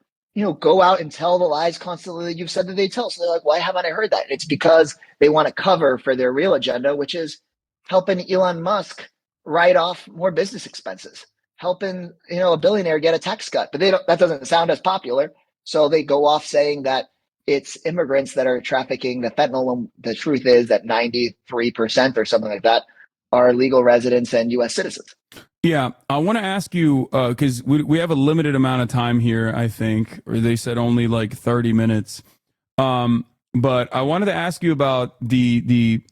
go out and tell the lies constantly that you've said that they tell. So they're like, why haven't I heard that? It's because they want to cover for their real agenda, which is helping Elon Musk write off more business expenses, helping, a billionaire get a tax cut, but that doesn't sound as popular. So they go off saying that it's immigrants that are trafficking the fentanyl. And the truth is that 93% or something like that are legal residents and U.S. citizens. Yeah, I want to ask you, because we have a limited amount of time here, I think, or they said only like 30 minutes. But I wanted to ask you about the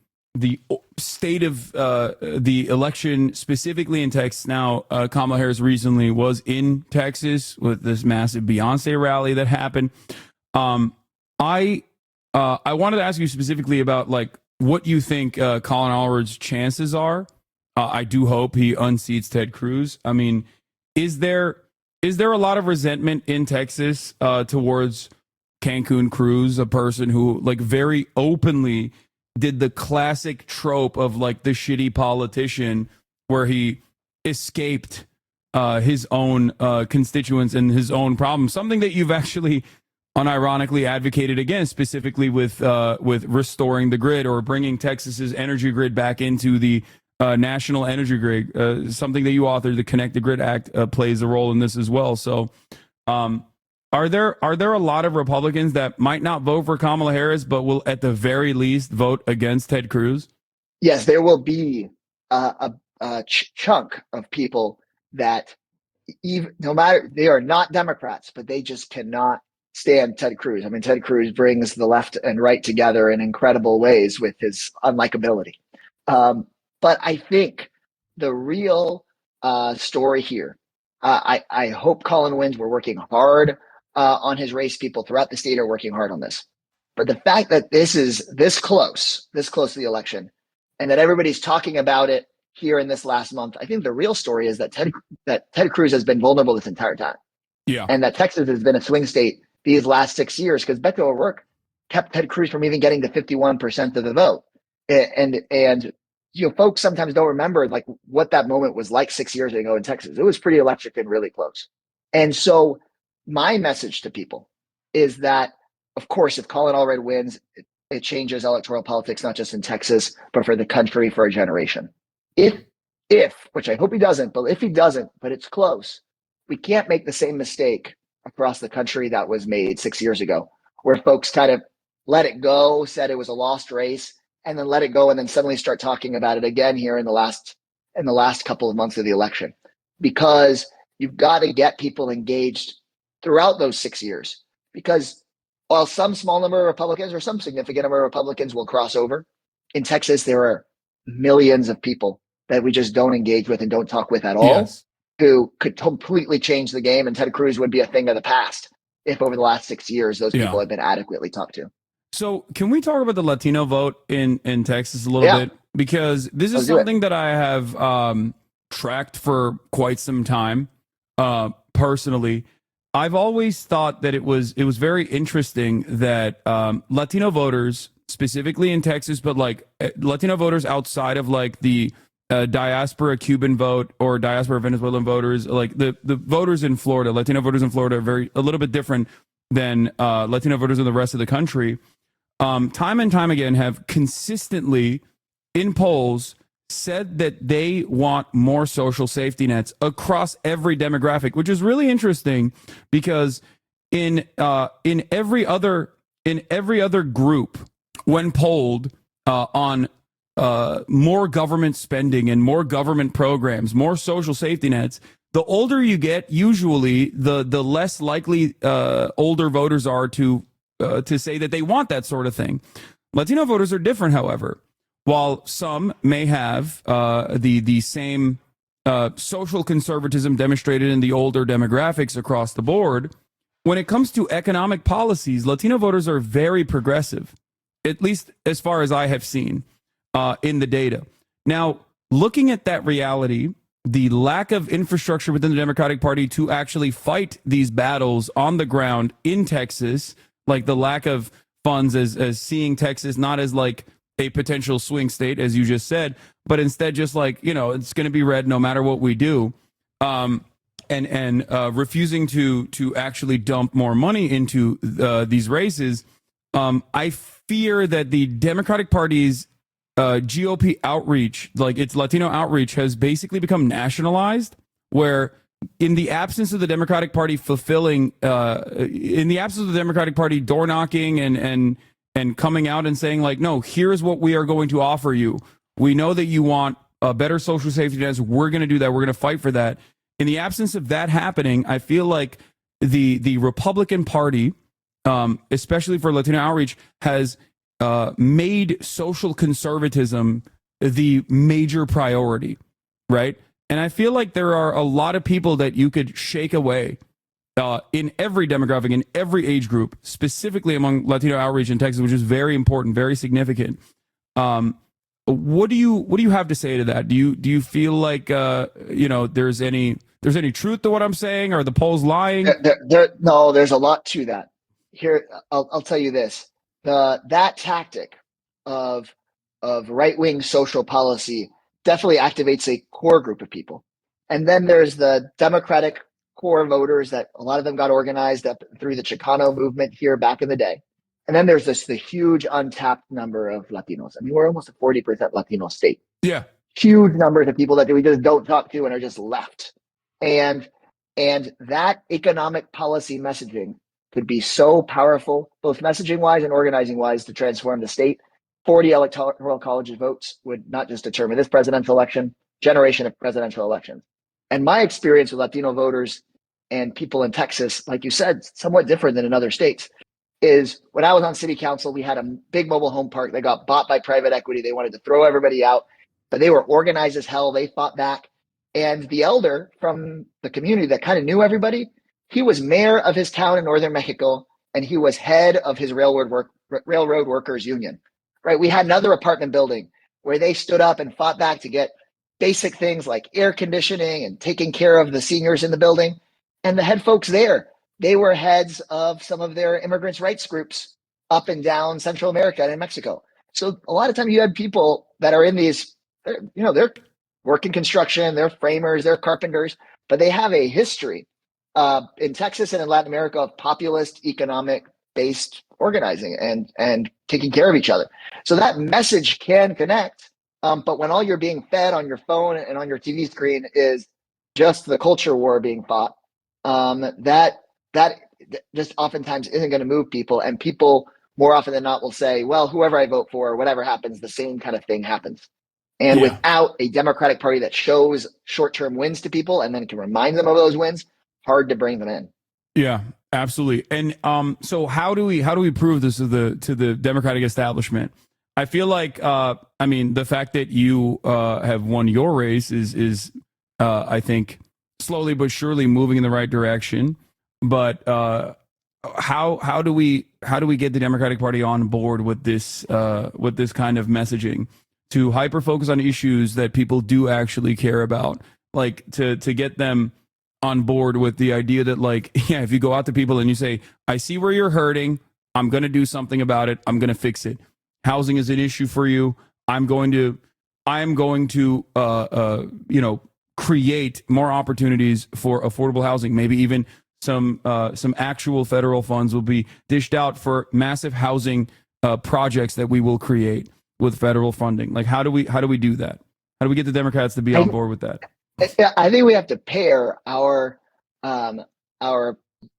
state of the election, specifically in Texas. Now, Kamala Harris recently was in Texas with this massive Beyonce rally that happened. I wanted to ask you specifically about like what you think Colin Allred's chances are. I do hope he unseats Ted Cruz. I mean, is there a lot of resentment in Texas towards Cancun Cruz, a person who like very openly did the classic trope of like the shitty politician where he escaped his own constituents and his own problems, something that you've actually unironically advocated against, specifically with restoring the grid or bringing Texas's energy grid back into the national energy grid, something that you authored, the Connect the Grid Act, plays a role in this as well. So are there a lot of Republicans that might not vote for Kamala Harris, but will at the very least vote against Ted Cruz? Yes, there will be a chunk of people that no matter, they are not Democrats, but they just cannot stand Ted Cruz. I mean, Ted Cruz brings the left and right together in incredible ways with his unlikability. But I think the real story here, I hope Colin wins. We're working hard on his race. People throughout the state are working hard on this. But the fact that this is this close to the election, and that everybody's talking about it here in this last month, I think the real story is that Ted Cruz has been vulnerable this entire time. Yeah. And that Texas has been a swing state these last 6 years because Beto O'Rourke kept Ted Cruz from even getting to 51% of the vote. And folks sometimes don't remember like what that moment was like 6 years ago in Texas. It was pretty electric and really close. And so my message to people is that, of course, if Colin Allred wins, it changes electoral politics, not just in Texas, but for the country for a generation. If, which I hope he doesn't, but if he doesn't, but it's close, we can't make the same mistake across the country that was made 6 years ago, where folks kind of let it go, said it was a lost race, and then let it go, and then suddenly start talking about it again here in the last couple of months of the election. Because you've got to get people engaged throughout those 6 years. Because while some small number of Republicans or some significant number of Republicans will cross over, in Texas there are millions of people that we just don't engage with and don't talk with at all, yes, who could completely change the game. And Ted Cruz would be a thing of the past if over the last 6 years those people had been adequately talked to. So can we talk about the Latino vote in Texas a little bit? Because this is something that I have tracked for quite some time personally. I've always thought that it was very interesting that Latino voters, specifically in Texas, but like Latino voters outside of like the diaspora Cuban vote or diaspora Venezuelan voters, like the voters in Florida, Latino voters in Florida are a little bit different. than Latino voters in the rest of the country, time and time again have consistently in polls said that they want more social safety nets across every demographic, which is really interesting because in every other group, when polled on more government spending and more government programs, more social safety nets, the older you get, usually the less likely older voters are to say that they want that sort of thing. Latino voters are different, however. While some may have the same social conservatism demonstrated in the older demographics across the board, when it comes to economic policies, Latino voters are very progressive, at least as far as I have seen in the data. Now, looking at that reality, the lack of infrastructure within the Democratic Party to actually fight these battles on the ground in Texas, like the lack of funds as seeing Texas not as like a potential swing state, as you just said, but instead just like, it's going to be red no matter what we do. And refusing to actually dump more money into these races. I fear that the Democratic Party's GOP outreach, like its Latino outreach, has basically become nationalized, where in the absence of the Democratic Party door knocking and coming out and saying like, no, here's what we are going to offer you. We know that you want better social safety nets. We're going to do that. We're going to fight for that. In the absence of that happening, I feel like the Republican Party, especially for Latino outreach, has made social conservatism the major priority, right? And I feel like there are a lot of people that you could shake away in every demographic, in every age group, specifically among Latino outreach in Texas, which is very important, very significant. What do you have to say to that? Do you feel like there's any truth to what I'm saying? Are the polls lying? No, there's a lot to that. Here, I'll tell you this: that tactic of right-wing social policy definitely activates a core group of people, and then there's the Democratic core voters that a lot of them got organized up through the Chicano movement here back in the day. And then there's the huge untapped number of Latinos. I mean, we're almost a 40% Latino state. Yeah. Huge numbers of people that we just don't talk to and are just left. And that economic policy messaging could be so powerful, both messaging wise and organizing wise, to transform the state. 40 electoral college votes would not just determine this presidential election, generation of presidential elections. And my experience with Latino voters and people in Texas, like you said, somewhat different than in other states, is when I was on city council, we had a big mobile home park that got bought by private equity. They wanted to throw everybody out, but they were organized as hell. They fought back. And the elder from the community that kind of knew everybody, he was mayor of his town in northern Mexico, and he was head of his railroad workers union, right? We had another apartment building where they stood up and fought back to get basic things like air conditioning and taking care of the seniors in the building. And the head folks there, they were heads of some of their immigrants' rights groups up and down Central America and in Mexico. So a lot of times you had people that are in these, they're working construction, they're framers, they're carpenters, but they have a history in Texas and in Latin America of populist economic-based organizing and taking care of each other. So that message can connect, but when all you're being fed on your phone and on your TV screen is just the culture war being fought, that just oftentimes isn't going to move people, and people more often than not will say, well, whoever I vote for, whatever happens, the same kind of thing happens. And without a Democratic Party that shows short-term wins to people and then can remind them of those wins, hard to bring them in. Yeah, absolutely. And so how do we prove this to the Democratic establishment? I feel like the fact that you have won your race is I think slowly but surely moving in the right direction. But how do we get the Democratic Party on board with this kind of messaging, to hyper focus on issues that people do actually care about, like to get them on board with the idea that, like, yeah, if you go out to people and you say, I see where you're hurting, I'm going to do something about it, I'm going to fix it. Housing is an issue for you. I am going to create more opportunities for affordable housing, maybe even some actual federal funds will be dished out for massive housing projects that we will create with federal funding. Like, how do we do that? How do we get the Democrats to be on board with that? I think we have to pair our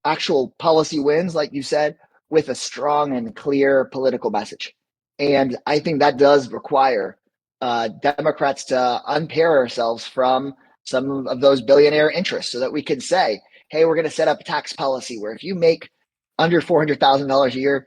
actual policy wins, like you said, with a strong and clear political message. And I think that does require Democrats to unpair ourselves from some of those billionaire interests so that we can say, hey, we're going to set up a tax policy where if you make under $400,000 a year,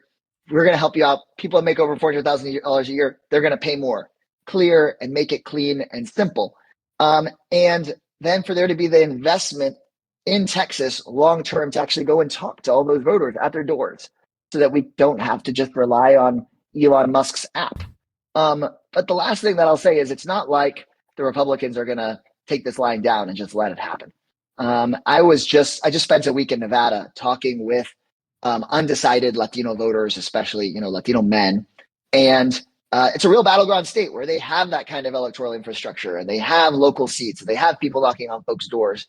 we're going to help you out. People that make over $400,000 a year, they're going to pay more. Clear and make it clean and simple. And then for there to be the investment in Texas long-term to actually go and talk to all those voters at their doors so that we don't have to just rely on Elon Musk's app. But the last thing that I'll say is it's not like the Republicans are going to take this lying down and just let it happen. I just spent a week in Nevada talking with undecided Latino voters, especially, Latino men. And it's a real battleground state where they have that kind of electoral infrastructure and they have local seats. And they have people knocking on folks' doors.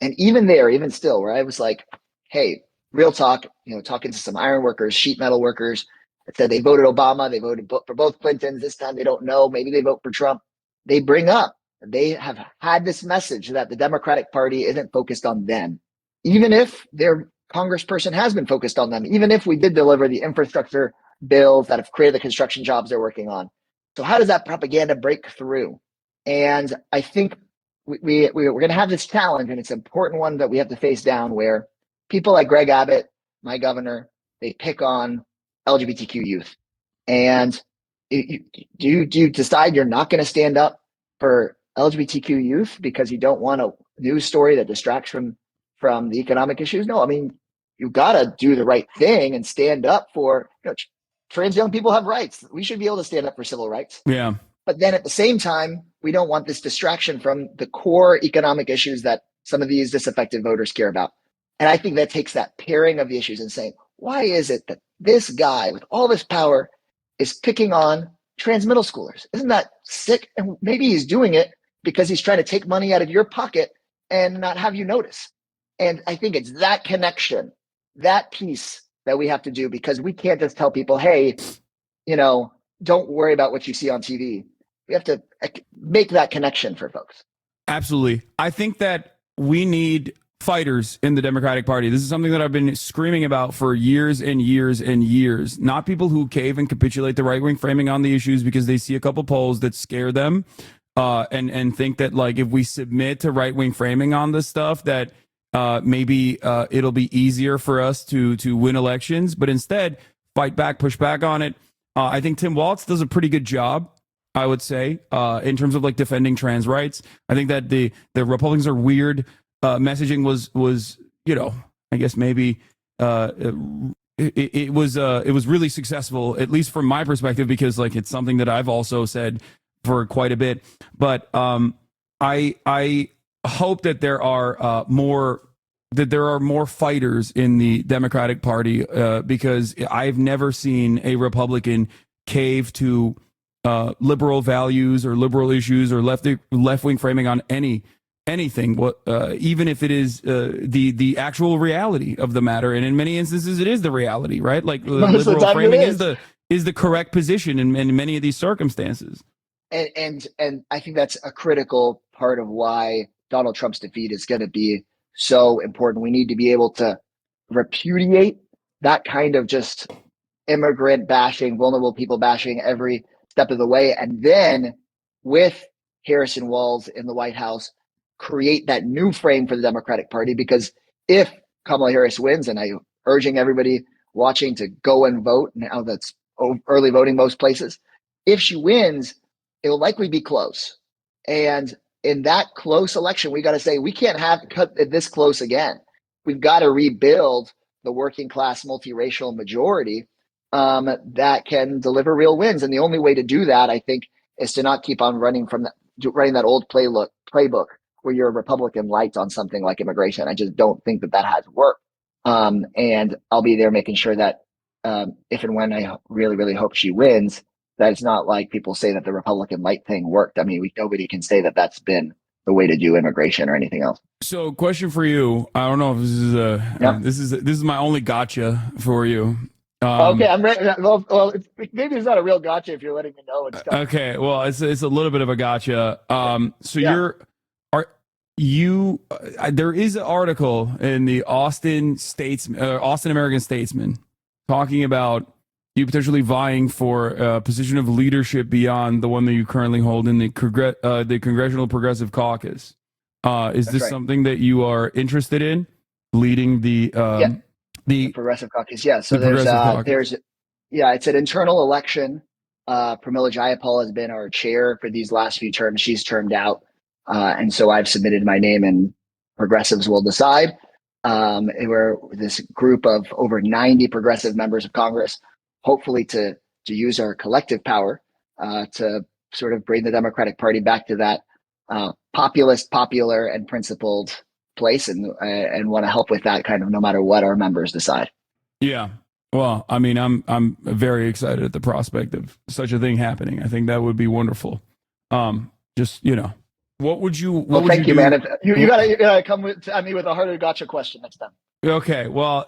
And even still, where I was like, hey, real talk, talking to some iron workers, sheet metal workers that said they voted Obama, they voted for both Clintons. This time they don't know. Maybe they vote for Trump. They bring up, they have had this message that the Democratic Party isn't focused on them, even if their congressperson has been focused on them, even if we did deliver the infrastructure bills that have created the construction jobs they're working on. So how does that propaganda break through? And I think we're going to have this challenge, and it's an important one that we have to face down, where people like Greg Abbott, my governor, they pick on LGBTQ youth. And do you decide you're not going to stand up for LGBTQ youth because you don't want a news story that distracts from the economic issues? No, I mean, you got to do the right thing and stand up for, trans young people have rights. We should be able to stand up for civil rights. Yeah. But then at the same time, we don't want this distraction from the core economic issues that some of these disaffected voters care about. And I think that takes that pairing of the issues and saying, why is it that this guy with all this power is picking on trans middle schoolers? Isn't that sick? And maybe he's doing it because he's trying to take money out of your pocket and not have you notice. And I think it's that connection, that piece that we have to do, because we can't just tell people, hey, don't worry about what you see on TV. We have to make that connection for folks. Absolutely. I think that we need fighters in the Democratic Party. This is something that I've been screaming about for years and years and years. Not people who cave and capitulate the right-wing framing on the issues because they see a couple polls that scare them and think that, like, if we submit to right-wing framing on this stuff, that maybe it'll be easier for us to win elections, but instead fight back, push back on it. I think Tim Walz does a pretty good job, I would say, in terms of like defending trans rights. I think that the Republicans are weird. Messaging was I guess maybe it was really successful, at least from my perspective, because like it's something that I've also said for quite a bit. But I hope that there are more fighters in the Democratic Party because I've never seen a Republican cave to liberal values or liberal issues or left-wing framing on anything, even if it is the actual reality of the matter. And in many instances, it is the reality, right? Like liberal framing is the correct position in many of these circumstances. And I think that's a critical part of why Donald Trump's defeat is going to be so important. We need to be able to repudiate that kind of just immigrant bashing, vulnerable people bashing every step of the way. And then with Harris and Walz in the White House, create that new frame for the Democratic Party. Because if Kamala Harris wins, and I'm urging everybody watching to go and vote, now that's early voting most places, if she wins, it will likely be close. And in that close election, we got to say, we can't have cut it this close again. We've got to rebuild the working class multiracial majority that can deliver real wins. And the only way to do that, I think, is to not keep on running that old playbook where you're a Republican light on something like immigration. I just don't think that has worked. And I'll be there making sure that if and when I really, really hope she wins, that it's not like people say that the Republican light thing worked. I mean, nobody can say that that's been the way to do immigration or anything else. So, question for you. I don't know if this is this is my only gotcha for you. Okay, I'm ready. Well, maybe it's not a real gotcha if you're letting me know and stuff. Okay, well, it's a little bit of a gotcha. So there is an article in the Austin American Statesman talking about you potentially vying for a position of leadership beyond the one that you currently hold in the Congressional Progressive Caucus. Is this something that you are interested in, leading the Progressive Caucus? Yeah. So it's an internal election. Pramila Jayapal has been our chair for these last few terms. She's termed out. And so I've submitted my name and progressives will decide. We're this group of over 90 progressive members of Congress, hopefully to use our collective power to sort of bring the Democratic Party back to that populist, popular, and principled place, and want to help with that kind of no matter what our members decide. Yeah. Well, I mean, I'm very excited at the prospect of such a thing happening. I think that would be wonderful. Just, what would you? Thank you, man. You gotta come at me with a harder gotcha question next time. Okay. Well,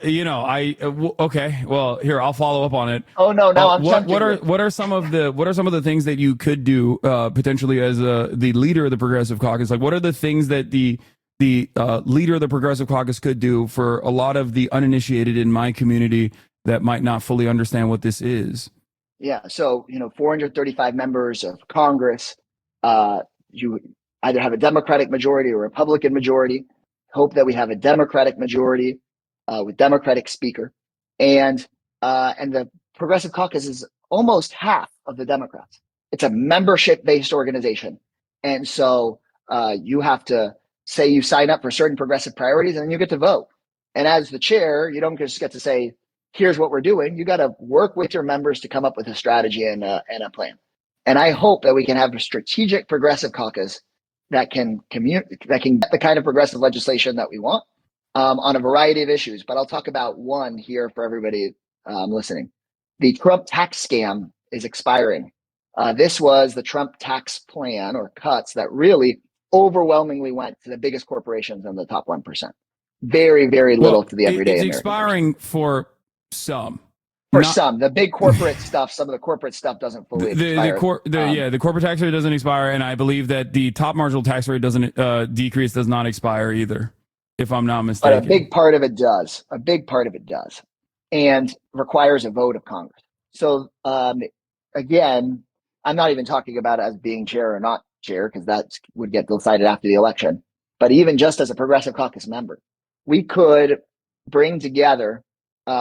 okay. Well, here, I'll follow up on it. Oh no, what are some of the things that you could do potentially as the leader of the Progressive Caucus? Like, what are the things that the leader of the Progressive Caucus could do for a lot of the uninitiated in my community that might not fully understand what this is? Yeah. So 435 members of Congress. You either have a Democratic majority or a Republican majority. Hope that we have a Democratic majority with Democratic speaker, and the Progressive Caucus is almost half of the Democrats. It's a membership-based organization, and so you have to say you sign up for certain progressive priorities, and then you get to vote. And as the chair, you don't just get to say, "Here's what we're doing." You got to work with your members to come up with a strategy and a plan. And I hope that we can have a strategic Progressive Caucus that can get the kind of progressive legislation that we want on a variety of issues. But I'll talk about one here for everybody listening. The Trump tax scam is expiring. This was the Trump tax plan or cuts that really overwhelmingly went to the biggest corporations and the top 1%. Very, very little to the everyday It's American expiring for some. Some, the big corporate stuff, some of the corporate stuff doesn't fully expire. The corporate tax rate doesn't expire, and I believe that the top marginal tax rate does not expire either, if I'm not mistaken. But a big part of it does. And requires a vote of Congress. So again, I'm not even talking about it as being chair or not chair, because that would get decided after the election. But even just as a Progressive Caucus member, we could bring together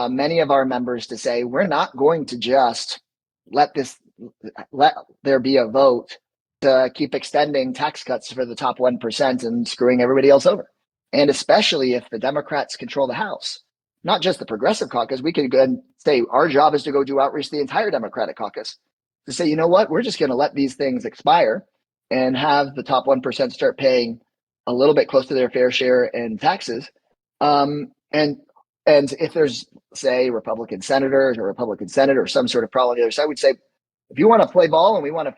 many of our members to say, we're not going to just let there be a vote to keep extending tax cuts for the top 1% and screwing everybody else over. And especially if the Democrats control the House, not just the Progressive Caucus, we could go and say our job is to go do outreach to the entire Democratic Caucus to say, you know what, we're just going to let these things expire and have the top 1% start paying a little bit close to their fair share in taxes. And if there's, say, Republican senators or Republican Senate or some sort of problem on the other side, we'd say, if you want to play ball and we want to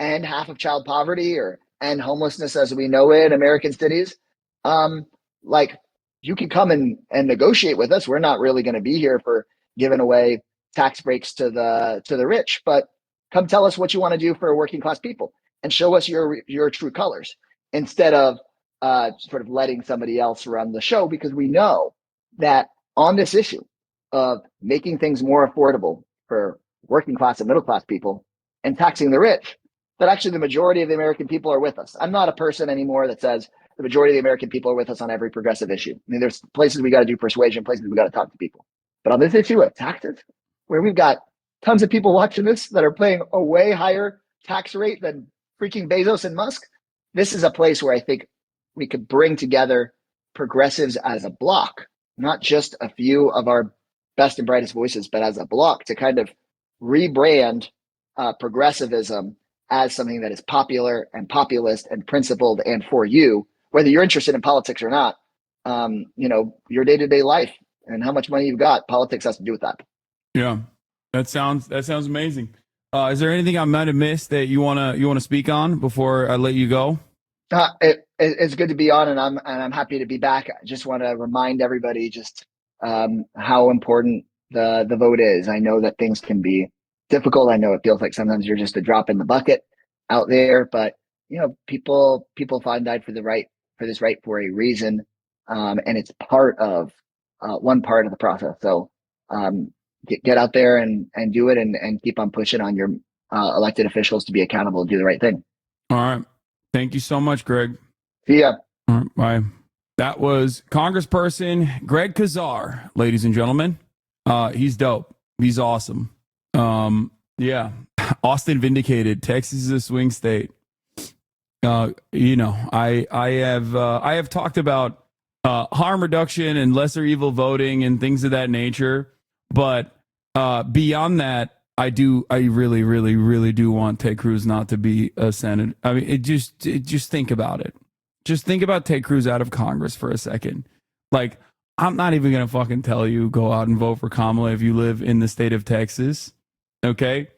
end half of child poverty or end homelessness as we know it in American cities, you can come and negotiate with us. We're not really going to be here for giving away tax breaks to the rich, but come tell us what you want to do for working class people and show us your true colors instead of sort of letting somebody else run the show, because we know that on this issue of making things more affordable for working class and middle class people and taxing the rich, that actually the majority of the American people are with us. I'm not a person anymore that says the majority of the American people are with us on every progressive issue. I mean, there's places we got to do persuasion, places we got to talk to people. But on this issue of taxes, where we've got tons of people watching this that are paying a way higher tax rate than freaking Bezos and Musk, this is a place where I think we could bring together progressives as a block, not just a few of our best and brightest voices, but as a block to kind of rebrand progressivism as something that is popular and populist and principled and for you, whether you're interested in politics or not. Your day-to-day life and how much money you've got, politics has to do with that. Yeah, that sounds amazing. Is there anything I might have missed that you wanna speak on before I let you go? It's good to be on, and I'm happy to be back. I just want to remind everybody just how important the vote is. I know that things can be difficult. I know it feels like sometimes you're just a drop in the bucket out there, but people fought and died for this right for a reason, and it's part of one part of the process. So get out there and do it, and keep on pushing on your elected officials to be accountable and do the right thing. All right. Thank you so much, Greg. See ya. All right, bye. That was Congressperson Greg Kazar, ladies and gentlemen. He's dope. He's awesome. Yeah. Austin vindicated. Texas is a swing state. I have talked about harm reduction and lesser evil voting and things of that nature, but beyond that, I really, really, really do want Ted Cruz not to be a senator. I mean, just think about it. Just think about Ted Cruz out of Congress for a second. Like, I'm not even going to fucking tell you go out and vote for Kamala if you live in the state of Texas. Okay?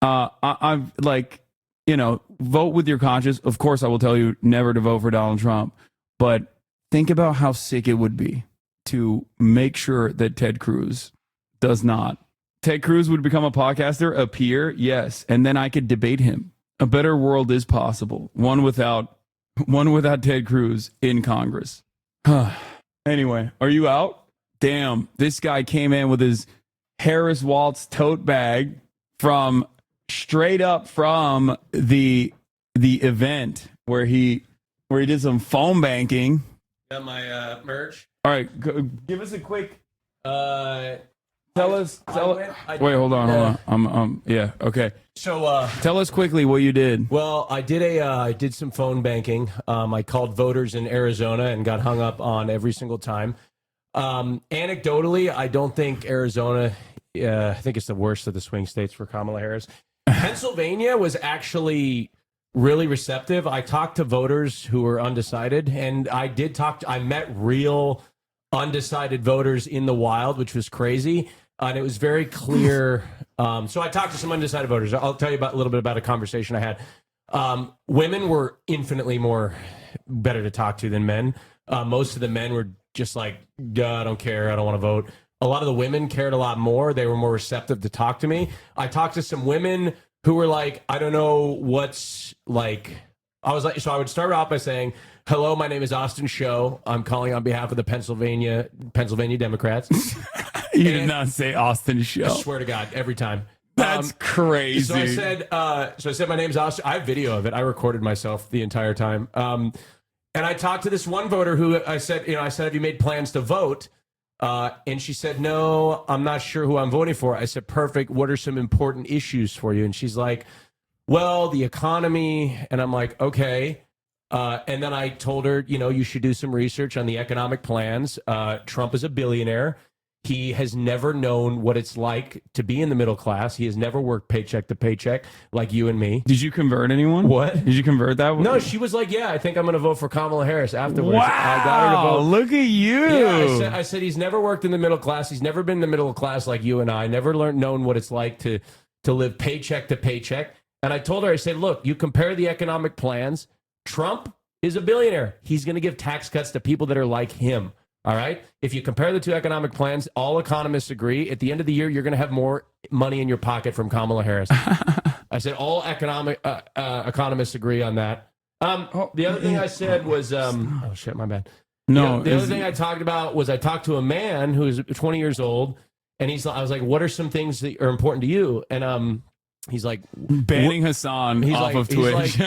I'm like, vote with your conscience. Of course, I will tell you never to vote for Donald Trump. But think about how sick it would be to make sure that Ted Cruz does not. Ted Cruz would become a podcaster, a peer, yes, and then I could debate him. A better world is possible. One without Ted Cruz in Congress. Anyway, are you out? Damn, this guy came in with his Harris Waltz tote bag from straight up from the event where he did some phone banking. Got my merch. All right, give us a quick. Tell us. Wait, hold on. Yeah, okay. So tell us quickly what you did. Well, I did some phone banking. I called voters in Arizona and got hung up on every single time. Anecdotally, I don't think Arizona. I think it's the worst of the swing states for Kamala Harris. Pennsylvania was actually really receptive. I talked to voters who were undecided, and I met real undecided voters in the wild, which was crazy. And it was very clear. So I talked to some undecided voters. I'll tell you a little bit about a conversation I had. Women were infinitely better to talk to than men. Most of the men were just like, I don't care. I don't want to vote. A lot of the women cared a lot more. They were more receptive to talk to me. I talked to some women who were like, I don't know what's like. I was like, so I would start off by saying, hello, my name is Austin Show. I'm calling on behalf of the Pennsylvania Democrats. You did not say Austin Show. I swear to God, every time. That's crazy. So I said, my name's Austin. I have video of it. I recorded myself the entire time. And I talked to this one voter who I said, have you made plans to vote? And she said, no, I'm not sure who I'm voting for. I said, perfect. What are some important issues for you? And she's like, well, the economy. And I'm like, okay. And then I told her, you should do some research on the economic plans. Trump is a billionaire. He has never known what it's like to be in the middle class. He has never worked paycheck to paycheck like you and me. Did you convert anyone? What? Did you convert that one? No, she was like, yeah, I think I'm going to vote for Kamala Harris afterwards. Wow, I got her to vote. Look at you. Yeah, I said he's never worked in the middle class. He's never been in the middle class like you and I. Never known what it's like to live paycheck to paycheck. And I told her, I said, look, you compare the economic plans. Trump is a billionaire. He's going to give tax cuts to people that are like him. All right. If you compare the two economic plans, all economists agree at the end of the year, you're going to have more money in your pocket from Kamala Harris. I said all economists agree on that. The other thing I said was, oh shit, my bad. No, the other thing I talked about was I talked to a man who's 20 years old, and I was like, what are some things that are important to you? And he's like, banning Hasan off of Twitch.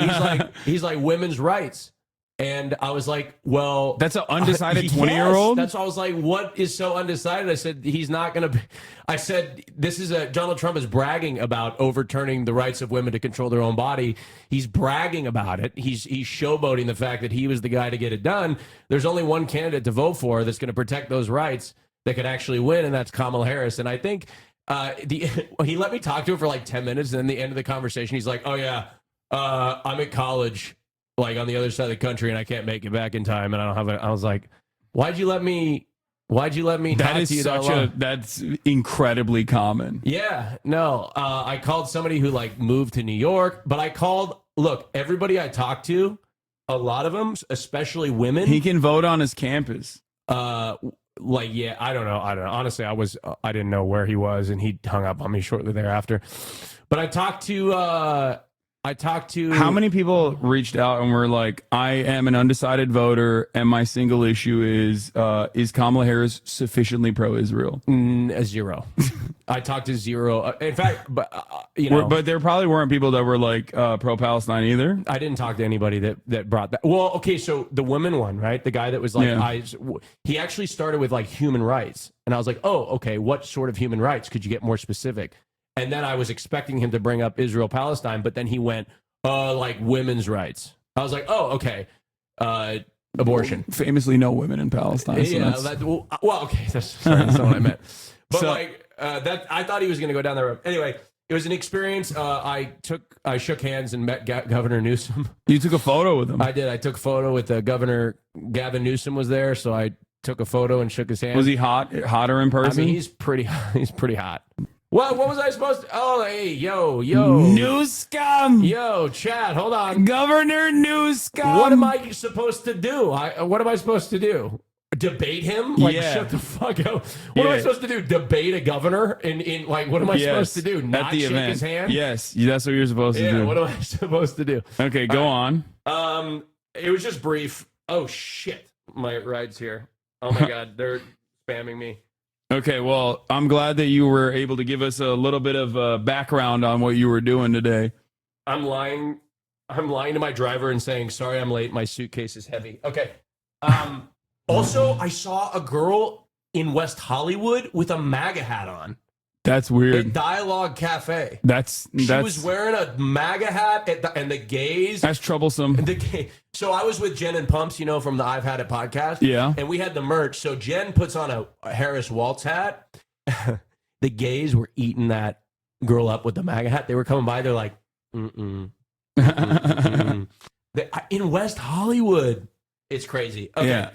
He's like women's rights. And I was like, well, that's an undecided 20-year-old. That's why I was like, what is so undecided? I said, he's not going to be. I said, Donald Trump is bragging about overturning the rights of women to control their own body. He's bragging about it. He's showboating the fact that he was the guy to get it done. There's only one candidate to vote for that's going to protect those rights that could actually win, and that's Kamala Harris. And I think he let me talk to her for like 10 minutes, and then the end of the conversation, he's like, oh yeah, I'm at college, like on the other side of the country, and I can't make it back in time, and I don't have I was like, why'd you let me talk to you that long? That's incredibly common. Yeah, no, I called somebody who like moved to New York, but look, everybody I talked to, a lot of them, especially women. He can vote on his campus. Like, yeah, I don't know. Honestly, I didn't know where he was, and he hung up on me shortly thereafter. But I talked to How many people reached out and were like, I am an undecided voter, and my single issue is Kamala Harris sufficiently pro-Israel? Zero. I talked to zero. In fact, but but there probably weren't people that were like pro-Palestine either. I didn't talk to anybody that brought that. Well, okay, so the women one, right? The guy that was like, he actually started with like human rights, and I was like, oh, okay, what sort of human rights? Could you get more specific? And then I was expecting him to bring up Israel Palestine, but then he went like women's rights. I was like, oh, okay, abortion. Well, famously, no women in Palestine. So yeah, well, okay, that's not what I meant. But that I thought he was going to go down that road. Anyway, it was an experience. I shook hands and met Governor Newsom. You took a photo with him. I did. I took a photo with Governor Gavin Newsom was there, so I took a photo and shook his hand. Was he hotter in person? I mean, he's pretty hot. What was I supposed to? Oh, hey, yo. Newscom. Yo, Chad, hold on. Governor Newscom. What am I supposed to do? What am I supposed to do? Debate him? Like, shut the fuck up. What am I supposed to do? Debate a governor? In like, what am I supposed to do? Not at the shake event. his hand? Yes, that's what you're supposed to do. Yeah, what am I supposed to do? Okay, go on. It was just brief. Oh, shit. My ride's here. Oh, my God. They're spamming me. Okay, well, I'm glad that you were able to give us a little bit of background on what you were doing today. I'm lying to my driver and saying, sorry, I'm late. My suitcase is heavy. Okay. Also, I saw a girl in West Hollywood with a MAGA hat on. That's weird. At Dialogue Cafe. She was wearing a MAGA hat and the gays. That's troublesome. So I was with Jen and Pumps, from the I've Had It podcast. Yeah. And we had the merch. So Jen puts on a Harris Waltz hat. The gays were eating that girl up with the MAGA hat. They were coming by. They're like, in West Hollywood. It's crazy. Okay. Yeah.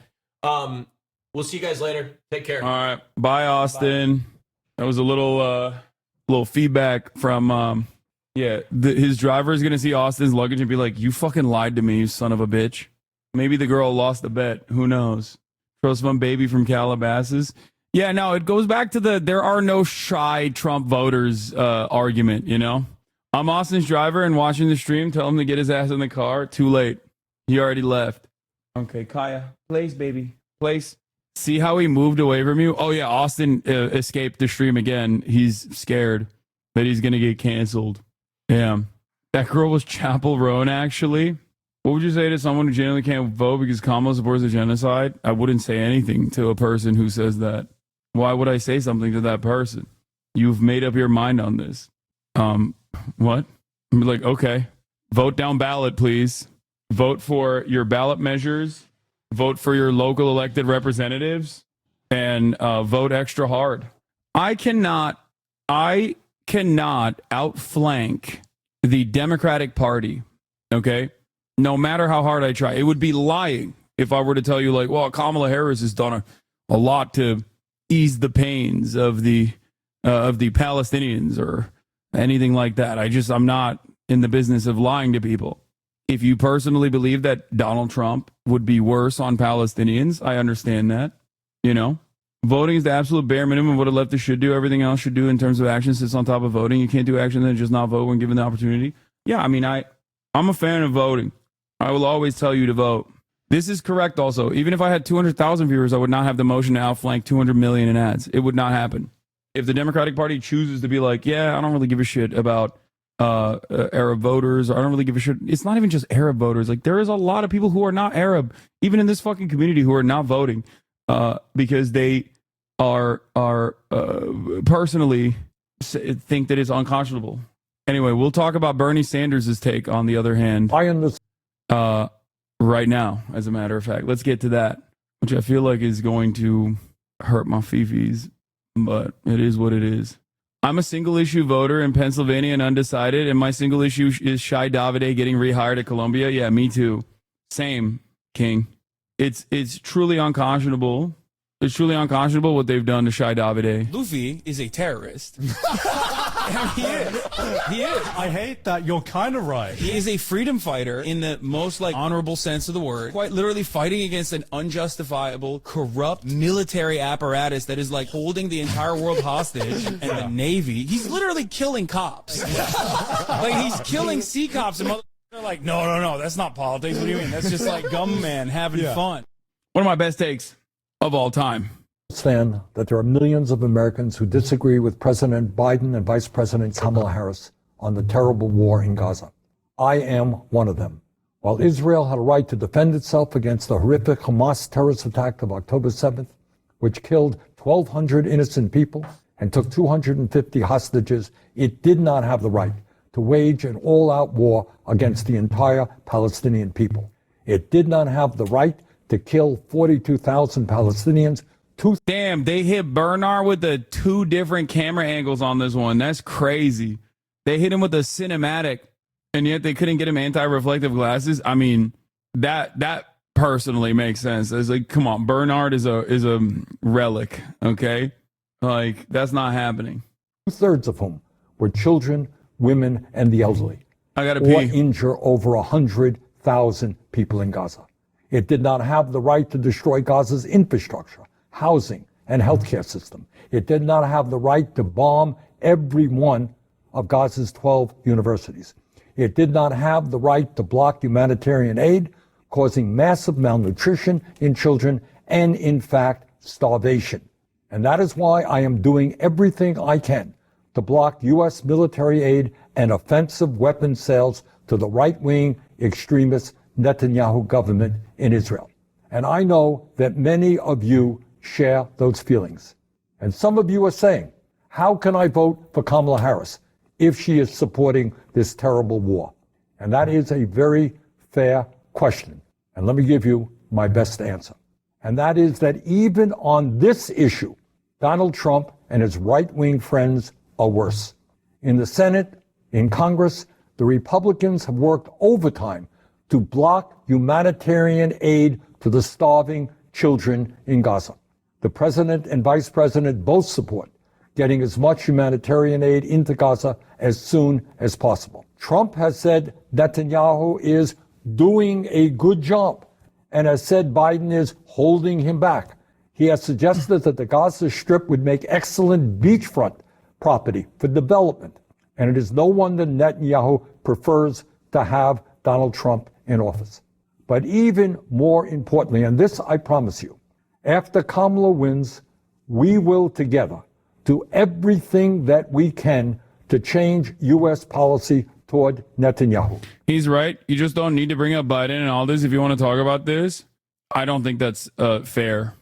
We'll see you guys later. Take care. All right. Bye, Austin. Bye. That was a little feedback from his driver is gonna see Austin's luggage and be like, "You fucking lied to me, you son of a bitch." Maybe the girl lost the bet. Who knows? Trust fund baby from Calabasas. Yeah, no, it goes back to there are no shy Trump voters argument. I'm Austin's driver and watching the stream. Tell him to get his ass in the car. Too late. He already left. Okay, Kaya, place, baby, place. See how he moved away from you? Oh, yeah, Austin escaped the stream again. He's scared that he's going to get canceled. Damn. That girl was Chapel Roan, actually. What would you say to someone who genuinely can't vote because Kamala supports the genocide? I wouldn't say anything to a person who says that. Why would I say something to that person? You've made up your mind on this. What? I'm like, okay. Vote down ballot, please. Vote for your ballot measures. Vote for your local elected representatives and vote extra hard. I cannot outflank the Democratic Party, okay? No matter how hard I try. It would be lying if I were to tell you, like, well, Kamala Harris has done a lot to ease the pains of the Palestinians or anything like that. I'm not in the business of lying to people. If you personally believe that Donald Trump would be worse on Palestinians, I understand that. Voting is the absolute bare minimum of what a leftist should do. Everything else should do in terms of action sits on top of voting. You can't do action and then just not vote when given the opportunity. Yeah, I mean, I'm a fan of voting. I will always tell you to vote. This is correct also. Even if I had 200,000 viewers, I would not have the motion to outflank 200 million in ads. It would not happen. If the Democratic Party chooses to be like, yeah, I don't really give a shit about Arab voters, or I don't really give a shit. It's not even just Arab voters. Like, there is a lot of people who are not Arab, even in this fucking community, who are not voting because they are personally think that it's unconscionable. Anyway, we'll talk about Bernie Sanders' take, on the other hand, right now, as a matter of fact. Let's get to that, which I feel like is going to hurt my fifis, but it is what it is. I'm a single-issue voter in Pennsylvania and undecided, and my single issue is Shai Davide getting rehired at Columbia. Yeah, me too. Same, King. It's truly unconscionable. It's truly unconscionable what they've done to Shai Davide. Luffy is a terrorist. He is. He is. I hate that. You're kind of right. He is a freedom fighter in the most like honorable sense of the word. Quite literally fighting against an unjustifiable, corrupt military apparatus that is like holding the entire world hostage and the Navy. He's literally killing cops. Like he's killing sea cops and they're like, no, that's not politics. What do you mean? That's just like gum man having fun. One of my best takes of all time. Understand that there are millions of Americans who disagree with President Biden and Vice President Kamala Harris on the terrible war in Gaza. I am one of them. While Israel had a right to defend itself against the horrific Hamas terrorist attack of October 7th, which killed 1,200 innocent people and took 250 hostages, it did not have the right to wage an all-out war against the entire Palestinian people. It did not have the right to kill 42,000 Palestinians. Damn, they hit Bernard with the 2 different camera angles on this one. That's crazy. They hit him with a cinematic, and yet they couldn't get him anti-reflective glasses. I mean, that personally makes sense. It's like, come on, Bernard is a relic, okay? Like, that's not happening. 2/3 of whom were children, women, and the elderly. I gotta or pee. injure over 100,000 people in Gaza. It did not have the right to destroy Gaza's infrastructure, housing, and healthcare system. It did not have the right to bomb every one of Gaza's 12 universities. It did not have the right to block humanitarian aid, causing massive malnutrition in children and, in fact, starvation. And that is why I am doing everything I can to block U.S. military aid and offensive weapons sales to the right-wing extremist Netanyahu government in Israel. And I know that many of you share those feelings. And some of you are saying, how can I vote for Kamala Harris if she is supporting this terrible war? And that is a very fair question. And let me give you my best answer. And that is that even on this issue, Donald Trump and his right-wing friends are worse. In the Senate, in Congress, the Republicans have worked overtime to block humanitarian aid to the starving children in Gaza. The president and vice president both support getting as much humanitarian aid into Gaza as soon as possible. Trump has said Netanyahu is doing a good job and has said Biden is holding him back. He has suggested that the Gaza Strip would make excellent beachfront property for development. And it is no wonder Netanyahu prefers to have Donald Trump in office. But even more importantly, and this I promise you, after Kamala wins, we will together do everything that we can to change U.S. policy toward Netanyahu. He's right. You just don't need to bring up Biden and all this if you want to talk about this. I don't think that's fair.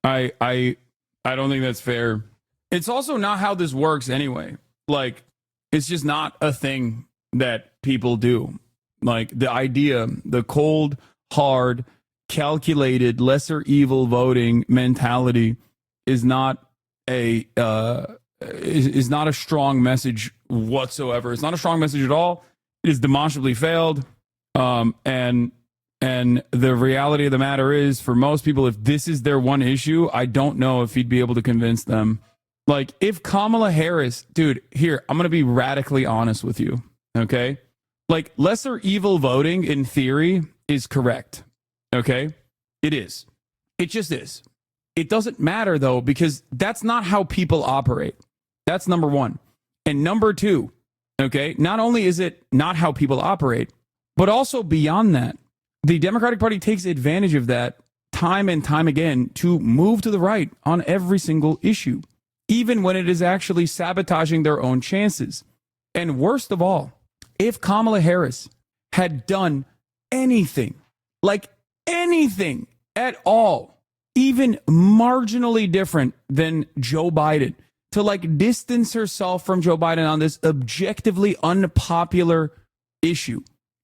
I don't think that's fair. It's also not how this works anyway. Like, it's just not a thing that people do. Like, the idea, the cold, hard, calculated, lesser evil voting mentality is not a is not a strong message whatsoever. It's not a strong message at all. It is demonstrably failed. And the reality of the matter is, for most people, if this is their one issue, I don't know if he'd be able to convince them. Like, if Kamala Harris, dude, here, I'm going to be radically honest with you, okay? Like, lesser evil voting, in theory, is correct, okay? It is. It just is. It doesn't matter, though, because that's not how people operate. That's number one. And number two, okay, not only is it not how people operate, but also beyond that, the Democratic Party takes advantage of that time and time again to move to the right on every single issue, even when it is actually sabotaging their own chances. And worst of all, if Kamala Harris had done anything, like anything at all, even marginally different than Joe Biden, to like distance herself from Joe Biden on this objectively unpopular issue,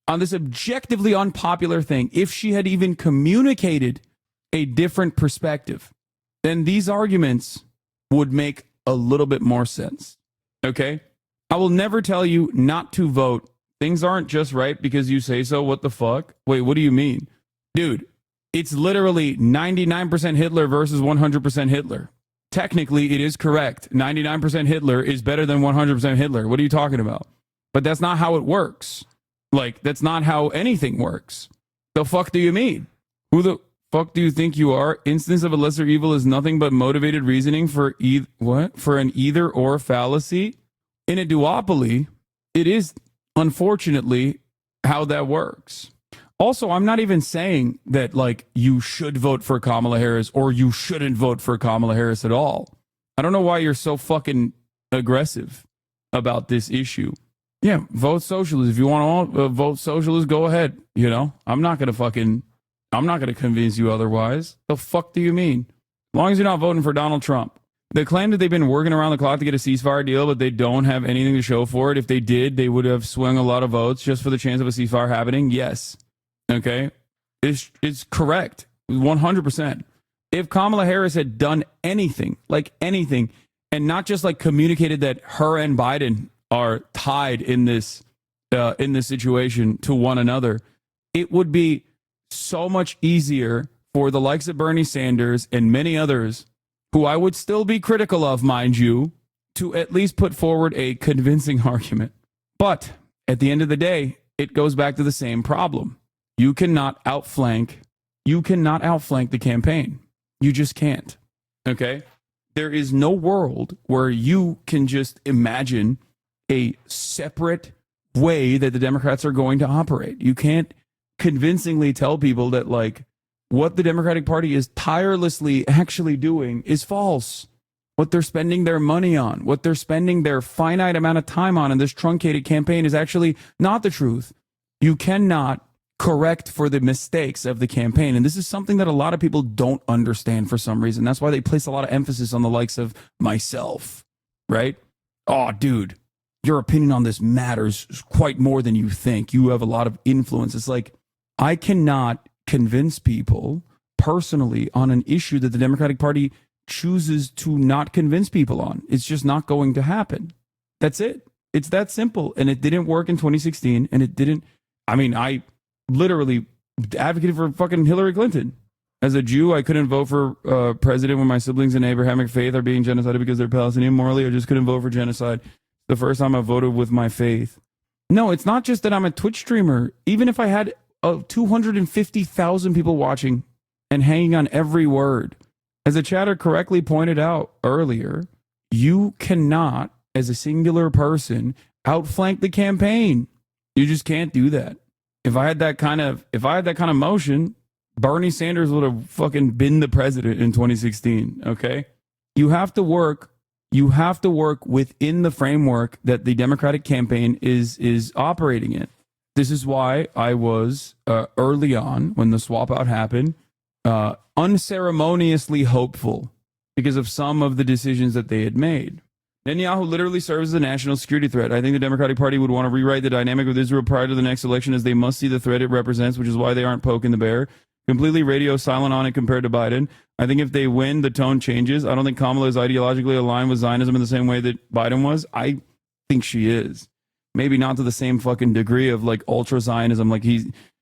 on this objectively unpopular thing, if she had even communicated a different perspective, then these arguments would make a little bit more sense. Okay? I will never tell you not to vote. Things aren't just right because you say so. What the fuck? Wait, what do you mean? Dude, it's literally 99% Hitler versus 100% Hitler. technically it is correct. 99% Hitler is better than 100% Hitler. What are you talking about? But that's not how it works. Like, that's not how anything works. The fuck do you mean? Who the fuck do you think you are? Instance of a lesser evil is nothing but motivated reasoning for For an either or fallacy? In a duopoly, it is unfortunately how that works. Also, I'm not even saying that, like, you should vote for Kamala Harris or you shouldn't vote for Kamala Harris at all. I don't know why you're so fucking aggressive about this issue. Yeah, vote socialist. If you want to vote socialist, go ahead. You know, I'm not going to convince you otherwise. The fuck do you mean? As long as you're not voting for Donald Trump. They claim that they've been working around the clock to get a ceasefire deal, but they don't have anything to show for it. If they did, they would have swung a lot of votes just for the chance of a ceasefire happening. Yes. Okay, it's correct, 100%. If Kamala Harris had done anything, and not just like communicated that her and Biden are tied in this situation to one another, it would be so much easier for the likes of Bernie Sanders and many others, who I would still be critical of, mind you, to at least put forward a convincing argument. But at the end of the day, it goes back to the same problem. You cannot outflank the campaign. You just can't. Okay? There is no world where you can just imagine a separate way that the Democrats are going to operate. You can't convincingly tell people that, like, what the Democratic Party is tirelessly actually doing is false. What they're spending their money on, what they're spending their finite amount of time on in this truncated campaign is actually not the truth. You cannot correct for the mistakes of the campaign. And this is something that a lot of people don't understand for some reason. That's why they place a lot of emphasis on the likes of myself, right? Oh, dude, your opinion on this matters quite more than you think. You have a lot of influence. It's like, I cannot convince people personally on an issue that the Democratic Party chooses to not convince people on. It's just not going to happen. That's it. It's that simple. And it didn't work in 2016. And it didn't, I literally advocated for fucking Hillary Clinton. As a Jew, I couldn't vote for president when my siblings in Abrahamic faith are being genocided because they're Palestinian. Morally, I just couldn't vote for genocide. The first time I voted with my faith. No, it's not just that I'm a Twitch streamer. Even if I had 250,000 people watching and hanging on every word, as the chatter correctly pointed out earlier, you cannot, as a singular person, outflank the campaign. You just can't do that. If I had that kind of motion, Bernie Sanders would have fucking been the president in 2016. Okay, you have to work within the framework that the Democratic campaign is operating in. This is why I was early on, when the swap out happened, unceremoniously hopeful because of some of the decisions that they had made. Netanyahu literally serves as a national security threat. I think the Democratic Party would want to rewrite the dynamic with Israel prior to the next election, as they must see the threat it represents, which is why they aren't poking the bear. Completely radio silent on it compared to Biden. I think if they win, the tone changes. I don't think Kamala is ideologically aligned with Zionism in the same way that Biden was. I think she is. Maybe not to the same fucking degree of like ultra Zionism. Like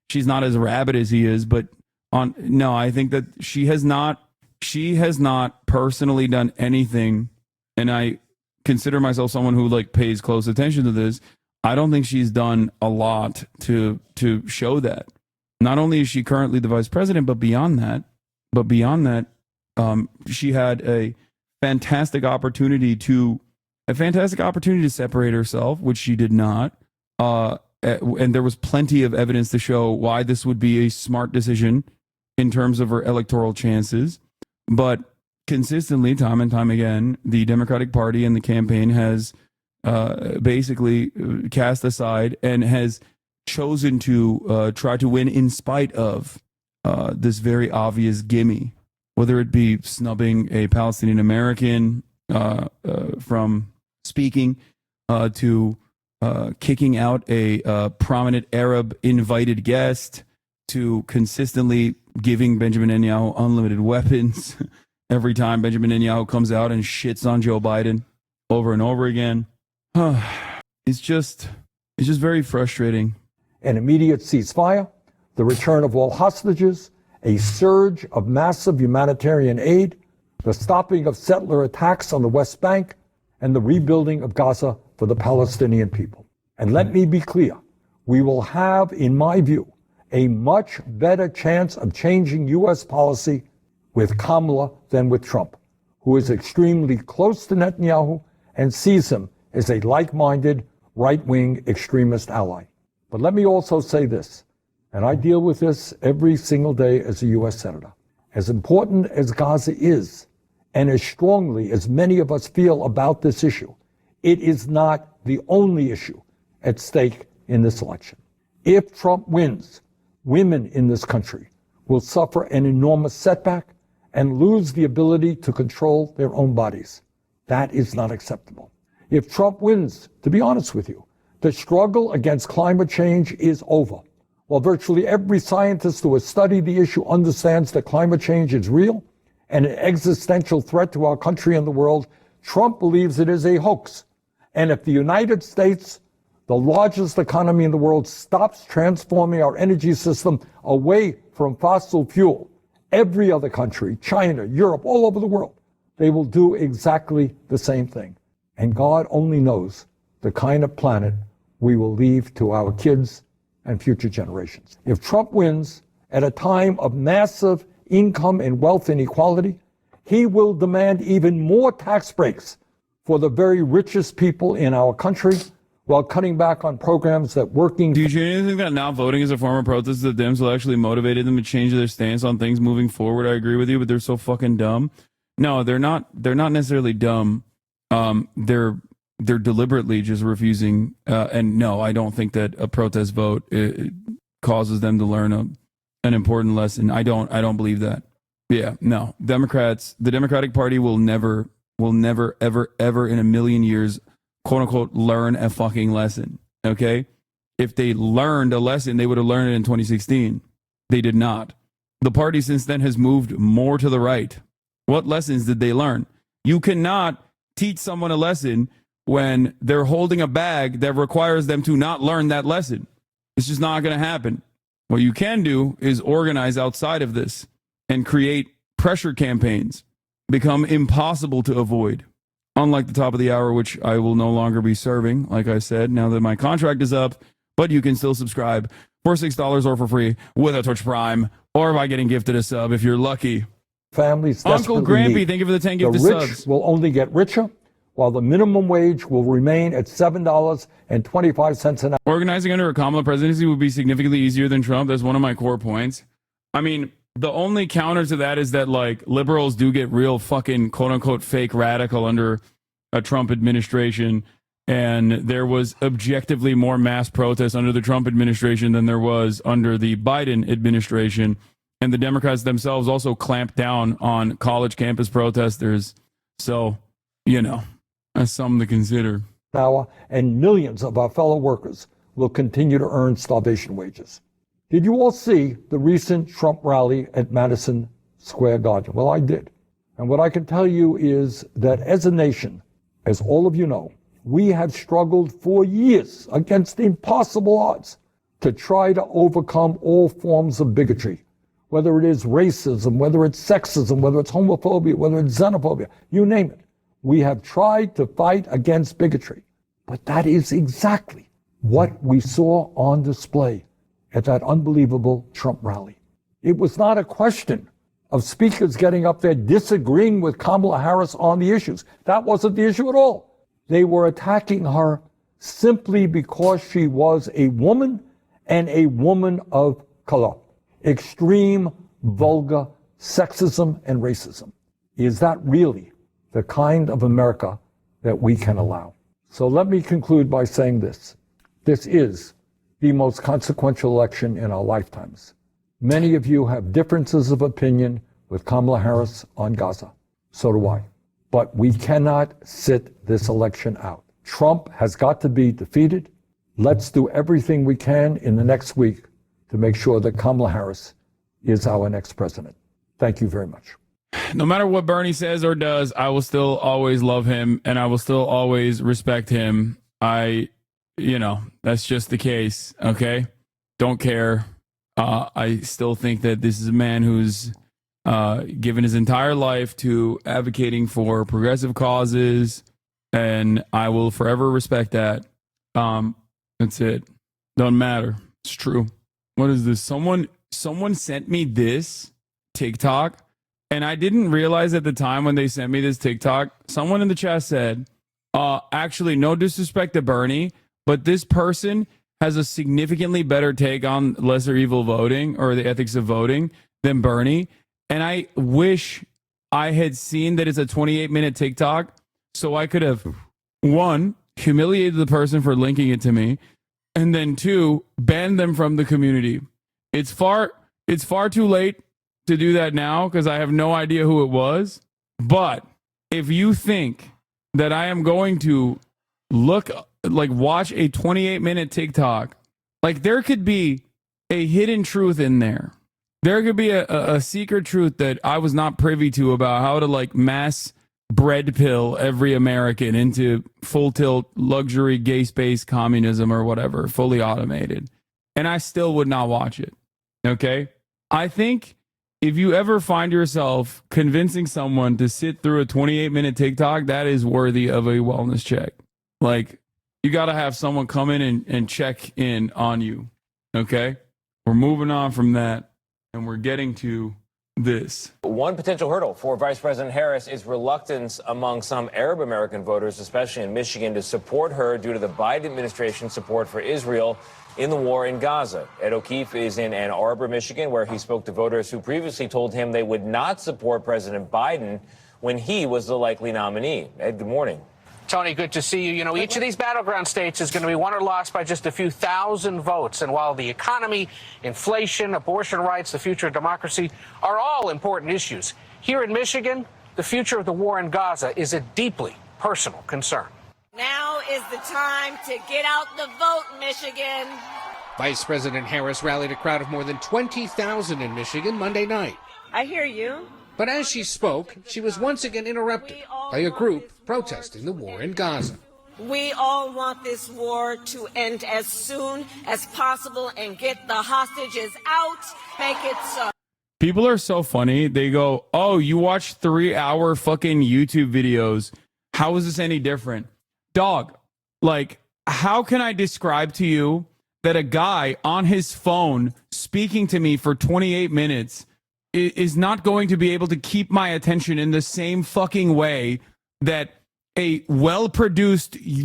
she's not as rabid as he is, but I think that she has not personally done anything, and I consider myself someone who like pays close attention to this. I don't think she's done a lot to show that. Not only is she currently the vice president, but beyond that, she had a fantastic opportunity to separate herself, which she did not. And there was plenty of evidence to show why this would be a smart decision in terms of her electoral chances. But consistently, time and time again, the Democratic Party and the campaign has basically cast aside and has chosen to try to win in spite of this very obvious gimme, whether it be snubbing a Palestinian American from speaking, to kicking out a prominent Arab invited guest, to consistently giving Benjamin Netanyahu unlimited weapons every time Benjamin Netanyahu comes out and shits on Joe Biden over and over again. It's just very frustrating. An immediate ceasefire, the return of all hostages, a surge of massive humanitarian aid, the stopping of settler attacks on the West Bank, and the rebuilding of Gaza for the Palestinian people. And let me be clear, we will have, in my view, a much better chance of changing U.S. policy with Kamala than with Trump, who is extremely close to Netanyahu and sees him as a like-minded, right-wing extremist ally. But let me also say this, and I deal with this every single day as a U.S. Senator. As important as Gaza is, and as strongly as many of us feel about this issue, it is not the only issue at stake in this election. If Trump wins, women in this country will suffer an enormous setback and lose the ability to control their own bodies. That is not acceptable. If Trump wins, to be honest with you, the struggle against climate change is over. While virtually every scientist who has studied the issue understands that climate change is real and an existential threat to our country and the world, Trump believes it is a hoax. And if the United States, the largest economy in the world, stops transforming our energy system away from fossil fuel, every other country, China, Europe, all over the world, they will do exactly the same thing. And God only knows the kind of planet we will leave to our kids and future generations. If Trump wins at a time of massive income and wealth inequality, he will demand even more tax breaks for the very richest people in our country while cutting back on programs that working... Do you genuinely think that not voting as a form of protest to the Dems will actually motivate them to change their stance on things moving forward? I agree with you, but they're so fucking dumb. No, they're not necessarily dumb. They're deliberately just refusing. And no, I don't think that a protest vote causes them to learn an important lesson. I don't believe that. Yeah, no. The Democratic Party will never, ever in a million years, quote unquote, learn a fucking lesson. Okay? If they learned a lesson, they would have learned it in 2016. They did not. The party since then has moved more to the right. What lessons did they learn? You cannot teach someone a lesson when they're holding a bag that requires them to not learn that lesson. It's just not going to happen. What you can do is organize outside of this and create pressure campaigns, become impossible to avoid. Unlike the top of the hour, which I will no longer be serving, like I said, now that my contract is up, but you can still subscribe for $6 or for free with a Twitch Prime or by getting gifted a sub if you're lucky. Families Uncle Grampy, thank you for the 10 gifted subs. The rich subs. will only get richer, while the minimum wage will remain at $7.25 an hour. Organizing under a Kamala presidency would be significantly easier than Trump. That's one of my core points. I mean, the only counter to that is that, like, liberals do get real fucking quote-unquote fake radical under a Trump administration, and there was objectively more mass protests under the Trump administration than there was under the Biden administration, and the Democrats themselves also clamped down on college campus protesters. So, you know, that's something to consider. And millions of our fellow workers will continue to earn starvation wages. Did you all see the recent Trump rally at Madison Square Garden? Well, I did. And what I can tell you is that as a nation, as all of you know, we have struggled for years against impossible odds to try to overcome all forms of bigotry, whether it is racism, whether it's sexism, whether it's homophobia, whether it's xenophobia, you name it. We have tried to fight against bigotry. But that is exactly what we saw on display at that unbelievable Trump rally. It was not a question of speakers getting up there disagreeing with Kamala Harris on the issues. That wasn't the issue at all. They were attacking her simply because she was a woman and a woman of color. Extreme, vulgar sexism and racism. Is that really the kind of America that we can allow? So let me conclude by saying this. This is the most consequential election in our lifetimes. Many of you have differences of opinion with Kamala Harris on Gaza. So do I. But we cannot sit this election out. Trump has got to be defeated. Let's do everything we can in the next week to make sure that Kamala Harris is our next president. Thank you very much. No matter what Bernie says or does, I will still always love him and I will still always respect him. That's just the case. Okay. Don't care. I still think that this is a man who's given his entire life to advocating for progressive causes, and I will forever respect that. That's it. Doesn't matter. It's true. What is this? Someone sent me this TikTok, and I didn't realize at the time when they sent me this TikTok. Someone in the chat said, actually, no disrespect to Bernie, but this person has a significantly better take on lesser evil voting or the ethics of voting than Bernie. And I wish I had seen that it's a 28-minute TikTok so I could have, one, humiliated the person for linking it to me, and then two, banned them from the community. It's far too late to do that now because I have no idea who it was. But if you think that I am going to watch a 28-minute TikTok, like there could be a hidden truth in there. There could be a secret truth that I was not privy to about how to like mass bread pill every American into full tilt luxury gay space communism or whatever, fully automated. And I still would not watch it. Okay? I think if you ever find yourself convincing someone to sit through a 28-minute TikTok, that is worthy of a wellness check. Like, you got to have someone come in and check in on you. Okay? We're moving on from that, and we're getting to this. One potential hurdle for Vice President Harris is reluctance among some Arab American voters, especially in Michigan, to support her due to the Biden administration's support for Israel in the war in Gaza. Ed O'Keefe is in Ann Arbor, Michigan, where he spoke to voters who previously told him they would not support President Biden when he was the likely nominee. Ed, good morning. Tony, good to see you. You know, each of these battleground states is going to be won or lost by just a few thousand votes. And while the economy, inflation, abortion rights, the future of democracy are all important issues, here in Michigan, the future of the war in Gaza is a deeply personal concern. Now is the time to get out the vote, Michigan. Vice President Harris rallied a crowd of more than 20,000 in Michigan Monday night. I hear you. But as she spoke, she was once again interrupted by a group protesting the war in Gaza. We all want this war to end as soon as possible and get the hostages out. Make it so. People are so funny. They go, oh, you watch 3-hour fucking YouTube videos. How is this any different? Dog, like, how can I describe to you that a guy on his phone speaking to me for 28 minutes is not going to be able to keep my attention in the same fucking way that a well-produced a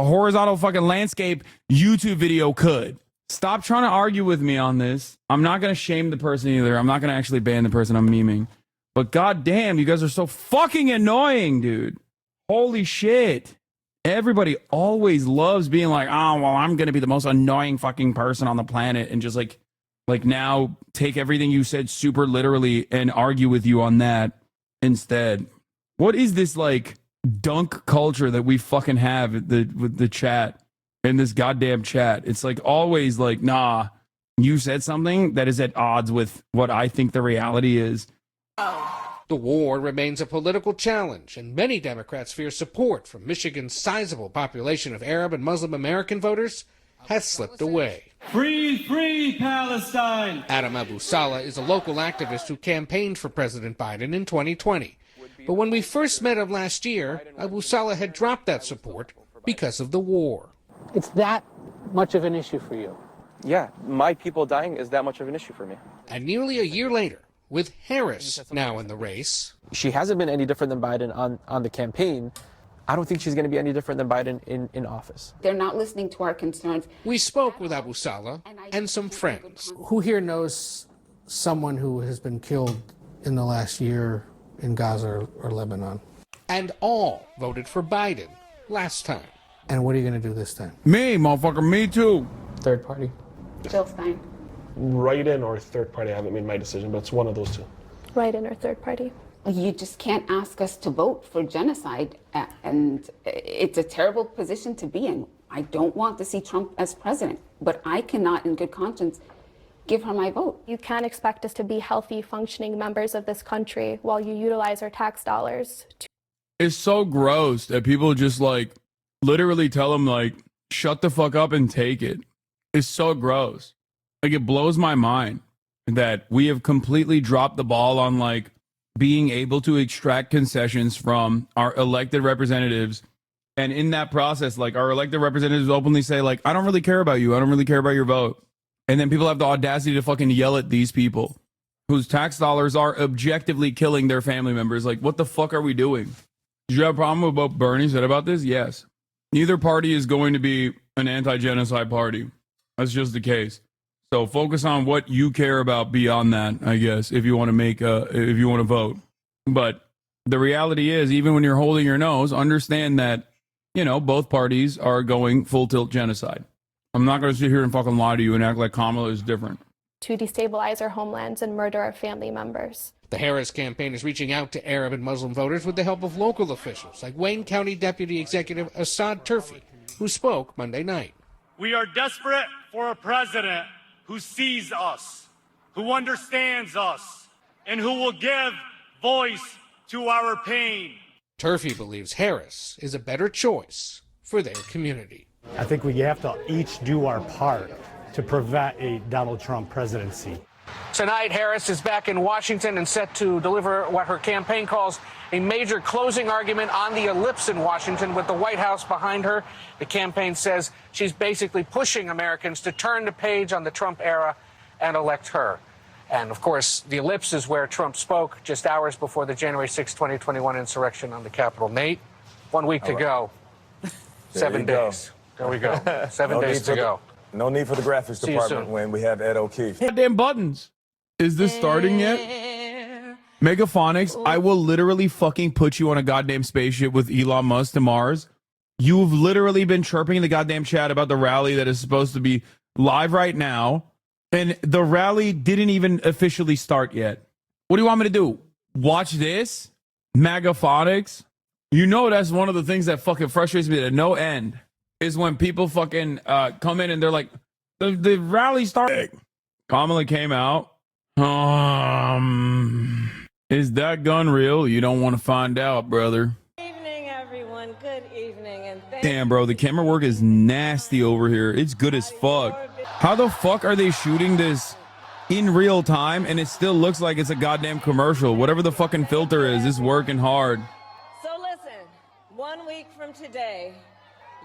horizontal fucking landscape YouTube video could? Stop trying to argue with me on this. I'm not going to shame the person either. I'm not going to actually ban the person I'm memeing. But goddamn, you guys are so fucking annoying, dude. Holy shit. Everybody always loves being like, oh, well, I'm going to be the most annoying fucking person on the planet and just like now take everything you said super literally and argue with you on that instead. What is this like dunk culture that we fucking have with the chat in this goddamn chat? It's like always like, nah, you said something that is at odds with what I think the reality is. The war remains a political challenge, and many Democrats fear support from Michigan's sizable population of Arab and Muslim American voters has slipped away. Free Palestine! Adam Abu Salah is a local activist who campaigned for President Biden in 2020. But when we first met him last year, Abu Salah had dropped that support because of the war. It's that much of an issue for you? Yeah, my people dying is that much of an issue for me. And nearly a year later, with Harris now in the race. She hasn't been any different than Biden on the campaign. I don't think she's going to be any different than Biden in office. They're not listening to our concerns. We spoke with Abu Salah and some friends. Who here knows someone who has been killed in the last year in Gaza or Lebanon? And all voted for Biden last time. And what are you going to do this time? Me, motherfucker, me too. Third party. Jill Stein. Write-in or third party, I haven't made my decision, but it's one of those two. Write-in or third party. You just can't ask us to vote for genocide, and it's a terrible position to be in. I don't want to see Trump as president, but I cannot, in good conscience, give her my vote. You can't expect us to be healthy, functioning members of this country while you utilize our tax dollars. It's so gross that people just like literally tell them like, shut the fuck up and take it. It's so gross. Like, it blows my mind. that we have completely dropped the ball on like being able to extract concessions from our elected representatives. And in that process, like our elected representatives openly say, like, I don't really care about you. I don't really care about your vote. And then people have the audacity to fucking yell at these people whose tax dollars are objectively killing their family members. Like, what the fuck are we doing? Did you have a problem with what Bernie said about this? Yes. Neither party is going to be an anti-genocide party. That's just the case. So focus on what you care about beyond that, I guess, if you want to make if you want to vote. But the reality is, even when you're holding your nose, understand that, you know, both parties are going full tilt genocide. I'm not going to sit here and fucking lie to you and act like Kamala is different. To destabilize our homelands and murder our family members. The Harris campaign is reaching out to Arab and Muslim voters with the help of local officials like Wayne County Deputy Executive Assad Turfi, who spoke Monday night. We are desperate for a president who sees us, who understands us, and who will give voice to our pain. Turfi believes Harris is a better choice for their community. I think we have to each do our part to prevent a Donald Trump presidency. Tonight, Harris is back in Washington and set to deliver what her campaign calls a major closing argument on the ellipse in Washington with the White House behind her. The campaign says she's basically pushing Americans to turn the page on the Trump era and elect her. And, of course, the ellipse is where Trump spoke just hours before the January 6, 2021 insurrection on the Capitol. Nate, 1 week to go. 7 days. There we go. 7 days to go. No need for the graphics See you department soon. when we have Ed O'Keefe. Goddamn buttons. Is this starting yet? Megaphonics, I will literally fucking put you on a goddamn spaceship with Elon Musk to Mars. You've literally been chirping in the goddamn chat about the rally that is supposed to be live right now. And the rally didn't even officially start yet. What do you want me to do? Watch this? Megaphonics? You know that's one of the things that fucking frustrates me to no end. Is when people fucking come in and they're like, the rally started. Kamala came out. Is that gun real? You don't want to find out, brother. Good evening, everyone. Good evening. And Damn, bro, the camera work is nasty over here. It's good as fuck. How the fuck are they shooting this in real time and it still looks like it's a goddamn commercial? Whatever the fucking filter is, it's working hard. So listen, 1 week from today,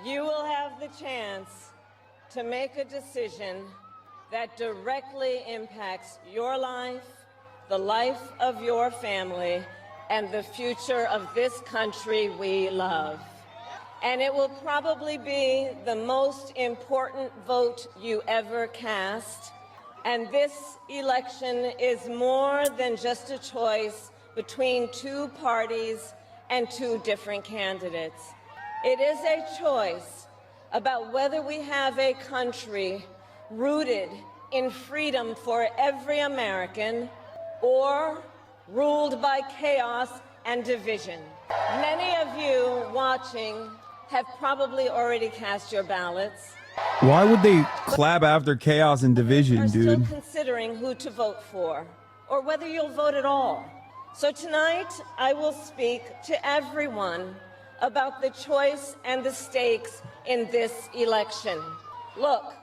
you will have the chance to make a decision that directly impacts your life, the life of your family, and the future of this country we love. And it will probably be the most important vote you ever cast. And this election is more than just a choice between two parties and two different candidates. It is a choice about whether we have a country rooted in freedom for every American or ruled by chaos and division. Many of you watching have probably already cast your ballots. Why would they clap after chaos and division, dude? Still considering who to vote for or whether you'll vote at all. So tonight I will speak to everyone about the choice and the stakes in this election. Look,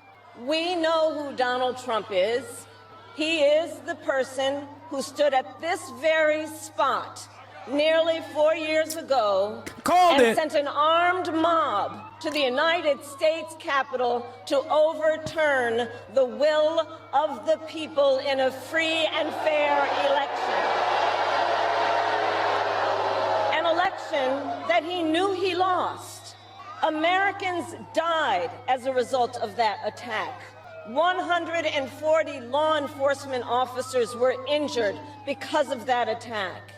we know who Donald Trump is. He is the person who stood at this very spot nearly 4 years ago and sent an armed mob to the United States Capitol to overturn the will of the people in a free and fair election. An election that he knew he lost. Americans died as a result of that attack. 140 law enforcement officers were injured because of that attack.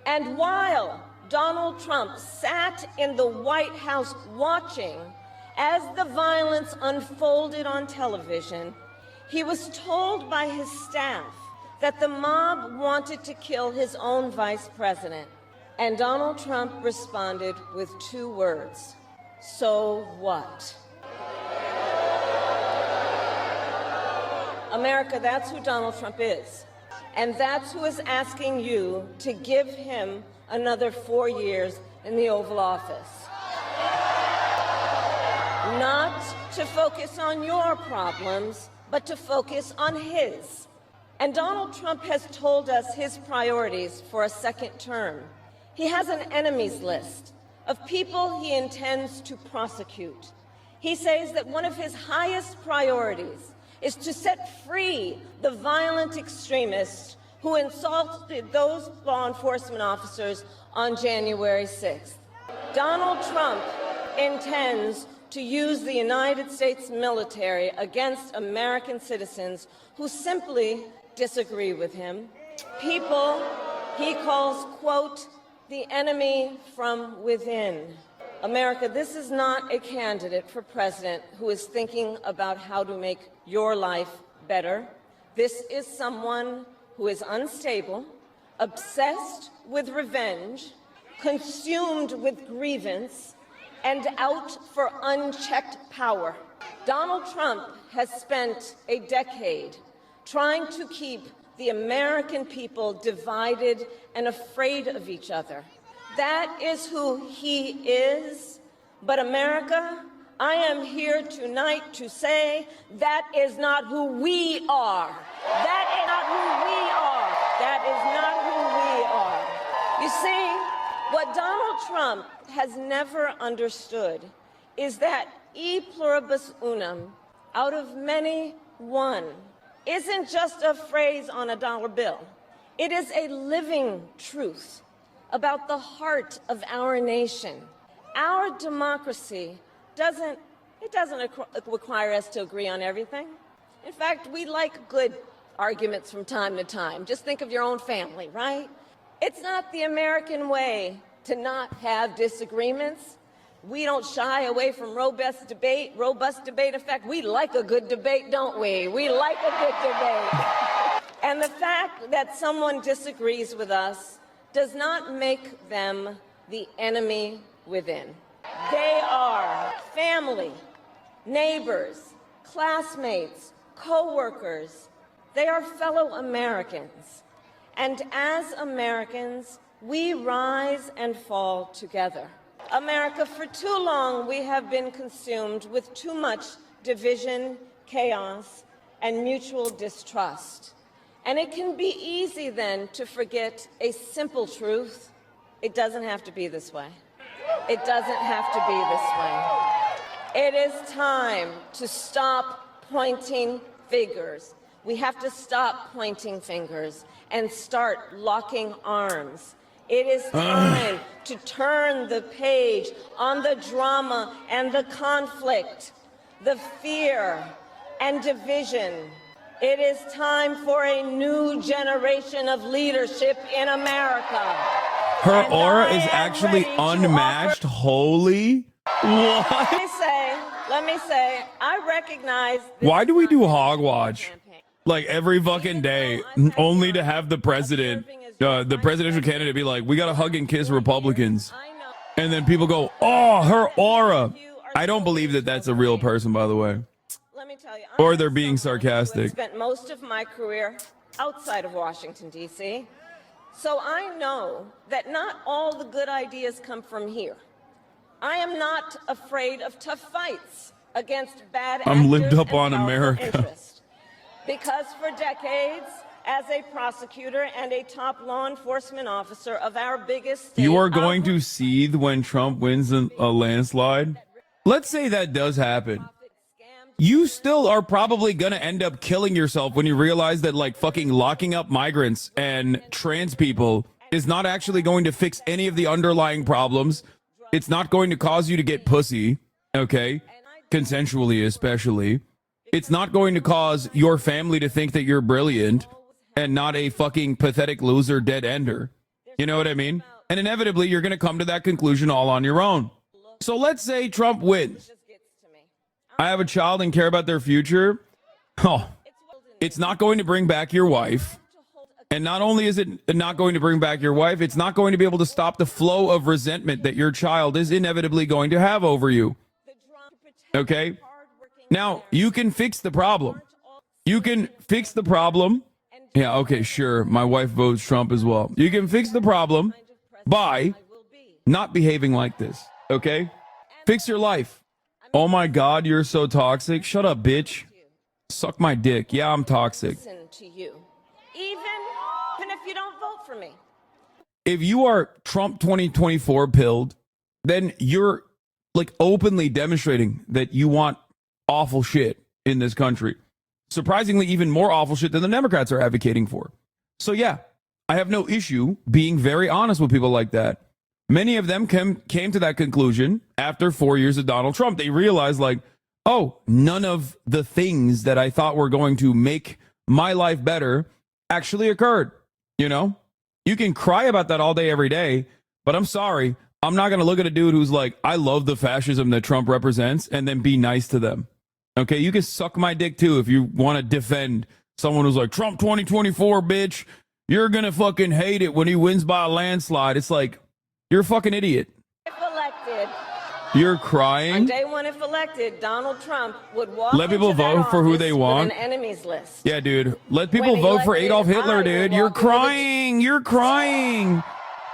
And while Donald Trump sat in the White House watching as the violence unfolded on television, he was told by his staff that the mob wanted to kill his own vice president. And Donald Trump responded with 2 words: so what? America, that's who Donald Trump is. And that's who is asking you to give him another 4 years in the Oval Office. Not to focus on your problems, but to focus on his. And Donald Trump has told us his priorities for a second term. He has an enemies list of people he intends to prosecute. He says that one of his highest priorities is to set free the violent extremists who insulted those law enforcement officers on January 6th. Donald Trump intends to use the United States military against American citizens who simply disagree with him. People he calls, quote, the enemy from within. America, this is not a candidate for president who is thinking about how to make your life better. This is someone who is unstable, obsessed with revenge, consumed with grievance, and out for unchecked power. Donald Trump has spent a decade trying to keep the American people divided and afraid of each other. That is who he is. But America, I am here tonight to say that is not who we are. That is not who we are. That is not who we are. You see, what Donald Trump has never understood is that e pluribus unum, out of many, one, isn't just a phrase on a dollar bill. It is a living truth about the heart of our nation. Our democracy doesn't require us to agree on everything. In fact, we like good arguments from time to time. Just think of your own family, right? It's not the American way to not have disagreements. We don't shy away from robust debate. In fact, we like a good debate, don't we? We like a good debate. And the fact that someone disagrees with us does not make them the enemy within. They are family, neighbors, classmates, co-workers. They are fellow Americans. And as Americans, we rise and fall together. America, for too long, we have been consumed with too much division, chaos, and mutual distrust. And it can be easy then to forget a simple truth. It doesn't have to be this way. It doesn't have to be this way. It is time to stop pointing fingers. We have to stop pointing fingers and start locking arms. It is time to turn the page on the drama and the conflict, the fear and division. It is time for a new generation of leadership in America. Her aura is actually unmatched. Holy. What? Let me say, I recognize. Why do we do HogWatch? Like every fucking day, only to have the president, the presidential candidate be like, we got to hug and kiss Republicans. And then people go, oh, her aura. I don't believe that that's a real person, by the way. Let me tell you. Or they're being sarcastic. I spent most of my career outside of Washington, D.C. So I know that not all the good ideas come from here. I am not afraid of tough fights against bad actors. I'm lived up and on powerful America. interests. Because for decades, as a prosecutor and a top law enforcement officer of our biggest state, You are going to seethe when Trump wins a landslide? Let's say that does happen. You still are probably going to end up killing yourself when you realize that, like, fucking locking up migrants and trans people is not actually going to fix any of the underlying problems. It's not going to cause you to get pussy, okay? Consensually, especially. It's not going to cause your family to think that you're brilliant and not a fucking pathetic loser dead ender. You know what I mean? And inevitably, you're going to come to that conclusion all on your own. So let's say Trump wins. I have a child and care about their future. Oh, it's not going to bring back your wife. And not only is it not going to bring back your wife, it's not going to be able to stop the flow of resentment that your child is inevitably going to have over you. Okay? Now, you can fix the problem. You can fix the problem. Yeah, okay, sure. My wife votes Trump as well. You can fix the problem by not behaving like this. Okay? Fix your life. Oh my God, you're so toxic. Shut up, bitch. Suck my dick. Yeah, I'm toxic. Listen to you. even if you don't vote for me. If you are Trump 2024 pilled, then you're like openly demonstrating that you want awful shit in this country. Surprisingly, even more awful shit than the Democrats are advocating for. So yeah, I have no issue being very honest with people like that. Many of them came to that conclusion after 4 years of Donald Trump. They realized like, oh, none of the things that I thought were going to make my life better actually occurred. You know, you can cry about that all day, every day, but I'm sorry. I'm not going to look at a dude who's like, I love the fascism that Trump represents and then be nice to them. Okay, you can suck my dick too if you want to defend someone who's like, Trump 2024, bitch. You're going to fucking hate it when he wins by a landslide. It's like, you're a fucking idiot. If elected, You're crying. on day one, if elected, Donald Trump would walk Let people into that vote for who office they with want. an enemies list. Yeah, dude. Let people When vote for elected, Adolf Hitler, I dude. will You're walk in with a- crying. You're crying.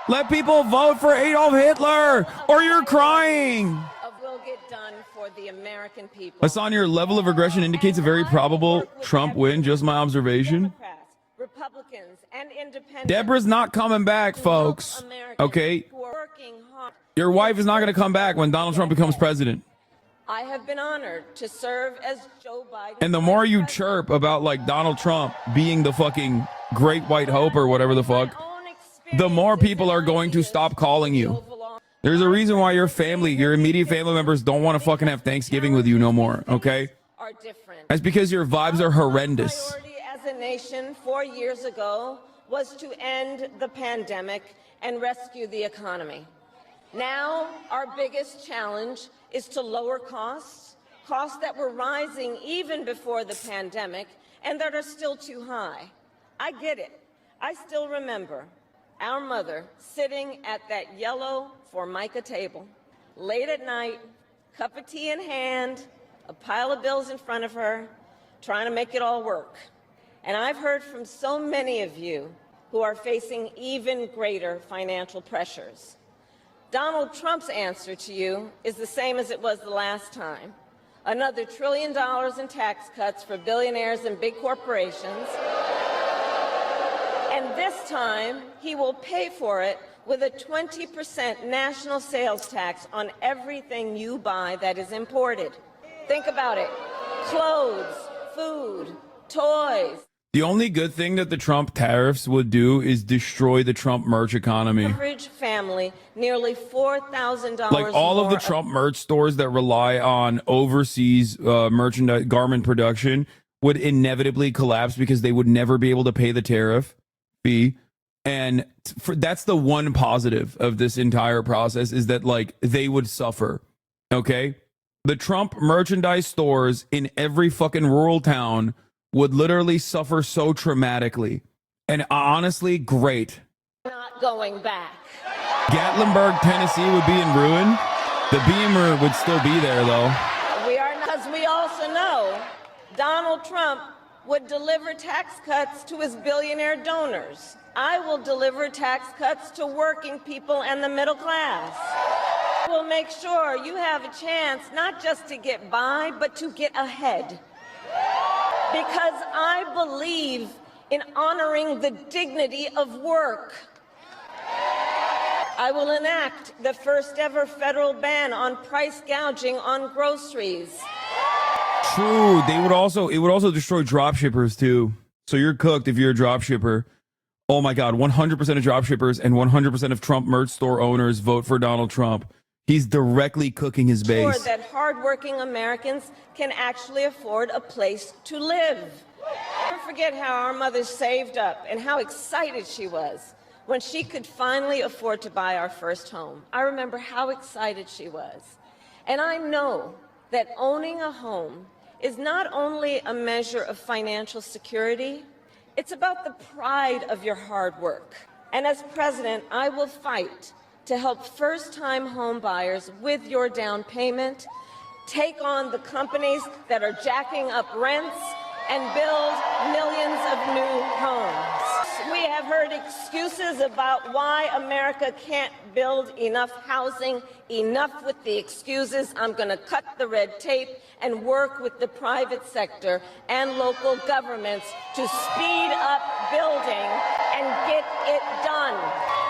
Let people vote for Adolf Hitler or you're crying. Of will get done for the American people. Hassan, your level of aggression indicates a very probable Trump win. Just my observation. Republicans and independents. Deborah's not coming back, folks. Okay? Who are working hard. Your wife is not going to come back when Donald Trump becomes president. I have been honored to serve as Joe Biden. And the more you chirp about like Donald Trump being the fucking great white hope or whatever the fuck, the more people are going to stop calling you. There's a reason why your family, your immediate family members don't want to fucking have Thanksgiving with you no more, okay? That's because your vibes are horrendous. Priority as a nation 4 years ago was to end the pandemic and rescue the economy. Now, our biggest challenge is to lower costs that were rising even before the pandemic and that are still too high. I get it. I still remember our mother sitting at that yellow Formica table, late at night, cup of tea in hand, a pile of bills in front of her, trying to make it all work. And I've heard from so many of you who are facing even greater financial pressures. Donald Trump's answer to you is the same as it was the last time. Another $1 trillion in tax cuts for billionaires and big corporations. And this time, he will pay for it with a 20% national sales tax on everything you buy that is imported. Think about it. Clothes, food, toys. The only good thing that the Trump tariffs would do is destroy the Trump merch economy. Average family, nearly $4,000 Like all of the more Trump merch stores that rely on overseas merchandise, garment production would inevitably collapse because they would never be able to pay the tariff fee. And that's the one positive of this entire process is that like they would suffer. Okay. The Trump merchandise stores in every fucking rural town would literally suffer so traumatically. And honestly, great. not going back. Gatlinburg, Tennessee would be in ruin. The Beamer would still be there, though. We are not, because we also know Donald Trump would deliver tax cuts to his billionaire donors. I will deliver tax cuts to working people and the middle class. We'll make sure you have a chance not just to get by, but to get ahead. Because I believe in honoring the dignity of work. I will enact the first ever federal ban on price gouging on groceries. True. It would also destroy drop shippers too. So you're cooked if you're a drop shipper. Oh my God, 100% of drop shippers and 100% of Trump merch store owners vote for Donald Trump. He's directly cooking his base. Sure that hardworking Americans can actually afford a place to live. Never forget how our mother saved up and how excited she was when she could finally afford to buy our first home. I remember how excited she was. And I know that owning a home is not only a measure of financial security, it's about the pride of your hard work. And as president, I will fight to help first-time home buyers with your down payment, take on the companies that are jacking up rents, and build millions of new homes. we have heard excuses about why America can't build enough housing. Enough with the excuses. I'm going to cut the red tape and work with the private sector and local governments to speed up building and get it done.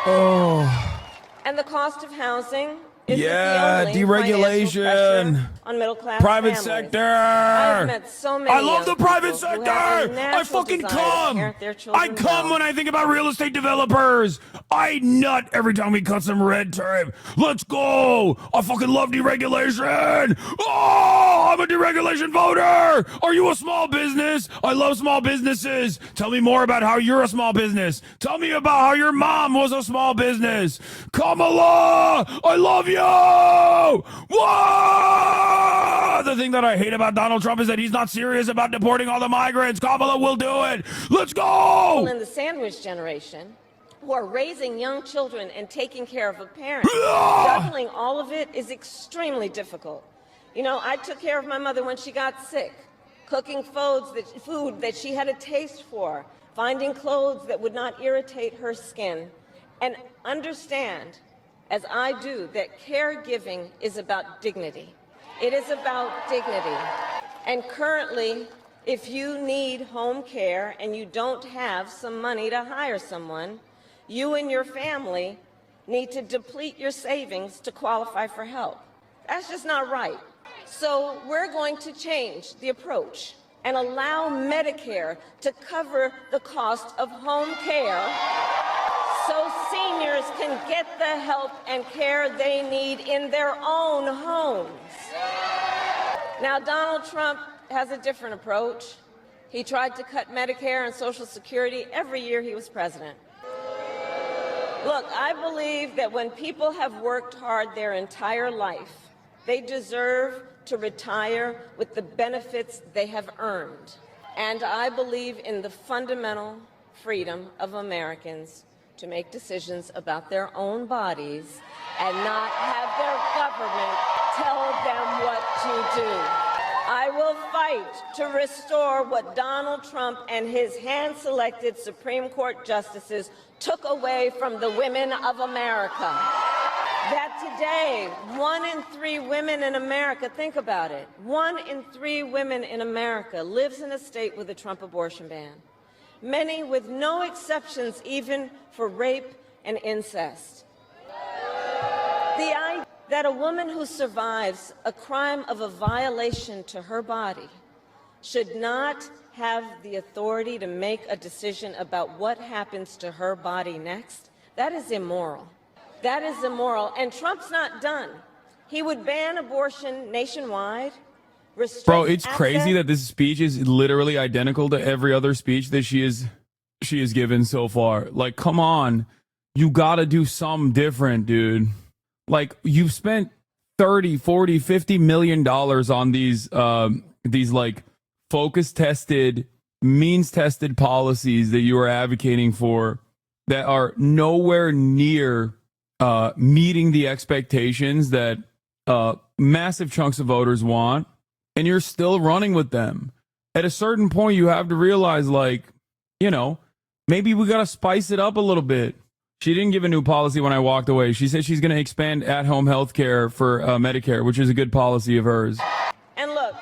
Oh. And the cost of housing is Yeah, the only financial deregulation. pressure on middle-class Private families. sector. I've met so many I love the young private people who sector. have a I natural fucking desire to come. parent their I children come well. when I think about real estate developers. I nut every time we cut some red tape. Let's go. I fucking love deregulation. Oh, I'm a deregulation voter. Are you a small business? I love small businesses. Tell me more about how you're a small business. Tell me about how your mom was a small business. Kamala, I love you. Whoa! The thing that I hate about Donald Trump is that he's not serious about deporting all the migrants. Kamala will do it. Let's go! People in the sandwich generation who are raising young children and taking care of a parent. Juggling all of it is extremely difficult. You know, I took care of my mother when she got sick, cooking food that she had a taste for, finding clothes that would not irritate her skin, and understand, as I do, that caregiving is about dignity. It is about dignity. And currently, if you need home care and you don't have some money to hire someone, you and your family need to deplete your savings to qualify for help. That's just not right. So we're going to change the approach and allow Medicare to cover the cost of home care so seniors can get the help and care they need in their own homes. Now, Donald Trump has a different approach. He tried to cut Medicare and Social Security every year he was president. Look, I believe that when people have worked hard their entire life, they deserve to retire with the benefits they have earned. And I believe in the fundamental freedom of Americans to make decisions about their own bodies and not have their government tell them what to do. I will fight to restore what Donald Trump and his hand-selected Supreme Court justices took away from the women of America. That today, 1 in 3 women in America, think about it, 1 in 3 women in America lives in a state with a Trump abortion ban. Many with no exceptions even for rape and incest. The idea that a woman who survives a crime of a violation to her body should not have the authority to make a decision about what happens to her body next, that is immoral. That is immoral. And Trump's not done. He would ban abortion nationwide. Bro, it's crazy that this speech is literally identical to every other speech that she has given so far. Like, come on. You gotta do something different, dude. Like, you've spent 30, 40, 50 million dollars on these like focus tested, means tested policies that you are advocating for that are nowhere near meeting the expectations that massive chunks of voters want, and you're still running with them. At a certain point, you have to realize, like, you know, maybe we got to spice it up a little bit. She didn't give a new policy when I walked away. She said she's going to expand at-home health care for Medicare, which is a good policy of hers. And look,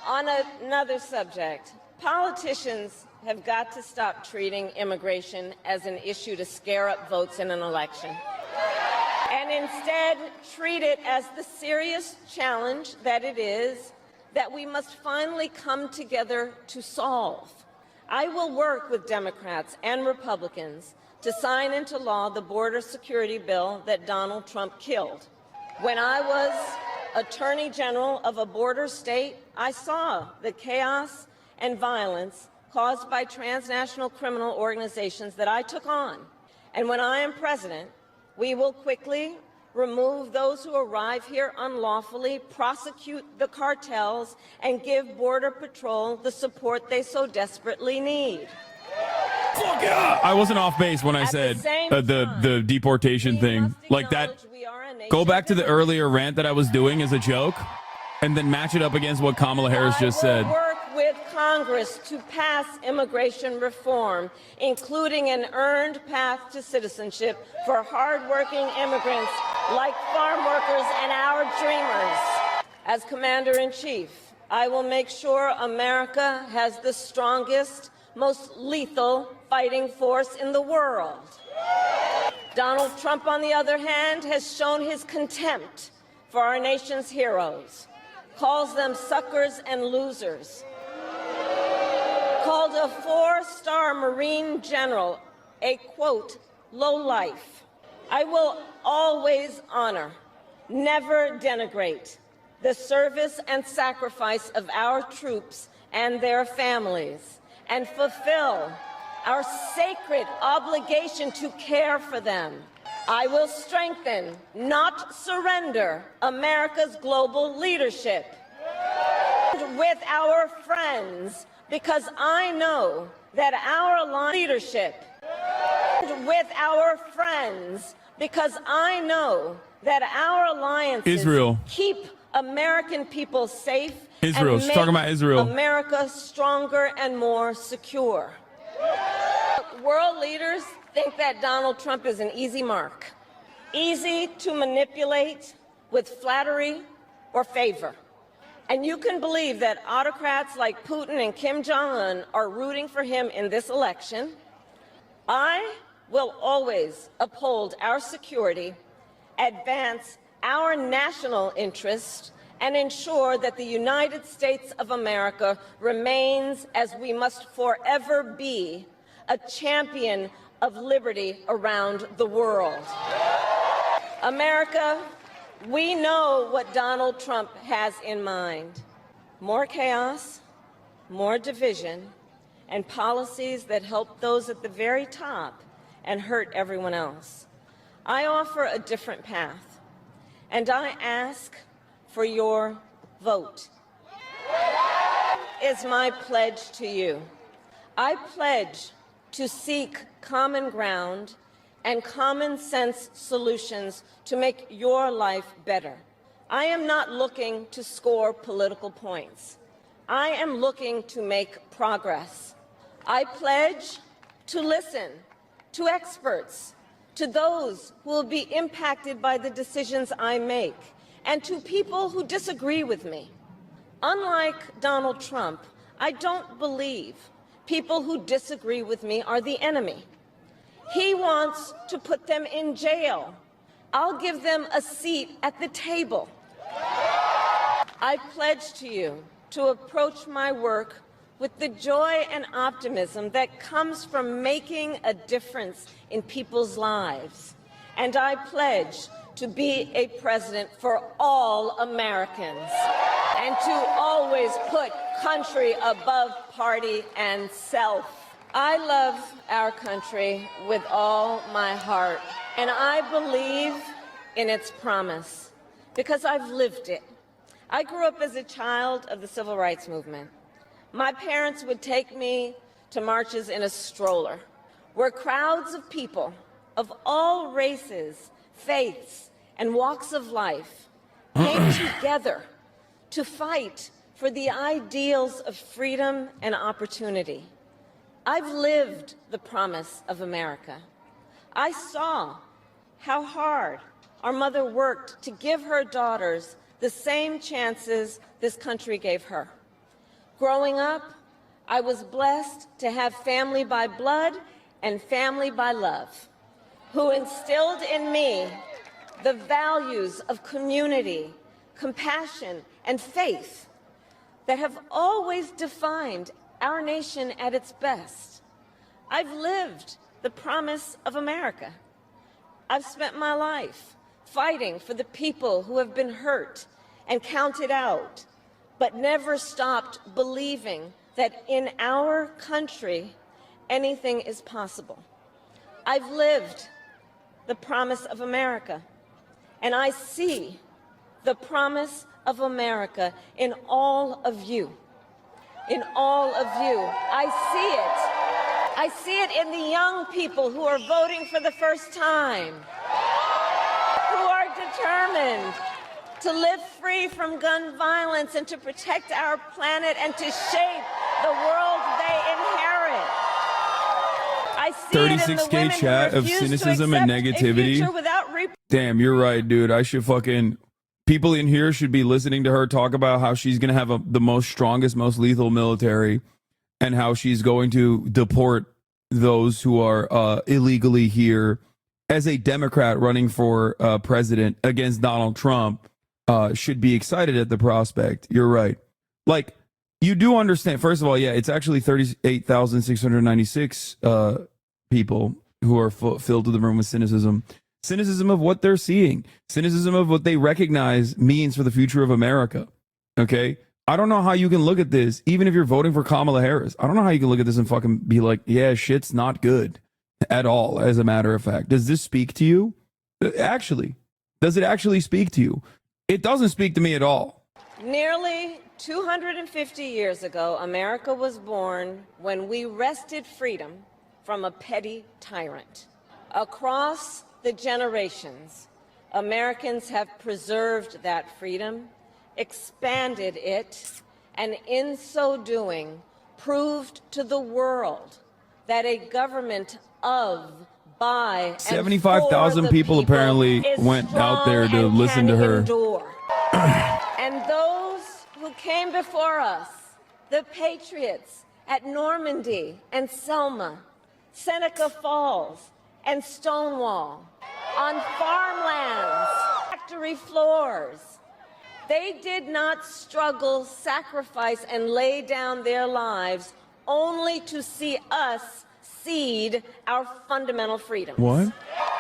on another subject, politicians have got to stop treating immigration as an issue to scare up votes in an election, and instead treat it as the serious challenge that it is, that we must finally come together to solve. I will work with Democrats and Republicans to sign into law the border security bill that Donald Trump killed. When I was Attorney General of a border state, I saw the chaos and violence caused by transnational criminal organizations that I took on. And when I am president, we will quickly remove those who arrive here unlawfully, prosecute the cartels, and give Border Patrol the support they so desperately need. Fuck yeah! I wasn't off base when I said the deportation thing. Like that. Go back to the earlier rant that I was doing as a joke, and then match it up against what Kamala Harris just said. Work with Congress to pass immigration reform, including an earned path to citizenship for hardworking immigrants like farm workers and our dreamers. As Commander-in-Chief, I will make sure America has the strongest, most lethal fighting force in the world. Donald Trump, on the other hand, has shown his contempt for our nation's heroes, calls them suckers and losers, called a 4-star Marine general a, quote, lowlife. I will always honor, never denigrate, the service and sacrifice of our troops and their families, and fulfill our sacred obligation to care for them. I will strengthen, not surrender, America's global leadership with our friends, because I know that our leadership with our friends, because I know that our alliances Israel. keep American people safe Israel. and She's make talking about Israel. America stronger and more secure. World leaders think that Donald Trump is an easy mark, easy to manipulate with flattery or favor. And you can believe that autocrats like Putin and Kim Jong-un are rooting for him in this election. I will always uphold our security, advance our national interest, and ensure that the United States of America remains, as we must forever be, a champion of liberty around the world. America, we know what Donald Trump has in mind: more chaos, more division, and policies that help those at the very top and hurt everyone else. I offer a different path, and I ask for your vote. Is my pledge to you. I pledge to seek common ground and common sense solutions to make your life better. I am not looking to score political points. I am looking to make progress. I pledge to listen to experts, to those who will be impacted by the decisions I make, and to people who disagree with me. Unlike Donald Trump, I don't believe people who disagree with me are the enemy. He wants to put them in jail. I'll give them a seat at the table. I pledge to you to approach my work with the joy and optimism that comes from making a difference in people's lives. And I pledge to be a president for all Americans and to always put country above party and self. I love our country with all my heart, and I believe in its promise because I've lived it. I grew up as a child of the Civil Rights Movement. My parents would take me to marches in a stroller, where crowds of people of all races, faiths, and walks of life came together to fight for the ideals of freedom and opportunity. I've lived the promise of America. I saw how hard our mother worked to give her daughters the same chances this country gave her. Growing up, I was blessed to have family by blood and family by love, who instilled in me the values of community, compassion, and faith that have always defined our nation at its best. I've lived the promise of America. I've spent my life fighting for the people who have been hurt and counted out, but never stopped believing that in our country, anything is possible. I've lived the promise of America, and I see the promise of America in all of you. In all of you. I see it. I see it in the young people who are voting for the first time, who are determined to live free from gun violence and to protect our planet and to shape the world they inherit. I see it in the 36K women chat who of refuse cynicism to and accept a negativity. future without Damn, you're right, dude. I should fucking... People in here should be listening to her talk about how she's going to have the most strongest, most lethal military and how she's going to deport those who are illegally here. As a Democrat running for president against Donald Trump, should be excited at the prospect. You're right. Like, you do understand. First of all, yeah, it's actually 38,696 people who are filled to the room with cynicism. Cynicism of what they're seeing. Cynicism of what they recognize means for the future of America. Okay? I don't know how you can look at this, even if you're voting for Kamala Harris. I don't know how you can look at this and fucking be like, yeah, shit's not good at all, as a matter of fact. Does this speak to you? Actually, does it actually speak to you? It doesn't speak to me at all. Nearly 250 years ago, America was born when we wrested freedom from a petty tyrant. Across the generations, Americans have preserved that freedom, expanded it, and in so doing, proved to the world that a government of, by, 75,000 people apparently went out there to listen to her. And those who came before us, the patriots at Normandy and Selma, Seneca Falls and Stonewall, on farmlands, factory floors, they did not struggle, sacrifice, and lay down their lives only to see us cede our fundamental freedoms. What?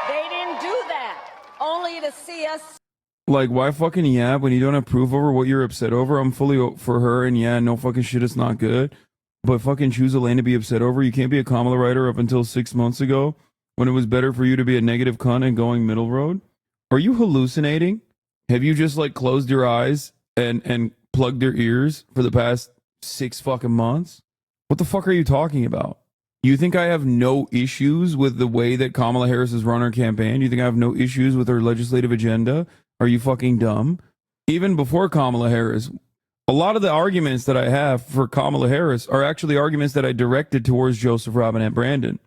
They didn't do that only to see us. Like, why fucking yab when you don't have proof over what you're upset over? I'm fully for her, and yeah, no fucking shit, it's not good. But fucking choose a lane to be upset over. You can't be a Kamala writer up until 6 months ago when it was better for you to be a negative cunt and going middle road. Are you hallucinating? Have you just like closed your eyes and plugged your ears for the past 6 fucking months? What the fuck are you talking about? You think I have no issues with the way that Kamala Harris has run her campaign? You think I have no issues with her legislative agenda? Are you fucking dumb? Even before Kamala Harris, a lot of the arguments that I have for Kamala Harris are actually arguments that I directed towards Joseph Robinette Brandon.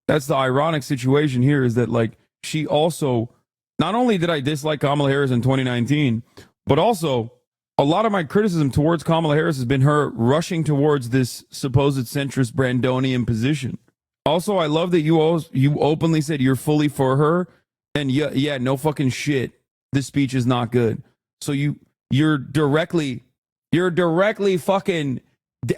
That's the ironic situation here, is that like she also, not only did I dislike Kamala Harris in 2019, but also a lot of my criticism towards Kamala Harris has been her rushing towards this supposed centrist Brandonian position. Also, I love that you openly said you're fully for her, and yeah, no fucking shit. This speech is not good. So you're directly fucking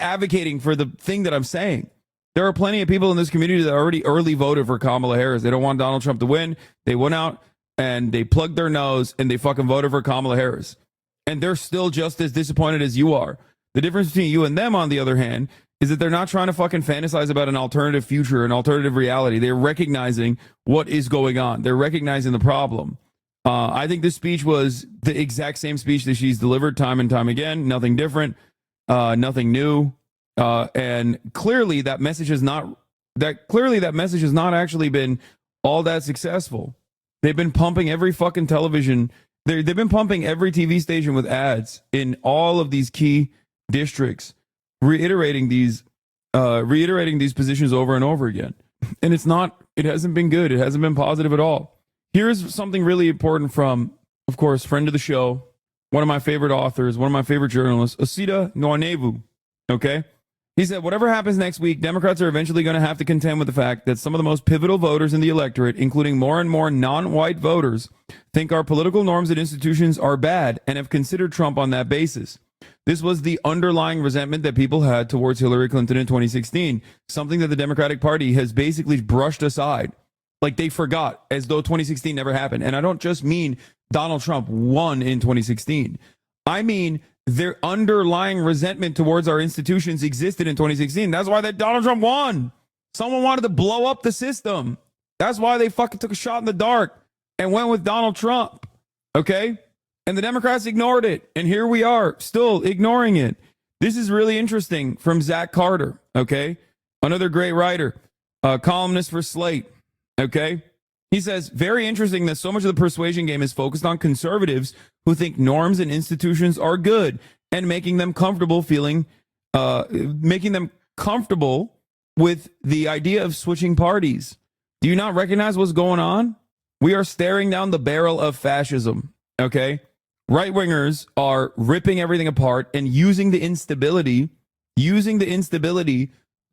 advocating for the thing that I'm saying. There are plenty of people in this community that already early voted for Kamala Harris. They don't want Donald Trump to win. They went out and they plugged their nose and they fucking voted for Kamala Harris. And they're still just as disappointed as you are. The difference between you and them, on the other hand, is that they're not trying to fucking fantasize about an alternative future, an alternative reality. They're recognizing what is going on. They're recognizing the problem. I think this speech was the exact same speech that she's delivered time and time again. Nothing different, nothing new. And clearly that message has not actually been all that successful. They've been pumping every fucking television. They've been pumping every TV station with ads in all of these key districts, reiterating these positions over and over again. And it hasn't been good. It hasn't been positive at all. Here's something really important from, of course, friend of the show, one of my favorite authors, one of my favorite journalists, Osita Nwanevu. Okay? He said, whatever happens next week, Democrats are eventually going to have to contend with the fact that some of the most pivotal voters in the electorate, including more and more non-white voters, think our political norms and institutions are bad and have considered Trump on that basis. This was the underlying resentment that people had towards Hillary Clinton in 2016, something that the Democratic Party has basically brushed aside. Like they forgot, as though 2016 never happened. And I don't just mean Donald Trump won in 2016. I mean their underlying resentment towards our institutions existed in 2016. That's why that Donald Trump won. Someone wanted to blow up the system. That's why they fucking took a shot in the dark and went with Donald Trump. Okay? And the Democrats ignored it. And here we are, still ignoring it. This is really interesting from Zach Carter. Okay? Another great writer, columnist for Slate. Okay? He says, very interesting that so much of the persuasion game is focused on conservatives who think norms and institutions are good and making them comfortable with the idea of switching parties. Do you not recognize what's going on? We are staring down the barrel of fascism, okay? Right-wingers are ripping everything apart and using the instability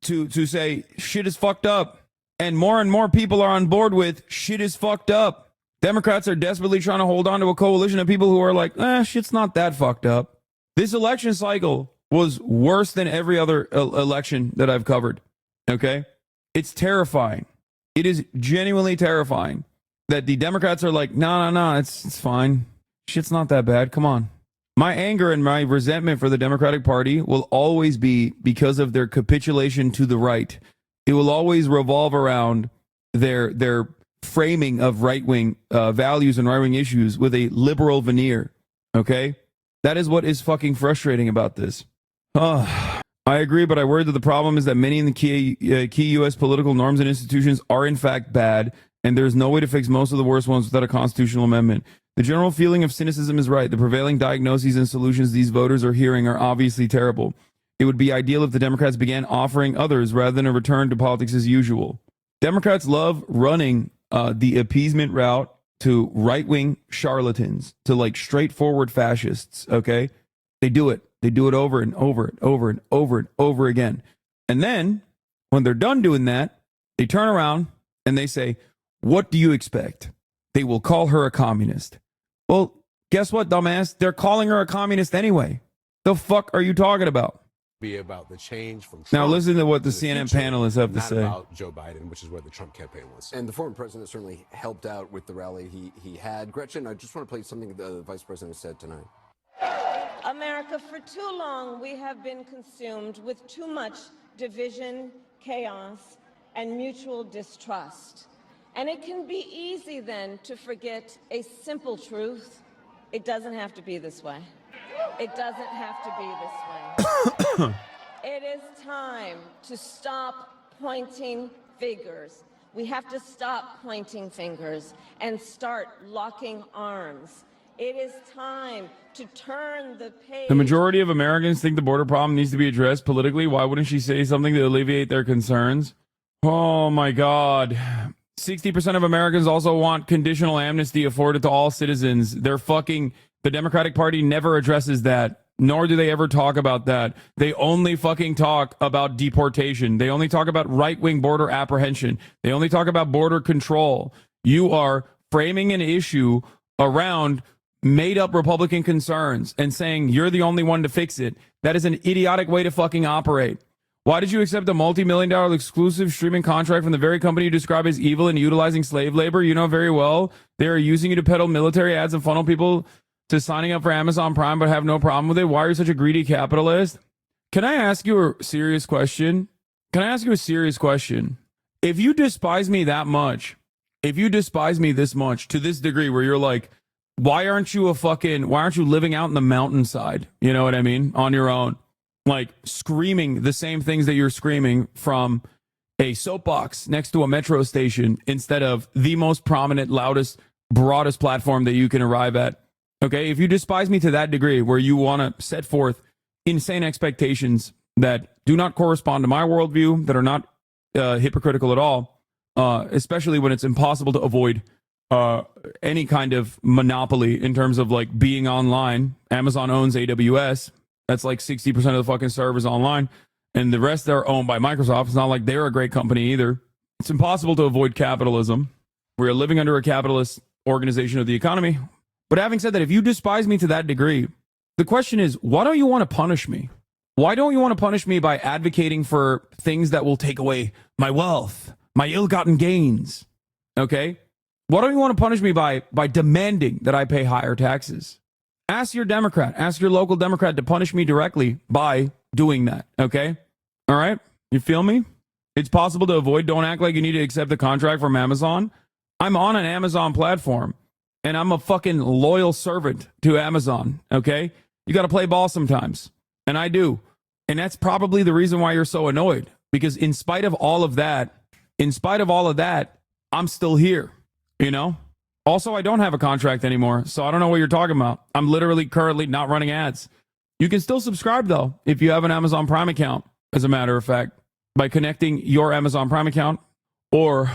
to say shit is fucked up. And more people are on board with shit is fucked up. Democrats are desperately trying to hold on to a coalition of people who are like, shit's not that fucked up. This election cycle was worse than every other election that I've covered. Okay? It's terrifying. It is genuinely terrifying that the Democrats are like, no, it's fine. Shit's not that bad. Come on. My anger and my resentment for the Democratic Party will always be because of their capitulation to the right. It will always revolve around their framing of right-wing values and right-wing issues with a liberal veneer. Okay? That is what is fucking frustrating about this. I agree, but I worry that the problem is that many in the key U.S. political norms and institutions are in fact bad, and there's no way to fix most of the worst ones without a constitutional amendment. The general feeling of cynicism is right. The prevailing diagnoses and solutions these voters are hearing are obviously terrible. It would be ideal if the Democrats began offering others rather than a return to politics as usual. Democrats love running the appeasement route to right-wing charlatans, to like straightforward fascists, okay? They do it. They do it over and over and over and over and over again. And then, when they're done doing that, they turn around and they say, what do you expect? They will call her a communist. Well, guess what, dumbass? They're calling her a communist anyway. The fuck are you talking about? Be about the change from Trump. Now listen to what the to CNN future, panelists have to not say. about Joe Biden, which is where the Trump campaign was. And the former president certainly helped out with the rally he had. Gretchen, I just want to play something the vice president said tonight. America, for too long, we have been consumed with too much division, chaos, and mutual distrust. And it can be easy then to forget a simple truth. It doesn't have to be this way. It doesn't have to be this way. It is time to stop pointing fingers. We have to stop pointing fingers and start locking arms. It is time to turn the page. The majority of Americans think the border problem needs to be addressed politically. Why wouldn't she say something to alleviate their concerns? Oh my God. 60% of Americans also want conditional amnesty afforded to all citizens. The Democratic Party never addresses that, nor do they ever talk about that. They only fucking talk about deportation. They only talk about right-wing border apprehension. They only talk about border control. You are framing an issue around made-up Republican concerns and saying you're the only one to fix it. That is an idiotic way to fucking operate. Why did you accept a multi-million-dollar exclusive streaming contract from the very company you describe as evil and utilizing slave labor? You know very well they are using you to peddle military ads and funnel people to signing up for Amazon Prime but have no problem with it. Why are you such a greedy capitalist? Can I ask you a serious question? If you despise me that much, if you despise me this much to this degree where you're like, why aren't you living out in the mountainside? You know what I mean? On your own. Like screaming the same things that you're screaming from a soapbox next to a metro station instead of the most prominent, loudest, broadest platform that you can arrive at. Okay, if you despise me to that degree where you want to set forth insane expectations that do not correspond to my worldview, that are not hypocritical at all, especially when it's impossible to avoid any kind of monopoly in terms of like being online. Amazon owns AWS. That's like 60% of the fucking servers online. And the rest are owned by Microsoft. It's not like they're a great company either. It's impossible to avoid capitalism. We're living under a capitalist organization of the economy. But having said that, if you despise me to that degree, the question is, why don't you want to punish me? Why don't you want to punish me by advocating for things that will take away my wealth, my ill-gotten gains? Okay? Why don't you want to punish me by demanding that I pay higher taxes? Ask your local Democrat to punish me directly by doing that. Okay? All right? You feel me? It's possible to avoid. Don't act like you need to accept the contract from Amazon. I'm on an Amazon platform. And I'm a fucking loyal servant to Amazon, okay? You got to play ball sometimes. And I do. And that's probably the reason why you're so annoyed. Because in spite of all of that, I'm still here. You know? Also, I don't have a contract anymore, so I don't know what you're talking about. I'm literally currently not running ads. You can still subscribe, though, if you have an Amazon Prime account, as a matter of fact, by connecting your Amazon Prime account or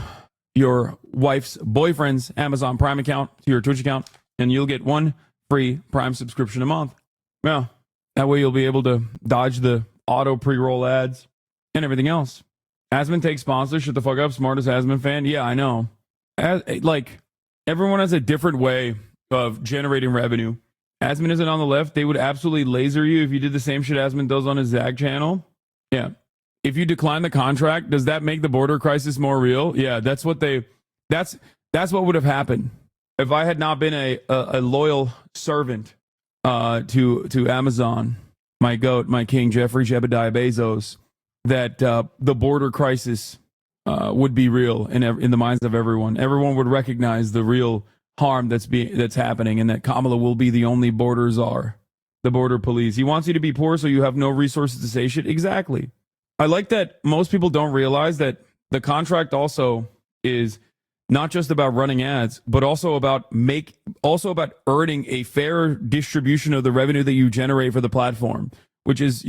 your wife's boyfriend's Amazon Prime account to your Twitch account, and you'll get one free Prime subscription a month. Yeah, that way you'll be able to dodge the auto pre-roll ads and everything else. Asman takes sponsors. Shut the fuck up, smartest Asman fan. Yeah, I know. Everyone has a different way of generating revenue. Asman isn't on the left. They would absolutely laser you if you did the same shit Asman does on his Zag channel. Yeah. If you decline the contract, does that make the border crisis more real? Yeah, that's what would have happened if I had not been a loyal servant to Amazon, my goat, my king, Jeffrey Jebediah Bezos, that the border crisis would be real in the minds of everyone. Everyone would recognize the real harm that's happening, and that Kamala will be the only border czar, the border police. He wants you to be poor so you have no resources to say shit. Exactly. I like that most people don't realize that the contract also is not just about running ads, but also about earning a fair distribution of the revenue that you generate for the platform, which is,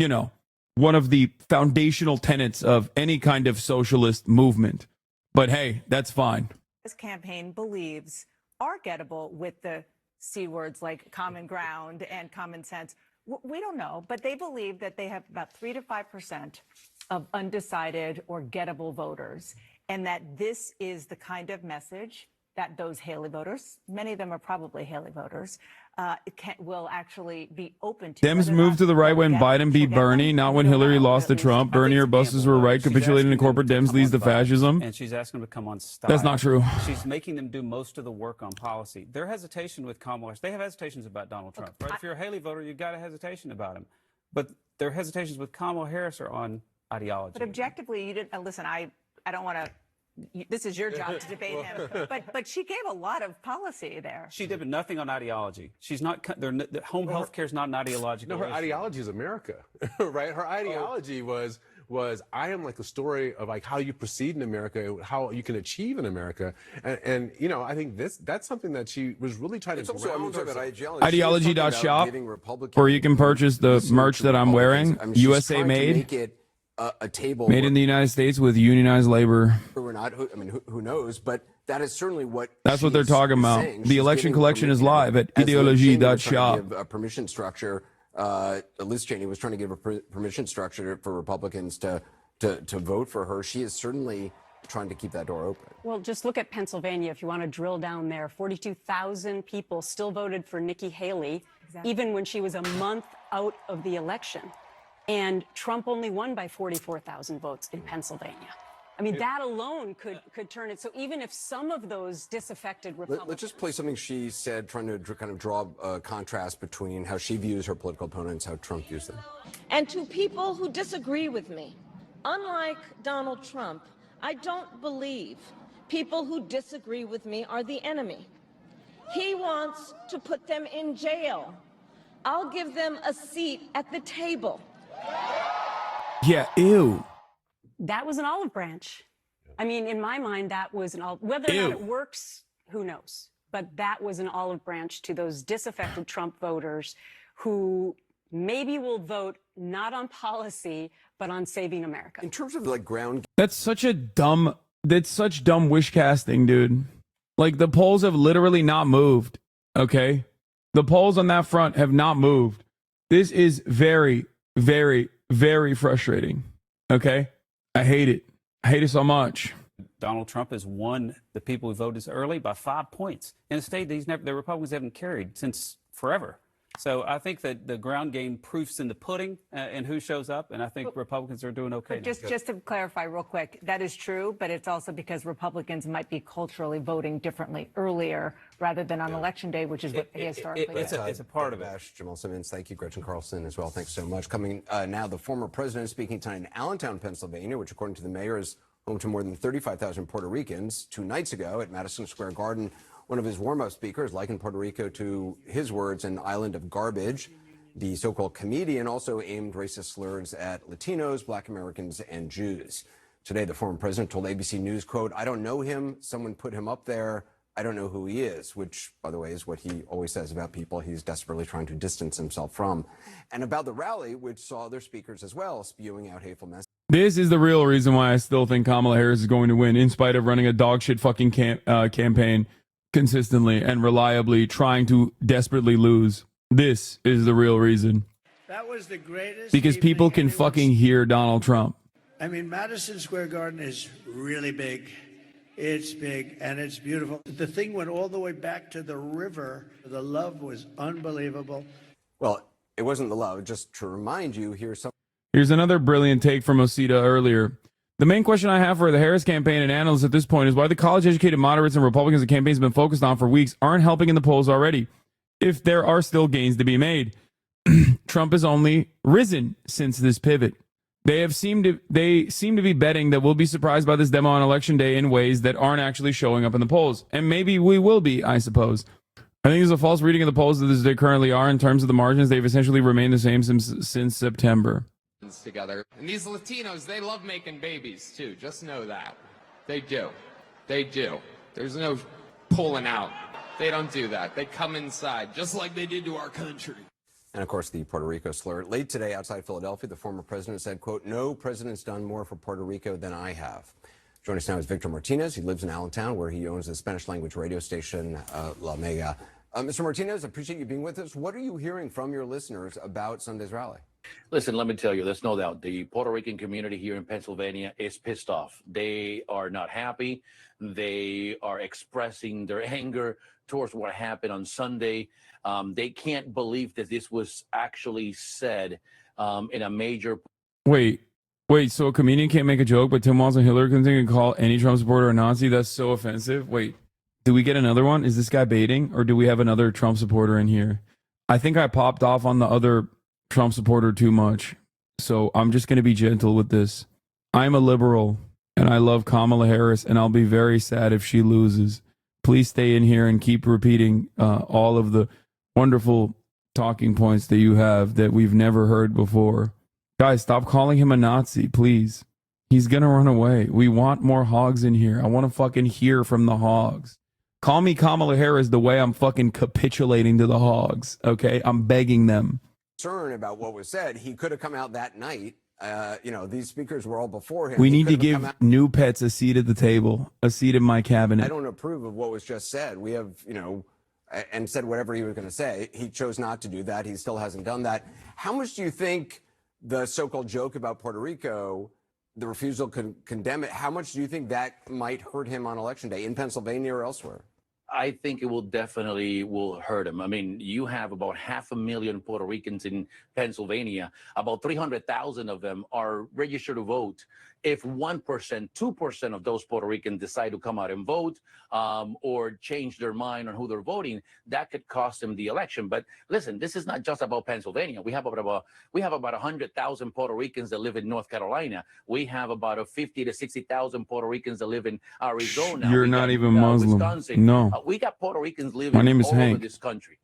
one of the foundational tenets of any kind of socialist movement. But hey, that's fine. This campaign believes are gettable with the C words like common ground and common sense. We don't know, but they believe that they have about 3 to 5% of undecided or gettable voters, and that this is the kind of message that those Haley voters, many of them are probably Haley voters, will actually be open to. Dems moved to the right when Biden beat Bernie, not when Hillary lost to Trump. Bernie or buses were right. Capitulating to corporate Dems leads to fascism. And she's asking them to come on style. That's not true. She's making them do most of the work on policy. Their hesitation with Kamala Harris, they have hesitations about Donald Trump. Right? If you're a Haley voter, you've got a hesitation about him. But their hesitations with Kamala Harris are on ideology. But objectively, you didn't listen. I don't want to. This is your job to debate him, but she gave a lot of policy there. She did, but nothing on ideology. She's not. Home health care is not an ideological. No, her ideology is America, right? Her ideology was I am like the story of like how you proceed in America, how you can achieve in America, and I think that's something that she was really trying to ground herself. Ideology.shop, where you can purchase the merch that I'm wearing, USA made. A table made in the United States with unionized labor. Or not, who knows? But that is certainly what that's what they're talking about. Saying. The election collection is live at ideology.shop. A permission structure. Liz Cheney was trying to give a permission structure for Republicans to vote for her. She is certainly trying to keep that door open. Well, just look at Pennsylvania. If you want to drill down there, 42,000 people still voted for Nikki Haley, even when she was a month out of the election. And Trump only won by 44,000 votes in Pennsylvania. I mean, that alone could turn it. So even if some of those disaffected Republicans... Let's just play something she said, trying to kind of draw a contrast between how she views her political opponents, how Trump views them. And to people who disagree with me, unlike Donald Trump, I don't believe people who disagree with me are the enemy. He wants to put them in jail. I'll give them a seat at the table. Yeah, ew. That was an olive branch. I mean, in my mind, that was an olive. Whether or not it works, who knows? But that was an olive branch to those disaffected Trump voters who maybe will vote not on policy, but on saving America. In terms of like ground... That's such dumb wish casting, dude. Like, the polls have literally not moved, okay? The polls on that front have not moved. This is very, very, very frustrating, okay? I hate it. I hate it so much. Donald Trump has won the people who voted early by 5 points in a state that the Republicans haven't carried since forever. So I think that the ground game proofs in the pudding and who shows up, and I think Republicans are doing okay. Just to clarify real quick, that is true, but it's also because Republicans might be culturally voting differently earlier rather than on Election Day, which is what they historically it's a part of it. Jamal Simmons, thank you. Gretchen Carlson as well. Thanks so much. Coming now, the former president speaking tonight in Allentown, Pennsylvania, which according to the mayor is home to more than 35,000 Puerto Ricans. 2 nights ago at Madison Square Garden, one of his warm-up speakers likened Puerto Rico to, his words, an island of garbage. The so-called comedian also aimed racist slurs at Latinos, Black Americans, and Jews. Today, the former president told ABC News, quote, "I don't know him. Someone put him up there. I don't know who he is, which, by the way, is what he always says about people he's desperately trying to distance himself from. And about the rally, which saw other speakers as well spewing out hateful messages. This is the real reason why I still think Kamala Harris is going to win, in spite of running a dog shit fucking campaign consistently and reliably, trying to desperately lose. This is the real reason. That was the greatest. Because people can fucking hear Donald Trump. I mean, Madison Square Garden is really big. It's big and it's beautiful. The thing went all the way back to the river. The love was unbelievable. Well, it wasn't the love. Just to remind you, Here's another brilliant take from Osita earlier. The main question I have for the Harris campaign and analysts at this point is why the college-educated moderates and Republicans the campaign's been focused on for weeks aren't helping in the polls already, if there are still gains to be made. Trump has only risen since this pivot. They seem to be betting that we'll be surprised by this demo on election day in ways that aren't actually showing up in the polls. And maybe we will be, I suppose. I think there's a false reading of the polls as they currently are in terms of the margins. They've essentially remained the same since September. Together. And these Latinos, they love making babies too. Just know that. They do. They do. There's no pulling out. They don't do that. They come inside, just like they did to our country. And of course, the Puerto Rico slur. Late today outside Philadelphia, the former president said, quote, "No president's done more for Puerto Rico than I have." Joining us now is Victor Martinez. He lives in Allentown, where he owns the Spanish language radio station La Mega. Mr. Martinez, I appreciate you being with us. What are you hearing from your listeners about Sunday's rally? Listen, let me tell you, there's no doubt the Puerto Rican community here in Pennsylvania is pissed off. They are not happy. They are expressing their anger towards what happened on Sunday. They can't believe that this was actually said in a major... Wait, so a comedian can't make a joke, but Tim Walz and Hillary Clinton can call any Trump supporter a Nazi? That's so offensive. Wait, do we get another one? Is this guy baiting, or do we have another Trump supporter in here? I think I popped off on the other Trump supporter too much, so I'm just going to be gentle with this. I'm a liberal, and I love Kamala Harris, and I'll be very sad if she loses. Please stay in here and keep repeating all of the wonderful talking points that you have that we've never heard before. Guys, stop calling him a Nazi, please. He's going to run away. We want more hogs in here. I want to fucking hear from the hogs. Call me Kamala Harris the way I'm fucking capitulating to the hogs, okay? I'm begging them. Concern about what was said. He could have come out that night. These speakers were all before him. We need to give new pets a seat at the table, a seat in my cabinet. I don't approve of what was just said. We have, and said whatever he was going to say. He chose not to do that. He still hasn't done that. How much do you think the so-called joke about Puerto Rico, the refusal to condemn it, how much do you think that might hurt him on Election Day in Pennsylvania or elsewhere? I think it will definitely hurt him. I mean, you have about 500,000 Puerto Ricans in Pennsylvania. About 300,000 of them are registered to vote. If 1%, 2% of those Puerto Ricans decide to come out and vote or change their mind on who they're voting, that could cost them the election. But listen, this is not just about Pennsylvania. We have about 100,000 Puerto Ricans that live in North Carolina. We have about 50 to 60,000 Puerto Ricans that live in Arizona. You're not even Muslim. Wisconsin. No. We got Puerto Ricans living My name is all over Hank. this country.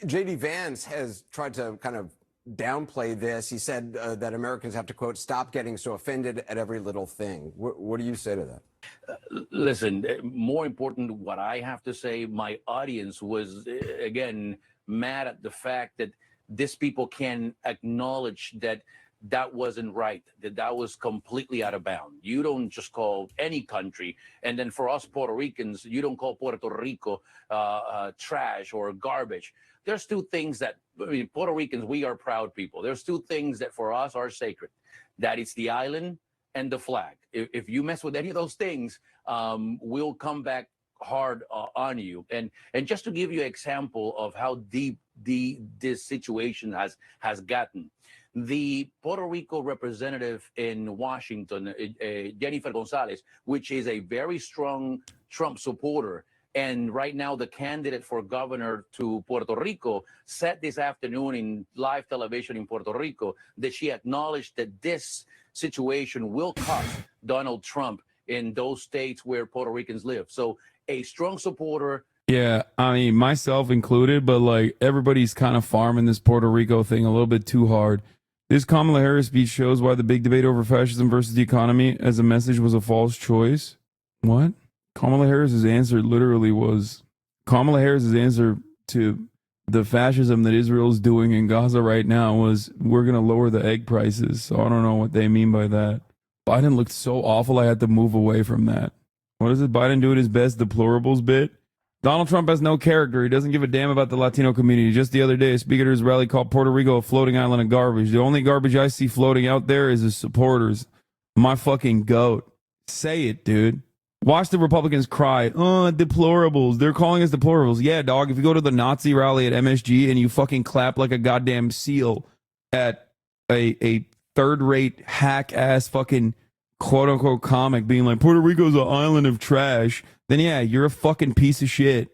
J.D. Vance has tried to kind of downplay this. He said that Americans have to, quote, stop getting so offended at every little thing. What do you say to that? Listen, more important, what I have to say, my audience was, again, mad at the fact that these people can acknowledge that that wasn't right, that was completely out of bounds. You don't just call any country, and then for us Puerto Ricans, you don't call Puerto Rico trash or garbage. There's two things that, Puerto Ricans, we are proud people. There's two things that for us are sacred. That is the island and the flag. If you mess with any of those things, we'll come back hard on you. And just to give you an example of how deep this situation has gotten, the Puerto Rico representative in Washington, Jennifer Gonzalez, which is a very strong Trump supporter, and right now the candidate for governor to Puerto Rico, said this afternoon in live television in Puerto Rico that she acknowledged that this situation will cost Donald Trump in those states where Puerto Ricans live. So a strong supporter. Yeah, I mean, myself included, but like everybody's kind of farming this Puerto Rico thing a little bit too hard. This Kamala Harris speech shows why the big debate over fascism versus the economy as a message was a false choice. What? Kamala Harris's answer literally was Kamala Harris's answer to the fascism that Israel's doing in Gaza right now was, we're going to lower the egg prices. So I don't know what they mean by that. Biden looked so awful, I had to move away from that. What is it Biden doing his best deplorables bit? Donald Trump has no character. He doesn't give a damn about the Latino community. Just the other day, a speaker at his rally called Puerto Rico a floating island of garbage. The only garbage I see floating out there is his supporters. My fucking goat. Say it, dude. Watch the Republicans cry, oh, deplorables. They're calling us deplorables. Yeah, dog, if you go to the Nazi rally at MSG and you fucking clap like a goddamn seal at a third-rate, hack-ass fucking quote-unquote comic being like, Puerto Rico's an island of trash, then yeah, you're a fucking piece of shit.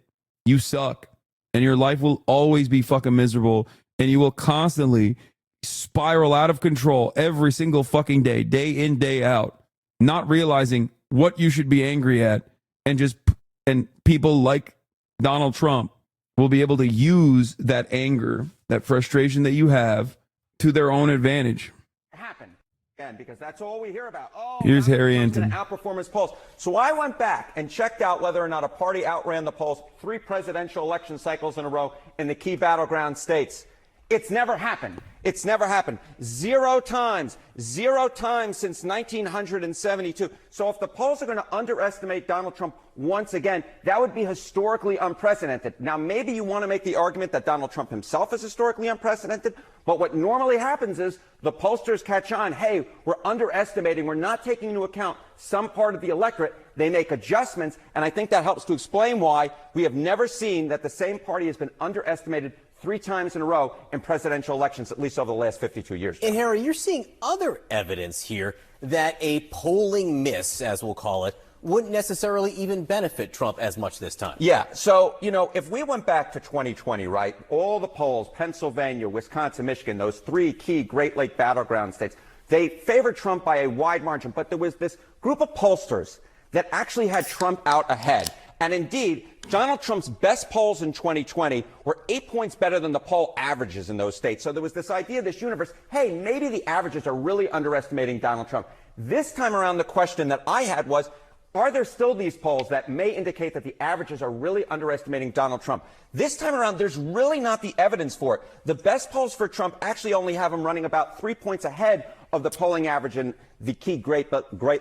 You suck. And your life will always be fucking miserable, and you will constantly spiral out of control every single fucking day, day in, day out, not realizing what you should be angry at, and people like Donald Trump will be able to use that anger, that frustration that you have, to their own advantage. Happen again, because that's all we hear about. Oh, Here's Harry Trump's Anton. gonna outperform his polls. So I went back and checked out whether or not a party outran the polls 3 presidential election cycles in a row in the key battleground states. It's never happened. It's never happened. 0 times since 1972. So if the polls are going to underestimate Donald Trump once again, that would be historically unprecedented. Now, maybe you want to make the argument that Donald Trump himself is historically unprecedented, but what normally happens is the pollsters catch on, hey, we're underestimating, we're not taking into account some part of the electorate. They make adjustments, and I think that helps to explain why we have never seen that the same party has been underestimated 3 times in a row in presidential elections, at least over the last 52 years. And Harry, you're seeing other evidence here that a polling miss, as we'll call it, wouldn't necessarily even benefit Trump as much this time. Yeah. So, if we went back to 2020, right, all the polls, Pennsylvania, Wisconsin, Michigan, those 3 key Great Lake battleground states, they favored Trump by a wide margin. But there was this group of pollsters that actually had Trump out ahead. And indeed, Donald Trump's best polls in 2020 were 8 points better than the poll averages in those states. So there was this idea, this universe, hey, maybe the averages are really underestimating Donald Trump. This time around, the question that I had was, are there still these polls that may indicate that the averages are really underestimating Donald Trump? This time around, there's really not the evidence for it. The best polls for Trump actually only have him running about 3 points ahead of the polling average in the key Great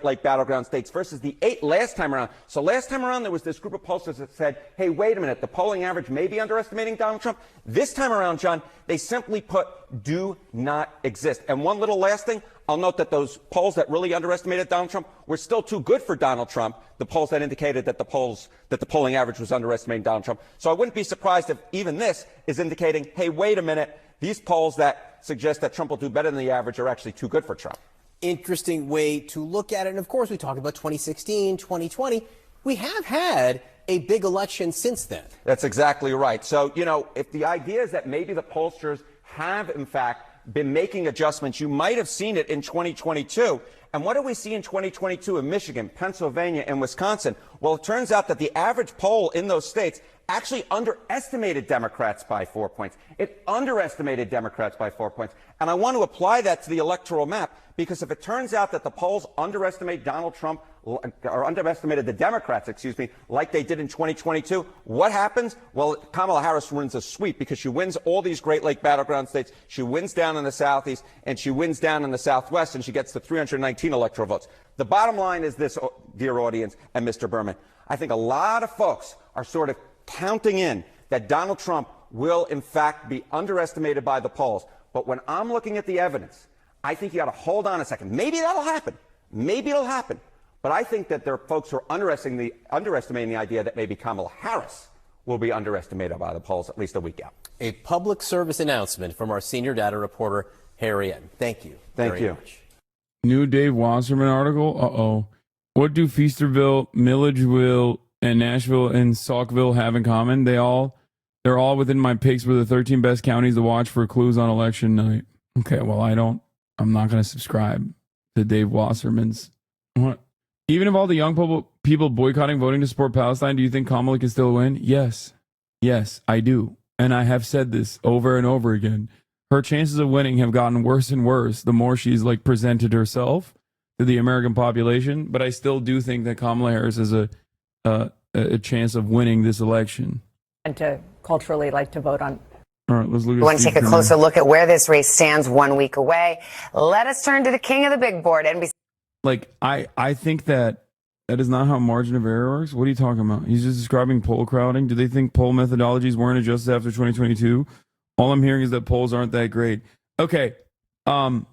Lake battleground states versus the 8 last time around. So last time around, there was this group of pollsters that said, hey, wait a minute, the polling average may be underestimating Donald Trump. This time around, John, they simply put, do not exist. And one little last thing, I'll note that those polls that really underestimated Donald Trump were still too good for Donald Trump, the polls that indicated that the polling average was underestimating Donald Trump. So I wouldn't be surprised if even this is indicating, hey, wait a minute, these polls that suggest that Trump will do better than the average are actually too good for Trump. Interesting way to look at it. And of course, we talked about 2016, 2020. We have had a big election since then. That's exactly right. So, if the idea is that maybe the pollsters have, in fact, been making adjustments, you might have seen it in 2022. And what do we see in 2022 in Michigan, Pennsylvania, and Wisconsin? Well, it turns out that the average poll in those states actually underestimated Democrats by 4 points. It underestimated Democrats by 4 points. And I want to apply that to the electoral map, because if it turns out that the polls underestimate Donald Trump, or underestimated the Democrats, like they did in 2022, what happens? Well, Kamala Harris wins a sweep because she wins all these Great Lake battleground states. She wins down in the Southeast, and she wins down in the Southwest, and she gets the 319 electoral votes. The bottom line is this, dear audience and Mr. Berman. I think a lot of folks are sort of counting in that Donald Trump will, in fact, be underestimated by the polls. But when I'm looking at the evidence, I think you got to hold on a second. Maybe that'll happen. Maybe it'll happen. But I think that there are folks who are underestimating the idea that maybe Kamala Harris will be underestimated by the polls at least a week out. A public service announcement from our senior data reporter, Harry N. Thank you. Thank very you. much. New Dave Wasserman article. Uh-oh. What do Feasterville, Milledgeville, and Nashville and Saukville have in common? They're all within my picks for the 13 best counties to watch for clues on election night. Okay, well, I'm not going to subscribe to Dave Wasserman's. What? Even if all the young people boycotting voting to support Palestine, do you think Kamala can still win? Yes. Yes, I do. And I have said this over and over again. Her chances of winning have gotten worse and worse the more she's presented herself to the American population. But I still do think that Kamala Harris is a a chance of winning this election. And to culturally like to vote on. All right, let's look at We want to Steve take a Kerner. closer look at where this race stands 1 week away. Let us turn to the king of the big board, NBC. Like, I think that is not how margin of error works. What are you talking about? He's just describing poll crowding. Do they think poll methodologies weren't adjusted after 2022? All I'm hearing is that polls aren't that great. Okay. The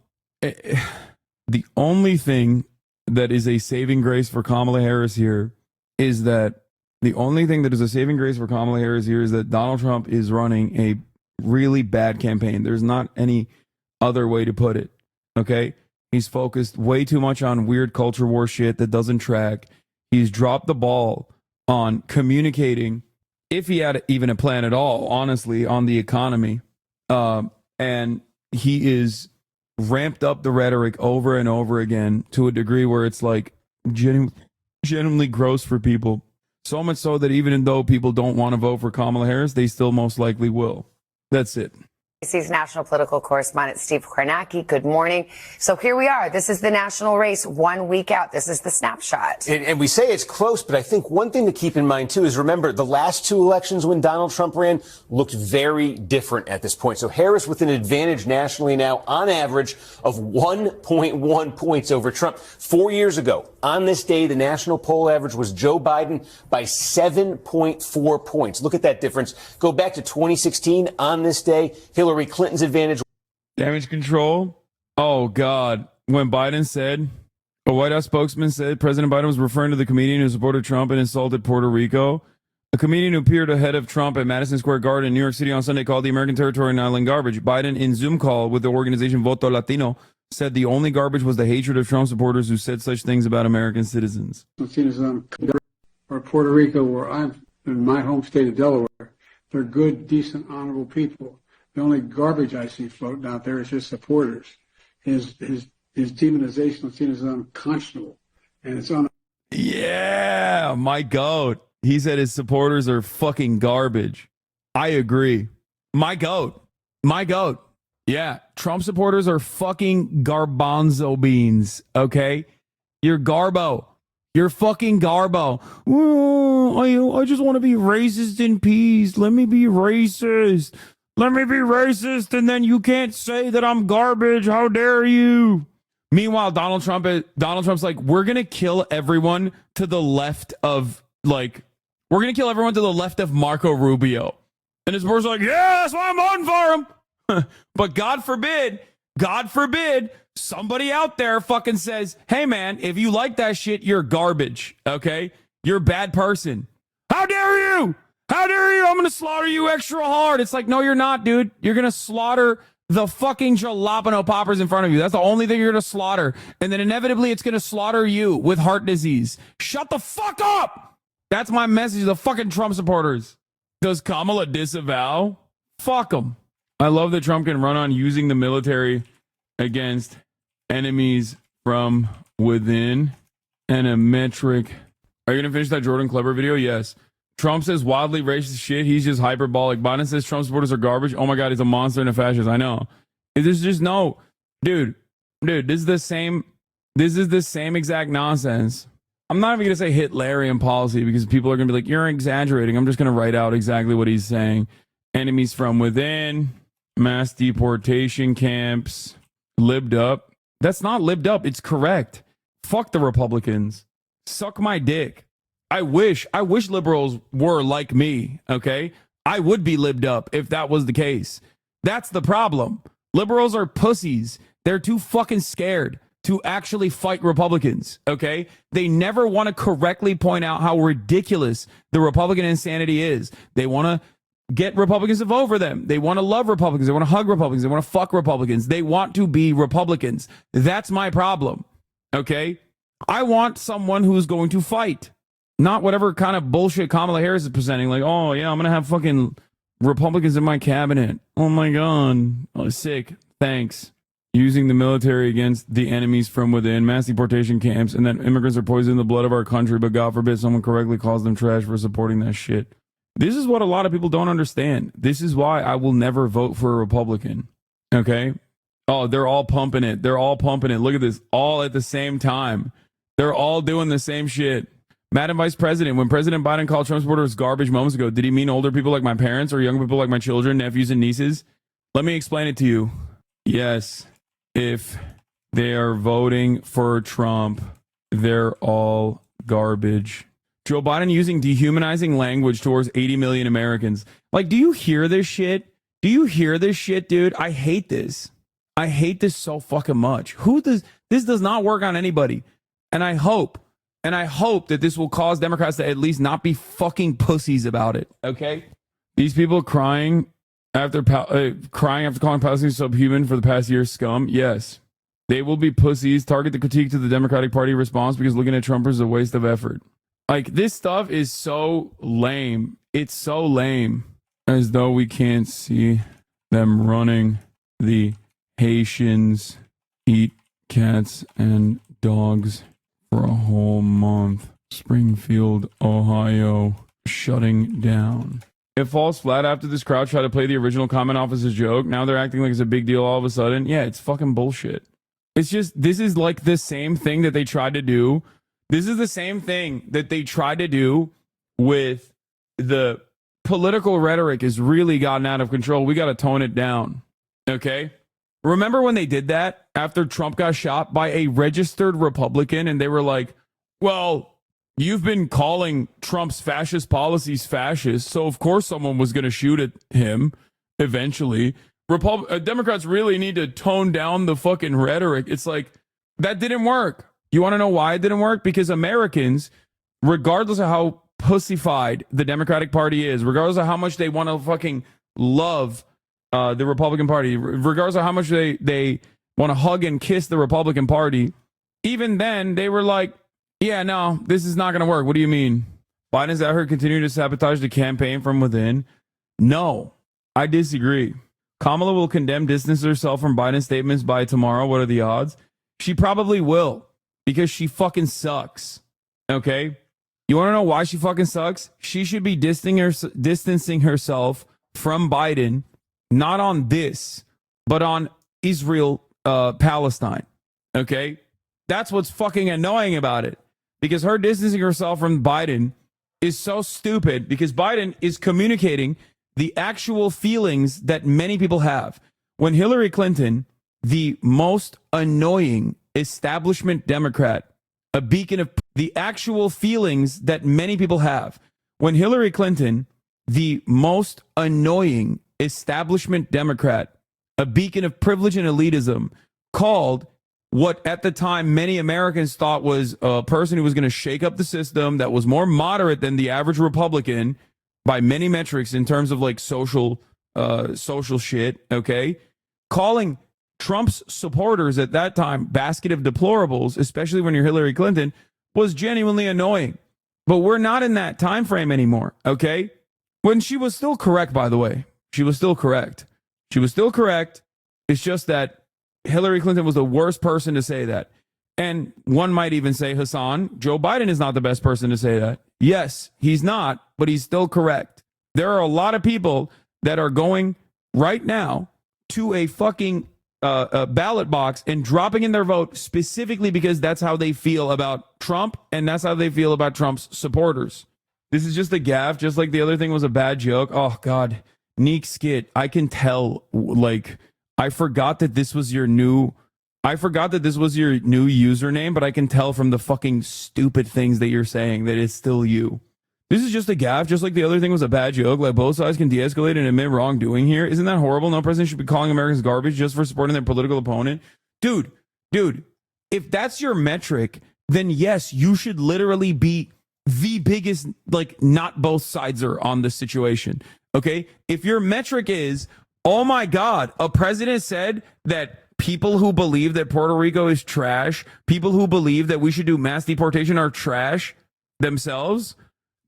only thing that is a saving grace for Kamala Harris here is that Donald Trump is running a really bad campaign. There's not any other way to put it. Okay? He's focused way too much on weird culture war shit that doesn't track. He's dropped the ball on communicating, if he had even a plan at all, honestly, on the economy. And he is ramped up the rhetoric over and over again to a degree where it's like genuinely gross for people. So much so that even though people don't want to vote for Kamala Harris, they still most likely will. That's it. NBC's national political correspondent Steve Kornacki. Good morning. So here we are. This is the national race 1 week out. This is the snapshot. And we say it's close, but I think one thing to keep in mind, too, is remember the last two elections when Donald Trump ran looked very different at this point. So Harris with an advantage nationally now on average of 1.1 points over Trump. 4 years ago, on this day, the national poll average was Joe Biden by 7.4 points. Look at that difference. Go back to 2016 on this day. Hillary Clinton's advantage. Damage control. Oh, God. When Biden said, a White House spokesman said President Biden was referring to the comedian who supported Trump and insulted Puerto Rico. A comedian who appeared ahead of Trump at Madison Square Garden in New York City on Sunday called the American territory and island garbage. Biden, in Zoom call with the organization Voto Latino, said the only garbage was the hatred of Trump supporters who said such things about American citizens. Or Puerto Rico, where I'm in my home state of Delaware, they're good, decent, honorable people. The only garbage I see floating out there is his supporters. His demonization of seen as unconscionable, and it's on. Yeah, my goat. He said his supporters are fucking garbage. I agree. My goat. Yeah, Trump supporters are fucking garbanzo beans, okay? You're garbo. You're fucking garbo. I just want to be racist in peace. Let me be racist. And then you can't say that I'm garbage. How dare you? Meanwhile, Donald Trump's like, we're going to kill everyone to the left of, Marco Rubio. And his board's like, yeah, that's why I'm voting for him. But God forbid, somebody out there fucking says, hey, man, if you like that shit, you're garbage, okay? You're a bad person. How dare you? I'm going to slaughter you extra hard. It's like, no, you're not, dude. You're going to slaughter the fucking jalapeno poppers in front of you. That's the only thing you're going to slaughter. And then inevitably, it's going to slaughter you with heart disease. Shut the fuck up. That's my message to the fucking Trump supporters. Does Kamala disavow? Fuck them. I love that Trump can run on using the military against enemies from within and a metric. Are you going to finish that Jordan Kleber video? Yes. Trump says wildly racist shit. He's just hyperbolic. Biden says Trump supporters are garbage. Oh my God, he's a monster and a fascist. I know. There's just no, dude, this is the same exact nonsense. I'm not even going to say Hitlerian policy because people are going to be like, you're exaggerating. I'm just going to write out exactly what he's saying. Enemies from within, mass deportation camps, libbed up. That's not libbed up. It's correct. Fuck the Republicans. Suck my dick. I wish liberals were like me, okay? I would be libbed up if that was the case. That's the problem. Liberals are pussies. They're too fucking scared to actually fight Republicans, okay? They never want to correctly point out how ridiculous the Republican insanity is. They want to get Republicans to vote for them. They want to love Republicans. They want to hug Republicans. They want to fuck Republicans. They want to be Republicans. That's my problem, okay? I want someone who's going to fight. Not whatever kind of bullshit Kamala Harris is presenting. Like, oh, yeah, I'm going to have fucking Republicans in my cabinet. Oh, my God. Oh, sick. Thanks. Using the military against the enemies from within, mass deportation camps, and then immigrants are poisoning the blood of our country, but God forbid someone correctly calls them trash for supporting that shit. This is what a lot of people don't understand. This is why I will never vote for a Republican. Okay? Oh, they're all pumping it. Look at this. All at the same time. They're all doing the same shit. Madam Vice President, when President Biden called Trump supporters garbage moments ago, did he mean older people like my parents or young people like my children, nephews, and nieces? Let me explain it to you. Yes, if they are voting for Trump, they're all garbage. Joe Biden using dehumanizing language towards 80 million Americans. Like, do you hear this shit? Do you hear this shit, dude? I hate this. I hate this so fucking much. This does not work on anybody. And I hope that this will cause Democrats to at least not be fucking pussies about it. Okay? These people crying after calling Palestinians subhuman for the past year scum. Yes. They will be pussies. Target the critique to the Democratic Party response because looking at Trumpers is a waste of effort. Like, this stuff is so lame. It's so lame. As though we can't see them running the Haitians eat cats and dogs for a whole month. Springfield, Ohio, shutting down. It falls flat after this crowd tried to play the original comment off as a joke. Now they're acting like it's a big deal all of a sudden. Yeah, it's fucking bullshit. It's just, this is like the same thing that they tried to do. This is the same thing that they tried to do with the political rhetoric has really gotten out of control. We got to tone it down. Okay? Remember when they did that after Trump got shot by a registered Republican and they were like, well, you've been calling Trump's fascist policies fascist, so of course someone was going to shoot at him eventually. Democrats really need to tone down the fucking rhetoric. It's like, that didn't work. You want to know why it didn't work? Because Americans, regardless of how pussified the Democratic Party is, regardless of how much they want to fucking love the Republican Party, regardless of how much they want to hug and kiss the Republican Party, even then they were like, yeah, no, this is not going to work. What do you mean? Biden's out here continuing to sabotage the campaign from within? No, I disagree. Kamala will distance herself from Biden's statements by tomorrow. What are the odds? She probably will, because she fucking sucks. Okay? You want to know why she fucking sucks? She should be distancing herself from Biden, not on this, but on Israel, Palestine. Okay? That's what's fucking annoying about it. Because her distancing herself from Biden is so stupid, because Biden is communicating the actual feelings that many people have. When Hillary Clinton, the most annoying establishment Democrat, a beacon of the actual feelings that many people have. When Hillary Clinton, the most annoying establishment Democrat, a beacon of privilege and elitism, called what at the time many Americans thought was a person who was going to shake up the system, that was more moderate than the average Republican by many metrics in terms of like social shit, okay? Calling Trump's supporters at that time basket of deplorables, especially when you're Hillary Clinton, was genuinely annoying. But we're not in that time frame anymore, okay? When she was still correct, by the way. She was still correct. She was still correct. It's just that Hillary Clinton was the worst person to say that. And one might even say, Hasan, Joe Biden is not the best person to say that. Yes, he's not, but he's still correct. There are a lot of people that are going right now to a fucking ballot box and dropping in their vote specifically because that's how they feel about Trump and that's how they feel about Trump's supporters. This is just a gaffe, just like the other thing was a bad joke. Oh, God. Neek Skit, I can tell, like, I forgot that this was your new username, but I can tell from the fucking stupid things that you're saying that it's still you. This is just a gaffe, just like the other thing was a bad joke. Like, both sides can de-escalate and admit wrongdoing here. Isn't that horrible? No president should be calling Americans garbage just for supporting their political opponent. Dude, if that's your metric, then yes, you should literally be the biggest, like, not both sides are on this situation. Okay? If your metric is, oh my God, a president said that people who believe that Puerto Rico is trash, people who believe that we should do mass deportation are trash themselves,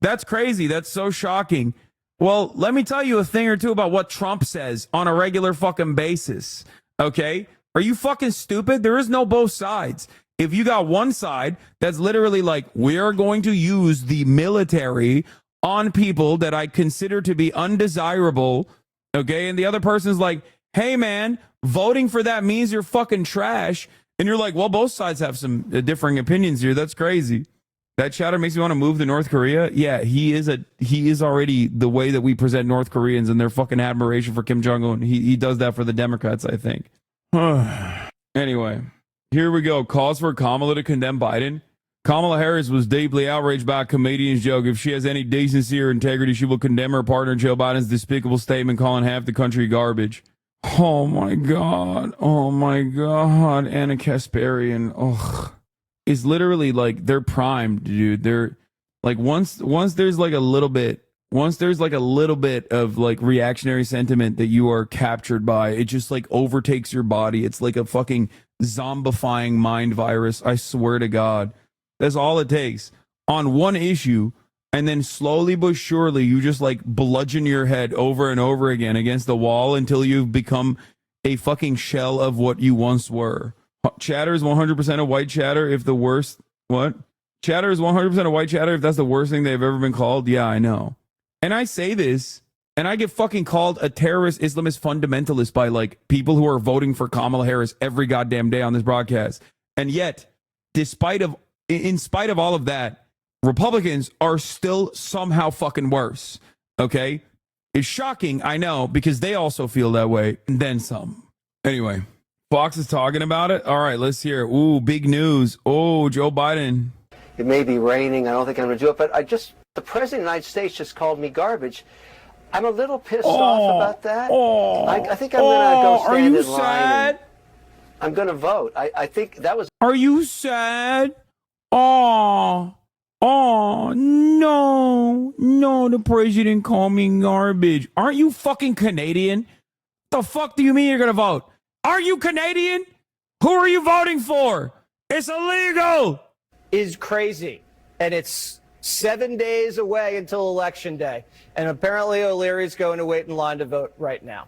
that's crazy. That's so shocking. Well, let me tell you a thing or two about what Trump says on a regular fucking basis. Okay? Are you fucking stupid? There is no both sides. If you got one side that's literally like, we are going to use the military on people that I consider to be undesirable, okay? And the other person's like, hey, man, voting for that means you're fucking trash. And you're like, well, both sides have some differing opinions here. That's crazy. That chatter makes me want to move to North Korea. Yeah, he is already the way that we present North Koreans and their fucking admiration for Kim Jong-un. He does that for the Democrats, I think. Anyway, here we go. Calls for Kamala to condemn Biden. Kamala Harris was deeply outraged by a comedian's joke. If she has any decency or integrity, she will condemn her partner Joe Biden's despicable statement calling half the country garbage. Oh my God. Oh my God. Anna Kasparian. Ugh. It's literally like they're primed, dude. They're like once there's like a little bit of like reactionary sentiment that you are captured by, it just like overtakes your body. It's like a fucking zombifying mind virus. I swear to God. That's all it takes on one issue. And then slowly but surely, you just like bludgeon your head over and over again against the wall until you've become a fucking shell of what you once were. Chatter is 100% of white chatter if the worst... What? Chatter is 100% of white chatter if that's the worst thing they've ever been called? Yeah, I know. And I say this, and I get fucking called a terrorist Islamist fundamentalist by like people who are voting for Kamala Harris every goddamn day on this broadcast. And yet, in spite of all of that, Republicans are still somehow fucking worse. Okay? It's shocking, I know, because they also feel that way, and then some. Anyway, Fox is talking about it. All right, let's hear it. Ooh, big news. Oh, Joe Biden. It may be raining. I don't think I'm going to do it, but the president of the United States just called me garbage. I'm a little pissed off about that. I think I'm going to go stand in line. Sad? I'm going to vote. I think that was... Are you sad? Oh, no, the president called me garbage. Aren't you fucking Canadian? The fuck do you mean you're going to vote? Are you Canadian? Who are you voting for? It's illegal. Is crazy. And it's 7 days away until Election Day. And apparently O'Leary's going to wait in line to vote right now.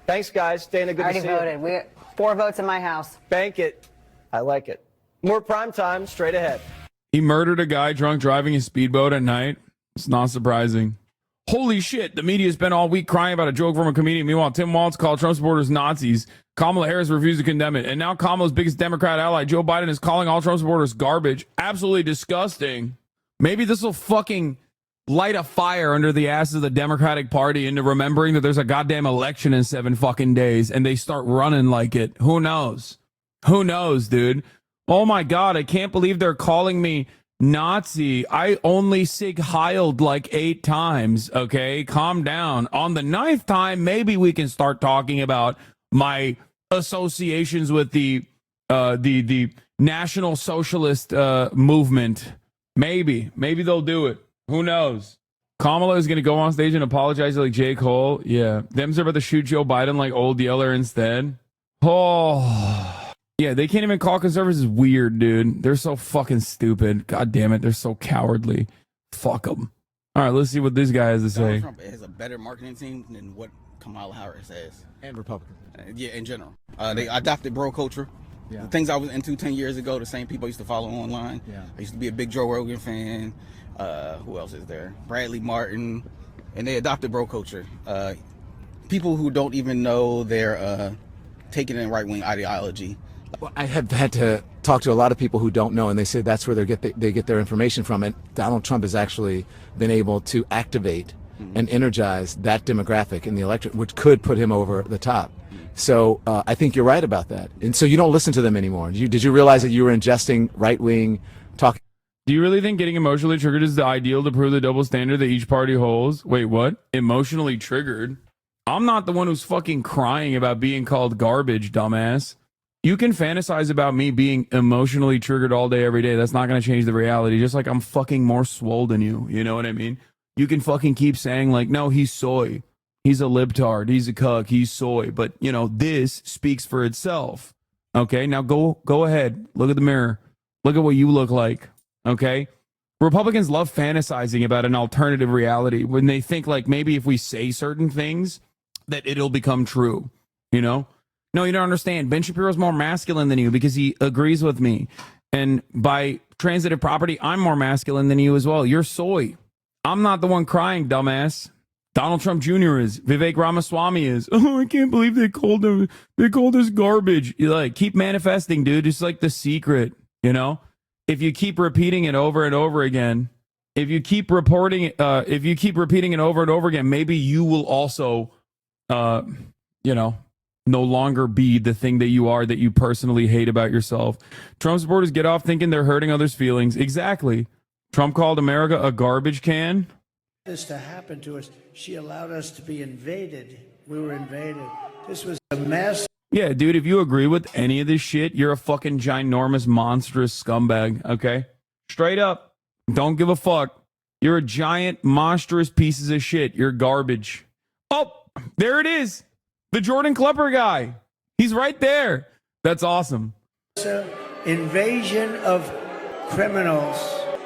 Thanks, guys. Dana, good to see you. Already voted. We 4 votes in my house. Bank it. I like it. More prime time straight ahead. He murdered a guy drunk driving his speedboat at night. It's not surprising. Holy shit, the media spent all week crying about a joke from a comedian. Meanwhile, Tim Walz called Trump supporters Nazis. Kamala Harris refused to condemn it. And now Kamala's biggest Democrat ally, Joe Biden, is calling all Trump supporters garbage. Absolutely disgusting. Maybe this will fucking light a fire under the ass of the Democratic Party into remembering that there's a goddamn election in 7 fucking days and they start running like it. Who knows? Who knows, dude? Oh my God, I can't believe they're calling me Nazi. I only Sig Heiled like 8 times, okay? Calm down. On the 9th time, maybe we can start talking about my associations with the National Socialist movement. Maybe they'll do it. Who knows? Kamala is going to go on stage and apologize like J. Cole. Yeah. Them's are about to shoot Joe Biden like Old Yeller instead. Oh. Yeah, they can't even call conservatives weird, dude. They're so fucking stupid. God damn it. They're so cowardly. Fuck them. All right, let's see what this guy has to say. Donald Trump has a better marketing team than what Kamala Harris has. And Republicans. Yeah, in general. They adopted bro culture. Yeah. The things I was into 10 years ago, the same people I used to follow online. Yeah. I used to be a big Joe Rogan fan. Who else is there? Bradley Martin. And they adopted bro culture. People who don't even know they're taking in right-wing ideology. Well, I have had to talk to a lot of people who don't know, and they say that's where they get their information from. And Donald Trump has actually been able to activate and energize that demographic in the electorate, which could put him over the top. So I think you're right about that. And so you don't listen to them anymore. Did you realize that you were ingesting right-wing talk? Do you really think getting emotionally triggered is the ideal to prove the double standard that each party holds? Wait, what? Emotionally triggered? I'm not the one who's fucking crying about being called garbage, dumbass. You can fantasize about me being emotionally triggered all day, every day. That's not going to change the reality. Just like I'm fucking more swole than you. You know what I mean? You can fucking keep saying like, no, he's soy. He's a libtard. He's a cuck. He's soy. But, you know, this speaks for itself. Okay, now go ahead. Look at the mirror. Look at what you look like. Okay? Republicans love fantasizing about an alternative reality when they think like maybe if we say certain things that it'll become true. You know? No, you don't understand. Ben Shapiro's more masculine than you because he agrees with me. And by transitive property, I'm more masculine than you as well. You're soy. I'm not the one crying, dumbass. Donald Trump Jr. is. Vivek Ramaswamy is. Oh, I can't believe they called us garbage. You like keep manifesting, dude. It's like The Secret, you know? if you keep repeating it over and over again, if you keep repeating it over and over again, maybe you will also, no longer be the thing that you are, that you personally hate about yourself. Trump supporters get off thinking they're hurting others' feelings. Exactly. Trump called America a garbage can. This to happen to us. She allowed us to be invaded. We were invaded. This was a mess. Yeah, dude, if you agree with any of this shit, you're a fucking ginormous, monstrous scumbag, okay? Straight up. Don't give a fuck. You're a giant, monstrous pieces of shit. You're garbage. Oh, there it is. The Jordan Klepper guy. He's right there. That's awesome. Invasion of criminals.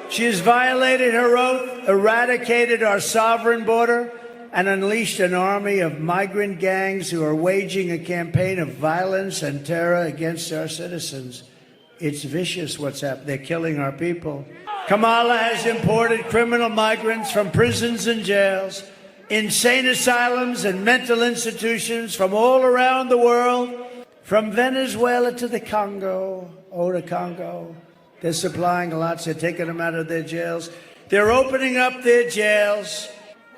She has violated her oath, eradicated our sovereign border, and unleashed an army of migrant gangs who are waging a campaign of violence and terror against our citizens. It's vicious what's happening. They're killing our people. Kamala has imported criminal migrants from prisons and jails, insane asylums and mental institutions from all around the world, from Venezuela to the Congo. Oh, the Congo. They're supplying lots. They're taking them out of their jails. They're opening up their jails,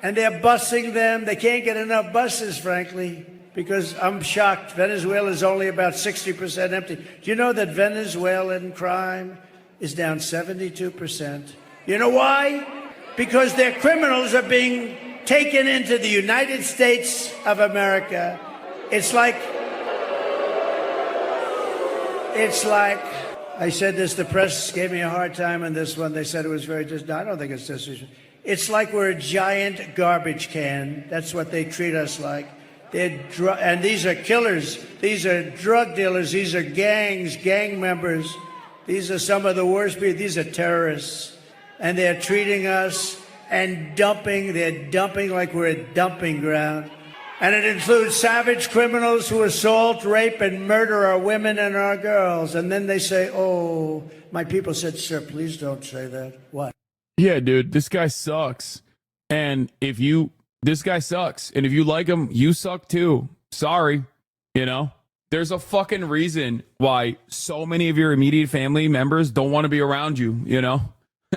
and they're busing them. They can't get enough buses, frankly, because I'm shocked. Venezuela is only about 60% empty. Do you know that Venezuelan crime is down 72%? You know why? Because their criminals are being taken into the United States of America. It's like, I said this, the press gave me a hard time on this one. They said it was very I don't think it's disrespectful. It's like we're a giant garbage can. That's what they treat us like. And these are killers. These are drug dealers. These are gangs, gang members. These are some of the worst people. These are terrorists. And they're treating us and dumping. They're dumping like we're a dumping ground. And it includes savage criminals who assault, rape, and murder our women and our girls. And then they say, oh, my people said, sir, please don't say that. What? Yeah, dude, this guy sucks. And this guy sucks. And if you like him, you suck too. Sorry. There's a fucking reason why so many of your immediate family members don't want to be around you,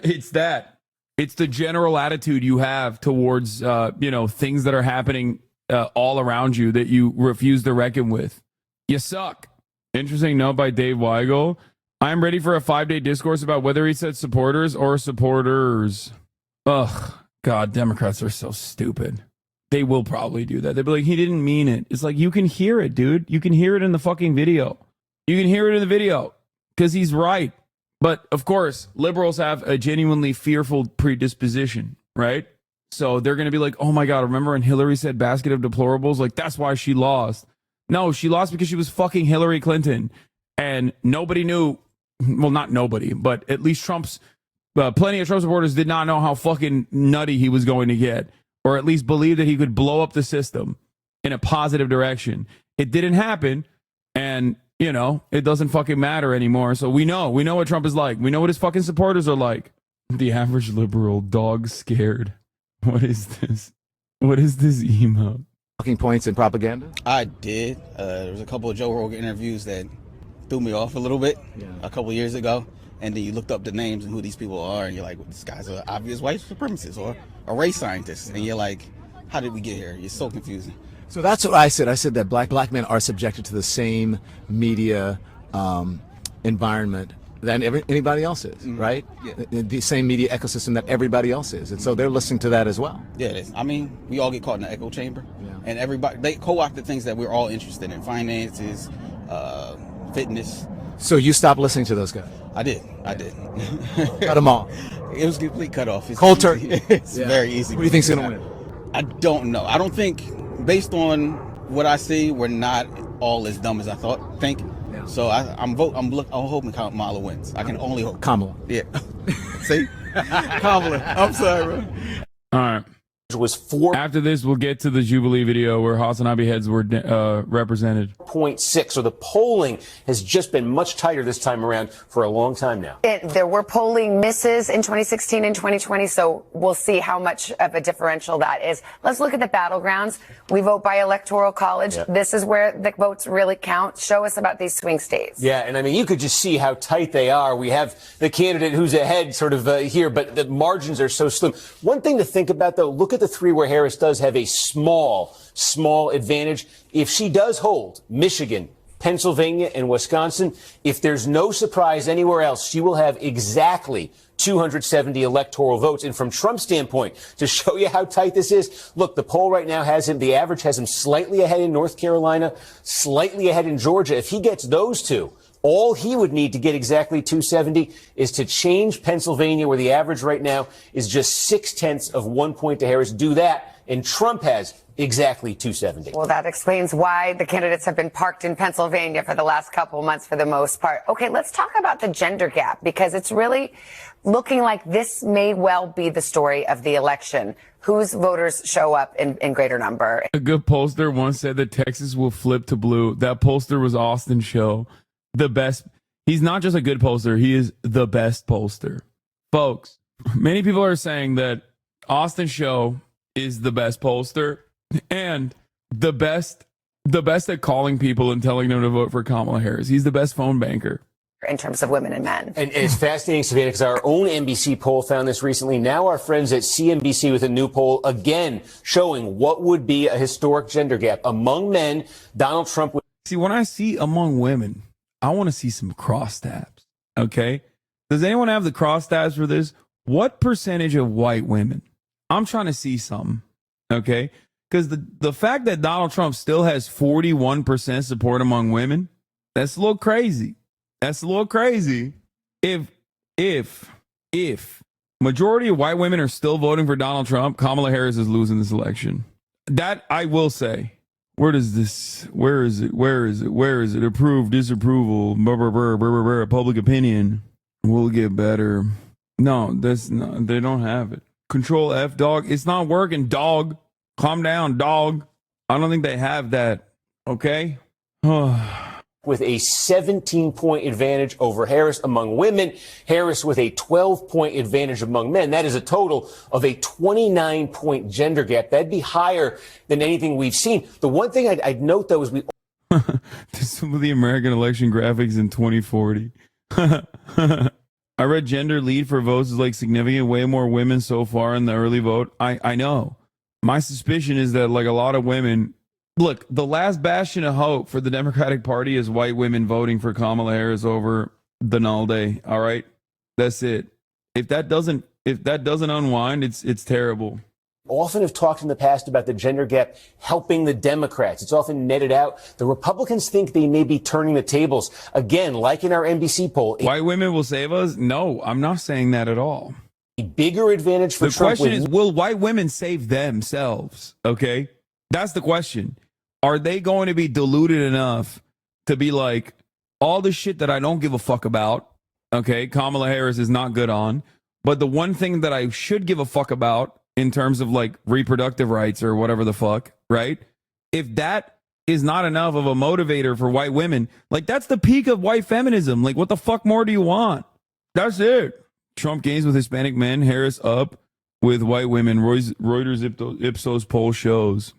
It's that. It's the general attitude you have towards, things that are happening all around you that you refuse to reckon with. You suck. Interesting note by Dave Weigel. I'm ready for a 5-day discourse about whether he said supporters or supporters. Ugh. God, Democrats are so stupid. They will probably do that. They'll be like, he didn't mean it. It's like, you can hear it, dude. You can hear it in the fucking video. You can hear it in the video because he's right. But of course, liberals have a genuinely fearful predisposition, right? So they're going to be like, oh my God, remember when Hillary said basket of deplorables? Like, that's why she lost. No, she lost because she was fucking Hillary Clinton. And nobody knew, well, not nobody, but at least plenty of Trump supporters did not know how fucking nutty he was going to get, or at least believe that he could blow up the system in a positive direction. It didn't happen. And, it doesn't fucking matter anymore. So we know what Trump is like. We know what his fucking supporters are like. The average liberal dog scared. What is this? What is this emo? Talking points and propaganda? I did. There was a couple of Joe Rogan interviews that threw me off a little bit a couple years ago. And then you looked up the names and who these people are, and you're like, well, this guy's an obvious white supremacist or a race scientist. And you're like, how did we get here? It's so confusing. So that's what I said. I said that black men are subjected to the same media environment than anybody else is, right? Yeah. The same media ecosystem that everybody else is. And so they're listening to that as well. Yeah, it is. I mean, we all get caught in the echo chamber. Yeah. And everybody, they co-opt the things that we're all interested in. Finances, fitness. So you stopped listening to those guys? I did. Cut them off. It was a complete cutoff. Cold turkey. It's very easy. Who do you think's going to win? I don't know. I don't think, based on what I see, we're not all as dumb as I think. Yeah. So I'm hoping Kamala wins. I can only hope. Kamala. Yeah. See? Kamala. I'm sorry, bro. All right. was 4. After this, we'll get to the Jubilee video where HasanAbi heads were represented. 0.6. So the polling has just been much tighter this time around for a long time now. There were polling misses in 2016 and 2020, so we'll see how much of a differential that is. Let's look at the battlegrounds. We vote by electoral college. Yeah. This is where the votes really count. Show us about these swing states. Yeah, and I mean, you could just see how tight they are. We have the candidate who's ahead sort of here, but the margins are so slim. One thing to think about, though, look at the 3 where Harris does have a small advantage. If she does hold Michigan, Pennsylvania, and Wisconsin, if there's no surprise anywhere else, she will have exactly 270 electoral votes. And from Trump's standpoint, to show you how tight this is, look, the poll right now has him, the average has him slightly ahead in North Carolina, slightly ahead in Georgia. If he gets those two, all he would need to get exactly 270 is to change Pennsylvania, where the average right now is just 0.6 of 1 point to Harris. Do that, and Trump has exactly 270. Well, that explains why the candidates have been parked in Pennsylvania for the last couple months for the most part. Okay, let's talk about the gender gap, because it's really looking like this may well be the story of the election. Whose voters show up in greater number? A good pollster once said that Texas will flip to blue. That pollster was Austin Show. The best. He's not just a good pollster. He is the best pollster. Folks, many people are saying that Austin Show is the best pollster and the best at calling people and telling them to vote for Kamala Harris. He's the best phone banker. In terms of women and men. And it's fascinating, Savannah, because our own NBC poll found this recently. Now our friends at CNBC with a new poll, again, showing what would be a historic gender gap. Among men, Donald Trump would... See, when I see among women, I want to see some crosstabs, okay? Does anyone have the crosstabs for this? What percentage of white women? I'm trying to see some, okay? Because the fact that Donald Trump still has 41% support among women, that's a little crazy. That's a little crazy. If majority of white women are still voting for Donald Trump, Kamala Harris is losing this election. That I will say. Where is it? Approve, disapproval, public opinion. Will get better. No, that's not, they don't have it. Control F, dog. It's not working, dog. Calm down, dog. I don't think they have that. Okay? with a 17-point advantage over Harris among women. Harris with a 12-point advantage among men. That is a total of a 29-point gender gap. That'd be higher than anything we've seen. The one thing I'd note, though, is some of the American election graphics in 2040. I read gender lead for votes is like significant, way more women so far in the early vote. I know. My suspicion is that like a lot of women, look, the last bastion of hope for the Democratic Party is white women voting for Kamala Harris over the null day. All right. That's it. If that doesn't unwind, it's terrible. Often have talked in the past about the gender gap helping the Democrats. It's often netted out. The Republicans think they may be turning the tables. Again, like in our NBC poll. White women will save us? No, I'm not saying that at all. A bigger advantage for Trump. The question is, will white women save themselves? Okay? That's the question. Are they going to be deluded enough to be like, all the shit that I don't give a fuck about, okay, Kamala Harris is not good on, but the one thing that I should give a fuck about in terms of like reproductive rights or whatever the fuck, right? If that is not enough of a motivator for white women, like that's the peak of white feminism. Like what the fuck more do you want? That's it. Trump gains with Hispanic men, Harris up with white women. Reuters Ipsos poll shows.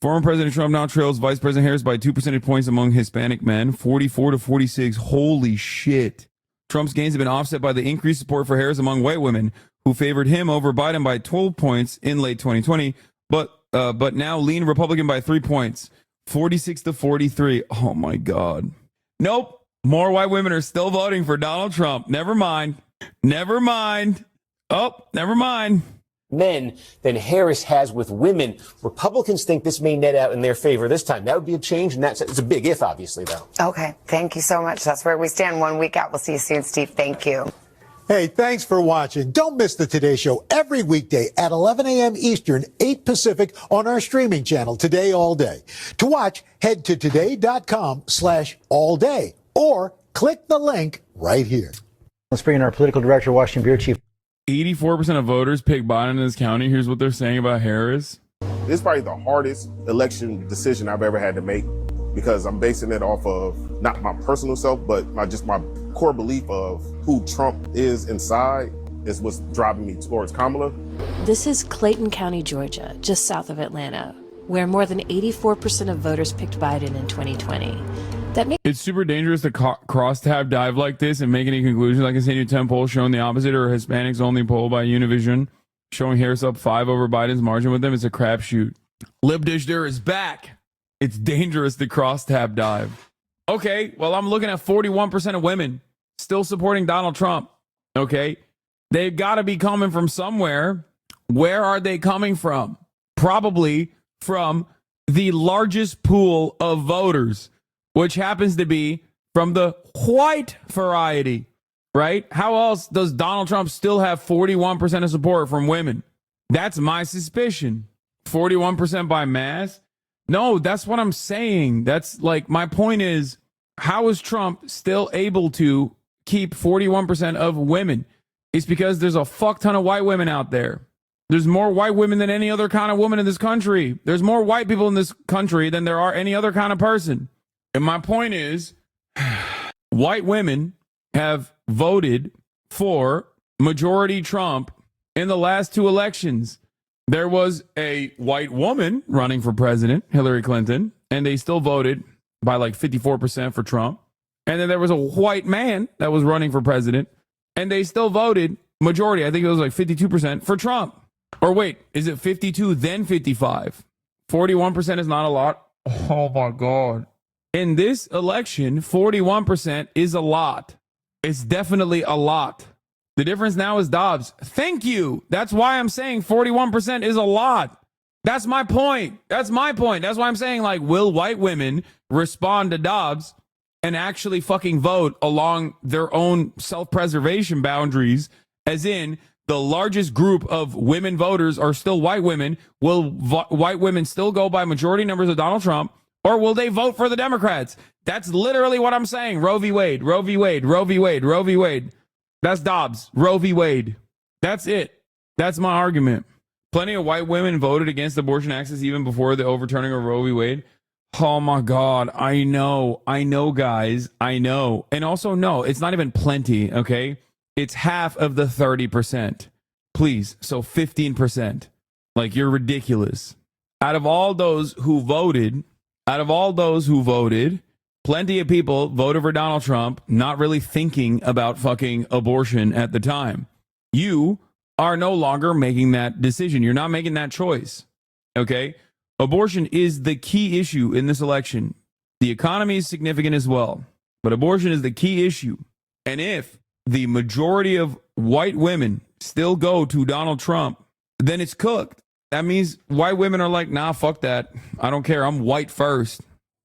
Former President Trump now trails Vice President Harris by 2 percentage points among Hispanic men, 44 to 46. Holy shit. Trump's gains have been offset by the increased support for Harris among white women, who favored him over Biden by 12 points in late 2020, but now lean Republican by 3 points, 46 to 43. Oh my God. Nope. More white women are still voting for Donald Trump. Never mind. Never mind. Oh, never mind. Men than Harris has with women. Republicans think this may net out in their favor this time. That would be a change, and it's a big if, obviously, though. Okay. Thank you so much. That's where we stand 1 week out. We'll see you soon, Steve. Thank you. Hey, thanks for watching. Don't miss the Today Show every weekday at 11 a.m. Eastern, 8 Pacific on our streaming channel, Today All Day. To watch, head to today.com/allday or click the link right here. Let's bring in our political director, Washington Bureau Chief 84% of voters pick Biden in this county. Here's what they're saying about Harris. This is probably the hardest election decision I've ever had to make because I'm basing it off of not my personal self, but my core belief of who Trump is inside is what's driving me towards Kamala. This is Clayton County, Georgia, just south of Atlanta, where more than 84% of voters picked Biden in 2020. It's super dangerous to cross-tab dive like this and make any conclusions. Like a Senior 10 poll showing the opposite, or a Hispanics only poll by Univision showing Harris up 5 over Biden's margin with them. It's a crapshoot. Lib Dishder is back. It's dangerous to cross-tab dive. Okay, well, I'm looking at 41% of women still supporting Donald Trump. Okay, they've got to be coming from somewhere. Where are they coming from? Probably from the largest pool of voters, which happens to be from the white variety, right? How else does Donald Trump still have 41% of support from women? That's my suspicion. 41% by mass? No, that's what I'm saying. That's like, my point is, how is Trump still able to keep 41% of women? It's because there's a fuck ton of white women out there. There's more white women than any other kind of woman in this country. There's more white people in this country than there are any other kind of person. And my point is, white women have voted for majority Trump in the last 2 elections. There was a white woman running for president, Hillary Clinton, and they still voted by like 54% for Trump. And then there was a white man that was running for president, and they still voted majority. I think it was like 52% for Trump. Or wait, is it 52 then 55? 41% is not a lot. Oh my God. In this election, 41% is a lot. It's definitely a lot. The difference now is Dobbs. Thank you. That's why I'm saying 41% is a lot. That's my point. That's my point. That's why I'm saying, like, will white women respond to Dobbs and actually fucking vote along their own self-preservation boundaries, as in the largest group of women voters are still white women? Will white women still go by majority numbers of Donald Trump, or will they vote for the Democrats? That's literally what I'm saying. Roe v. Wade, Roe v. Wade, Roe v. Wade, Roe v. Wade. That's Dobbs. Roe v. Wade. That's it. That's my argument. Plenty of white women voted against abortion access even before the overturning of Roe v. Wade. Oh my God. I know, guys. I know. And also, no, it's not even plenty, okay? It's half of the 30%. Please. So 15%. Like, you're ridiculous. Out of all those who voted, plenty of people voted for Donald Trump, not really thinking about fucking abortion at the time. You are no longer making that decision. You're not making that choice. Okay? Abortion is the key issue in this election. The economy is significant as well, but abortion is the key issue. And if the majority of white women still go to Donald Trump, then it's cooked. That means white women are like, nah, fuck that. I don't care. I'm white first,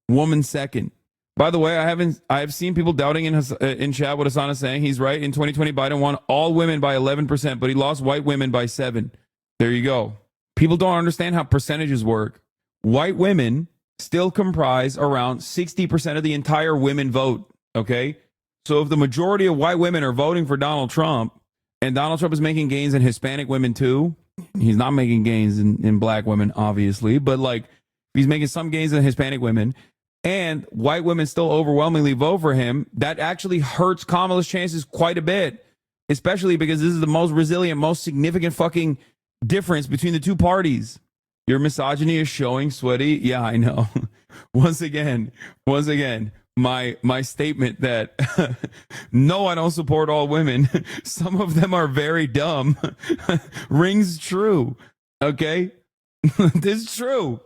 woman second. By the way, I have seen people doubting in chat what Hasan is saying. He's right. In 2020, Biden won all women by 11%, but he lost white women by 7%. There you go. People don't understand how percentages work. White women still comprise around 60% of the entire women vote. Okay? So if the majority of white women are voting for Donald Trump, and Donald Trump is making gains in Hispanic women too, he's not making gains in black women, obviously, but like he's making some gains in Hispanic women, and white women still overwhelmingly vote for him, that actually hurts Kamala's chances quite a bit, especially because this is the most resilient, most significant fucking difference between the two parties. Your misogyny is showing, Sweaty. Yeah, I know. Once again, my statement that no, I don't support all women. Some of them are very dumb. Rings true. Okay? This is true.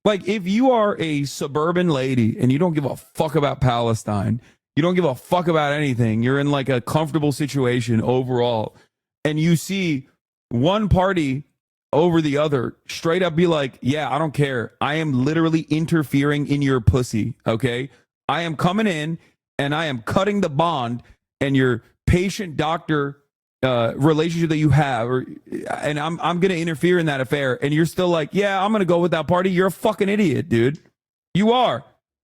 Like, if you are a suburban lady and you don't give a fuck about Palestine, you don't give a fuck about anything, you're in like a comfortable situation overall, and you see one party over the other straight up be like, yeah, I don't care. I am literally interfering in your pussy, okay? I am coming in and I am cutting the bond and your patient-doctor relationship that you have, and I'm going to interfere in that affair, and you're still like, yeah, I'm going to go with that party. You're a fucking idiot, dude. You are.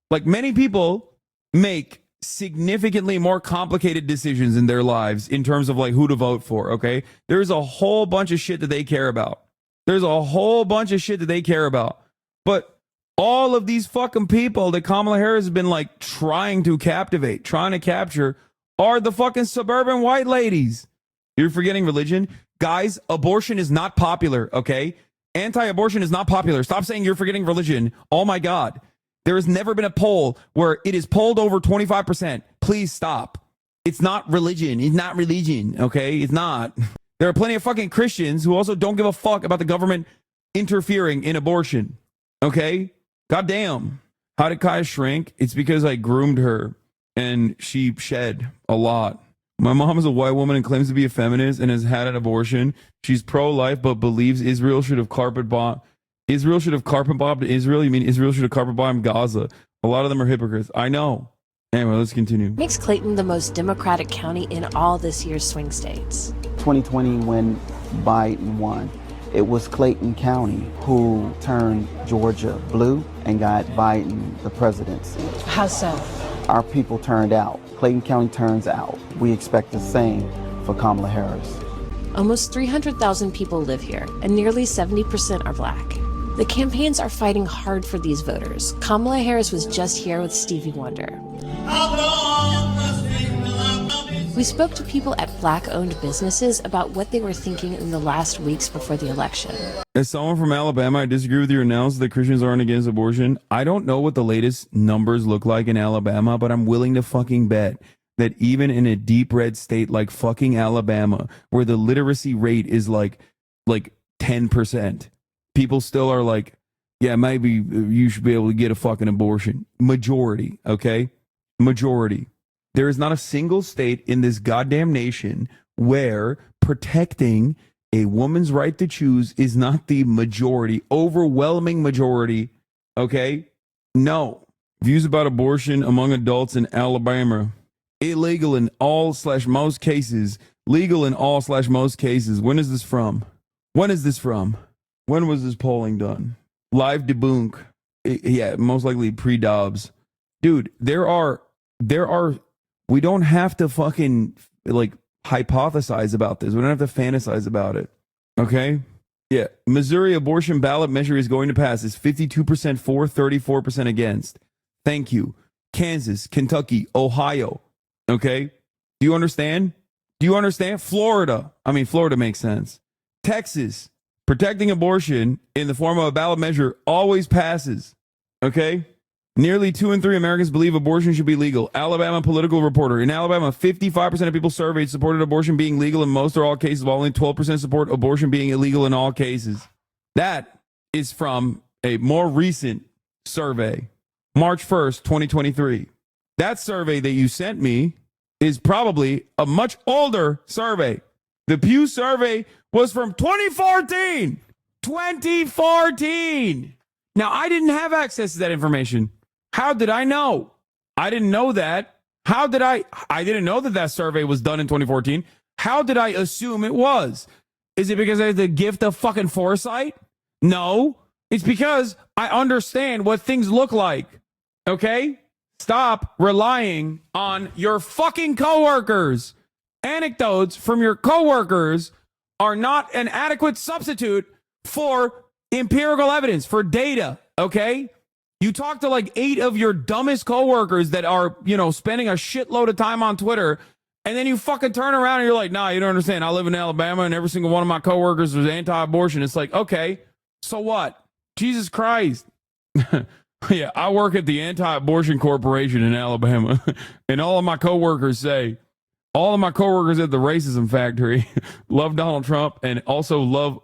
Like, many people make significantly more complicated decisions in their lives in terms of like who to vote for, okay? There's a whole bunch of shit that they care about. There's a whole bunch of shit that they care about. But all of these fucking people that Kamala Harris has been like trying to captivate, trying to capture, are the fucking suburban white ladies. You're forgetting religion? Guys, abortion is not popular, okay? Anti-abortion is not popular. Stop saying you're forgetting religion. Oh my God. There has never been a poll where it is polled over 25%. Please stop. It's not religion. It's not religion, okay? It's not. There are plenty of fucking Christians who also don't give a fuck about the government interfering in abortion, okay? Goddamn. How did Kaya shrink? It's because I groomed her and she shed a lot. My mom is a white woman and claims to be a feminist and has had an abortion. She's pro-life but believes Israel should have carpet bombed. Israel should have carpet bombed Israel? You mean Israel should have carpet bombed Gaza? A lot of them are hypocrites. I know. Anyway, let's continue. Makes Clayton the most Democratic county in all this year's swing states. 2020, when Biden won, it was Clayton County who turned Georgia blue and got Biden the presidency. How so? Our people turned out. Clayton County turns out. We expect the same for Kamala Harris. Almost 300,000 people live here, and nearly 70% are black. The campaigns are fighting hard for these voters. Kamala Harris was just here with Stevie Wonder. We spoke to people at black-owned businesses about what they were thinking in the last weeks before the election. As someone from Alabama, I disagree with your analysis that Christians aren't against abortion. I don't know what the latest numbers look like in Alabama, but I'm willing to fucking bet that even in a deep red state like fucking Alabama, where the literacy rate is like 10%, people still are like, yeah, maybe you should be able to get a fucking abortion. Majority, okay? Majority. There is not a single state in this goddamn nation where protecting a woman's right to choose is not the majority, overwhelming majority, okay? No. Views about abortion among adults in Alabama. Illegal in all/most cases. Legal in all/most cases. When is this from? When is this from? When was this polling done? Live debunk. Yeah, most likely pre-Dobbs. Dude, there are, we don't have to fucking like hypothesize about this. We don't have to fantasize about it. Okay? Yeah. Missouri abortion ballot measure is going to pass. It's 52% for, 34% against. Thank you. Kansas, Kentucky, Ohio. Okay? Do you understand? Do you understand? Florida. I mean, Florida makes sense. Texas, protecting abortion in the form of a ballot measure always passes. Okay? Nearly 2 in 3 Americans believe abortion should be legal. Alabama political reporter. In Alabama, 55% of people surveyed supported abortion being legal in most or all cases, while only 12% support abortion being illegal in all cases. That is from a more recent survey, March 1st, 2023. That survey that you sent me is probably a much older survey. The Pew survey was from 2014. 2014. Now, I didn't have access to that information. How did I know? I didn't know that. How did I didn't know that survey was done in 2014. How did I assume it was? Is it because I had the gift of fucking foresight? No. It's because I understand what things look like. Okay? Stop relying on your fucking coworkers. Anecdotes from your coworkers are not an adequate substitute for empirical evidence, for data, okay? You talk to like 8 of your dumbest coworkers that are, spending a shitload of time on Twitter, and then you fucking turn around and you're like, nah, you don't understand. I live in Alabama and every single one of my coworkers was anti-abortion. It's like, okay, so what? Jesus Christ. Yeah, I work at the Anti-Abortion Corporation in Alabama, and all of my coworkers at the racism factory love Donald Trump and also love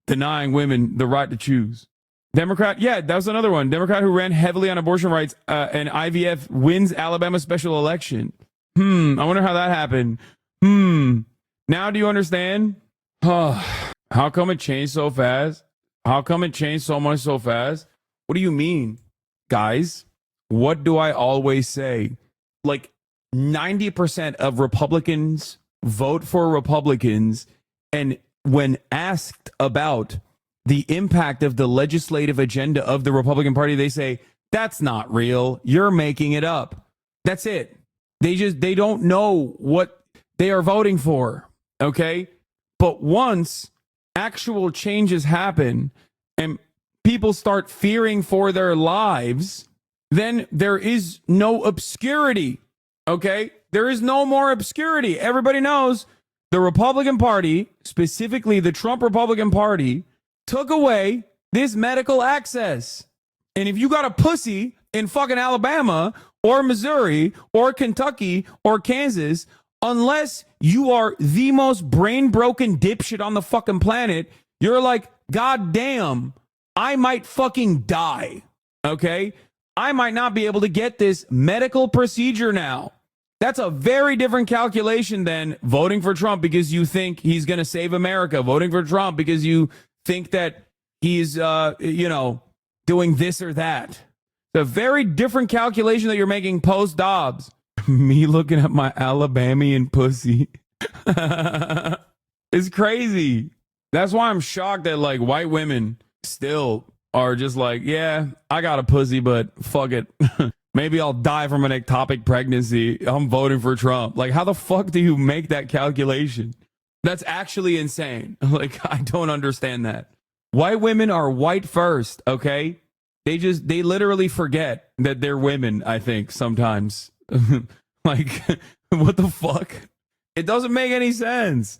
denying women the right to choose. Democrat, yeah, that was another one. Democrat who ran heavily on abortion rights and IVF wins Alabama special election. I wonder how that happened. Now do you understand? How come it changed so fast? How come it changed so much so fast? What do you mean? Guys, what do I always say? Like 90% of Republicans vote for Republicans, and when asked about the impact of the legislative agenda of the Republican Party, they say, that's not real. You're making it up. That's it. They don't know what they are voting for. Okay. But once actual changes happen and people start fearing for their lives, then there is no obscurity. Okay. There is no more obscurity. Everybody knows the Republican Party, specifically the Trump Republican Party, took away this medical access. And if you got a pussy in fucking Alabama or Missouri or Kentucky or Kansas, unless you are the most brain broken dipshit on the fucking planet, you're like, God damn, I might fucking die. Okay? I might not be able to get this medical procedure now. That's a very different calculation than voting for Trump because you think he's going to save America, voting for Trump because you think that he's, doing this or that. It's a very different calculation that you're making post Dobbs. Me looking at my Alabamian pussy. It's crazy. That's why I'm shocked that like white women still are just like, yeah, I got a pussy, but fuck it. Maybe I'll die from an ectopic pregnancy. I'm voting for Trump. Like, how the fuck do you make that calculation? That's actually insane. Like, I don't understand that. White women are white first, okay? They literally forget that they're women, I think, sometimes. Like, what the fuck? It doesn't make any sense.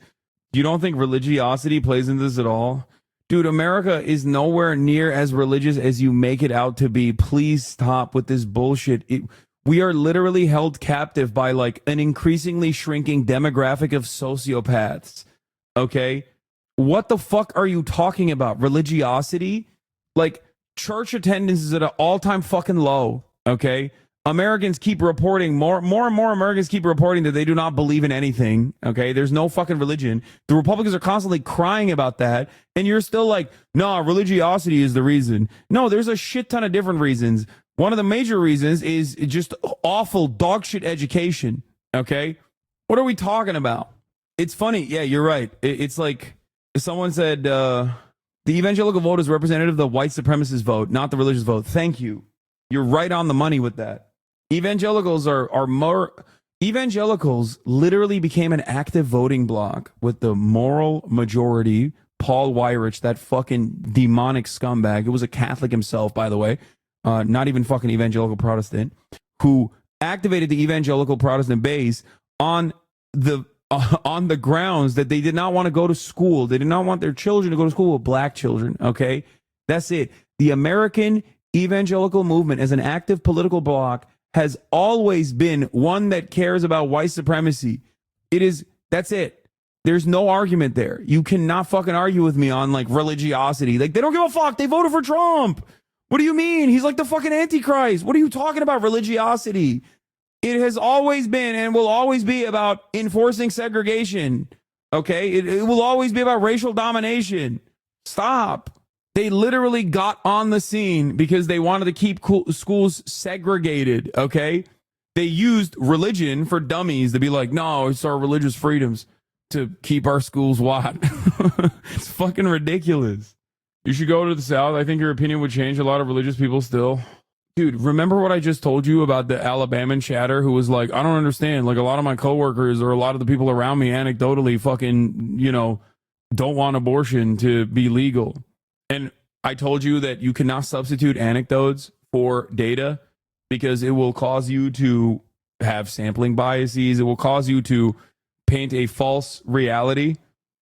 You don't think religiosity plays into this at all? Dude, America is nowhere near as religious as you make it out to be. Please stop with this bullshit. We are literally held captive by like an increasingly shrinking demographic of sociopaths. Okay? What the fuck are you talking about? Religiosity? Like, church attendance is at an all-time fucking low. Okay? Americans keep reporting, more and more Americans keep reporting that they do not believe in anything. Okay? There's no fucking religion. The Republicans are constantly crying about that. And you're still like, no, religiosity is the reason. No, there's a shit ton of different reasons. One of the major reasons is just awful dog shit education. Okay? What are we talking about? It's funny. Yeah, you're right. It's like someone said, the evangelical vote is representative of the white supremacist vote, not the religious vote. Thank you. You're right on the money with that. Evangelicals evangelicals literally became an active voting bloc with the moral majority. Paul Weyrich, that fucking demonic scumbag, who was a Catholic himself, by the way, not even fucking evangelical Protestant, who activated the evangelical Protestant base on the grounds that they did not want to go to school. They did not want their children to go to school with black children. Okay, that's it. The American evangelical movement as an active political bloc has always been one that cares about white supremacy. That's it. There's no argument there. You cannot fucking argue with me on like religiosity. Like, they don't give a fuck. They voted for Trump. What do you mean? He's like the fucking Antichrist. What are you talking about? Religiosity. It has always been and will always be about enforcing segregation. Okay? It will always be about racial domination. Stop. They literally got on the scene because they wanted to keep schools segregated, okay? They used religion for dummies to be like, no, it's our religious freedoms to keep our schools what? It's fucking ridiculous. You should go to the South. I think your opinion would change. A lot of religious people still. Dude, remember what I just told you about the Alabaman chatter who was like, I don't understand. Like, a lot of my coworkers or a lot of the people around me anecdotally fucking, don't want abortion to be legal. And I told you that you cannot substitute anecdotes for data because it will cause you to have sampling biases. It will cause you to paint a false reality.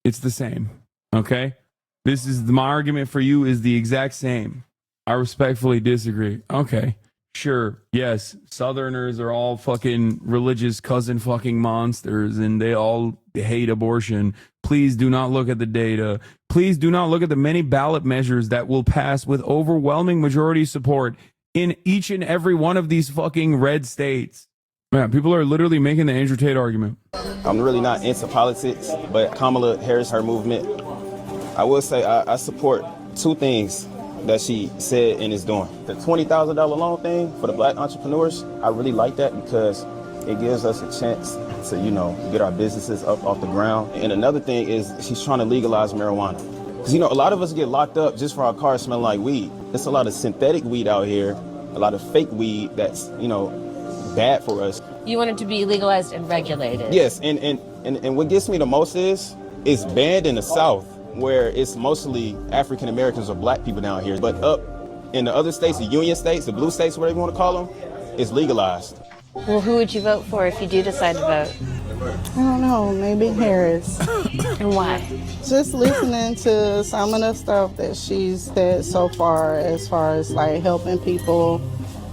It's the same. Okay? This is my argument for you is the exact same. I respectfully disagree. Okay. Sure. Yes. Southerners are all fucking religious cousin fucking monsters and they all hate abortion. Please do not look at the data. Please do not look at the many ballot measures that will pass with overwhelming majority support in each and every one of these fucking red states. Man, people are literally making the Andrew Tate argument. I'm really not into politics, but Kamala Harris, her movement, I will say I support two things that she said and is doing. The $20,000 loan thing for the black entrepreneurs, I really like that because it gives us a chance to, get our businesses up off the ground. And another thing is she's trying to legalize marijuana. Because, a lot of us get locked up just for our cars smelling like weed. There's a lot of synthetic weed out here, a lot of fake weed that's, bad for us. You want it to be legalized and regulated. Yes, and what gets me the most is it's banned in the South, where it's mostly African Americans or black people down here. But up in the other states, the union states, the blue states, whatever you want to call them, it's legalized. Well, who would you vote for if you do decide to vote? I don't know, maybe Harris. And why? Just listening to some of the stuff that she's said so far as like helping people.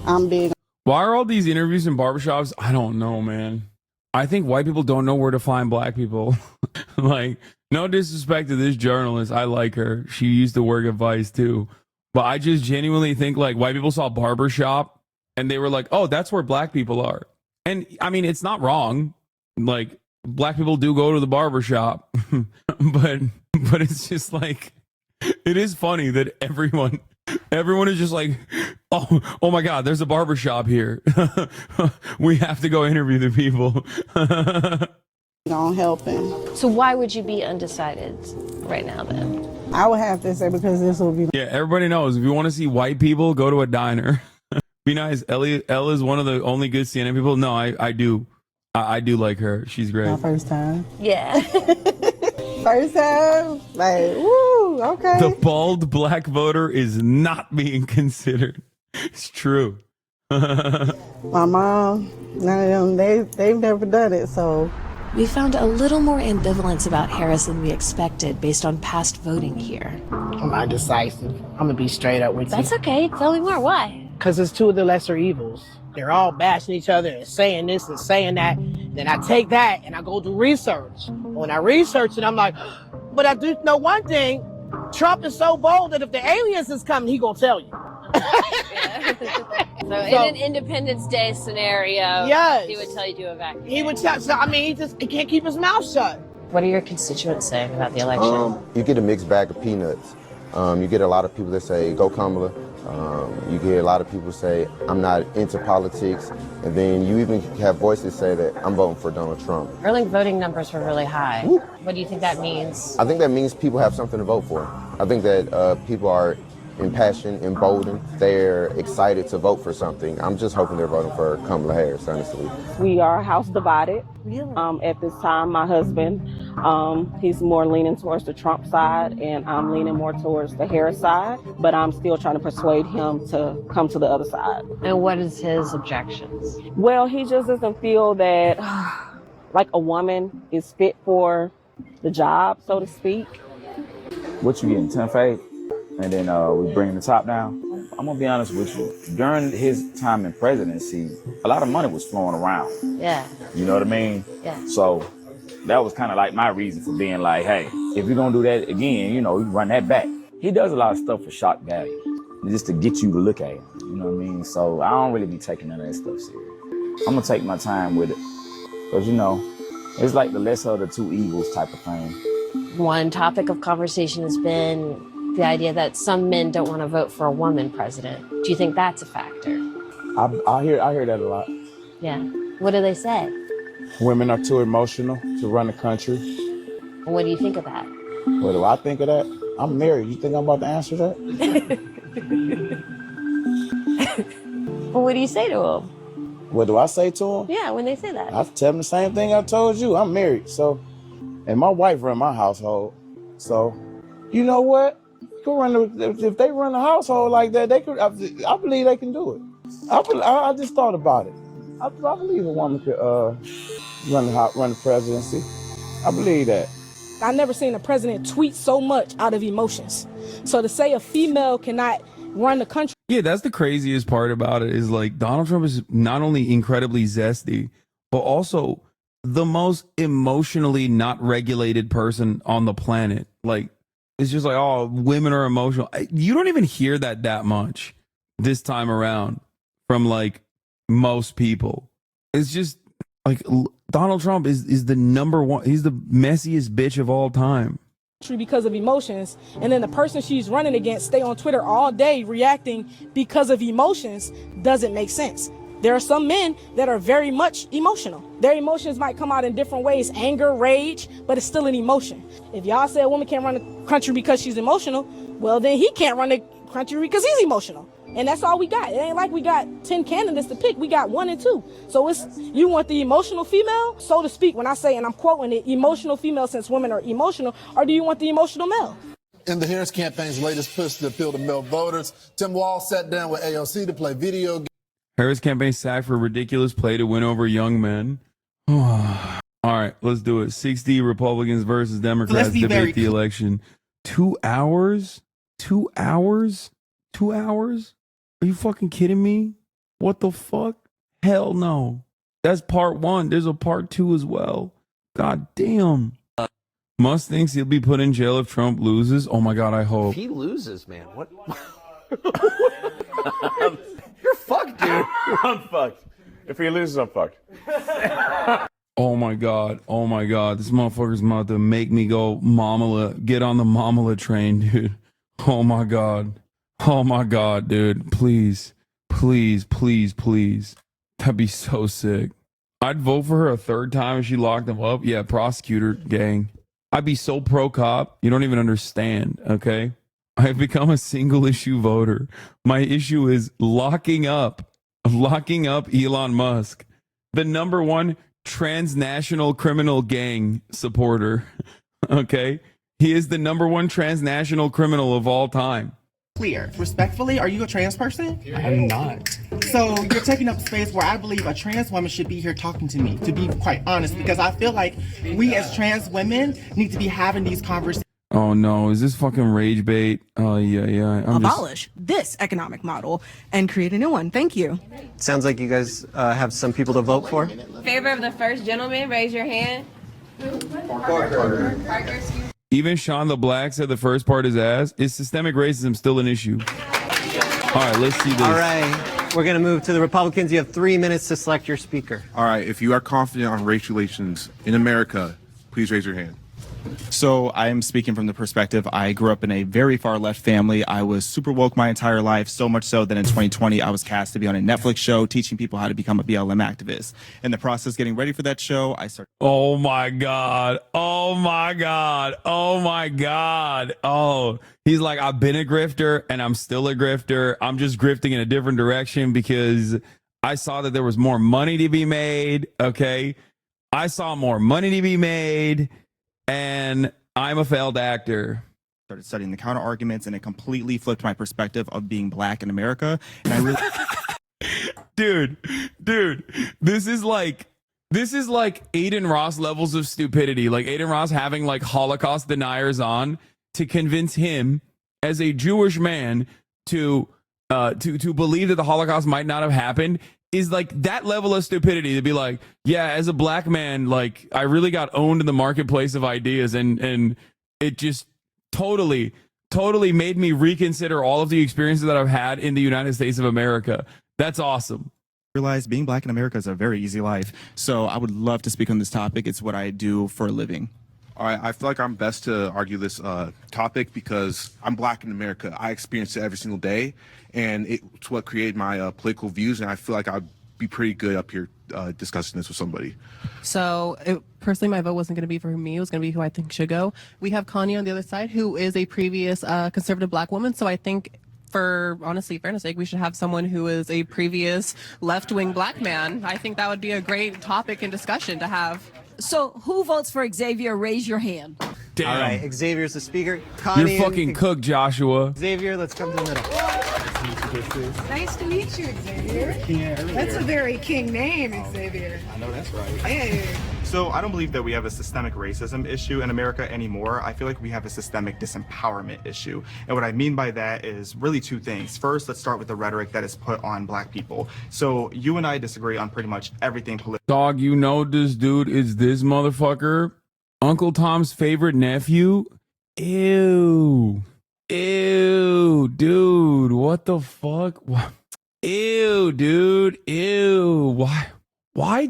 I'm big. Why are all these interviews in barbershops? I don't know, man. I think white people don't know where to find black people. Like, no disrespect to this journalist. I like her. She used to work at Vice too. But I just genuinely think like white people saw barbershop and they were like, oh, that's where black people are. And I mean, it's not wrong. Like, black people do go to the barbershop. but it's just like, it is funny that everyone is just like, oh my God, there's a barbershop here. We have to go interview the people. Gonna help him. So why would you be undecided right now then? I would have to say because this will be. Yeah, everybody knows if you want to see white people, go to a diner. Be nice. Elle is one of the only good CNN people. No, I do. I do like her. She's great. My first time. Yeah. First time. Like, woo, okay. The bald black voter is not being considered. It's true. My mom, none of them, they've never done it, so. We found a little more ambivalence about Harris than we expected based on past voting here. I'm not decisive. I'm gonna be straight up with you. That's okay. Tell me more. Why? Because it's two of the lesser evils. They're all bashing each other and saying this and saying that. Then I take that and I go do research. When I research it, I'm like, but I do know one thing. Trump is so bold that if the aliens is coming, he gonna tell you. So in an Independence Day scenario, yes, he would tell you to evacuate. He would tell. So I mean, he can't keep his mouth shut. What are your constituents saying about the election? You get a mixed bag of peanuts. You get a lot of people that say, go Kamala. You get a lot of people say, I'm not into politics. And then you even have voices say that I'm voting for Donald Trump. Early voting numbers were really high. What do you think that means? I think that means people have something to vote for. I think that people are impassioned, emboldened. They're excited to vote for something. I'm just hoping they're voting for Kamala Harris, honestly. We are house divided. Really? At this time, my husband, he's more leaning towards the Trump side, and I'm leaning more towards the Harris side, but I'm still trying to persuade him to come to the other side. And what is his objections? Well, he just doesn't feel that like a woman is fit for the job, so to speak. What you getting, 10 fade? And then we bring the top down. I'm gonna be honest with you. During his time in presidency, a lot of money was flowing around. Yeah. You know what I mean? Yeah. So that was kind of like my reason for being like, hey, if you're gonna do that again, you know, you run that back. He does a lot of stuff for shock value, just to get you to look at him. You know what I mean? So I don't really be taking none of that stuff serious. I'm gonna take my time with it, because you know, it's like the lesser of the two evils type of thing. One topic of conversation has been the idea that some men don't want to vote for a woman president. Do you think that's a factor? I hear that a lot. Yeah. What do they say? Women are too emotional to run the country. And what do you think of that? What do I think of that? I'm married. You think I'm about to answer that? Well, what do you say to them? What do I say to them? Yeah, when they say that. I tell them the same thing I told you. I'm married, so, and my wife run my household. So, you know what? If they run the household like that, they could. I believe they can do it. I just thought about it. I believe a woman could run the presidency. I believe that. I've never seen a president tweet so much out of emotions. So to say a female cannot run the country. Yeah, that's the craziest part about it, is like Donald Trump is not only incredibly zesty, but also the most emotionally not regulated person on the planet. Like, it's just like, oh, women are emotional. You don't even hear that much this time around from like most people. It's just like Donald Trump is the number one. He's the messiest bitch of all time. Because of emotions, and then the person she's running against stay on Twitter all day reacting because of emotions doesn't make sense. There are some men that are very much emotional. Their emotions might come out in different ways, anger, rage, but it's still an emotion. If y'all say a woman can't run the country because she's emotional, well, then he can't run the country because he's emotional. And that's all we got. It ain't like we got 10 candidates to pick. We got 1 and 2. So it's, you want the emotional female, so to speak, when I say, and I'm quoting it, emotional female since women are emotional, or do you want the emotional male? In the Harris campaign's latest push to appeal to male voters, Tim Walz sat down with AOC to play video games. Harris campaign sacked for ridiculous play to win over young men. All right, let's do it. 60 Republicans versus Democrats debate the election. 2 hours? 2 hours? 2 hours? Are you fucking kidding me? What the fuck? Hell no. That's part 1. There's a part 2 as well. God damn. Musk thinks he'll be put in jail if Trump loses. Oh my God, I hope. If he loses, man, what? You're fucked, dude. I'm fucked. If he loses, I'm fucked. Oh my God. Oh my God. This motherfucker's about to make me go Mamala. Get on the Mamala train, dude. Oh my God. Oh my God, dude. Please. Please, please, please. That'd be so sick. I'd vote for her a third time if she locked him up. Yeah, prosecutor gang. I'd be so pro-cop. You don't even understand, okay? I've become a single issue voter. My issue is locking up Elon Musk, the #1 transnational criminal gang supporter. Okay? He is the #1 transnational criminal of all time. Clear. Respectfully, are you a trans person? I'm not. So you're taking up space where I believe a trans woman should be here talking to me, to be quite honest, because I feel like we as trans women need to be having these conversations. Oh no, is this fucking rage bait? Oh yeah. Abolish this economic model and create a new one. Thank you. Sounds like you guys have some people to vote for. Favor of the first gentleman, raise your hand. Even Sean the Black said the first part is ass. Is systemic racism still an issue? All right, let's see this. All right, we're going to move to the Republicans. You have 3 minutes to select your speaker. All right, if you are confident on race relations in America, please raise your hand. So I am speaking from the perspective, I grew up in a very far left family. I was super woke my entire life, so much so that in 2020 I was cast to be on a Netflix show teaching people how to become a BLM activist. In the process getting ready for that show, I started... Oh my God. Oh my God. Oh my God. Oh, he's like, I've been a grifter and I'm still a grifter. I'm just grifting in a different direction because I saw that there was more money to be made. Okay. I saw more money to be made. And I'm a failed actor. Started studying the counter arguments, and it completely flipped my perspective of being black in America. And I really, dude, this is like Aiden Ross levels of stupidity. Like Aiden Ross having like Holocaust deniers on to convince him as a Jewish man to believe that the Holocaust might not have happened. Is like that level of stupidity to be like, yeah, as a black man, like I really got owned in the marketplace of ideas, and it just totally made me reconsider all of the experiences that I've had in the United States of America. That's awesome. realized being black in America is a very easy life. So I would love to speak on this topic. It's what I do for a living. All right, I feel like I'm best to argue this topic because I'm black in America. I experience it every single day, and it's what created my political views, and I feel like I'd be pretty good up here discussing this with somebody. So personally, my vote wasn't going to be for me. It was going to be who I think should go. We have Connie on the other side, who is a previous conservative black woman. So I think for, honestly, fairness sake, we should have someone who is a previous left-wing black man. I think that would be a great topic and discussion to have. So who votes for Xavier? Raise your hand. Damn. All right, Xavier's the speaker. Connie, you're fucking cooked, Joshua. Xavier, let's come to the middle. Nice to meet you, Xavier. Yeah, that's a very king name, Xavier. I know that's right. Hey. So I don't believe that we have a systemic racism issue in America anymore. I feel like we have a systemic disempowerment issue. And what I mean by that is really two things. First, let's start with the rhetoric that is put on black people. So you and I disagree on pretty much everything political. Dog, you know this dude is this motherfucker. Uncle Tom's favorite nephew? Ew. Ew, dude. What the fuck? Ew, dude. Ew. Why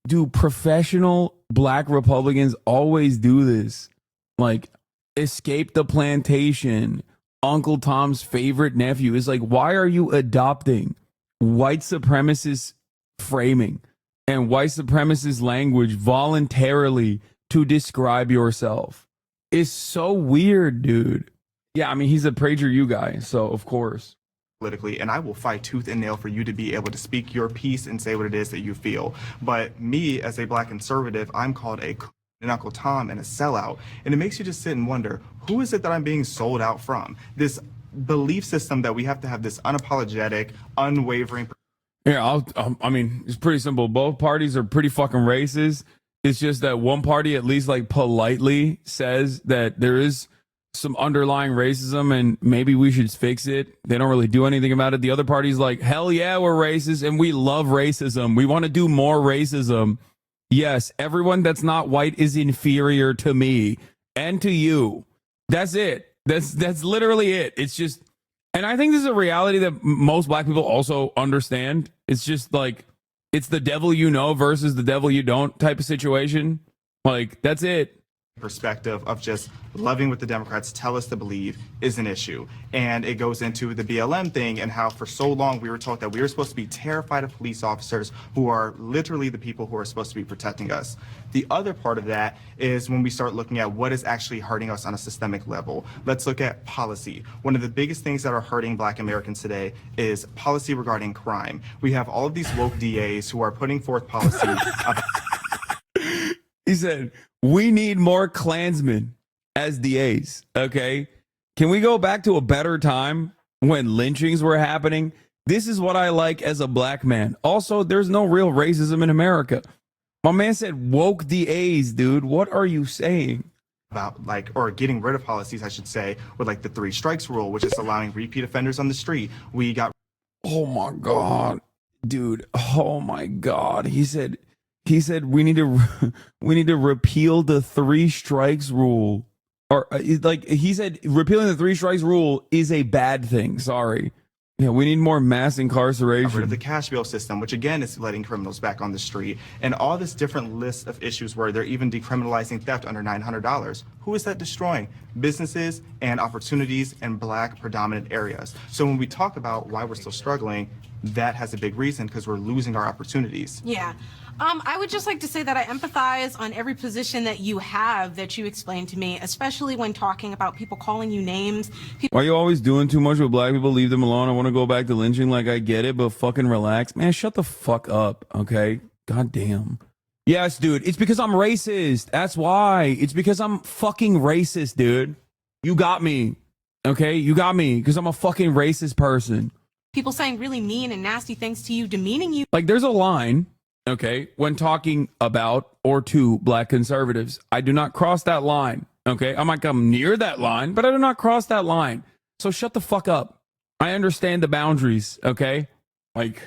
do professional black Republicans always do this? Like, escape the plantation. Uncle Tom's favorite nephew. Is like, why are you adopting white supremacist framing and white supremacist language voluntarily to describe yourself? It's so weird, dude. Yeah, I mean, he's a PragerU guy, so of course. politically, and I will fight tooth and nail for you to be able to speak your piece and say what it is that you feel. But me, as a black conservative, I'm called an Uncle Tom and a sellout. And it makes you just sit and wonder, who is it that I'm being sold out from? This belief system that we have to have this unapologetic, unwavering. Yeah, I mean, it's pretty simple. Both parties are pretty fucking racist. It's just that one party at least like politely says that there is some underlying racism and maybe we should fix it. They don't really do anything about it. The other party's like, hell yeah, we're racist and we love racism. We want to do more racism. Yes, everyone that's not white is inferior to me and to you. That's it. That's literally it. It's just, and I think this is a reality that most black people also understand. It's just like, it's the devil you know versus the devil you don't type of situation. Like, that's it. Perspective of just loving what the Democrats tell us to believe is an issue. And it goes into the BLM thing and how for so long we were taught that we were supposed to be terrified of police officers who are literally the people who are supposed to be protecting us. The other part of that is when we start looking at what is actually hurting us on a systemic level. Let's look at policy. One of the biggest things that are hurting black Americans today is policy regarding crime. We have all of these woke DAs who are putting forth policy about He said, we need more Klansmen as DAs, okay? Can we go back to a better time when lynchings were happening? This is what I like as a black man. Also, there's no real racism in America. My man said woke DAs, dude. What are you saying? About like, or getting rid of policies, I should say, with like the 3 strikes rule, which is allowing repeat offenders on the street. We got. Oh my God, dude. Oh my God. He said we need to repeal the 3 strikes rule, or like he said repealing the 3 strikes rule is a bad thing. Sorry. Yeah, we need more mass incarceration. Rid of the cash bail system, which again is letting criminals back on the street, and all this different list of issues where they're even decriminalizing theft under $900. Who is that destroying? Businesses and opportunities in black predominant areas. So when we talk about why we're still struggling, that has a big reason, because we're losing our opportunities. Yeah. I would just like to say that I empathize on every position that you have that you explained to me, especially when talking about people calling you names. Why are you always doing too much with black people? Leave them alone. I want to go back to lynching. Like, I get it, but fucking relax. Man, shut the fuck up, okay? God damn. Yes, dude. It's because I'm racist. That's why. It's because I'm fucking racist, dude. You got me, okay? You got me because I'm a fucking racist person. People saying really mean and nasty things to you, demeaning you. Like, there's a line, okay, when talking about or to black conservatives. I do not cross that line, okay? I might come near that line, but I do not cross that line. So shut the fuck up. I understand the boundaries, okay? Like,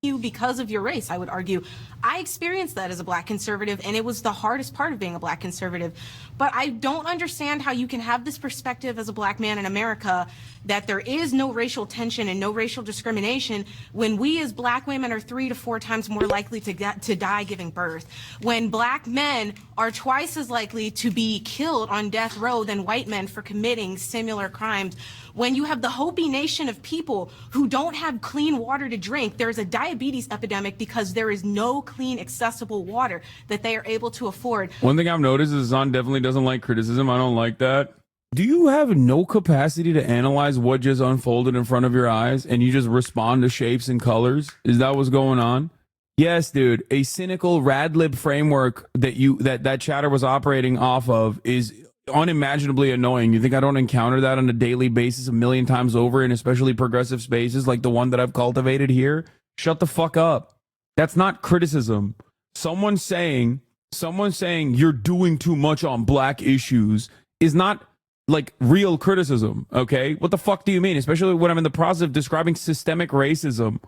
you because of your race, I would argue. I experienced that as a black conservative, and it was the hardest part of being a black conservative. But I don't understand how you can have this perspective as a black man in America that there is no racial tension and no racial discrimination when we as black women are 3 to 4 times more likely to die giving birth, when black men are twice as likely to be killed on death row than white men for committing similar crimes, when you have the Hopi Nation of people who don't have clean water to drink. There's a diabetes epidemic because there is no clean, accessible water that they are able to afford. One thing I've noticed is Zahn definitely doesn't like criticism. I don't like that. Do you have no capacity to analyze what just unfolded in front of your eyes and you just respond to shapes and colors? Is that what's going on? Yes, dude. A cynical radlib framework that chatter was operating off of is unimaginably annoying. You think I don't encounter that on a daily basis a million times over, in especially progressive spaces like the one that I've cultivated here? Shut the fuck up. That's not criticism. Someone saying you're doing too much on black issues is not like real criticism, okay? What the fuck do you mean? Especially when I'm in the process of describing systemic racism.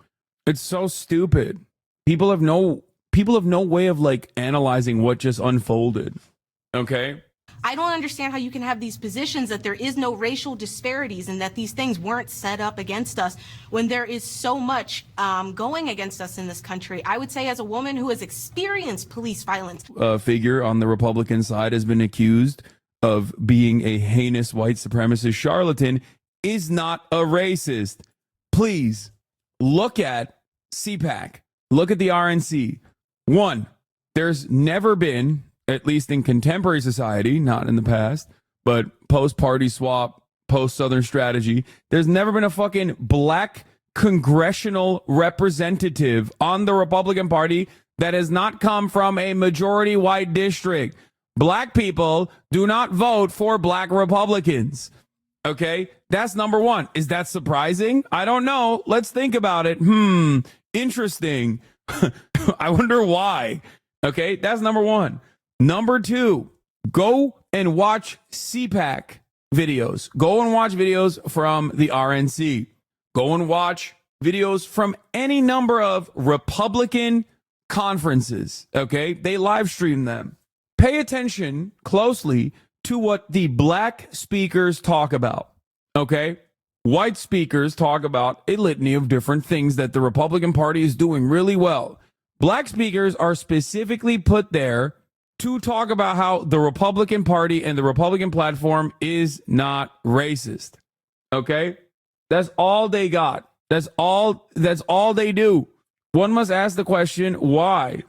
It's so stupid. People have no way of like analyzing what just unfolded, okay? I don't understand how you can have these positions that there is no racial disparities and that these things weren't set up against us when there is so much going against us in this country. I would say, as a woman who has experienced police violence. A figure on the Republican side has been accused of being a heinous white supremacist charlatan is not a racist. Please look at CPAC. Look at the RNC. One, there's never been, at least in contemporary society, not in the past, but post-party swap, post-Southern strategy, there's never been a fucking black congressional representative on the Republican Party that has not come from a majority white district. Black people do not vote for black Republicans. Okay, that's number one. Is that surprising? I don't know. Let's think about it. Interesting. I wonder why. Okay, that's number one. Number two, go and watch CPAC videos. Go and watch videos from the RNC. Go and watch videos from any number of Republican conferences. Okay, they live stream them. Pay attention closely to what the black speakers talk about, okay? White speakers talk about a litany of different things that the Republican Party is doing really well. Black speakers are specifically put there to talk about how the Republican Party and the Republican platform is not racist, okay? That's all they got. That's all they do. One must ask the question, why?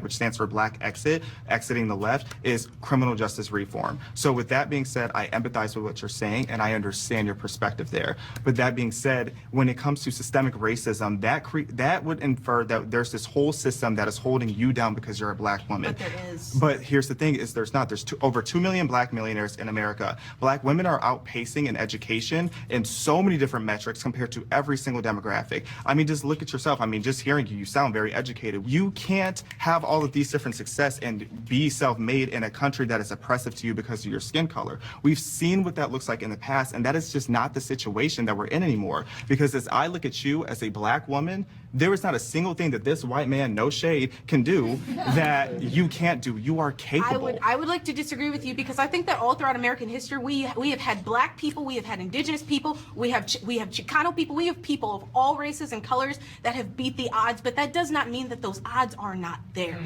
Which stands for Black Exit, exiting the left, is criminal justice reform. So with that being said, I empathize with what you're saying and I understand your perspective there. But that being said, when it comes to systemic racism, that would infer that there's this whole system that is holding you down because you're a black woman. But there is. But here's the thing, is there's not. There's over 2 million black millionaires in America. Black women are outpacing in education in so many different metrics compared to every single demographic. I mean, just look at yourself. I mean, just hearing you sound very educated. You can't have all of these different success and be self-made in a country that is oppressive to you because of your skin color. We've seen what that looks like in the past, and that is just not the situation that we're in anymore. Because as I look at you as a black woman, there is not a single thing that this white man, no shade, can do that you can't do. You are capable. I would like to disagree with you because I think that all throughout American history, we have had black people, we have had indigenous people, we have Chicano people, we have people of all races and colors that have beat the odds, but that does not mean that those odds are not there.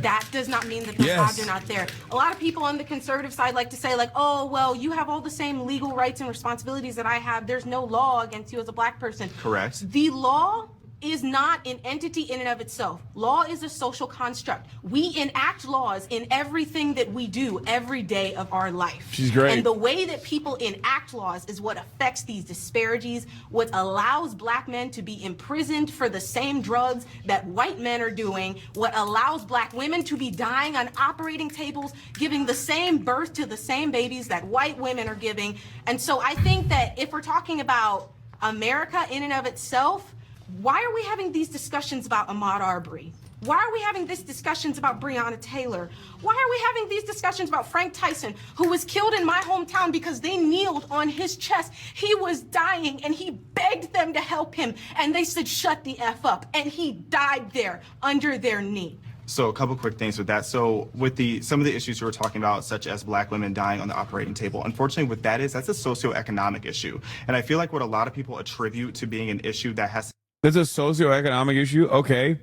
That does not mean that those odds are not there. A lot of people on the conservative side like to say like, oh, well, you have all the same legal rights and responsibilities that I have. There's no law against you as a black person. Correct. The law is not an entity in and of itself. Law is a social construct. We enact laws in everything that we do every day of our life. She's great. And the way that people enact laws is what affects these disparities, what allows black men to be imprisoned for the same drugs that white men are doing, what allows black women to be dying on operating tables, giving the same birth to the same babies that white women are giving. And so I think that if we're talking about America in and of itself, why are we having these discussions about Ahmaud Arbery? Why are we having these discussions about Breonna Taylor? Why are we having these discussions about Frank Tyson, who was killed in my hometown because they kneeled on his chest? He was dying and he begged them to help him and they said, shut the F up. And he died there under their knee. So a couple quick things with that. So with some of the issues you were talking about, such as black women dying on the operating table, unfortunately what that's a socioeconomic issue. And I feel like what a lot of people attribute to being an issue that has... That's a socioeconomic issue? Okay.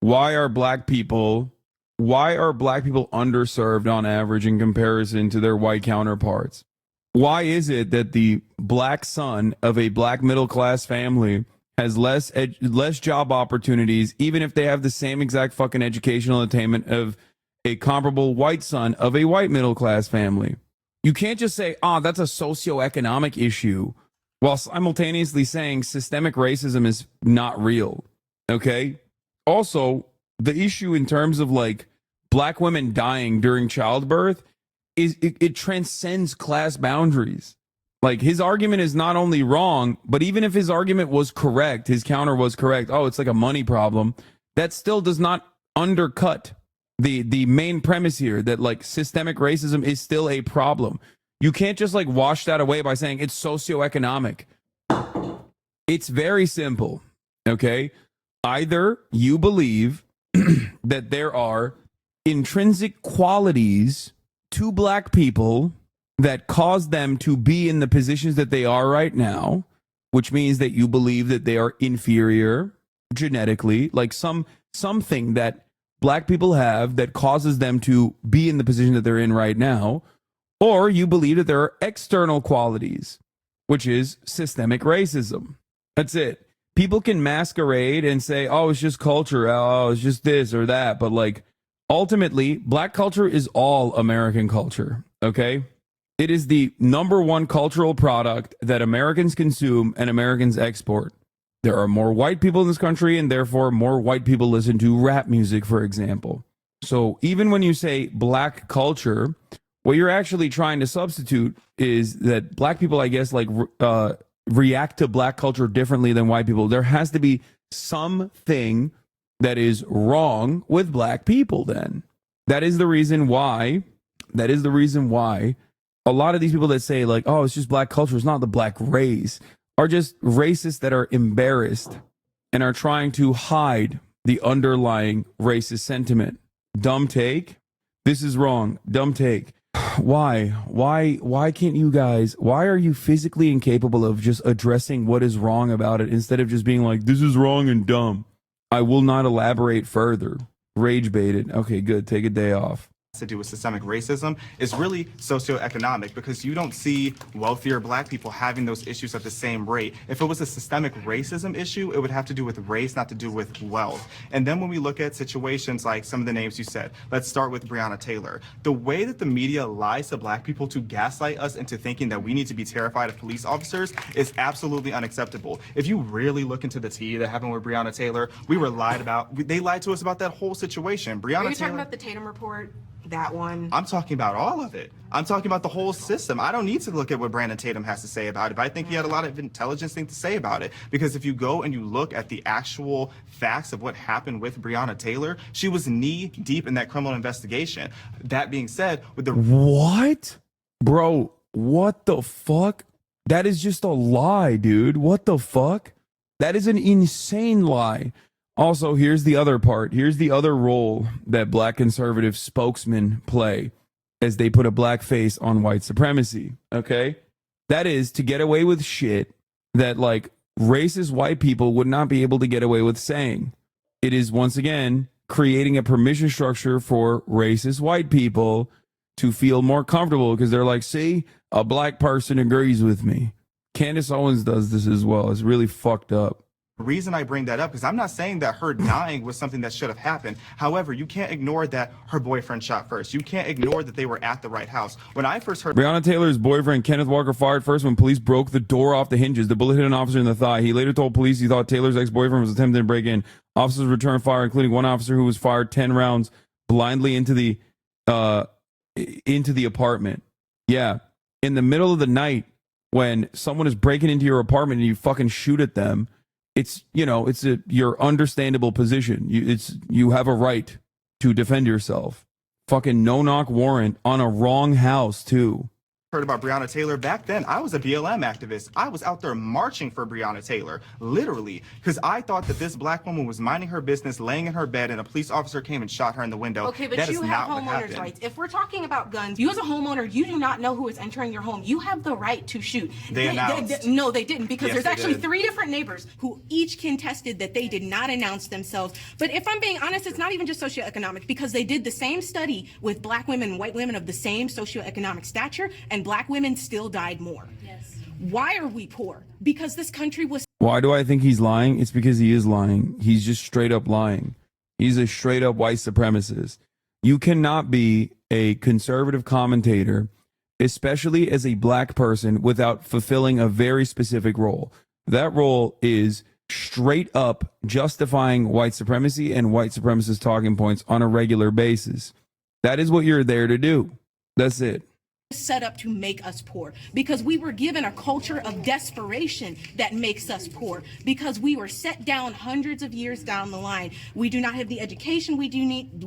Why are black people underserved on average in comparison to their white counterparts? Why is it that the black son of a black middle class family has less job opportunities, even if they have the same exact fucking educational attainment of a comparable white son of a white middle class family? You can't just say, that's a socioeconomic issue, while simultaneously saying systemic racism is not real. Okay? Also, the issue in terms of like black women dying during childbirth is it transcends class boundaries. Like, his argument is not only wrong, but even if his argument was correct, his counter was correct, it's like a money problem, that still does not undercut the main premise here that like systemic racism is still a problem. You can't just like wash that away by saying it's socioeconomic. It's very simple, okay? Either you believe that there are intrinsic qualities to black people that cause them to be in the positions that they are right now, which means that you believe that they are inferior genetically, like something that black people have that causes them to be in the position that they're in right now, or you believe that there are external qualities, which is systemic racism. That's it. People can masquerade and say, it's just culture, it's just this or that, but like ultimately, black culture is all American culture, okay? It is the number one cultural product that Americans consume and Americans export. There are more white people in this country, and therefore more white people listen to rap music, for example. So even when you say black culture, what you're actually trying to substitute is that black people, I guess, like react to black culture differently than white people. There has to be something that is wrong with black people then. That is the reason why a lot of these people that say like, oh, it's just black culture, it's not the black race, are just racists that are embarrassed and are trying to hide the underlying racist sentiment. Dumb take. This is wrong. Dumb take. Why can't you guys, why are you physically incapable of just addressing what is wrong about it instead of just being like, this is wrong and dumb? I will not elaborate further. Rage baited. Okay, good. Take a day off. To do with systemic racism is really socioeconomic, because you don't see wealthier black people having those issues at the same rate. If it was a systemic racism issue, it would have to do with race, not to do with wealth. And then when we look at situations like some of the names you said, let's start with Breonna Taylor. The way that the media lies to black people to gaslight us into thinking that we need to be terrified of police officers is absolutely unacceptable. If you really look into the tea that happened with Breonna Taylor, we were lied about. They lied to us about that whole situation. Breonna Are you Taylor, talking about the Tatum report? That one? I'm talking about all of it. I'm talking about the whole system. I don't need to look at what Brandon Tatum has to say about it, but I think he had a lot of intelligence thing to say about it. Because if you go and you look at the actual facts of what happened with Breonna Taylor, she was knee deep in that criminal investigation. That being said, with the What? Bro, what the fuck? That is just a lie, dude. What the fuck? That is an insane lie. Also, here's the other part. Here's the other role that black conservative spokesmen play as they put a black face on white supremacy. Okay? That is to get away with shit that like racist white people would not be able to get away with saying. It is once again creating a permission structure for racist white people to feel more comfortable because they're like, see, a black person agrees with me. Candace Owens does this as well. It's really fucked up. reason I bring that up, because I'm not saying that her dying was something that should have happened. However, you can't ignore that her boyfriend shot first. You can't ignore that they were at the right house. When I first heard Breonna Taylor's boyfriend, Kenneth Walker, fired first when police broke the door off the hinges. The bullet hit an officer in the thigh. He later told police he thought Taylor's ex-boyfriend was attempting to break in. Officers returned fire, including one officer who was fired 10 rounds blindly into the apartment. Yeah. In the middle of the night, when someone is breaking into your apartment and you fucking shoot at them, it's, you know, it's your understandable position. You have a right to defend yourself. Fucking no-knock warrant on a wrong house, too. Heard about Breonna Taylor, back then I was a BLM activist. I was out there marching for Breonna Taylor, literally, because I thought that this black woman was minding her business, laying in her bed, and a police officer came and shot her in the window. Okay, but that you is have not what homeowners' happened. rights. If we're talking about guns, you as a homeowner, you do not know who is entering your home. You have the right to shoot. They announced. No, they didn't, because Yes, there's they actually did. 3 different neighbors who each contested that they did not announce themselves. But if I'm being honest, it's not even just socioeconomic, because they did the same study with black women and white women of the same socioeconomic stature, and black women still died more. Yes. Why are we poor? Because this country was. Why do I think he's lying? It's because he is lying. He's just straight up lying. He's a straight up white supremacist. You cannot be a conservative commentator, especially as a black person, without fulfilling a very specific role. That role is straight up justifying white supremacy and white supremacist talking points on a regular basis. That is what you're there to do. That's it. Set up to make us poor, because we were given a culture of desperation that makes us poor, because we were set down hundreds of years down the line. We do not have the education we need.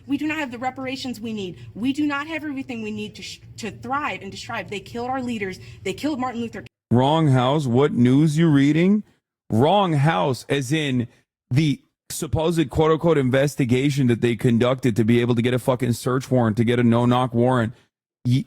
We do not have the reparations we need. We do not have everything we need to thrive and to strive. They killed our leaders. They killed Martin Luther. Wrong house. What news you reading? Wrong house, as in the supposed quote unquote investigation that they conducted to be able to get a fucking search warrant, to get a no-knock warrant,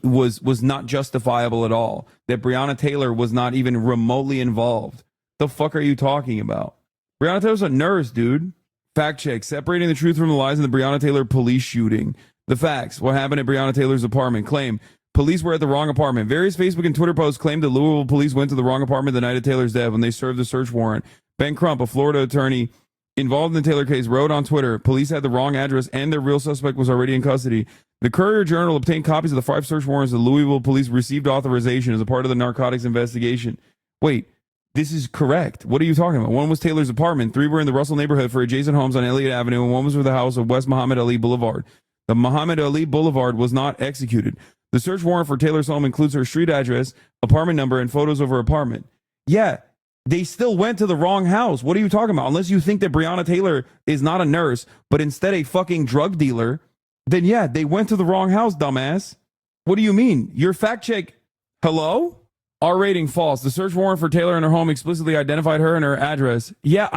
was not justifiable at all. That Breonna Taylor was not even remotely involved. The fuck are you talking about? Breonna Taylor's a nurse, dude. Fact check. Separating the truth from the lies in the Breonna Taylor police shooting. The facts. What happened at Breonna Taylor's apartment. Claim. Police were at the wrong apartment. Various Facebook and Twitter posts claimed that Louisville police went to the wrong apartment the night of Taylor's death when they served the search warrant. Ben Crump, a Florida attorney involved in the Taylor case, wrote on Twitter, police had the wrong address and their real suspect was already in custody. The Courier-Journal obtained copies of the 5 search warrants the Louisville police received authorization as a part of the narcotics investigation. Wait, This is correct. What are you talking about? One was Taylor's apartment. 3 were in the Russell neighborhood for adjacent homes on Elliott Avenue, and 1 was for the house of West Muhammad Ali Boulevard. The Muhammad Ali Boulevard was not executed. The search warrant for Taylor's home includes her street address, apartment number, and photos of her apartment. Yeah, they still went to the wrong house. What are you talking about? Unless you think that Breonna Taylor is not a nurse, but instead a fucking drug dealer, then yeah, they went to the wrong house, dumbass. What do you mean? Your fact check, hello? R rating false. The search warrant for Taylor and her home explicitly identified her and her address. Yeah,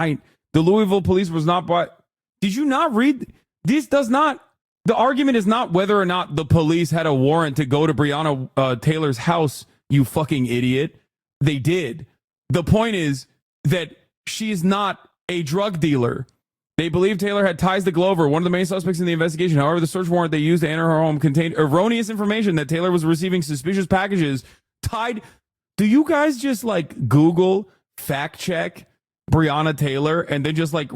the Louisville police was not did you not read? This does not, the argument is not whether or not the police had a warrant to go to Breonna Taylor's house, you fucking idiot. They did. The point is that she is not a drug dealer. They believe Taylor had ties to Glover, one of the main suspects in the investigation. However, the search warrant they used to enter her home contained erroneous information that Taylor was receiving suspicious packages tied. Do you guys just like Google fact check Breonna Taylor and then just like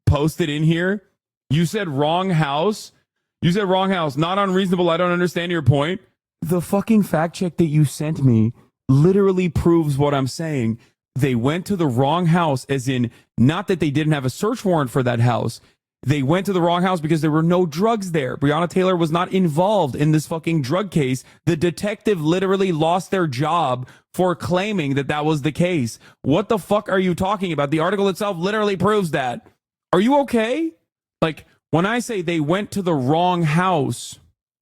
post it in here? You said wrong house. You said wrong house. Not unreasonable. I don't understand your point. The fucking fact check that you sent me literally proves what I'm saying. They went to the wrong house, as in not that they didn't have a search warrant for that house. They went to the wrong house because there were no drugs there. Breonna Taylor was not involved in this fucking drug case. The detective literally lost their job for claiming that that was the case. What the fuck are you talking about? The article itself literally proves that. Are you okay? Like, when I say they went to the wrong house,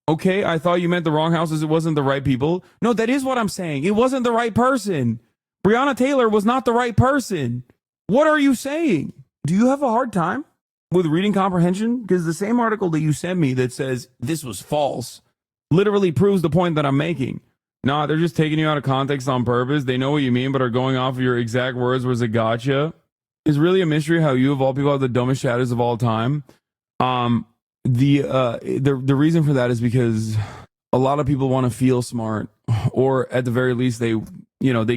okay, I thought you meant the wrong house as it wasn't the right people. No, that is what I'm saying. It wasn't the right person. Breonna Taylor was not the right person. What are you saying? Do you have a hard time with reading comprehension? Because the same article that you sent me that says this was false literally proves the point that I'm making. Nah, they're just taking you out of context on purpose. They know what you mean, but are going off of your exact words was a gotcha. It's really a mystery how you, of all people, have the dumbest shadows of all time. The reason for that is because a lot of people want to feel smart, or at the very least, they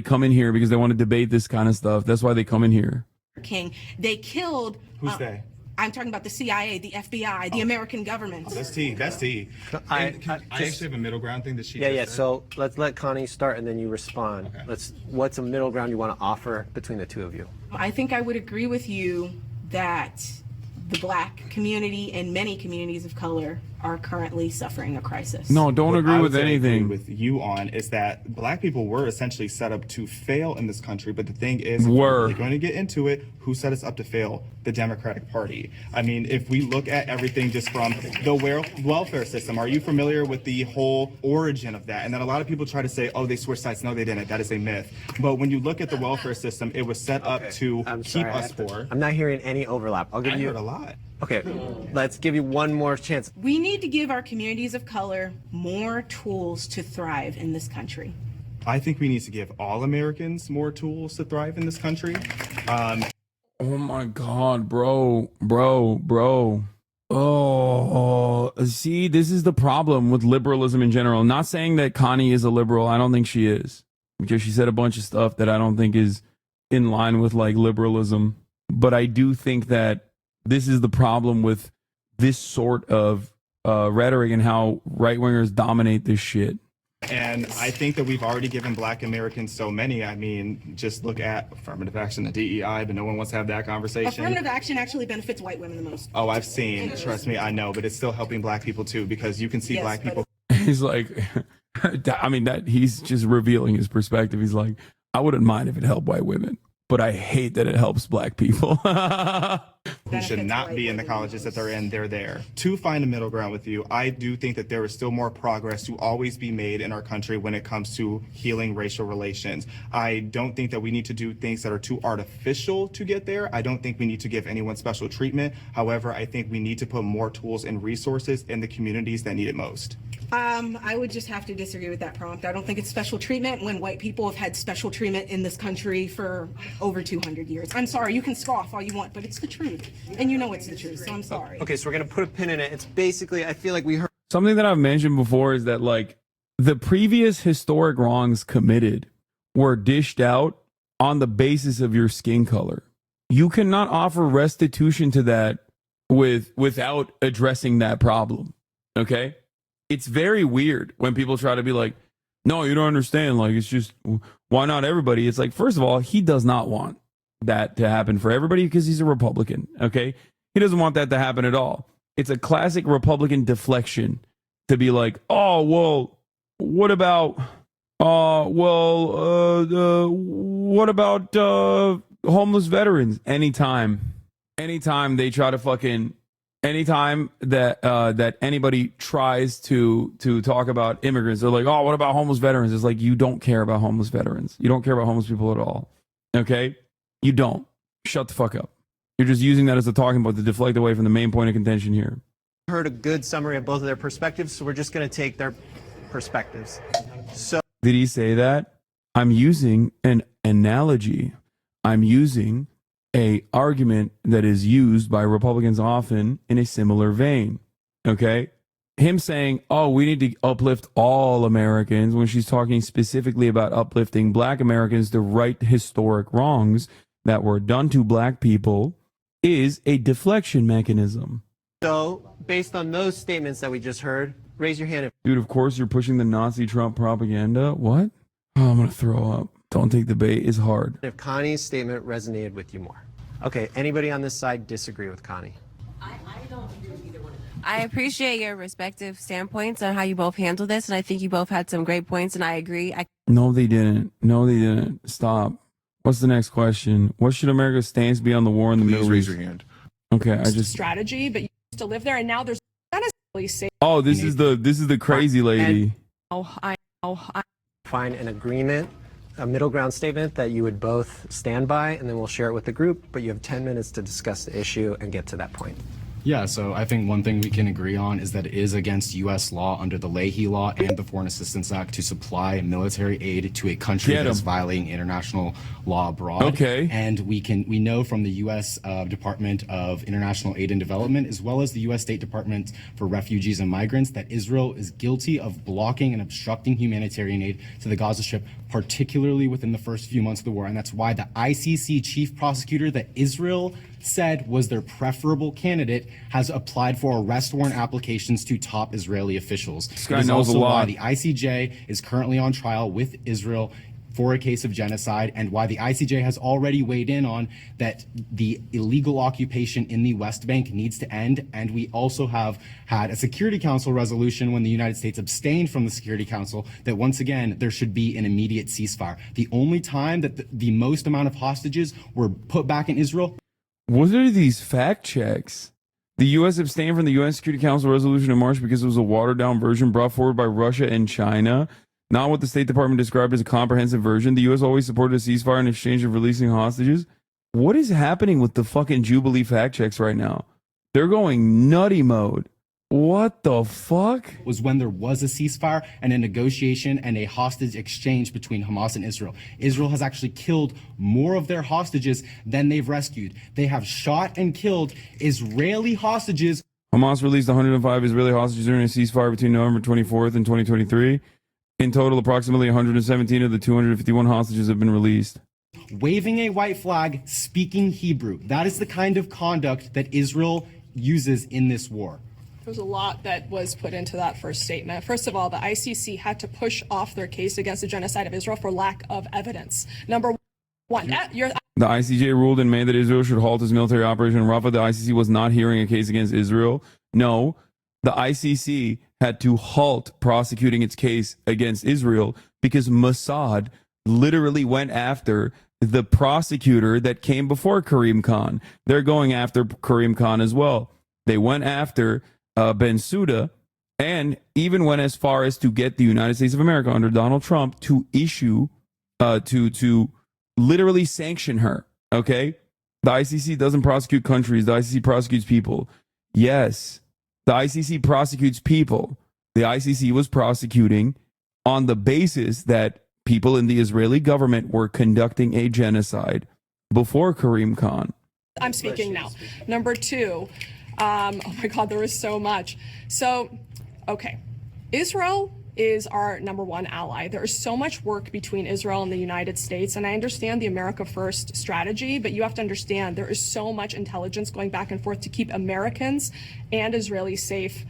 come in here because they want to debate this kind of stuff. That's why they come in here. King, they killed. Who's they? I'm talking about the CIA, the FBI, the American government. That's T. That's T. I actually have a middle ground thing that she. Yeah. said. So let's let Connie start, and then you respond. Okay. What's a middle ground you want to offer between the two of you? I think I would agree with you that the Black community and many communities of color are currently suffering a crisis. No, don't agree with anything. With you on is that Black people were essentially set up to fail in this country, but the thing is, we're going to get into it. Who set us up to fail? The Democratic Party. I mean, if we look at everything just from the welfare system, are you familiar with the whole origin of that? And then a lot of people try to say, oh, they switched sides. No, they didn't. That is a myth. But when you look at the welfare system, it was set up to keep us poor. I'm not hearing any overlap. I'll give you heard a lot. Okay, let's give you one more chance. We need to give our communities of color more tools to thrive in this country. I think we need to give all Americans more tools to thrive in this country. Oh my God, bro. Oh, see, this is the problem with liberalism in general. I'm not saying that Connie is a liberal. I don't think she is, because she said a bunch of stuff that I don't think is in line with like liberalism. But I do think that this is the problem with this sort of rhetoric and how right-wingers dominate this shit. And I think that we've already given Black Americans so many. I mean, just look at affirmative action, the DEI, but no one wants to have that conversation. Affirmative action actually benefits white women the most. Oh, I've seen. Trust me, I know. But it's still helping Black people, too, because you can see Black people. He's like, I mean, that he's just revealing his perspective. He's like, I wouldn't mind if it helped white women, but I hate that it helps Black people. Who should not be in the colleges that they're in, they're there. To find a middle ground with you, I do think that there is still more progress to always be made in our country when it comes to healing racial relations. I don't think that we need to do things that are too artificial to get there. I don't think we need to give anyone special treatment. However, I think we need to put more tools and resources in the communities that need it most. I would just have to disagree with that prompt. I don't think it's special treatment when white people have had special treatment in this country for over 200 years. I'm sorry, you can scoff all you want, but it's the truth. And you know it's the truth, so I'm sorry. Okay, so we're going to put a pin in it. It's basically, I feel like we heard. Something that I've mentioned before is that like the previous historic wrongs committed were dished out on the basis of your skin color. You cannot offer restitution to that without addressing that problem. Okay? It's very weird when people try to be like, no, you don't understand. Like, it's just why not everybody? It's like, first of all, he does not want that to happen for everybody because he's a Republican, okay? He doesn't want that to happen at all. It's a classic Republican deflection to be like, oh, well, what about, what about homeless veterans? Anytime they try to fucking, anytime that that anybody tries to talk about immigrants, they're like, oh, what about homeless veterans? It's like, you don't care about homeless veterans. You don't care about homeless people at all. Okay? You don't. Shut the fuck up. You're just using that as a talking point to deflect away from the main point of contention here. Heard a good summary of both of their perspectives, so we're just going to take their perspectives. So Did he say that? I'm using an analogy. I'm using a argument that is used by Republicans often in a similar vein. Okay? Him saying, oh, we need to uplift all Americans when she's talking specifically about uplifting black Americans to right historic wrongs that were done to black people is a deflection mechanism. So, based on those statements that we just heard, raise your hand if... Dude, of course you're pushing the Nazi Trump propaganda. What? Oh, I'm going to throw up. Don't take the bait. It's hard. If Connie's statement resonated with you more. Okay, anybody on this side disagree with Connie? I appreciate your respective standpoints on how you both handle this, and I think you both had some great points, and I agree. No, they didn't. No, they didn't. Stop. What's the next question? What should America's stance be on the war in the Middle East? Raise your hand. Okay, I just... strategy, but you used to live there, and now there's not necessarily safe. Oh, this is the crazy lady. Find an agreement, a middle ground statement that you would both stand by, and then we'll share it with the group, but you have 10 minutes to discuss the issue and get to that point. Yeah, so I think one thing we can agree on is that it is against U.S. law under the Leahy Law and the Foreign Assistance Act to supply military aid to a country that is violating international law abroad. Okay. And we know from the U.S. Department of International Aid and Development, as well as the U.S. State Department for Refugees and Migrants, that Israel is guilty of blocking and obstructing humanitarian aid to the Gaza Strip, particularly within the first few months of the war. And that's why the ICC chief prosecutor that Israel said was their preferable candidate has applied for arrest warrant applications to top Israeli officials. This guy It is knows a also lot. why the ICJ is currently on trial with Israel for a case of genocide, and why the ICJ has already weighed in on that the illegal occupation in the West Bank needs to end. And we also have had a Security Council resolution when the United States abstained from the Security Council that once again there should be an immediate ceasefire. The only time that the most amount of hostages were put back in Israel. What are these fact checks? The U.S. abstained from the U.S. Security Council resolution in March because it was a watered-down version brought forward by Russia and China, not what the State Department described as a comprehensive version. The U.S. always supported a ceasefire in exchange of releasing hostages. What is happening with the fucking Jubilee fact checks right now? They're going nutty mode. What the fuck? Was when there was a ceasefire and a negotiation and a hostage exchange between Hamas and Israel. Israel has actually killed more of their hostages than they've rescued. They have shot and killed Israeli hostages. Hamas released 105 Israeli hostages during a ceasefire between November 24th and 2023. In total, approximately 117 of the 251 hostages have been released. Waving a white flag, speaking Hebrew. That is the kind of conduct that Israel uses in this war. There was a lot that was put into that first statement. First of all, the ICC had to push off their case against the genocide of Israel for lack of evidence. Number one, The ICJ ruled in May that Israel should halt its military operation in Rafah. The ICC was not hearing a case against Israel. No, the ICC had to halt prosecuting its case against Israel because Mossad literally went after the prosecutor that came before Karim Khan. They're going after Karim Khan as well. They went after Bensouda, and even went as far as to get the United States of America under Donald Trump to issue, to literally sanction her. Okay, the ICC doesn't prosecute countries. The ICC prosecutes people. Yes, the ICC prosecutes people. The ICC was prosecuting on the basis that people in the Israeli government were conducting a genocide before Karim Khan. I'm speaking now. Number two, oh my God, there is so much. So, okay, Israel is our number one ally. There is so much work between Israel and the United States, and I understand the America First strategy, but you have to understand there is so much intelligence going back and forth to keep Americans and Israelis safe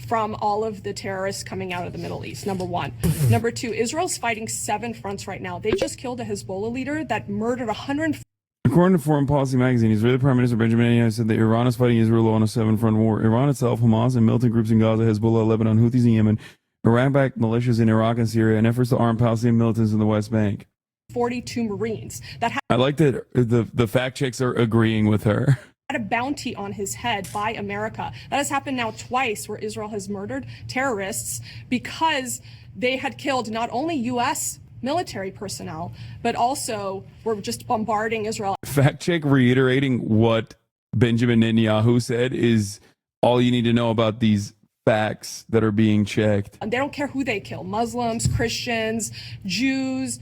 from all of the terrorists coming out of the Middle East, number one. Number two, Israel's fighting 7 fronts right now. They just killed a Hezbollah leader that murdered 100. According to Foreign Policy magazine, Israeli Prime Minister Benjamin Netanyahu said that Iran is fighting Israel on a 7-front war. Iran itself, Hamas, and militant groups in Gaza, Hezbollah, Lebanon, Houthis in Yemen, Iran-backed militias in Iraq and Syria, and efforts to arm Palestinian militants in the West Bank. 42 Marines that I like that the fact checks are agreeing with her. had a bounty on his head by America. That has happened now twice where Israel has murdered terrorists because they had killed not only U.S. military personnel, but also were just bombarding Israel. Fact check reiterating what Benjamin Netanyahu said is all you need to know about these facts that are being checked. And they don't care who they kill, Muslims, Christians, Jews,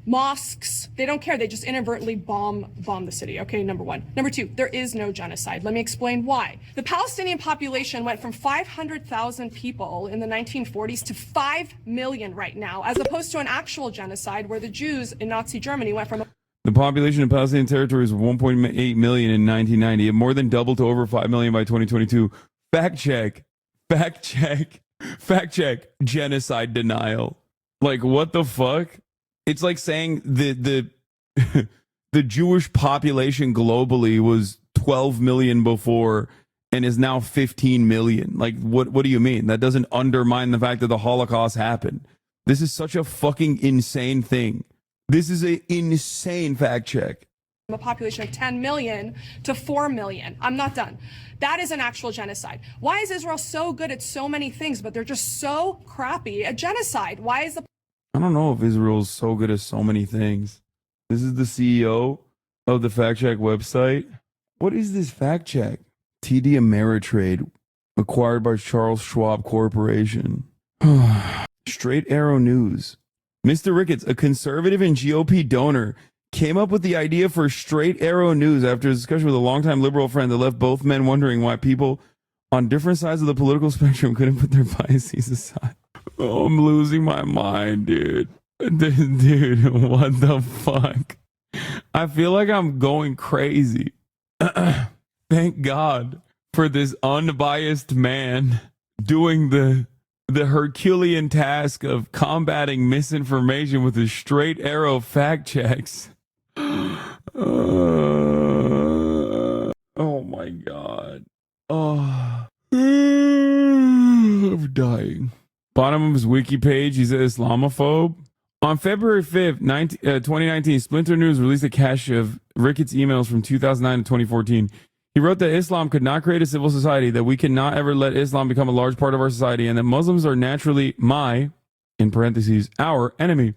mosques. They don't care. They just inadvertently bomb the city. Okay, number one. Number two, there is no genocide. Let me explain why. The Palestinian population went from 500,000 people in the 1940s to 5 million right now, as opposed to an actual genocide where the Jews in Nazi Germany went from... The population of Palestinian territories was 1.8 million in 1990. It more than doubled to over 5 million by 2022. Fact check. Fact check. Fact check. Genocide denial. Like, what the fuck? It's like saying the Jewish population globally was 12 million before and is now 15 million. Like, what do you mean? That doesn't undermine the fact that the Holocaust happened. This is such a fucking insane thing. This is an insane fact check. A population of 10 million to 4 million. I'm not done. That is an actual genocide. Why is Israel so good at so many things, but they're just so crappy at genocide? Why is the... I don't know if Israel's so good at so many things. This is the CEO of the fact check website. What is this fact check? TD Ameritrade, acquired by Charles Schwab Corporation. Straight Arrow News. Mr. Ricketts, a conservative and GOP donor, came up with the idea for Straight Arrow News after a discussion with a longtime liberal friend that left both men wondering why people on different sides of the political spectrum couldn't put their biases aside. Oh, I'm losing my mind, dude. Dude, what the fuck? I feel like I'm going crazy. Thank God for this unbiased man doing the Herculean task of combating misinformation with his straight arrow fact checks. Oh my God. Oh, I'm dying. Bottom of his wiki page, he's an Islamophobe. On February 5th, 2019, Splinter News released a cache of Ricketts' emails from 2009 to 2014. He wrote that Islam could not create a civil society, that we cannot ever let Islam become a large part of our society, and that Muslims are naturally my, in parentheses, our enemy.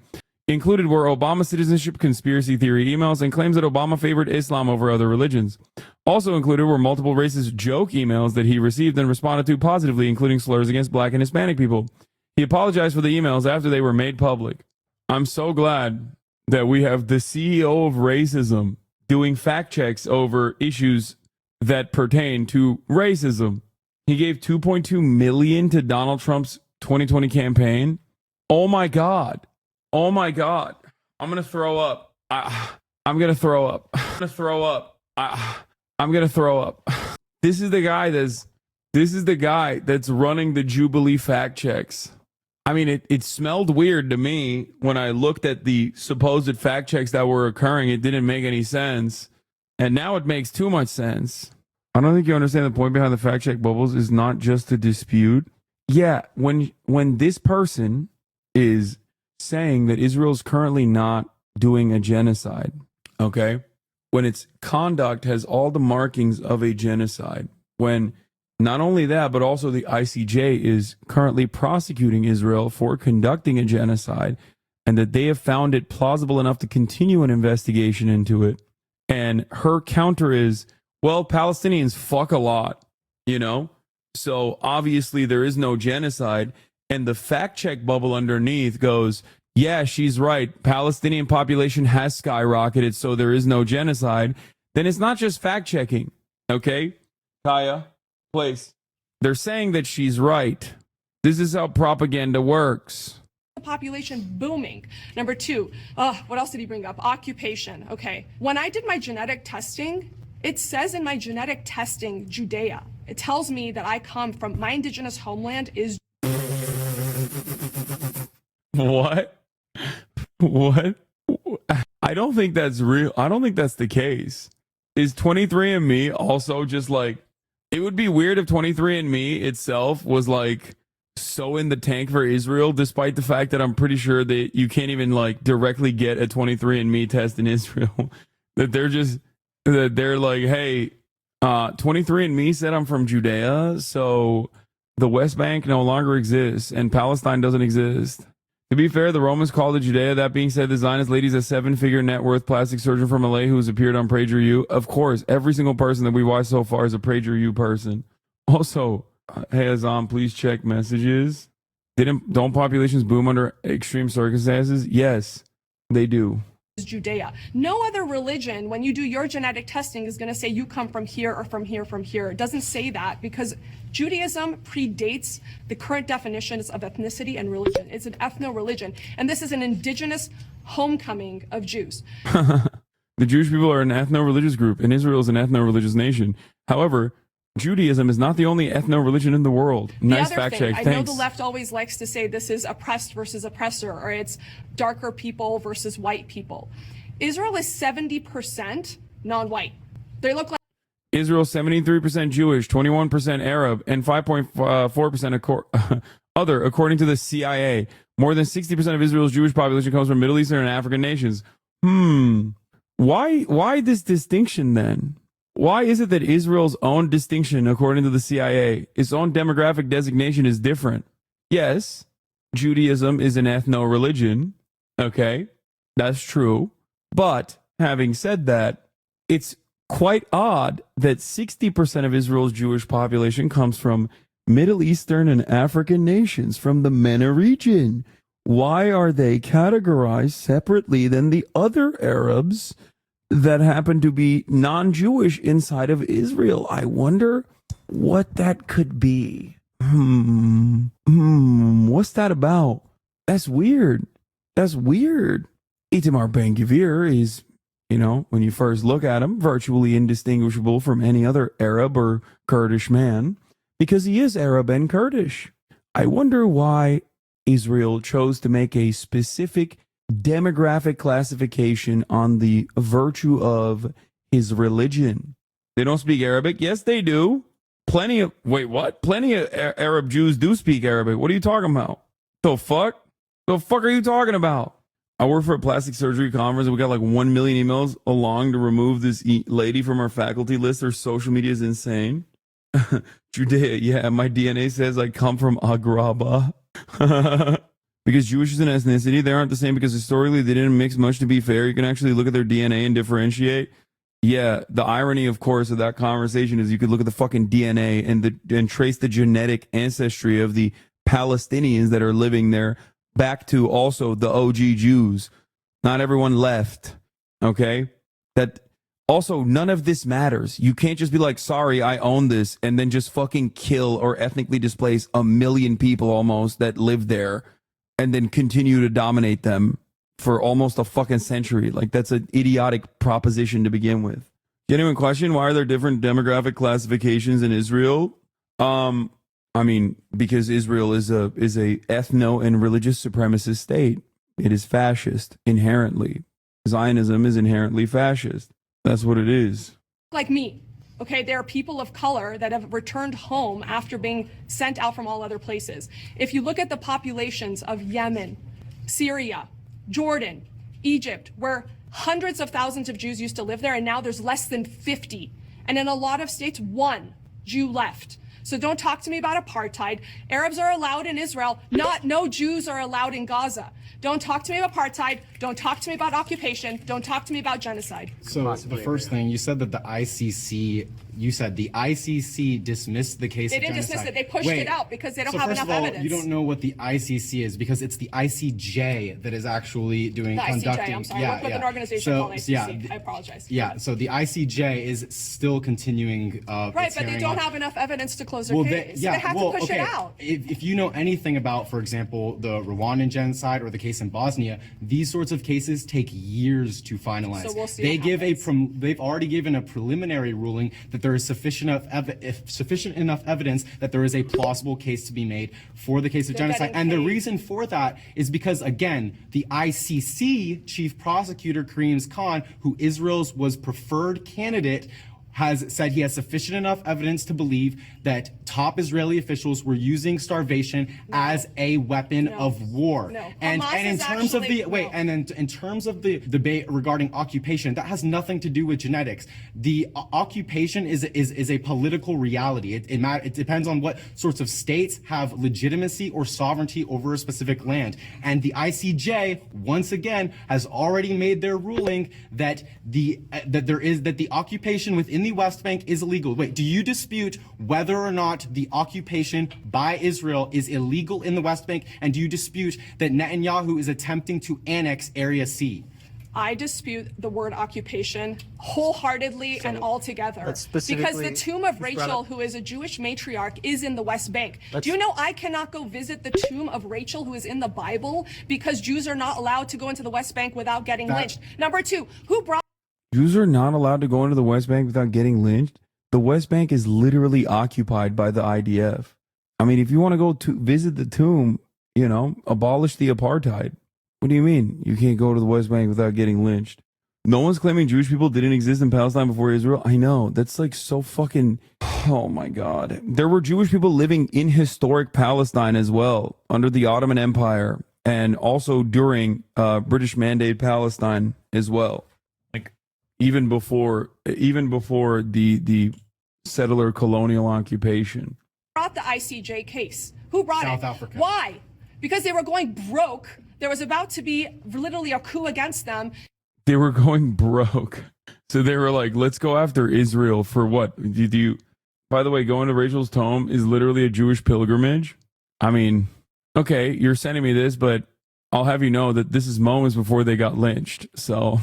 Included were Obama citizenship conspiracy theory emails and claims that Obama favored Islam over other religions. Also included were multiple racist joke emails that he received and responded to positively, including slurs against black and Hispanic people. He apologized for the emails after they were made public. I'm so glad that we have the CEO of racism doing fact checks over issues that pertain to racism. He gave $2.2 million to Donald Trump's 2020 campaign. Oh my God. Oh my God. I'm going to throw up. I'm going to throw up. I'm going to throw up. I'm going to throw up. This is the guy that's running the Jubilee fact checks. I mean, it smelled weird to me when I looked at the supposed fact checks that were occurring. It didn't make any sense. And now it makes too much sense. I don't think you understand the point behind the fact check bubbles is not just to dispute. Yeah, when this person is saying that Israel's currently not doing a genocide, okay? When its conduct has all the markings of a genocide, when not only that, but also the ICJ is currently prosecuting Israel for conducting a genocide, and that they have found it plausible enough to continue an investigation into it. And her counter is, well, Palestinians fuck a lot, you know? So obviously there is no genocide. And the fact check bubble underneath goes, yeah, she's right. Palestinian population has skyrocketed, so there is no genocide. Then it's not just fact checking, okay? Kaya, please. They're saying that she's right. This is how propaganda works. The population booming. Number two, what else did he bring up? Occupation. Okay. When I did my genetic testing, It says in my genetic testing, Judea. It tells me that I come from, my indigenous homeland is. What? What? I don't think that's real. I don't think that's the case. Is 23andMe also just like, it would be weird if 23andMe itself was like so in the tank for Israel, despite the fact that I'm pretty sure that you can't even like directly get a 23andMe test in Israel. That they're like, hey, 23andMe said I'm from Judea, so the West Bank no longer exists and Palestine doesn't exist. To be fair, the Romans called it Judea. That being said, the Zionist lady is a 7-figure net worth plastic surgeon from LA who has appeared on PragerU. Of course, every single person that we watched so far is a PragerU person. Also, hey Hazan, please check messages. Don't populations boom under extreme circumstances? Yes, they do. Judea. No other religion, when you do your genetic testing, is going to say you come from here or from here, from here. It doesn't say that because Judaism predates the current definitions of ethnicity and religion. It's an ethno-religion, and this is an indigenous homecoming of Jews. The Jewish people are an ethno-religious group, and Israel is an ethno-religious nation. However, Judaism is not the only ethno-religion in the world. Nice fact check. I Thanks. know the left always likes to say this is oppressed versus oppressor, or it's darker people versus white people. Israel is 70% non-white. They look like Israel 73% Jewish, 21% Arab, and 5.4% other, according to the CIA. More than 60% of Israel's Jewish population comes from Middle Eastern and African nations. Why this distinction then? Why is it that Israel's own distinction, according to the CIA, its own demographic designation is different? Yes, Judaism is an ethno-religion. Okay, that's true. But having said that, it's quite odd that 60% of Israel's Jewish population comes from Middle Eastern and African nations from the MENA region. Why are they categorized separately than the other Arabs that happen to be non-Jewish inside of Israel? I wonder what that could be. What's that about? That's weird. That's weird. Itamar Ben-Gvir is, when you first look at him, virtually indistinguishable from any other Arab or Kurdish man, because he is Arab and Kurdish. I wonder why Israel chose to make a specific demographic classification on the virtue of his religion. They don't speak Arabic. Yes, they do. Plenty of Arab Jews do speak Arabic. What are you talking about? The fuck are you talking about? I work for a plastic surgery conference and we got like 1 million emails along to remove this lady from our faculty list. Her social media is insane. Judea, yeah, my DNA says I come from Agraba. Because Jewish is an ethnicity, they aren't the same because historically they didn't mix much. To be fair, you can actually look at their DNA and differentiate. Yeah, the irony, of course, of that conversation is you could look at the fucking DNA and trace the genetic ancestry of the Palestinians that are living there back to also the OG Jews. Not everyone left, okay? That also, none of this matters. You can't just be like, sorry, I own this, and then just fucking kill or ethnically displace 1 million people almost that live there and then continue to dominate them for almost a fucking century. Like, that's an idiotic proposition to begin with. Genuine question, why are there different demographic classifications in Israel? Because Israel is a ethno and religious supremacist state. It is fascist inherently. Zionism is inherently fascist. That's what it is. like me. Okay, there are people of color that have returned home after being sent out from all other places. If you look at the populations of Yemen, Syria, Jordan, Egypt, where hundreds of thousands of Jews used to live there, and now there's less than 50. And in a lot of states, 1 Jew left. So don't talk to me about apartheid. Arabs are allowed in Israel. No Jews are allowed in Gaza. Don't talk to me about apartheid. Don't talk to me about occupation. Don't talk to me about genocide. So the first thing, you said that the ICC You said the ICC dismissed the case They of didn't genocide. dismiss it. They pushed Wait, it out because they don't so have first enough of all, evidence. You don't know what the ICC is because it's the ICJ that is actually doing The ICJ, conducting. I'm sorry. I work with an organization called ICC. I apologize. Yeah, so the ICJ is still continuing. Right, its but they hearing don't on- have enough evidence to close their case. They have to push it out. If you know anything about, for example, the Rwandan genocide or the case in Bosnia, these sorts of cases take years to finalize. So we'll see They what give they've already given a preliminary ruling that there is sufficient enough evidence that there is a plausible case to be made for the case of genocide. And the reason for that is because, again, the ICC chief prosecutor Karim Khan, who Israel's was preferred candidate, has said he has sufficient enough evidence to believe that top Israeli officials were using starvation as a weapon of war. And in terms of the in terms of the debate regarding occupation, that has nothing to do with genetics. The occupation is a political reality. It depends on what sorts of states have legitimacy or sovereignty over a specific land. And the ICJ once again has already made their ruling that the occupation within the West Bank is illegal. Wait, do you dispute whether or not the occupation by Israel is illegal in the West Bank? And do you dispute that Netanyahu is attempting to annex Area C? I dispute the word occupation wholeheartedly and altogether. Because the tomb of Rachel, who is a Jewish matriarch, is in the West Bank. Do you know I cannot go visit the tomb of Rachel, who is in the Bible, because Jews are not allowed to go into the West Bank without getting lynched? Number two, who brought Jews are not allowed to go into the West Bank without getting lynched. The West Bank is literally occupied by the IDF. I mean, if you want to go to visit the tomb, abolish the apartheid. What do you mean? You can't go to the West Bank without getting lynched. No one's claiming Jewish people didn't exist in Palestine before Israel. I know. That's like so fucking... Oh my God. There were Jewish people living in historic Palestine as well, under the Ottoman Empire, and also during British Mandate Palestine as well. Even before the settler colonial occupation. Brought the ICJ case? Who brought South it? Africa. Why? Because they were going broke. There was about to be literally a coup against them. They were going broke. So they were like, let's go after Israel for what? By the way, going to Rachel's tomb is literally a Jewish pilgrimage. I mean, okay, you're sending me this, but I'll have you know that this is moments before they got lynched. So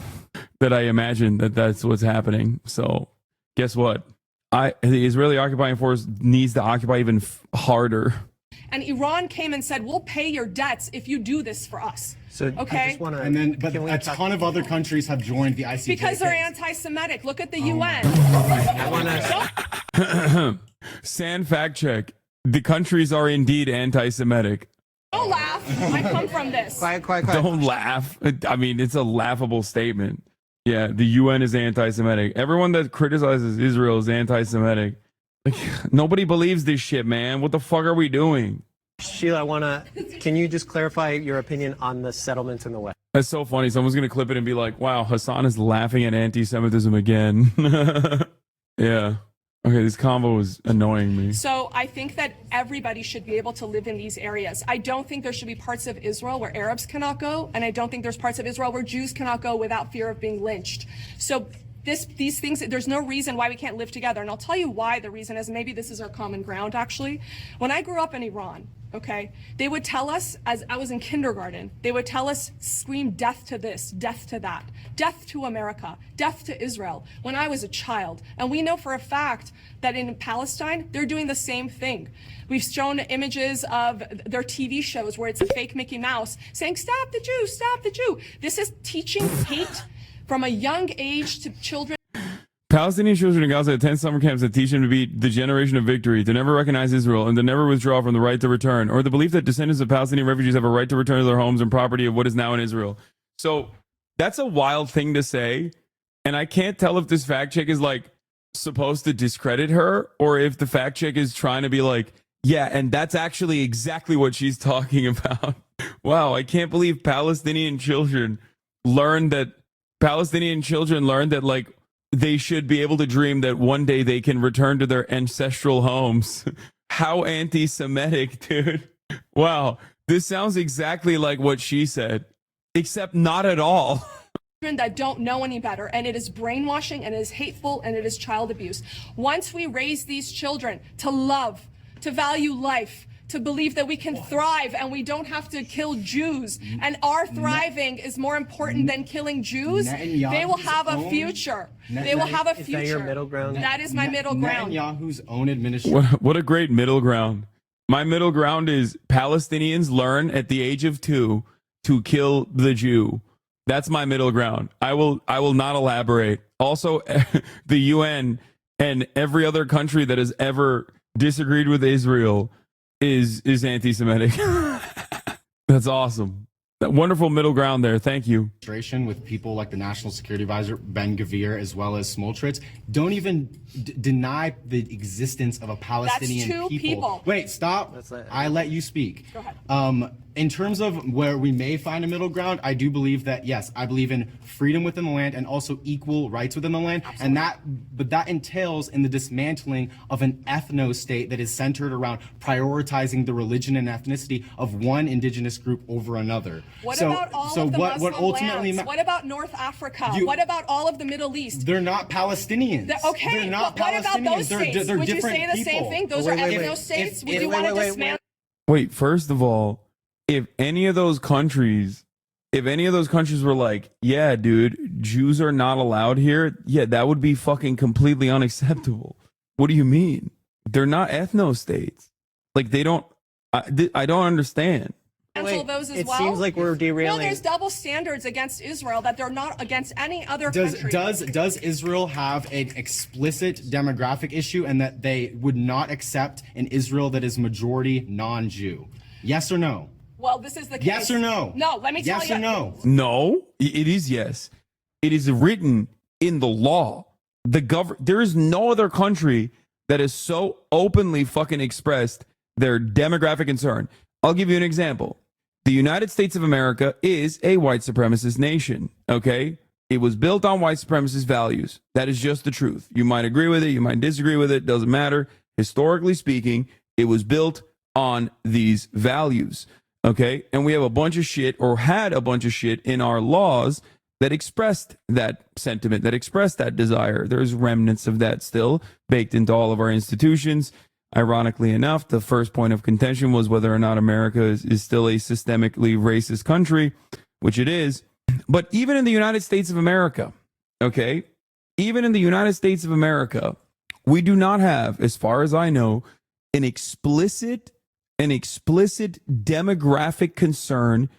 that I imagine that's what's happening. So guess what? The Israeli occupying force needs to occupy even harder. And Iran came and said, we'll pay your debts if you do this for us. So okay? I just want to... And then, but a ton of other countries have joined the ICJ. Because they're anti-Semitic. Look at the UN. San fact check. The countries are indeed anti-Semitic. Don't laugh. I come from this. Quiet. Don't laugh. I mean, it's a laughable statement. Yeah, the UN is anti-Semitic. Everyone that criticizes Israel is anti-Semitic. Like, nobody believes this shit, man. What the fuck are we doing? Sheila, can you just clarify your opinion on the settlements in the West? That's so funny. Someone's going to clip it and be like, wow, Hassan is laughing at anti-Semitism again. Yeah. Okay, this convo is annoying me. So I think that everybody should be able to live in these areas. I don't think there should be parts of Israel where Arabs cannot go, and I don't think there's parts of Israel where Jews cannot go without fear of being lynched. So these things, there's no reason why we can't live together. And I'll tell you why the reason is. Maybe this is our common ground, actually. When I grew up in Iran, okay, they would tell us, as I was in kindergarten, they would tell us, scream death to this, death to that, death to America, death to Israel, when I was a child. And we know for a fact that in Palestine, they're doing the same thing. We've shown images of their TV shows where it's a fake Mickey Mouse saying, stop the Jew, stop the Jew. This is teaching hate from a young age to children. Palestinian children in Gaza attend summer camps that teach them to be the generation of victory, to never recognize Israel, and to never withdraw from the right to return, or the belief that descendants of Palestinian refugees have a right to return to their homes and property of what is now in Israel. So that's a wild thing to say, and I can't tell if this fact check is like supposed to discredit her, or if the fact check is trying to be like, yeah, and that's actually exactly what she's talking about. Wow, I can't believe Palestinian children learned that like they should be able to dream that one day they can return to their ancestral homes. How anti-Semitic, dude. Wow, this sounds exactly like what she said, except not at all. doctrine that don't know any better, and it is brainwashing, and it is hateful, and it is child abuse. Once we raise these children to love, to value life, to believe that we can thrive and we don't have to kill Jews, and our thriving is more important than killing Jews, they will have a future. They will have a future. Is that your middle ground? That is my middle ground. Netanyahu's own administration. What a great middle ground. My middle ground is Palestinians learn at the age of 2 to kill the Jew. That's my middle ground. I will not elaborate. Also, the UN and every other country that has ever disagreed with Israel is anti-Semitic. That's awesome. That wonderful middle ground there. Thank you. With people like the National Security Advisor Ben Gvir as well as Smotrich don't even deny the existence of a Palestinian That's two people. Wait, stop. I let you speak. Go ahead. In terms of where we may find a middle ground, I do believe that, yes, I believe in freedom within the land and also equal rights within the land. Absolutely. But that entails in the dismantling of an ethno-state that is centered around prioritizing the religion and ethnicity of one indigenous group over another. What about all of the Muslim lands? What about North Africa? What about all of the Middle East? They're not Palestinians. Okay, they're not what about those Palestinians. states? They're Would you different say the people. same thing? Those are ethno-states? Would you want to dismantle? Wait, first of all, if any of those countries were like, yeah, dude, Jews are not allowed here, yeah, that would be fucking completely unacceptable. What do you mean? They're not ethno-states. Like, they don't, I don't understand. Those as well. Seems like we're derailing. No, there's double standards against Israel that they're not against any other country. Does Israel have an explicit demographic issue and that they would not accept an Israel that is majority non-Jew? Yes or no? Well, this is the case. Yes or no? No, let me tell you. Yes or no? No, it is yes. It is written in the law. There is no other country that has so openly fucking expressed their demographic concern. I'll give you an example. The United States of America is a white supremacist nation, okay? It was built on white supremacist values. That is just the truth. You might agree with it, you might disagree with it, doesn't matter. Historically speaking, it was built on these values, okay? And we have a bunch of shit, or had a bunch of shit in our laws that expressed that sentiment, that expressed that desire. There's remnants of that still baked into all of our institutions. Ironically enough, the first point of contention was whether or not America is still a systemically racist country, which it is. But even in the United States of America, okay, even in the United States of America, we do not have, as far as I know, an explicit demographic concern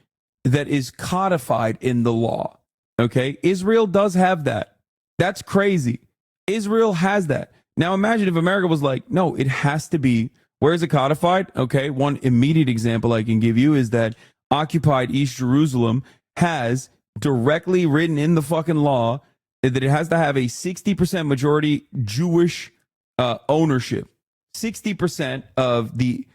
that is codified in the law. Okay, Israel does have that. That's crazy. Israel has that. Now imagine if America was like, no, it has to be. Where is it codified? Okay, one immediate example I can give you is that occupied East Jerusalem has directly written in the fucking law that it has to have a 60% majority Jewish ownership. 60% of the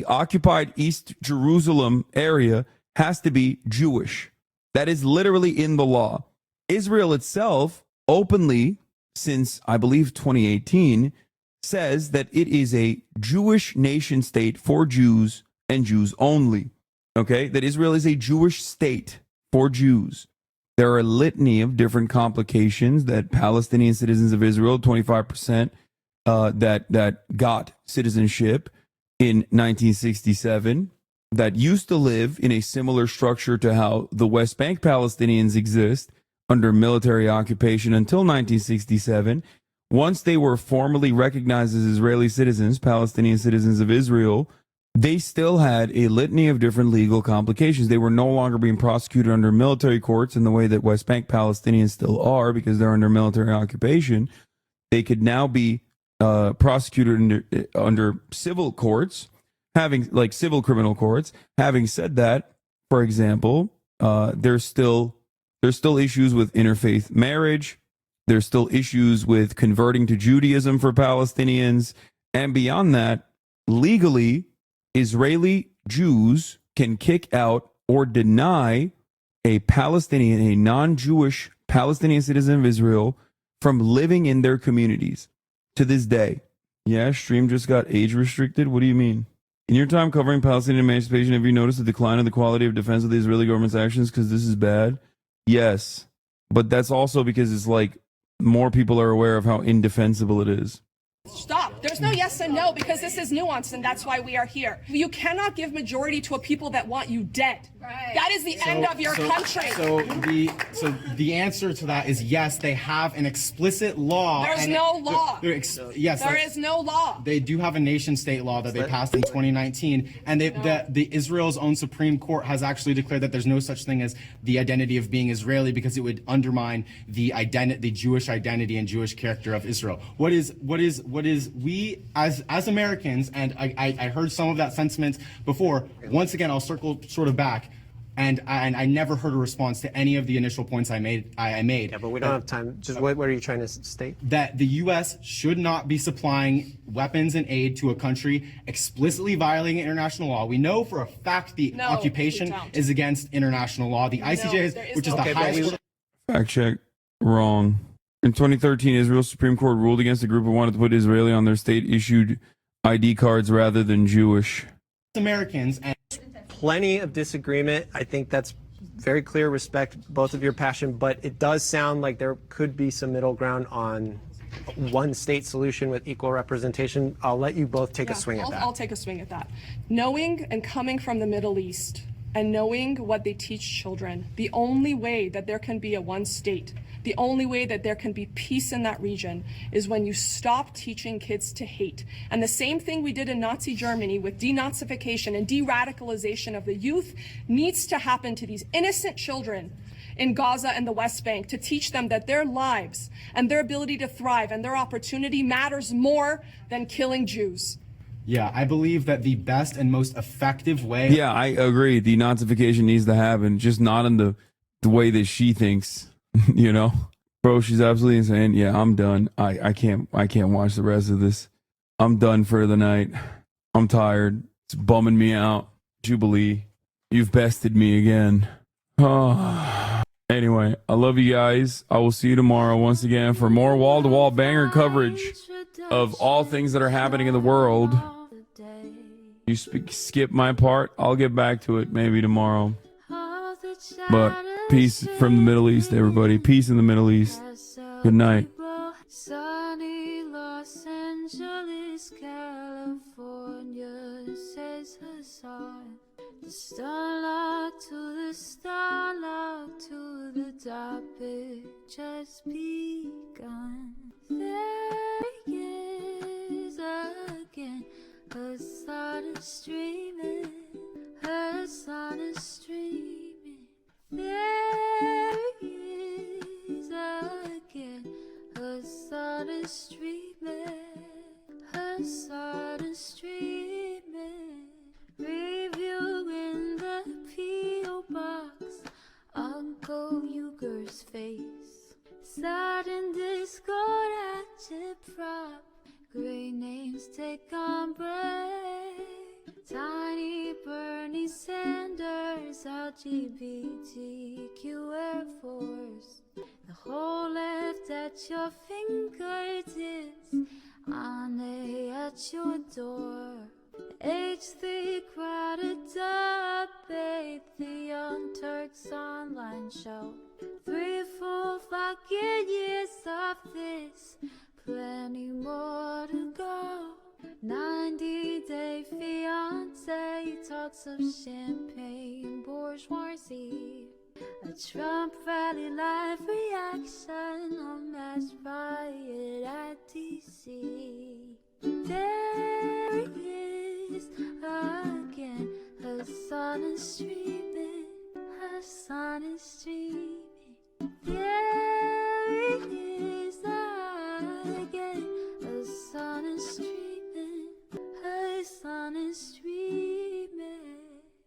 occupied East Jerusalem area has to be Jewish. That is literally in the law. Israel itself openly, since I believe 2018, says that it is a Jewish nation state for Jews and Jews only. Okay, that Israel is a Jewish state for Jews. There are a litany of different complications that Palestinian citizens of Israel, 25%, that got citizenship in 1967, that used to live in a similar structure to how the West Bank Palestinians exist under military occupation until 1967. Once they were formally recognized as Israeli citizens, Palestinian citizens of Israel, they still had a litany of different legal complications. They were no longer being prosecuted under military courts in the way that West Bank Palestinians still are because they're under military occupation. They could now be prosecuted under civil courts, having like civil criminal courts. Having said that, for example, there's still issues with interfaith marriage. There's still issues with converting to Judaism for Palestinians. And beyond that, legally, Israeli Jews can kick out or deny a Palestinian, a non-Jewish Palestinian citizen of Israel from living in their communities to this day. Yeah, stream just got age restricted. What do you mean? In your time covering Palestinian emancipation, have you noticed a decline in the quality of defense of the Israeli government's actions? Because this is bad. Yes, but that's also because it's like more people are aware of how indefensible it is. Stop. There's no yes and no because this is nuanced and that's why we are here. You cannot give majority to a people that want you dead. Right. That is the end of your country. So the answer to that is yes, they have an explicit law. There's no law. Yes, there is no law. They do have a nation state law that they passed in 2019, and the Israel's own Supreme Court has actually declared that there's no such thing as the identity of being Israeli because it would undermine the Jewish identity and Jewish character of Israel. What is we as Americans, and I heard some of that sentiment before. Once again, I'll circle sort of back. And I never heard a response to any of the initial points I made. Yeah, but we don't have time. Just what are you trying to state? That the U.S. should not be supplying weapons and aid to a country explicitly violating international law. We know for a fact the occupation is against international law. The ICJ, which is the highest. Fact check. Wrong. In 2013, Israel's Supreme Court ruled against a group who wanted to put Israeli on their state-issued ID cards rather than Jewish. Americans and plenty of disagreement. I think that's very clear. Respect both of your passion, but it does sound like there could be some middle ground on one state solution with equal representation. I'll let you both take a swing at that. I'll take a swing at that. Knowing and coming from the Middle East and knowing what they teach children, the only way that there can be a one state, the only way that there can be peace in that region is when you stop teaching kids to hate. And the same thing we did in Nazi Germany with denazification and de-radicalization of the youth needs to happen to these innocent children in Gaza and the West Bank to teach them that their lives and their ability to thrive and their opportunity matters more than killing Jews. Yeah, I believe that the best and most effective way. Yeah, I agree. The Nazification needs to happen, just not in the way that she thinks. You know, bro, she's absolutely insane. Yeah, I'm done. I can't watch the rest of this. I'm done for the night. I'm tired. It's bumming me out. Jubilee, you've bested me again. Oh. Anyway, I love you guys. I will see you tomorrow once again for more wall-to-wall banger coverage of all things that are happening in the world. You skip my part. I'll get back to it maybe tomorrow. But peace from the Middle East, everybody. Peace in the Middle East. Good night. Sunny Los Angeles, California, says Hasan. The starlock to the starlock to the topic just begun. There he is again. Hasan is streaming. Hasan is streaming. There he is again. Hasan is streaming. Hasan is streaming. Review in the P.O. box. Uncle Uger's face. Sudden Discord active prop. Great names take on break. Tiny Bernie Sanders, LGBTQ Air Force. The whole left at your fingertips, Ane at your door. H3 crowded debate, the Young Turks online show. 3 full fucking years of this, plenty more to go. 90-day fiance talks of champagne bourgeoisie. A Trump rally live reaction on mass riot at DC. There he is again, Hasan is streaming.